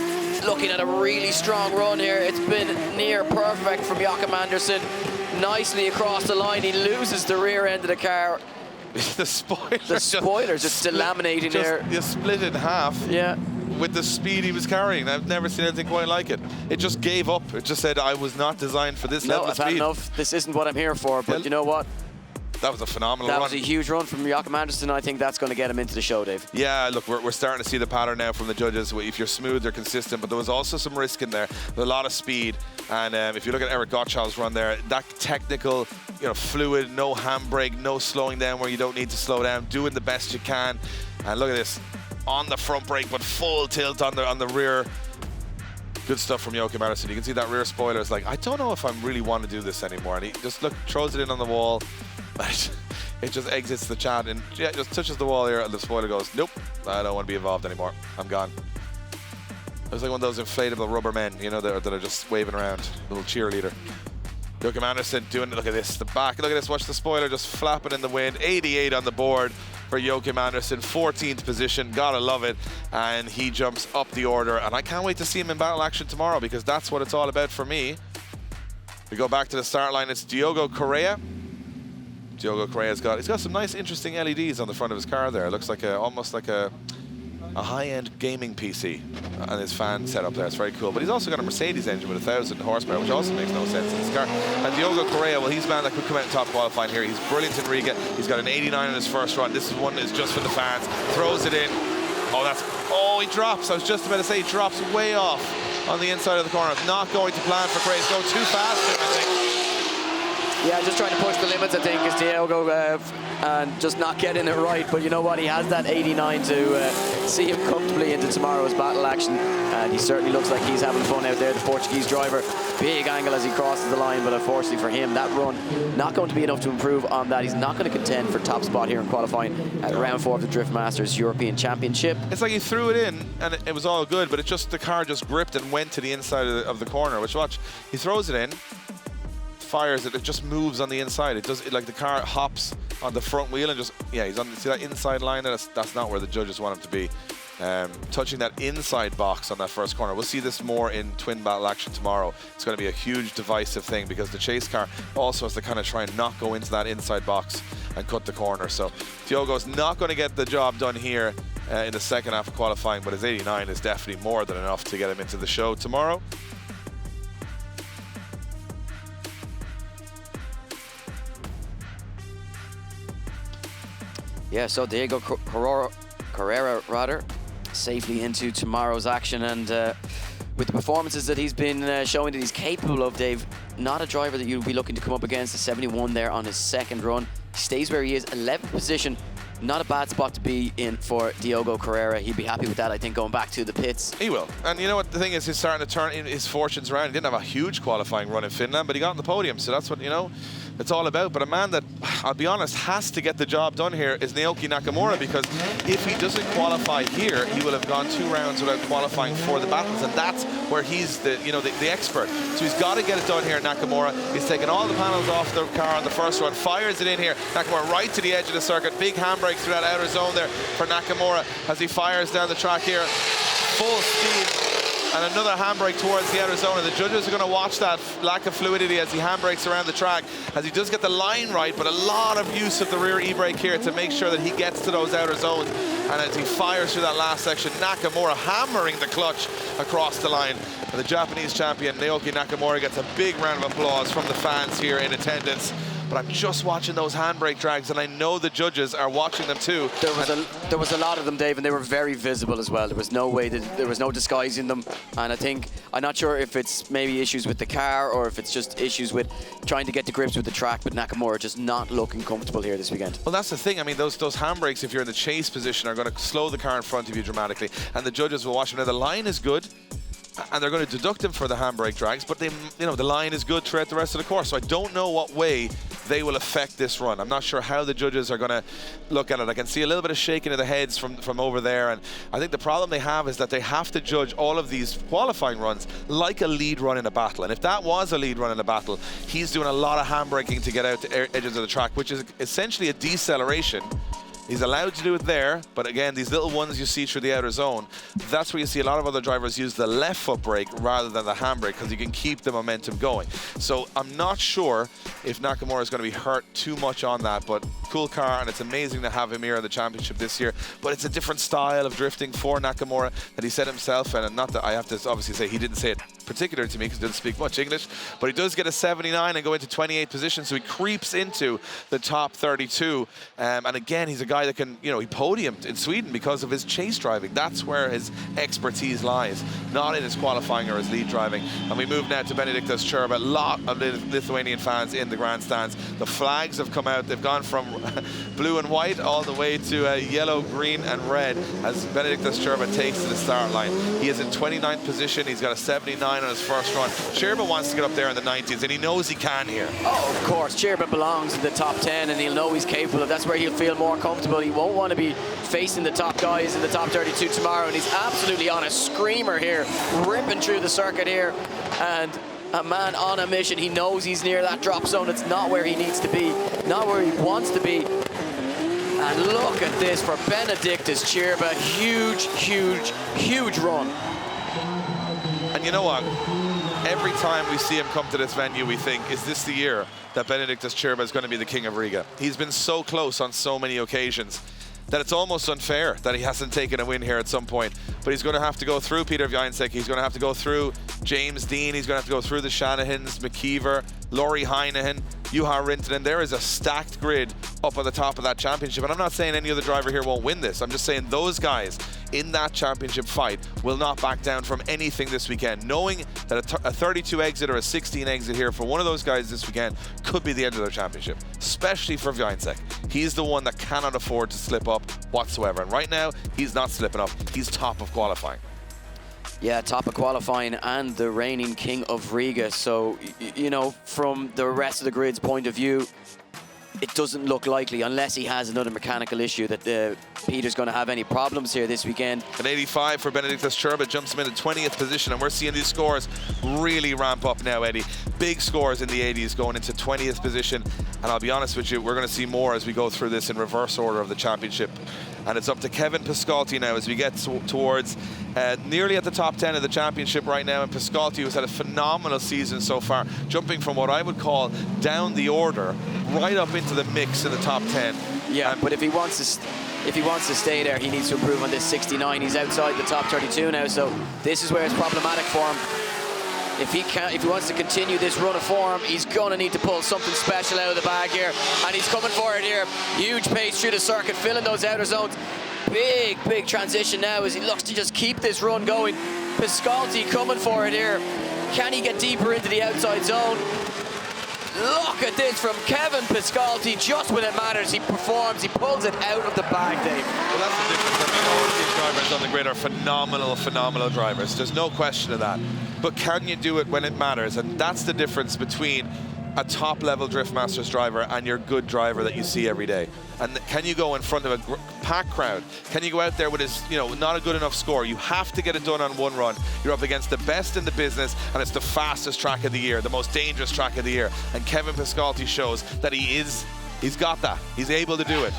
looking at a really strong run here. It's been near perfect from Joachim Andersson. Nicely across the line, he loses the rear end of the car. The spoiler's just delaminating there. You split in half. Yeah. With the speed he was carrying. I've never seen anything quite like it. It just gave up. It just said, I was not designed for this level of speed. I've had enough. This isn't what I'm here for, but you know what? That was a phenomenal run. That was a huge run from Joachim Andersson. I think that's going to get him into the show, Dave. Yeah, look, we're starting to see the pattern now from the judges. If you're smooth, they're consistent, but there was also some risk in there. A lot of speed. And if you look at Eric Gottschall's run there, that technical, fluid, no handbrake, no slowing down where you don't need to slow down, doing the best you can. And look at this, on the front brake, but full tilt on the rear. Good stuff from Joachim Andersson. You can see that rear spoiler is like, I don't know if I really want to do this anymore. And he just, throws it in on the wall. It just exits the chat and just touches the wall here, and the spoiler goes, nope, I don't want to be involved anymore. I'm gone. It was like one of those inflatable rubber men, that are just waving around, little cheerleader. Joachim Andersson doing it. Look at this, the back. Look at this. Watch the spoiler just flapping in the wind. 88 on the board for Joachim Andersson, 14th position. Gotta love it. And he jumps up the order. And I can't wait to see him in battle action tomorrow because that's what it's all about for me. We go back to the start line. It's Diogo Correa. Diogo Correa's got some nice, interesting LEDs on the front of his car there. It looks like almost like a high-end gaming PC and his fan setup there. It's very cool. But he's also got a Mercedes engine with 1,000 horsepower, which also makes no sense in his car. And Diogo Correa, well, he's a man that could come out in top qualifying here. He's brilliant in Riga. He's got an 89 in his first run. This one is just for the fans. Throws it in. Oh, he drops. I was just about to say he drops way off on the inside of the corner. Not going to plan for Correa. He's going too fast for him, I think. Yeah, just trying to push the limits, I think, is Diogo, and just not getting it right. But you know what? He has that 89 to see him comfortably into tomorrow's battle action. And he certainly looks like he's having fun out there, the Portuguese driver. Big angle as he crosses the line, but unfortunately for him, that run not going to be enough to improve on that. He's not going to contend for top spot here in qualifying at round 4 of the Drift Masters European Championship. It's like he threw it in, and it was all good, but the car just gripped and went to the inside of the corner, which, watch, he throws it in, fires it just moves on the inside. Like the car hops on the front wheel and he's on, see that inside line there? That's not where the judges want him to be. Touching that inside box on that first corner. We'll see this more in twin battle action tomorrow. It's going to be a huge divisive thing because the chase car also has to kind of try and not go into that inside box and cut the corner. So Diogo's not going to get the job done here in the second half of qualifying, but his 89 is definitely more than enough to get him into the show tomorrow. Yeah, so Diego Carrera, rather, safely into tomorrow's action, and with the performances that he's been showing that he's capable of, Dave, not a driver that you'll be looking to come up against. The 71 there on his second run. He stays where he is, 11th position. Not a bad spot to be in for Diogo Carrera. He'd be happy with that, I think, going back to the pits. He will. And you know what, the thing is, he's starting to turn his fortunes around. He didn't have a huge qualifying run in Finland, but he got on the podium, so that's what, you know, it's all about. But a man that, I'll be honest, has to get the job done here is Naoki Nakamura, because if he doesn't qualify here, he will have gone 2 rounds without qualifying for the battles, and that's where he's the, you know, the expert. So he's got to get it done here, Nakamura. He's taken all the panels off the car on the first run, fires it in here. Nakamura right to the edge of the circuit. Big handbrake through that outer zone there for Nakamura as he fires down the track here. Full speed. And another handbrake towards the outer zone, and the judges are going to watch that lack of fluidity as he handbrakes around the track, as he does get the line right, but a lot of use of the rear e-brake here to make sure that he gets to those outer zones. And as he fires through that last section, Nakamura hammering the clutch across the line. And the Japanese champion, Naoki Nakamura, gets a big round of applause from the fans here in attendance. But I'm just watching those handbrake drags, and I know the judges are watching them too. There was a lot of them, Dave, and they were very visible as well. There was no way that there was no disguising them. And I think, I'm not sure if it's maybe issues with the car or if it's just issues with trying to get to grips with the track, but Nakamura just not looking comfortable here this weekend. Well, that's the thing. I mean, those handbrakes, if you're in the chase position, are going to slow the car in front of you dramatically, and the judges will watch them. Now, the line is good, and they're going to deduct him for the handbrake drags, but they, you know, the line is good throughout the rest of the course. So I don't know what way they will affect this run. I'm not sure how the judges are going to look at it. I can see a little bit of shaking of the heads from over there, and I think the problem they have is that they have to judge all of these qualifying runs like a lead run in a battle. And if that was a lead run in a battle, he's doing a lot of handbraking to get out to edges of the track, which is essentially a deceleration. He's allowed to do it there, but again, these little ones you see through the outer zone, that's where you see a lot of other drivers use the left foot brake rather than the handbrake, because you can keep the momentum going. So I'm not sure if Nakamura is going to be hurt too much on that, but cool car, and it's amazing to have him here in the championship this year. But it's a different style of drifting for Nakamura that he said himself, and not that I have to obviously say he didn't say it particular to me because he doesn't speak much English, but he does get a 79 and go into 28th position, so he creeps into the top 32. And again, he's a guy that can, you know, he podiumed in Sweden because of his chase driving. That's where his expertise lies, not in his qualifying or his lead driving. And we move now to Benediktas Čurba. A lot of Lithuanian fans in the grandstands. The flags have come out. They've gone from blue and white all the way to yellow, green and red as Benediktas Čurba takes to the start line. He is in 29th position. He's got a 79 on his first run. Čurba wants to get up there in the 90s, and he knows he can here. Oh, of course. Čurba belongs in the top 10, and he'll know he's capable of. That's where he'll feel more comfortable. He won't want to be facing the top guys in the top 32 tomorrow, and he's absolutely on a screamer here, ripping through the circuit here, and a man on a mission. He knows he's near that drop zone. It's not where he needs to be, not where he wants to be. And look at this for Benediktas Čurba. Huge, huge, huge run. And you know what? Every time we see him come to this venue, we think, is this the year that Benediktas Čurba is going to be the king of Riga? He's been so close on so many occasions that it's almost unfair that he hasn't taken a win here at some point. But he's going to have to go through Peter Wieniec. He's going to have to go through James Dean. He's going to have to go through the Shanahans, McKeever, Laurie Heinahan, Juha Rintanen. There is a stacked grid up at the top of that championship. And I'm not saying any other driver here won't win this. I'm just saying those guys in that championship fight will not back down from anything this weekend. Knowing that a 32 exit or a 16 exit here for one of those guys this weekend could be the end of their championship, especially for Wieniec. He's the one that cannot afford to slip up whatsoever. And right now, he's not slipping up. He's top of qualifying. Yeah, top of qualifying and the reigning king of Riga. So, you know, from the rest of the grid's point of view, it doesn't look likely, unless he has another mechanical issue, that Peter's going to have any problems here this weekend. An 85 for Benediktas Čurba jumps him into 20th position, and we're seeing these scores really ramp up now, Eddie. Big scores in the 80s going into 20th position, and I'll be honest with you, we're going to see more as we go through this in reverse order of the championship. And it's up to Kevin Piscalti now as we get towards nearly at the top 10 of the championship right now. And Piscalti, who's had a phenomenal season so far, jumping from what I would call down the order right up into the mix in the top 10. Yeah, but if he wants to if he wants to stay there, he needs to improve on this 69. He's outside the top 32 now, so this is where it's problematic for him. If he wants to continue this run of form, he's going to need to pull something special out of the bag here. And he's coming for it here. Huge pace through the circuit, filling those outer zones. Big transition now as he looks to just keep this run going. Piscalti coming for it here. Can he get deeper into the outside zone? Look at this from Kevin Piscalti. Just when it matters, he performs. He pulls it out of the bag, Dave. Well, that's the difference. I mean, all of these drivers on the grid are phenomenal drivers. There's no question of that. But can you do it when it matters? And that's the difference between a top-level Drift Masters driver and your good driver that you see every day. And can you go in front of a packed crowd? Can you go out there with not a good enough score? You have to get it done on one run. You're up against the best in the business, and it's the fastest track of the year, the most dangerous track of the year. And Kevin Piscalti shows that he's got that. He's able to do it.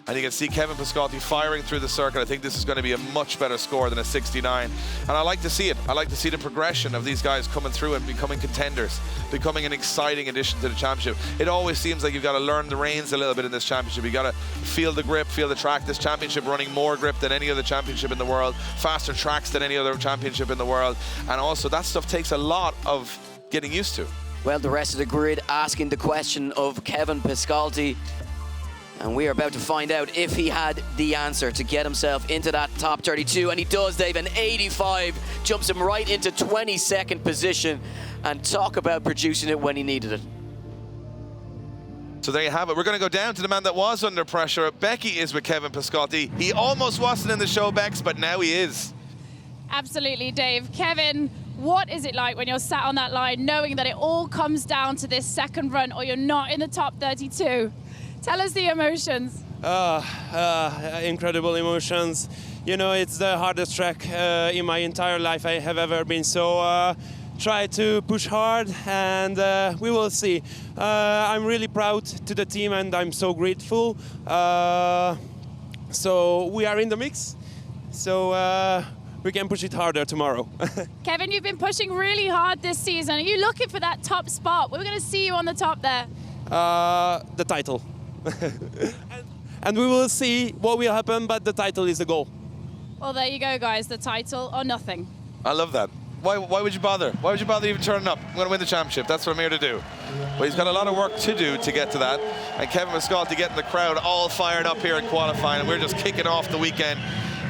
And you can see Kevin Piscalti firing through the circuit. I think this is going to be a much better score than a 69. And I like to see it. I like to see the progression of these guys coming through and becoming contenders, becoming an exciting addition to the championship. It always seems like you've got to learn the reins a little bit in this championship. You've got to feel the grip, feel the track. This championship running more grip than any other championship in the world, faster tracks than any other championship in the world. And also that stuff takes a lot of getting used to. Well, the rest of the grid asking the question of Kevin Piscalti. And we are about to find out if he had the answer to get himself into that top 32. And he does, Dave. An 85 jumps him right into 22nd position. And talk about producing it when he needed it. So there you have it. We're going to go down to the man that was under pressure. Becky is with Kevin Piscalti. He almost wasn't in the show, Bex, but now he is. Absolutely, Dave. Kevin, what is it like when you're sat on that line knowing that it all comes down to this second run or you're not in the top 32? Tell us the emotions. Incredible emotions. You know, it's the hardest track in my entire life I have ever been. So try to push hard and we will see. I'm really proud to the team and I'm so grateful. So we are in the mix. So we can push it harder tomorrow. Kevin, you've been pushing really hard this season. Are you looking for that top spot? We're going to see you on the top there. The title. And we will see what will happen, but the title is the goal. Well, there you go, guys. The title or nothing. I love that. Why would you bother? Why would you bother even turning up? I'm going to win the championship. That's what I'm here to do. But he's got a lot of work to do to get to that. And Kevin Piscalti getting the crowd all fired up here in qualifying. And we're just kicking off the weekend.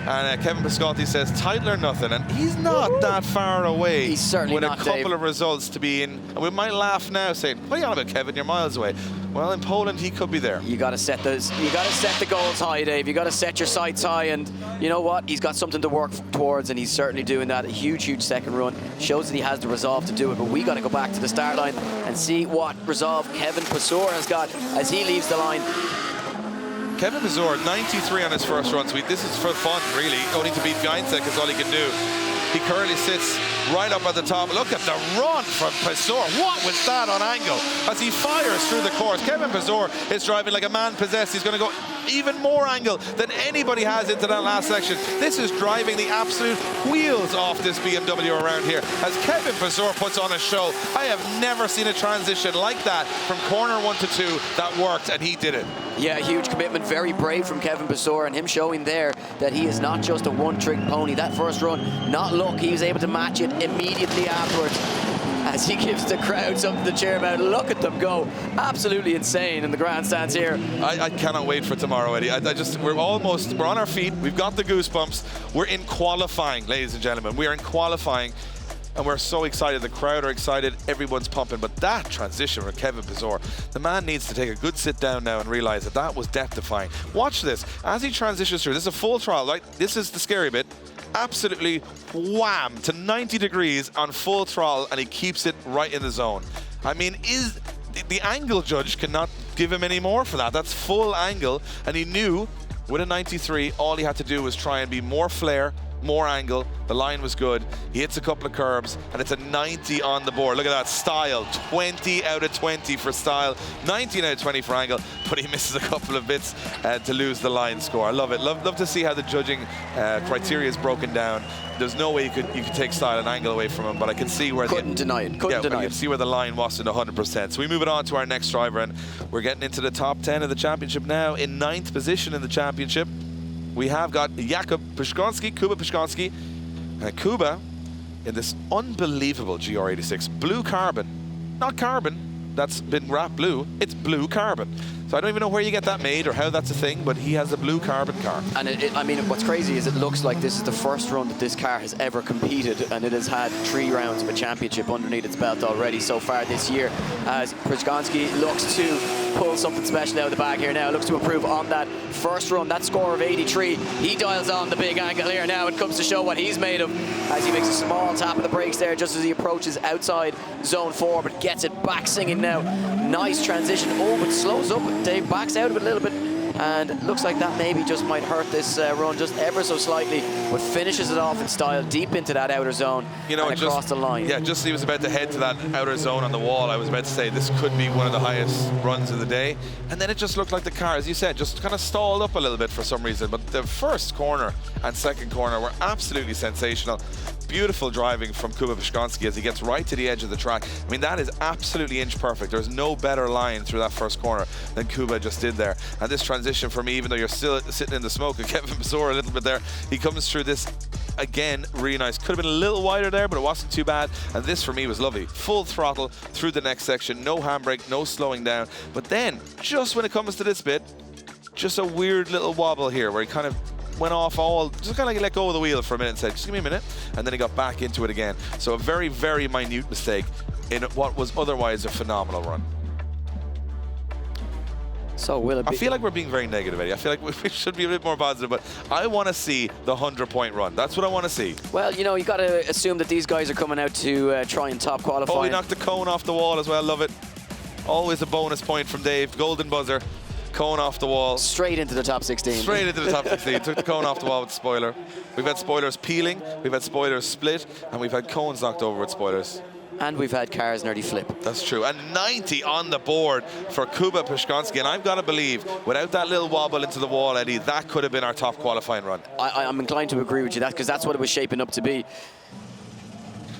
And Kevin Piscalti says, title or nothing. And he's not that far away. He's certainly with not, a couple Dave. of results to be in. And we might laugh now saying, what are you on about, Kevin? You're miles away. Well, in Poland, he could be there. You got to set those. You got to set the goals high, Dave. You got to set your sights high, and you know what? He's got something to work towards, and he's certainly doing that. A huge second run shows that he has the resolve to do it. But we got to go back to the start line and see what resolve Kevin Piscor has got as he leaves the line. Kevin Piscor, 93 on his first run. So this is for fun, really. Only to beat Gainsek is all he can do. He currently sits right up at the top. Look at the run from Piscor. What was that on angle? As he fires through the course. Kevin Piscor is driving like a man possessed. He's going to go even more angle than anybody has into that last section. This is driving the absolute wheels off this BMW around here. As Kevin Piscor puts on a show, I have never seen a transition like that from corner 1 to 2 that worked, and he did it. Yeah, huge commitment, very brave from Kevin Piscor, and him showing there that he is not just a one-trick pony. That first run, not luck, he was able to match it immediately afterwards as he gives the crowd something to cheer about. Look at them go. Absolutely insane in the grandstands here. I cannot wait for tomorrow, Eddie. We're on our feet. We've got the goosebumps. We're in qualifying, ladies and gentlemen. We are in qualifying. And we're so excited. The crowd are excited. Everyone's pumping. But that transition from Kevin Piscor, the man needs to take a good sit down now and realize that that was death-defying. Watch this. As he transitions through, this is a full throttle, right? This is the scary bit. Absolutely wham to 90 degrees on full throttle, and he keeps it right in the zone. I mean, the angle judge cannot give him any more for that. That's full angle. And he knew with a 93, all he had to do was try and be more flare, more angle. The line was good. He hits a couple of curbs, and it's a 90 on the board. Look at that, style. 20 out of 20 for style. 19 out of 20 for angle, but he misses a couple of bits to lose the line score. I love it. Love to see how the judging criteria is broken down. There's no way you could take style and angle away from him, but I can see where couldn't deny it. Couldn't deny it. You can see where the line wasn't 100%. So we move it on to our next driver, and we're getting into the top 10 of the championship now, in 9th position in the championship. we have got Jakub Puszkonski, Kuba Puszkonski. And Kuba in this unbelievable GR86. Blue carbon. Not carbon that's been wrapped blue, it's blue carbon. So I don't even know where you get that made or how that's a thing, but he has a blue carbon car. And I mean, what's crazy is it looks like this is the first run that this car has ever competed, and it has had 3 rounds of a championship underneath its belt already so far this year, as Puszkonski looks to pull something special out of the bag here now, looks to improve on that first run, that score of 83. He dials on the big angle here now. It comes to show what he's made of as he makes a small tap of the brakes there just as he approaches outside zone 4, but gets it back singing now. Nice transition. Oh, but slows up. Dave backs out of it a little bit, and it looks like that maybe just might hurt this run just ever so slightly, but finishes it off in style deep into that outer zone, you know, and across the line. Yeah, just as he was about to head to that outer zone on the wall, I was about to say this could be one of the highest runs of the day, and then it just looked like the car, as you said, just kind of stalled up a little bit for some reason, but the first corner and second corner were absolutely sensational. Beautiful driving from Kuba Puszkonski as he gets right to the edge of the track. I mean, that is absolutely inch perfect. There's no better line through that first corner than Kuba just did there. And this transition for me, even though you're still sitting in the smoke of Kevin Mazur a little bit there, he comes through this again, really nice. Could have been a little wider there, but it wasn't too bad. And this for me was lovely. Full throttle through the next section, no handbrake, no slowing down. But then, just when it comes to this bit, just a weird little wobble here where he kind of went off just kind of let go of the wheel for a minute and said, just give me a minute, and then he got back into it again. So a very, very minute mistake in what was otherwise a phenomenal run. So will it be? I feel like we're being very negative, Eddie. I feel like we should be a bit more positive, but I want to see the 100-point run. That's what I want to see. Well, you know, you got to assume that these guys are coming out to try and top qualify. Oh, he knocked the cone off the wall as well. Love it. Always a bonus point from Dave. Golden buzzer. Cone off the wall. Straight into the top 16. Straight into the top 16. Took the cone off the wall with the spoiler. We've had spoilers peeling, we've had spoilers split, and we've had cones knocked over with spoilers. And we've had cars nearly flip. That's true. And 90 on the board for Kuba Puszkonski. And I've got to believe, without that little wobble into the wall, Eddie, that could have been our top qualifying run. I'm inclined to agree with you, because that's what it was shaping up to be.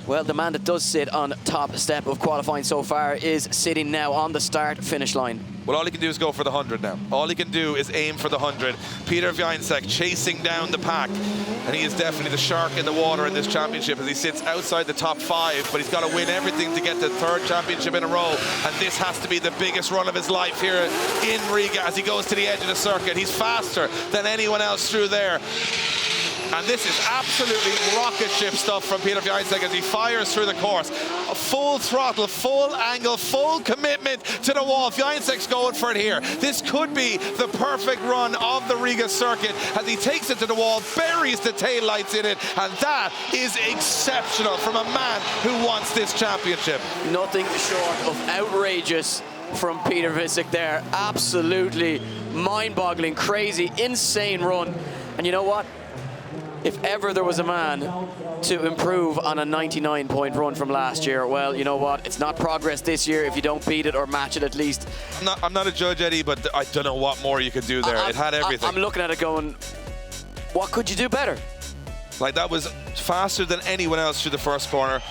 Well, the man that does sit on top step of qualifying so far is sitting now on the start-finish line. Well, all he can do is go for the 100 now. All he can do is aim for the 100. Peter Wiańczek chasing down the pack. And he is definitely the shark in the water in this championship as he sits outside the top 5, but he's got to win everything to get the 3rd championship in a row. And this has to be the biggest run of his life here in Riga as he goes to the edge of the circuit. He's faster than anyone else through there. And this is absolutely rocket ship stuff from Peter Wiańczek as he fires through the course. A full throttle, full angle, full commitment to the wall. Wiańczek's going for it here. This could be the perfect run of the Riga circuit as he takes it to the wall, buries the taillights in it, and that is exceptional from a man who wants this championship. Nothing short of outrageous from Peter Wiańczek there. Absolutely mind-boggling, crazy, insane run. And you know what? If ever there was a man to improve on a 99-point run from last year, well, you know what? It's not progress this year if you don't beat it or match it at least. I'm not a judge, Eddie, but I don't know what more you could do there. It had everything. I'm looking at it going, what could you do better? Like, that was faster than anyone else through the first corner.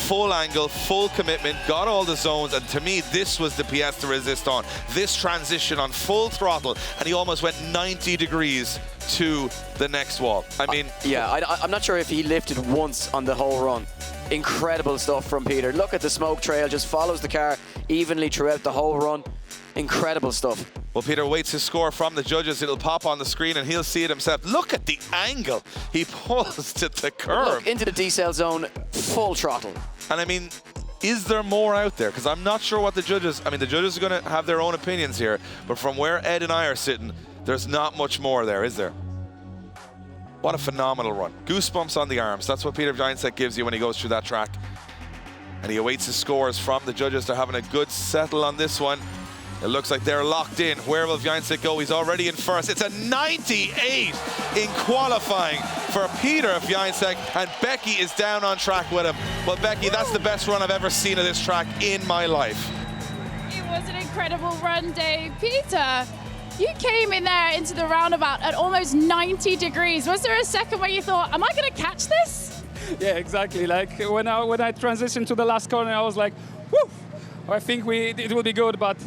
Full angle, full commitment, got all the zones, and to me, this was the pièce de résistance. This transition on full throttle, and he almost went 90 degrees to the next wall. I mean... I'm not sure if he lifted once on the whole run. Incredible stuff from Peter. Look at the smoke trail, just follows the car evenly throughout the whole run. Incredible stuff. Well, Peter waits his score from the judges. It'll pop on the screen and he'll see it himself. Look at the angle he pulls to the curve. Look, into the decel zone, full throttle. And I mean, is there more out there? Because I'm not sure what the judges... I mean, the judges are going to have their own opinions here, but from where Ed and I are sitting, there's not much more there, is there? What a phenomenal run. Goosebumps on the arms. That's what Peter Wiańczek gives you when he goes through that track. And he awaits his scores from the judges. They're having a good settle on this one. It looks like they're locked in. Where will Wiańczek go? He's already in first. It's a 98 in qualifying for Peter Wiańczek, and Becky is down on track with him. Well, Becky, that's the best run I've ever seen of this track in my life. It was an incredible run, Dave. Peter, you came in there into the roundabout at almost 90 degrees. Was there a second where you thought, am I going to catch this? Yeah, exactly. Like when I transitioned to the last corner, I was like, whew, I think it will be good, but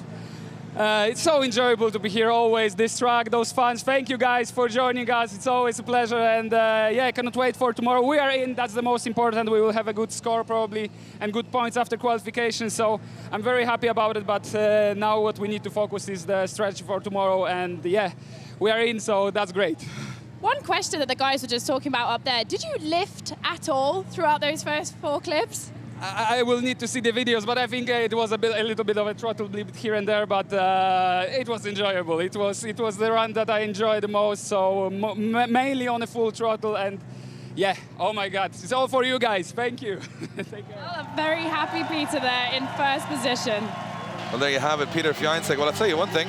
It's so enjoyable to be here always, this track, those fans. Thank you guys for joining us. It's always a pleasure, and yeah, I cannot wait for tomorrow. We are in, that's the most important. We will have a good score probably and good points after qualification, so I'm very happy about it, but now what we need to focus is the strategy for tomorrow, and yeah, we are in, so that's great. One question that the guys were just talking about up there, did you lift at all throughout those first 4 clips? I will need to see the videos, but I think it was a little bit of a throttle blip here and there, but it was enjoyable. It was the run that I enjoyed the most, so mainly on a full throttle, and yeah, oh my God, it's all for you guys. Thank you. Take care. Well, a very happy Peter there in first position. Well, there you have it, Peter Fiancek. Well, I'll tell you one thing,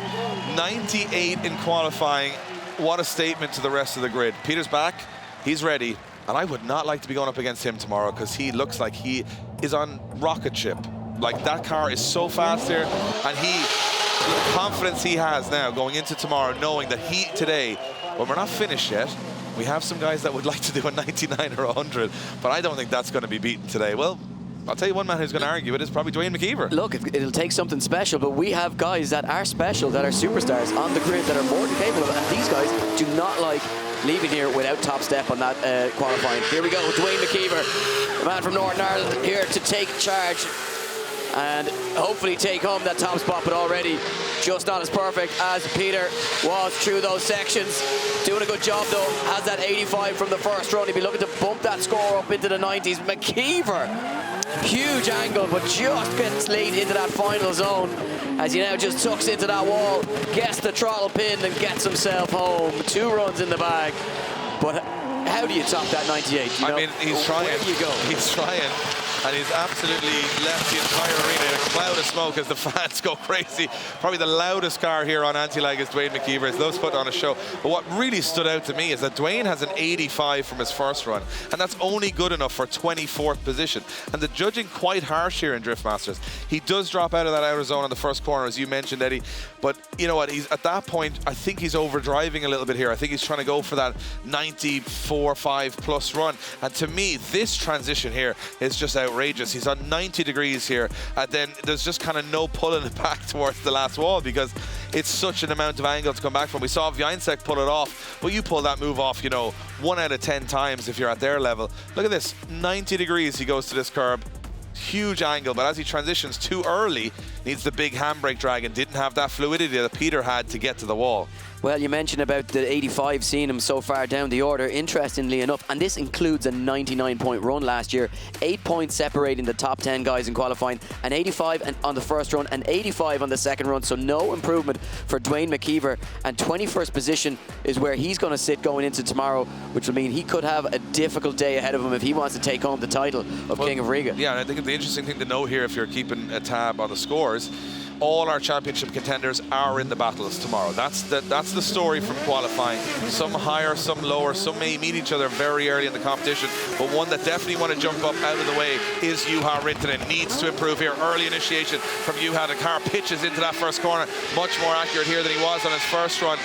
98 in qualifying. What a statement to the rest of the grid. Peter's back, he's ready. And I would not like to be going up against him tomorrow because he looks like he is on rocket ship. Like, that car is so fast here, and the confidence he has now going into tomorrow, knowing that today, when we're not finished yet, we have some guys that would like to do a 99 or 100, but I don't think that's going to be beaten today. Well, I'll tell you one man who's going to argue it is probably Dwayne McKeever. Look, it'll take something special, but we have guys that are special, that are superstars on the grid, that are more than capable of it, and these guys do not like leaving here without top step on that qualifying. Here we go, Dwayne McKeever, the man from Northern Ireland, here to take charge and hopefully take home that top spot, but already just not as perfect as Peter was through those sections. Doing a good job though, has that 85 from the first run. He'll be looking to bump that score up into the 90s. McKeever, huge angle, but just gets late into that final zone as he now just tucks into that wall, gets the throttle pinned and gets himself home. 2 runs in the bag, but how do you top that 98? I mean, he's trying. Where do you go? He's trying. And he's absolutely left the entire arena in a cloud of smoke as the fans go crazy. Probably the loudest car here on Anti-Lag is Dwayne McKeever. He loves putting on a show. But what really stood out to me is that Dwayne has an 85 from his first run, and that's only good enough for 24th position. And the judging quite harsh here in Drift Masters. He does drop out of that outer zone on the first corner, as you mentioned, Eddie. But you know what? He's at that point, I think he's overdriving a little bit here. I think he's trying to go for that 94.5 plus run. And to me, this transition here is just outrageous. He's on 90 degrees here, and then there's just kind of no pulling it back towards the last wall because it's such an amount of angle to come back from. We saw Fiancek pull it off, but you pull that move off, you know, 1 out of 10 times if you're at their level. Look at this, 90 degrees he goes to this curb. Huge angle, but as he transitions too early, needs the big handbrake drag and didn't have that fluidity that Peter had to get to the wall. Well, you mentioned about the 85, seeing him so far down the order. Interestingly enough, and this includes a 99-point run last year, 8 points separating the top 10 guys in qualifying, an 85 on the first run, an 85 on the second run, so no improvement for Dwayne McKeever, and 21st position is where he's going to sit going into tomorrow, which will mean he could have a difficult day ahead of him if he wants to take home the title of King of Riga. Yeah, and I think the interesting thing to note here, if you're keeping a tab on the scores, all our championship contenders are in the battles tomorrow. That's the story from qualifying. Some higher, some lower, some may meet each other very early in the competition, but one that definitely want to jump up out of the way is Juha Rintanen. Needs to improve here. Early initiation from Juha. The car pitches into that first corner. Much more accurate here than he was on his first run.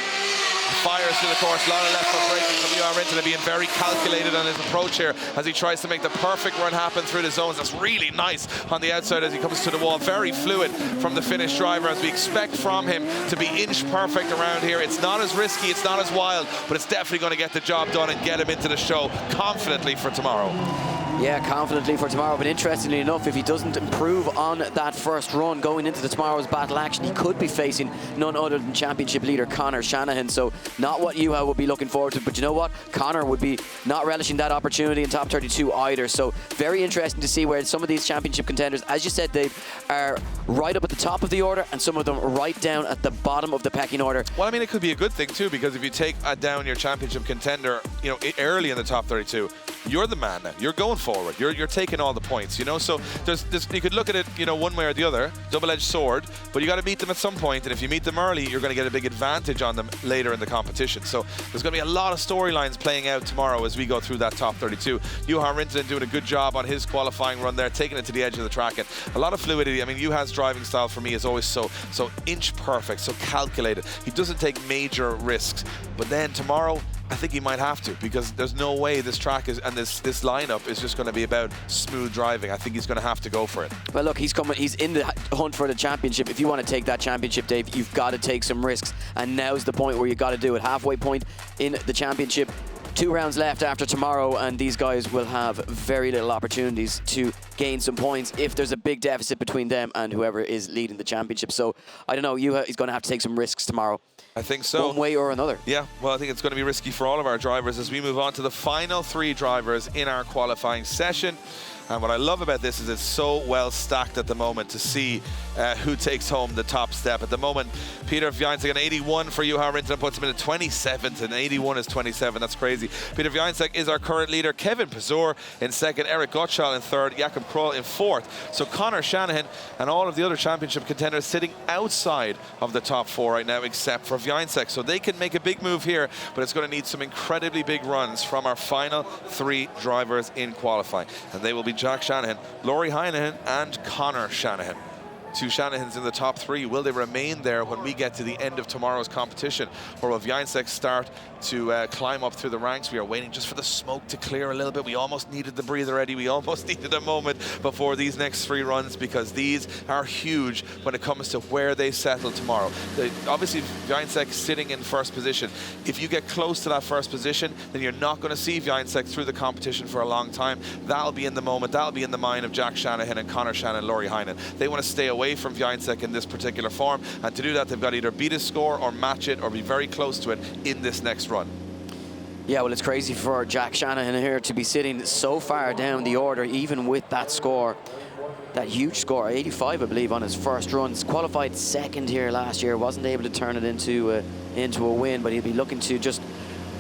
Fires through the course, a lot of left foot braking from Juha Rintanen, being very calculated on his approach here as he tries to make the perfect run happen through the zones. That's really nice on the outside as he comes to the wall. Very fluid from the Finnish driver, as we expect from him to be inch perfect around here. It's not as risky, it's not as wild, but it's definitely going to get the job done and get him into the show confidently for tomorrow. Yeah, confidently for tomorrow, but interestingly enough, if he doesn't improve on that first run going into tomorrow's battle action, he could be facing none other than championship leader Conor Shanahan. So not what Juha would be looking forward to, but you know what? Conor would be not relishing that opportunity in top 32 either. So very interesting to see where some of these championship contenders, as you said, Dave, are right up at the top of the order and some of them right down at the bottom of the pecking order. Well, I mean, it could be a good thing too, because if you take down your championship contender, you know, early in the top 32, you're the man now. You're going forward. You're taking all the points, you know. So there's you could look at it, you know, one way or the other, double-edged sword. But you got to meet them at some point, and if you meet them early, you're going to get a big advantage on them later in the competition. So there's going to be a lot of storylines playing out tomorrow as we go through that top 32. Juha Rintanen doing a good job on his qualifying run there, taking it to the edge of the track, and a lot of fluidity. I mean, Juha's driving style for me is always so inch perfect, so calculated. He doesn't take major risks. But then tomorrow, I think he might have to, because there's no way this track is, and this lineup is just going to be about smooth driving. I think he's going to have to go for it. Well, look, he's in the hunt for the championship. If you want to take that championship, Dave, you've got to take some risks, and now's the point where you've got to do it. Halfway point in the championship. 2 rounds left after tomorrow, and these guys will have very little opportunities to gain some points if there's a big deficit between them and whoever is leading the championship. So, I don't know, he's going to have to take some risks tomorrow. I think so. One way or another. Yeah, well, I think it's going to be risky for all of our drivers as we move on to the final 3 drivers in our qualifying session. And what I love about this is it's so well stacked at the moment to see who takes home the top step. At the moment, Peter Wiańczek an 81 for Juha Rintanen puts him in a 27th, and 81 is 27. That's crazy. Peter Wiańczek is our current leader. Kevin Pazur in 2nd. Eric Gottschall in 3rd. Jakob Kroll in 4th. So Connor Shanahan and all of the other championship contenders sitting outside of the top 4 right now, except for Wiańczek. So they can make a big move here, but it's going to need some incredibly big runs from our final 3 drivers in qualifying. And they will be Jack Shanahan, Laurie Heinen, and Connor Shanahan. 2 Shanahans in the top 3. Will they remain there when we get to the end of tomorrow's competition? Or will Wiańczek start to climb up through the ranks? We are waiting just for the smoke to clear a little bit. We almost needed the breather, Eddie. We almost needed a moment before these next 3 runs, because these are huge when it comes to where they settle tomorrow. Obviously, Wiańczek sitting in 1st position. If you get close to that 1st position, then you're not going to see Wiańczek through the competition for a long time. That'll be in the moment. That'll be in the mind of Jack Shanahan and Connor Shanahan, Laurie Heinen. They want to stay away from Wiańczek in this particular form, and to do that they've got to either beat his score or match it or be very close to it in this next run. Yeah, well, it's crazy for Jack Shanahan here to be sitting so far down the order, even with that score, that huge score, 85 I believe on his first runs. Qualified 2nd here last year, wasn't able to turn it into a win, but he'll be looking to just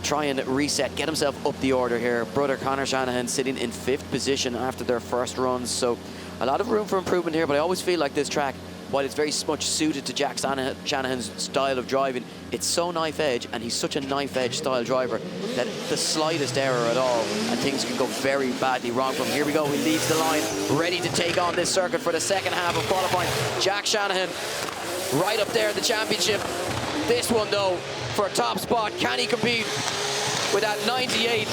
try and reset, get himself up the order here. Brother Connor Shanahan sitting in 5th position after their first runs, so a lot of room for improvement here. But I always feel like this track, while it's very much suited to Jack Shanahan's style of driving, it's so knife edge, and he's such a knife edge style driver that the slightest error at all and things can go very badly wrong from. Here we go, he leads the line, ready to take on this circuit for the 2nd half of qualifying. Jack Shanahan right up there in the championship. This one though, for a top spot, can he compete with that 98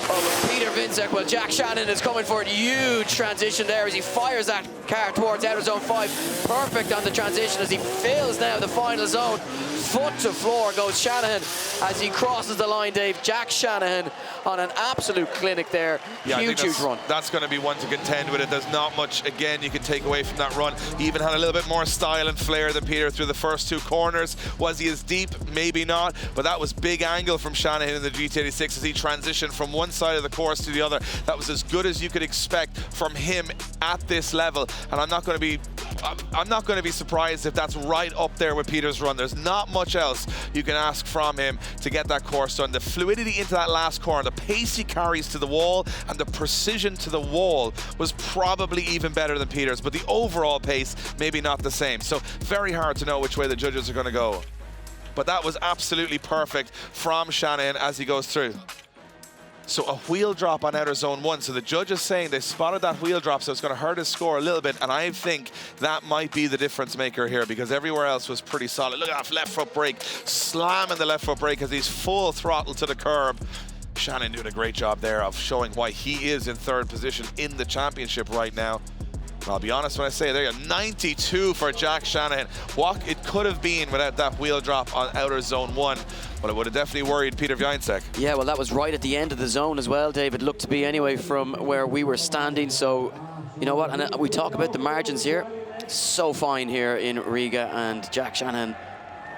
of Peter Wiańczek? Well, Jack Shanahan is coming for a huge transition there as he fires that car towards outer zone 5. Perfect on the transition as he fills now the final zone. Foot to floor goes Shanahan as he crosses the line, Dave. Jack Shanahan on an absolute clinic there. Yeah, huge run. That's going to be one to contend with it. There's not much, again, you can take away from that run. He even had a little bit more style and flair than Peter through the first 2 corners. Was he as deep? Maybe not, but that was big angle from Shanahan in the GT86 as he transitioned from one side of the course to the other. That was as good as you could expect from him at this level, and I'm not going to be surprised if that's right up there with Peter's run. There's not much else you can ask from him to get that course done. The fluidity into that last corner, the pace he carries to the wall, and the precision to the wall was probably even better than Peter's, but the overall pace maybe not the same. So very hard to know which way the judges are going to go. But that was absolutely perfect from Shanahan as he goes through. So a wheel drop on outer zone 1. So the judge is saying they spotted that wheel drop, so it's going to hurt his score a little bit. And I think that might be the difference maker here, because everywhere else was pretty solid. Look at that left foot brake, slamming the left foot brake as he's full throttle to the curb. Shanahan doing a great job there of showing why he is in 3rd position in the championship right now. I'll be honest when I say there you go, 92 for Jack Shanahan. What it could have been without that wheel drop on outer zone 1. Well, it would have definitely worried Peter Wiańczek. Yeah, well, that was right at the end of the zone as well, David. Looked to be anyway from where we were standing. So, you know what? And we talk about the margins here. So fine here in Riga, and Jack Shanahan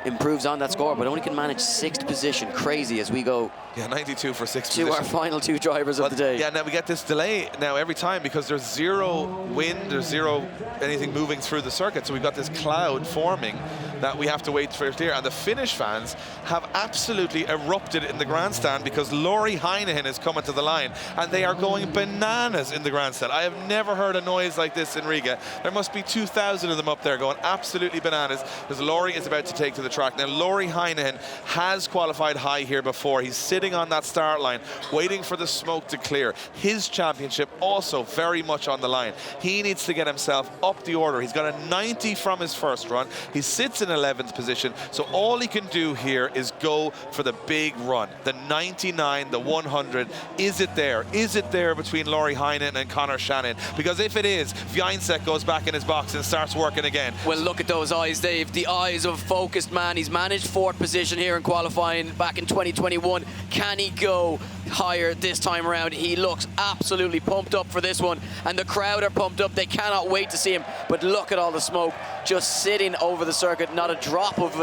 improves on that score, but only can manage 6th position. Crazy as we go. Yeah, 92 for 6th position. To our final 2 drivers of the day. Yeah, now we get this delay now every time because there's 0 wind, there's 0 anything moving through the circuit. So we've got this cloud forming that we have to wait for it clear. And the Finnish fans have absolutely erupted in the grandstand because Laurie Heinen is coming to the line and they are going bananas in the grandstand. I have never heard a noise like this in Riga. There must be 2,000 of them up there going absolutely bananas because Laurie is about to take to the track. Now, Laurie Heinen has qualified high here before. He's sitting on that start line, waiting for the smoke to clear. His championship also very much on the line. He needs to get himself up the order. He's got a 90 from his first run. He sits in 11th position. So all he can do here is go for the big run. The 99, the 100. Is it there? Is it there between Lauri Heinen and Conor Shannon? Because if it is, Wiańczek goes back in his box and starts working again. Well, look at those eyes, Dave. The eyes of a focused man. He's managed 4th position here in qualifying back in 2021. Can he go higher this time around? He looks absolutely pumped up for this one, and the crowd are pumped up. They cannot wait to see him. But look at all the smoke just sitting over the circuit. Not a drop of,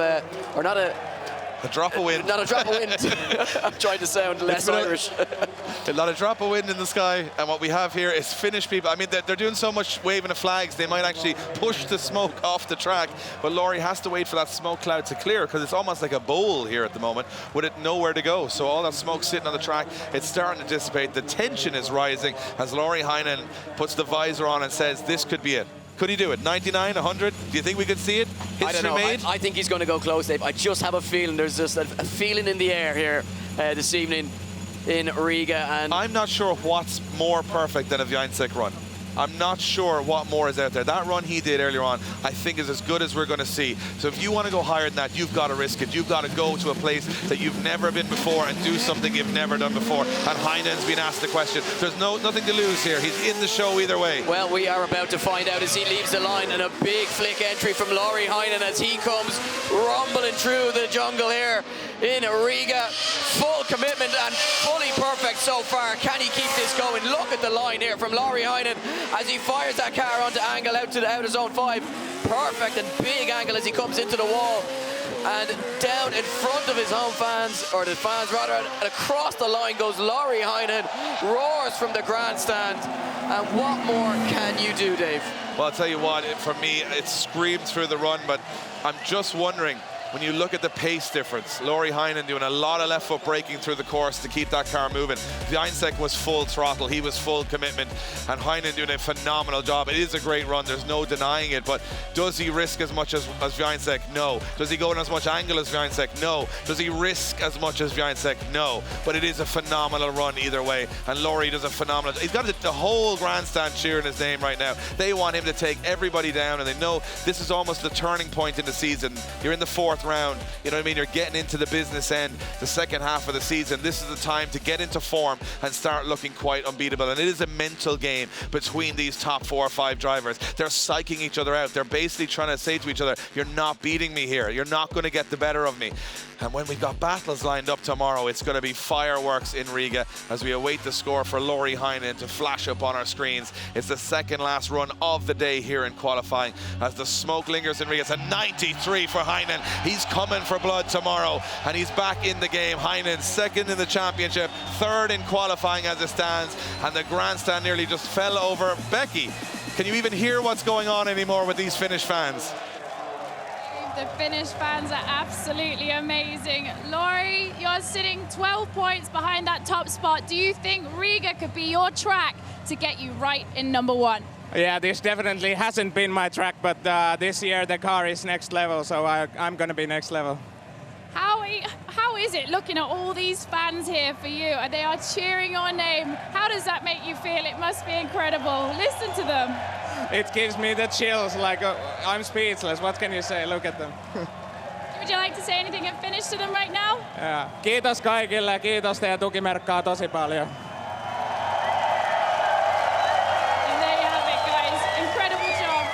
or not a drop of wind. Not a drop of wind. I'm trying to sound less Irish. Not a drop of wind in the sky. And what we have here is Finnish people. I mean, they're doing so much waving of flags, they might actually push the smoke off the track. But Lauri has to wait for that smoke cloud to clear, because it's almost like a bowl here at the moment with it nowhere to go. So all that smoke sitting on the track, it's starting to dissipate. The tension is rising as Lauri Heinen puts the visor on and says, this could be it. Could he do it? 99, 100? Do you think we could see it? I don't know. I think he's going to go close, Dave. I just have a feeling. There's just a feeling in the air here this evening in Riga. And I'm not sure what's more perfect than a Wiańczek run. I'm not sure what more is out there. That run he did earlier on, I think, is as good as we're going to see. So if you want to go higher than that, you've got to risk it. You've got to go to a place that you've never been before and do something you've never done before. And Heinen's been asked the question. There's nothing to lose here. He's in the show either way. Well, we are about to find out as he leaves the line, and a big flick entry from Lauri Heinen as he comes rumbling through the jungle here in Riga. Full commitment and fully perfect so far. Can he keep this going? Look at the line here from Lauri Heinen as he fires that car onto angle out to the outer zone 5. Perfect and big angle as he comes into the wall. And down in front of his home fans, or the fans rather, and across the line goes Lauri Heinen, roars from the grandstand. And what more can you do, Dave? Well, I'll tell you what, for me, it screamed through the run, but I'm just wondering, when you look at the pace difference, Lauri Heinen doing a lot of left foot braking through the course to keep that car moving. Wiańczek was full throttle, he was full commitment, and Heinen doing a phenomenal job. It is a great run, there's no denying it, but does he risk as much as Wiańczek? No. Does he go in as much angle as Wiańczek? No. Does he risk as much as Wiańczek? No. But it is a phenomenal run either way, and Lauri does a phenomenal. He's got the whole grandstand cheering his name right now. They want him to take everybody down, and they know this is almost the turning point in the season. You're in the 4th round, you know what I mean? You're getting into the business end, the second half of the season. This is the time to get into form and start looking quite unbeatable. And it is a mental game between these top 4 or 5 drivers. They're psyching each other out. They're basically trying to say to each other, you're not beating me here. You're not going to get the better of me. And when we've got battles lined up tomorrow, it's going to be fireworks in Riga as we await the score for Lauri Heinen to flash up on our screens. It's the second last run of the day here in qualifying as the smoke lingers in Riga. It's a 93 for Heinen. He's coming for blood tomorrow, and he's back in the game. Heinen second in the championship, 3rd in qualifying as it stands, and the grandstand nearly just fell over. Becky, can you even hear what's going on anymore with these Finnish fans? The Finnish fans are absolutely amazing. Lauri, you're sitting 12 points behind that top spot. Do you think Riga could be your track to get you right in number 1? Yeah, this definitely hasn't been my track, but this year the car is next level, so I'm going to be next level. How is it looking at all these fans here for you? They are cheering your name. How does that make you feel? It must be incredible. Listen to them. It gives me the chills, like I'm speechless. What can you say? Look at them. Would you like to say anything in Finnish to them right now? Yeah. Kiitos kaikille, kiitos teidän tukimerkkaa tosi paljon. And there you have it, guys. Incredible job.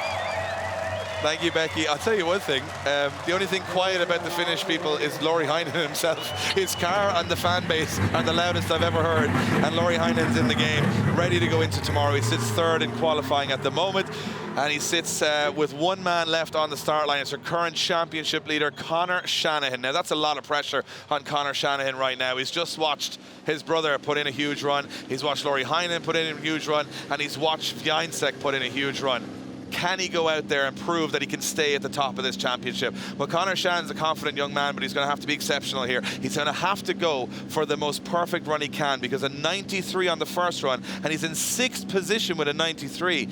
Thank you, Becky. I'll tell you one thing. The only thing quiet about the Finnish people is Lauri Heinen himself. His car and the fan base are the loudest I've ever heard. And Lauri Heinen's in the game, ready to go into tomorrow. He sits 3rd in qualifying at the moment. And he sits with 1 man left on the start line. It's our current championship leader, Conor Shanahan. Now, that's a lot of pressure on Conor Shanahan right now. He's just watched his brother put in a huge run. He's watched Lauri Heinen put in a huge run. And he's watched Wiańczek put in a huge run. Can he go out there and prove that he can stay at the top of this championship? Well, Conor Shanahan's a confident young man, but he's going to have to be exceptional here. He's going to have to go for the most perfect run he can, because a 93 on the first run, and he's in 6th position with a 93.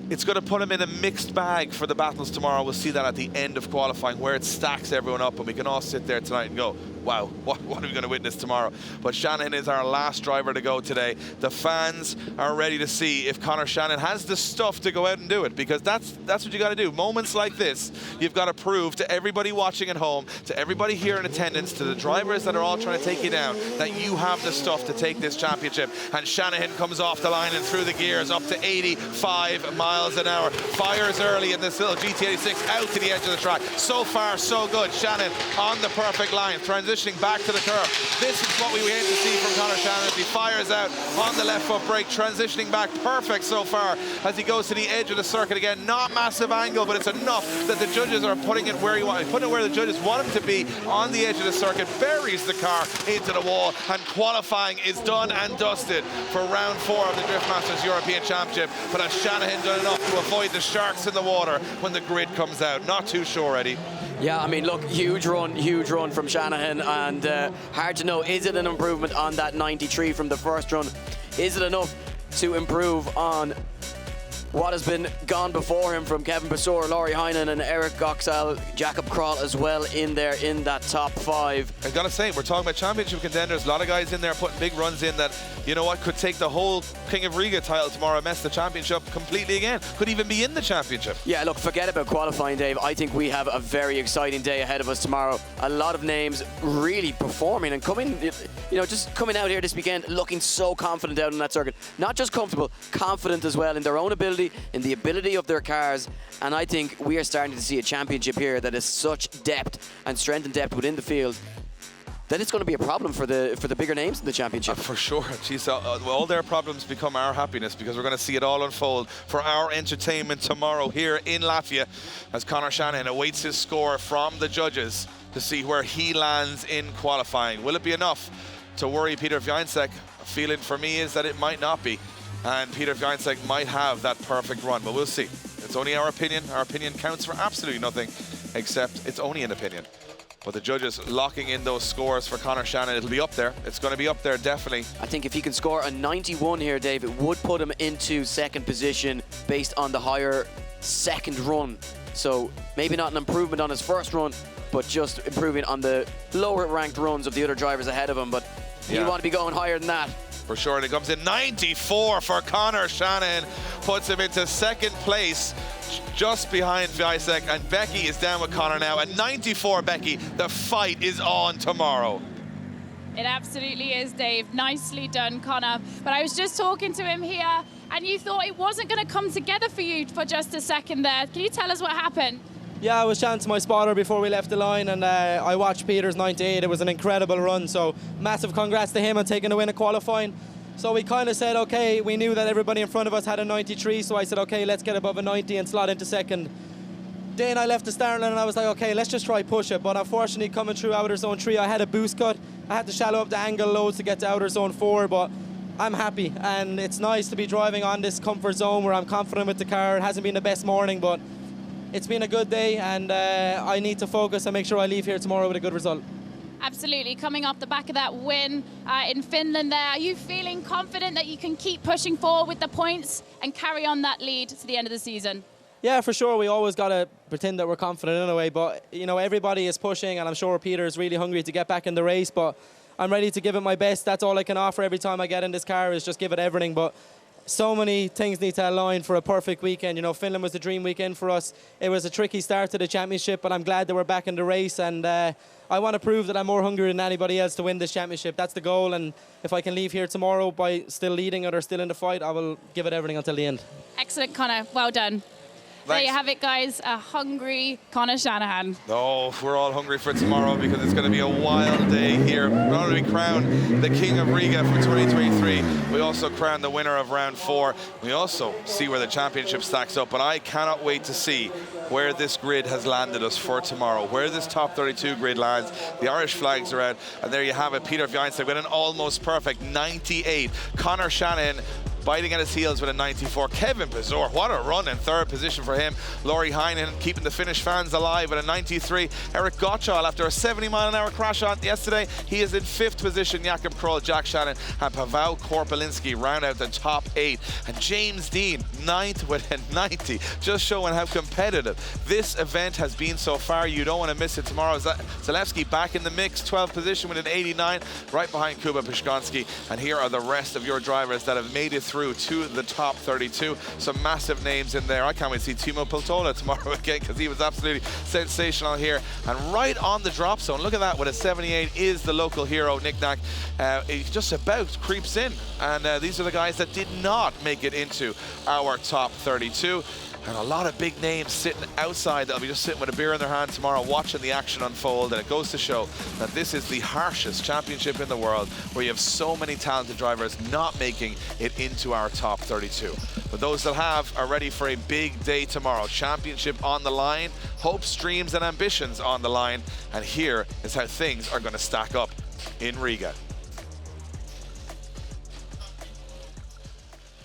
It's going to put him in a mixed bag for the battles tomorrow. We'll see that at the end of qualifying, where it stacks everyone up, and we can all sit there tonight and go, wow, what are we going to witness tomorrow? But Shanahan is our last driver to go today. The fans are ready to see if Conor Shanahan has the stuff to go out and do it, because that's what you got to do. Moments like this, you've got to prove to everybody watching at home, to everybody here in attendance, to the drivers that are all trying to take you down, that you have the stuff to take this championship. And Shanahan comes off the line and through the gears up to 85 miles an hour. Fires early in this little GT86 out to the edge of the track. So far, so good. Shanahan on the perfect line, transitioning back to the curve. This is what we aim to see from Conor Shanahan. He fires out on the left foot brake, transitioning back perfect so far as he goes to the edge of the circuit again. Not massive angle, but it's enough that the judges are putting it where the judges want him to be, on the edge of the circuit. Buries the car into the wall, and qualifying is done and dusted for round 4 of the Drift Masters European Championship. But has Shanahan done enough to avoid the sharks in the water when the grid comes out? Not too sure, Eddie. Yeah, I mean, look, huge run from Shanahan, and hard to know, is it an improvement on that 93 from the first run? Is it enough to improve on what has been gone before him from Kevin Basur, Laurie Heinen and Eric Goxel, Jakob Kroll as well in there in that top 5. I've got to say, we're talking about championship contenders. A lot of guys in there putting big runs in that, you know what, could take the whole King of Riga title tomorrow and mess the championship completely again. Could even be in the championship. Yeah, look, forget about qualifying, Dave. I think we have a very exciting day ahead of us tomorrow. A lot of names really performing and coming, you know, just coming out here this weekend looking so confident out on that circuit. Not just comfortable, confident as well in their own ability, in the ability of their cars, and I think we are starting to see a championship here that is such depth and strength and depth within the field that it's going to be a problem for the bigger names in the championship. For sure. Geez, all their problems become our happiness, because we're going to see it all unfold for our entertainment tomorrow here in Latvia as Conor Shanahan awaits his score from the judges to see where he lands in qualifying. Will it be enough to worry Peter Wiańczek? A feeling for me is that it might not be, and Peter Wiańczek might have that perfect run, but we'll see. It's only our opinion. Our opinion counts for absolutely nothing, except it's only an opinion. But the judges locking in those scores for Conor Shanahan, it'll be up there. It's going to be up there, definitely. I think if he can score a 91 here, Dave, it would put him into second position based on the higher second run. So maybe not an improvement on his first run, but just improving on the lower ranked runs of the other drivers ahead of him. But you want to be going higher than that. For sure, and it comes in 94 for Conor Shanahan, puts him into second place, just behind Wiańczek, and Becky is down with Conor now. At 94, Becky, the fight is on tomorrow. It absolutely is, Dave. Nicely done, Conor. But I was just talking to him here, and you thought it wasn't going to come together for you for just a second there. Can you tell us what happened? Yeah, I was chatting to my spotter before we left the line, and I watched Peter's 98. It was an incredible run, so massive congrats to him on taking the win at qualifying. So we kind of said, okay, we knew that everybody in front of us had a 93, so I said, okay, let's get above a 90 and slot into second. Then I left the start line and I was like, okay, let's just try push it. But unfortunately, coming through outer zone 3, I had a boost cut. I had to shallow up the angle loads to get to outer zone 4, but I'm happy, and it's nice to be driving on this comfort zone where I'm confident with the car. It hasn't been the best morning, but it's been a good day, and I need to focus and make sure I leave here tomorrow with a good result. Absolutely. Coming off the back of that win in Finland there, are you feeling confident that you can keep pushing forward with the points and carry on that lead to the end of the season? Yeah, for sure. We always got to pretend that we're confident in a way, but, you know, everybody is pushing, and I'm sure Peter is really hungry to get back in the race, but I'm ready to give it my best. That's all I can offer every time I get in this car, is just give it everything. But so many things need to align for a perfect weekend. You know, Finland was the dream weekend for us. It was a tricky start to the championship, but I'm glad that we're back in the race, and I want to prove that I'm more hungry than anybody else to win this championship. That's the goal, and if I can leave here tomorrow by still leading it or still in the fight, I will give it everything until the end. Excellent, Conor. Well done. There you have it, guys. A hungry Conor Shanahan. Oh, we're all hungry for tomorrow, because it's going to be a wild day here. Not only we crown the King of Riga for 2023, we also crown the winner of round 4. We also see where the championship stacks up, but I cannot wait to see where this grid has landed us for tomorrow, where this top 32 grid lands. The Irish flags are out, and there you have it. Peter Wiańczek with an almost perfect 98. Conor Shanahan biting at his heels with a 94. Kevin Bazor, what a run in third position for him. Laurie Heinen keeping the Finnish fans alive with a 93. Eric Gottschall, after a 70-mile-an-hour crash on yesterday, he is in 5th position. Jakob Kroll, Jack Shannon, and Pavel Korpelinski round out the top 8. And James Dean, 9th with a 90, just showing how competitive this event has been so far. You don't want to miss it tomorrow. Zalewski back in the mix, 12th position with an 89, right behind Kuba Pishkonsky. And here are the rest of your drivers that have made it through to the top 32. Some massive names in there. I can't wait to see Timo Peltola tomorrow again, because he was absolutely sensational here. And right on the drop zone, look at that, with a 78 is the local hero, Knack. He just about creeps in. And these are the guys that did not make it into our top 32. And a lot of big names sitting outside that'll be just sitting with a beer in their hand tomorrow watching the action unfold. And it goes to show that this is the harshest championship in the world, where you have so many talented drivers not making it into our top 32. But those that have are ready for a big day tomorrow. Championship on the line, hopes, dreams and ambitions on the line. And here is how things are going to stack up in Riga.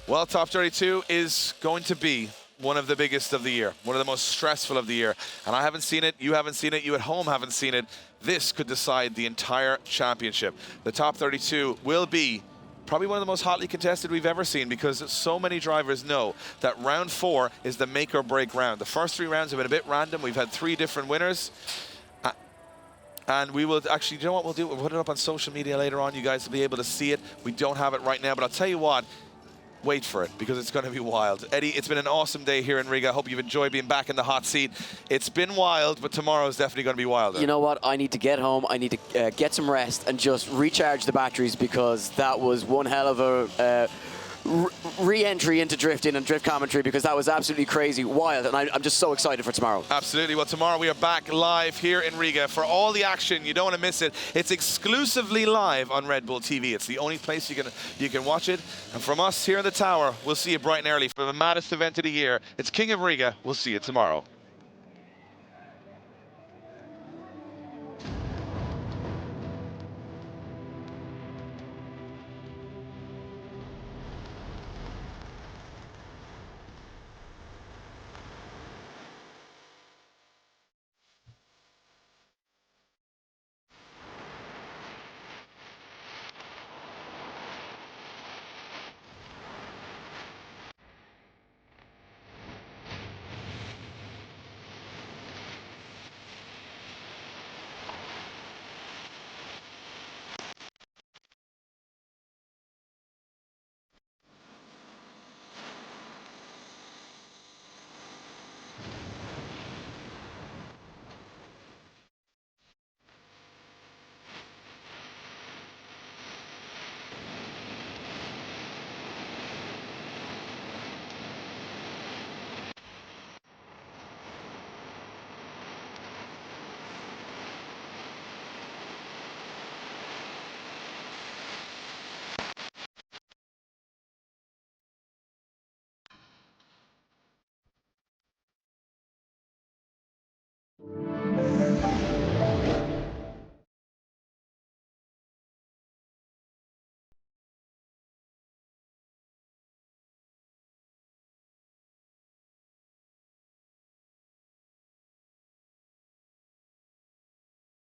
Well, top 32 is going to be one of the biggest of the year, one of the most stressful of the year. And I haven't seen it, you haven't seen it, you at home haven't seen it. This could decide the entire championship. The top 32 will be probably one of the most hotly contested we've ever seen, because so many drivers know that round 4 is the make or break round. The first 3 rounds have been a bit random. We've had 3 different winners. And we will actually, you know what we'll do? We'll put it up on social media later on. You guys will be able to see it. We don't have it right now, but I'll tell you what, wait for it, because it's going to be wild. Eddie, it's been an awesome day here in Riga. I hope you've enjoyed being back in the hot seat. It's been wild, but tomorrow is definitely going to be wilder. You know what? I need to get home. I need to get some rest and just recharge the batteries, because that was one hell of a re-entry into drifting and drift commentary, because that was absolutely crazy, wild, and I'm just so excited for tomorrow. Absolutely. Well, tomorrow we are back live here in Riga for all the action. You don't want to miss it. It's exclusively live on Red Bull TV. It's the only place you can watch it. And from us here in the tower, we'll see you bright and early for the maddest event of the year. It's King of Riga. We'll see you tomorrow.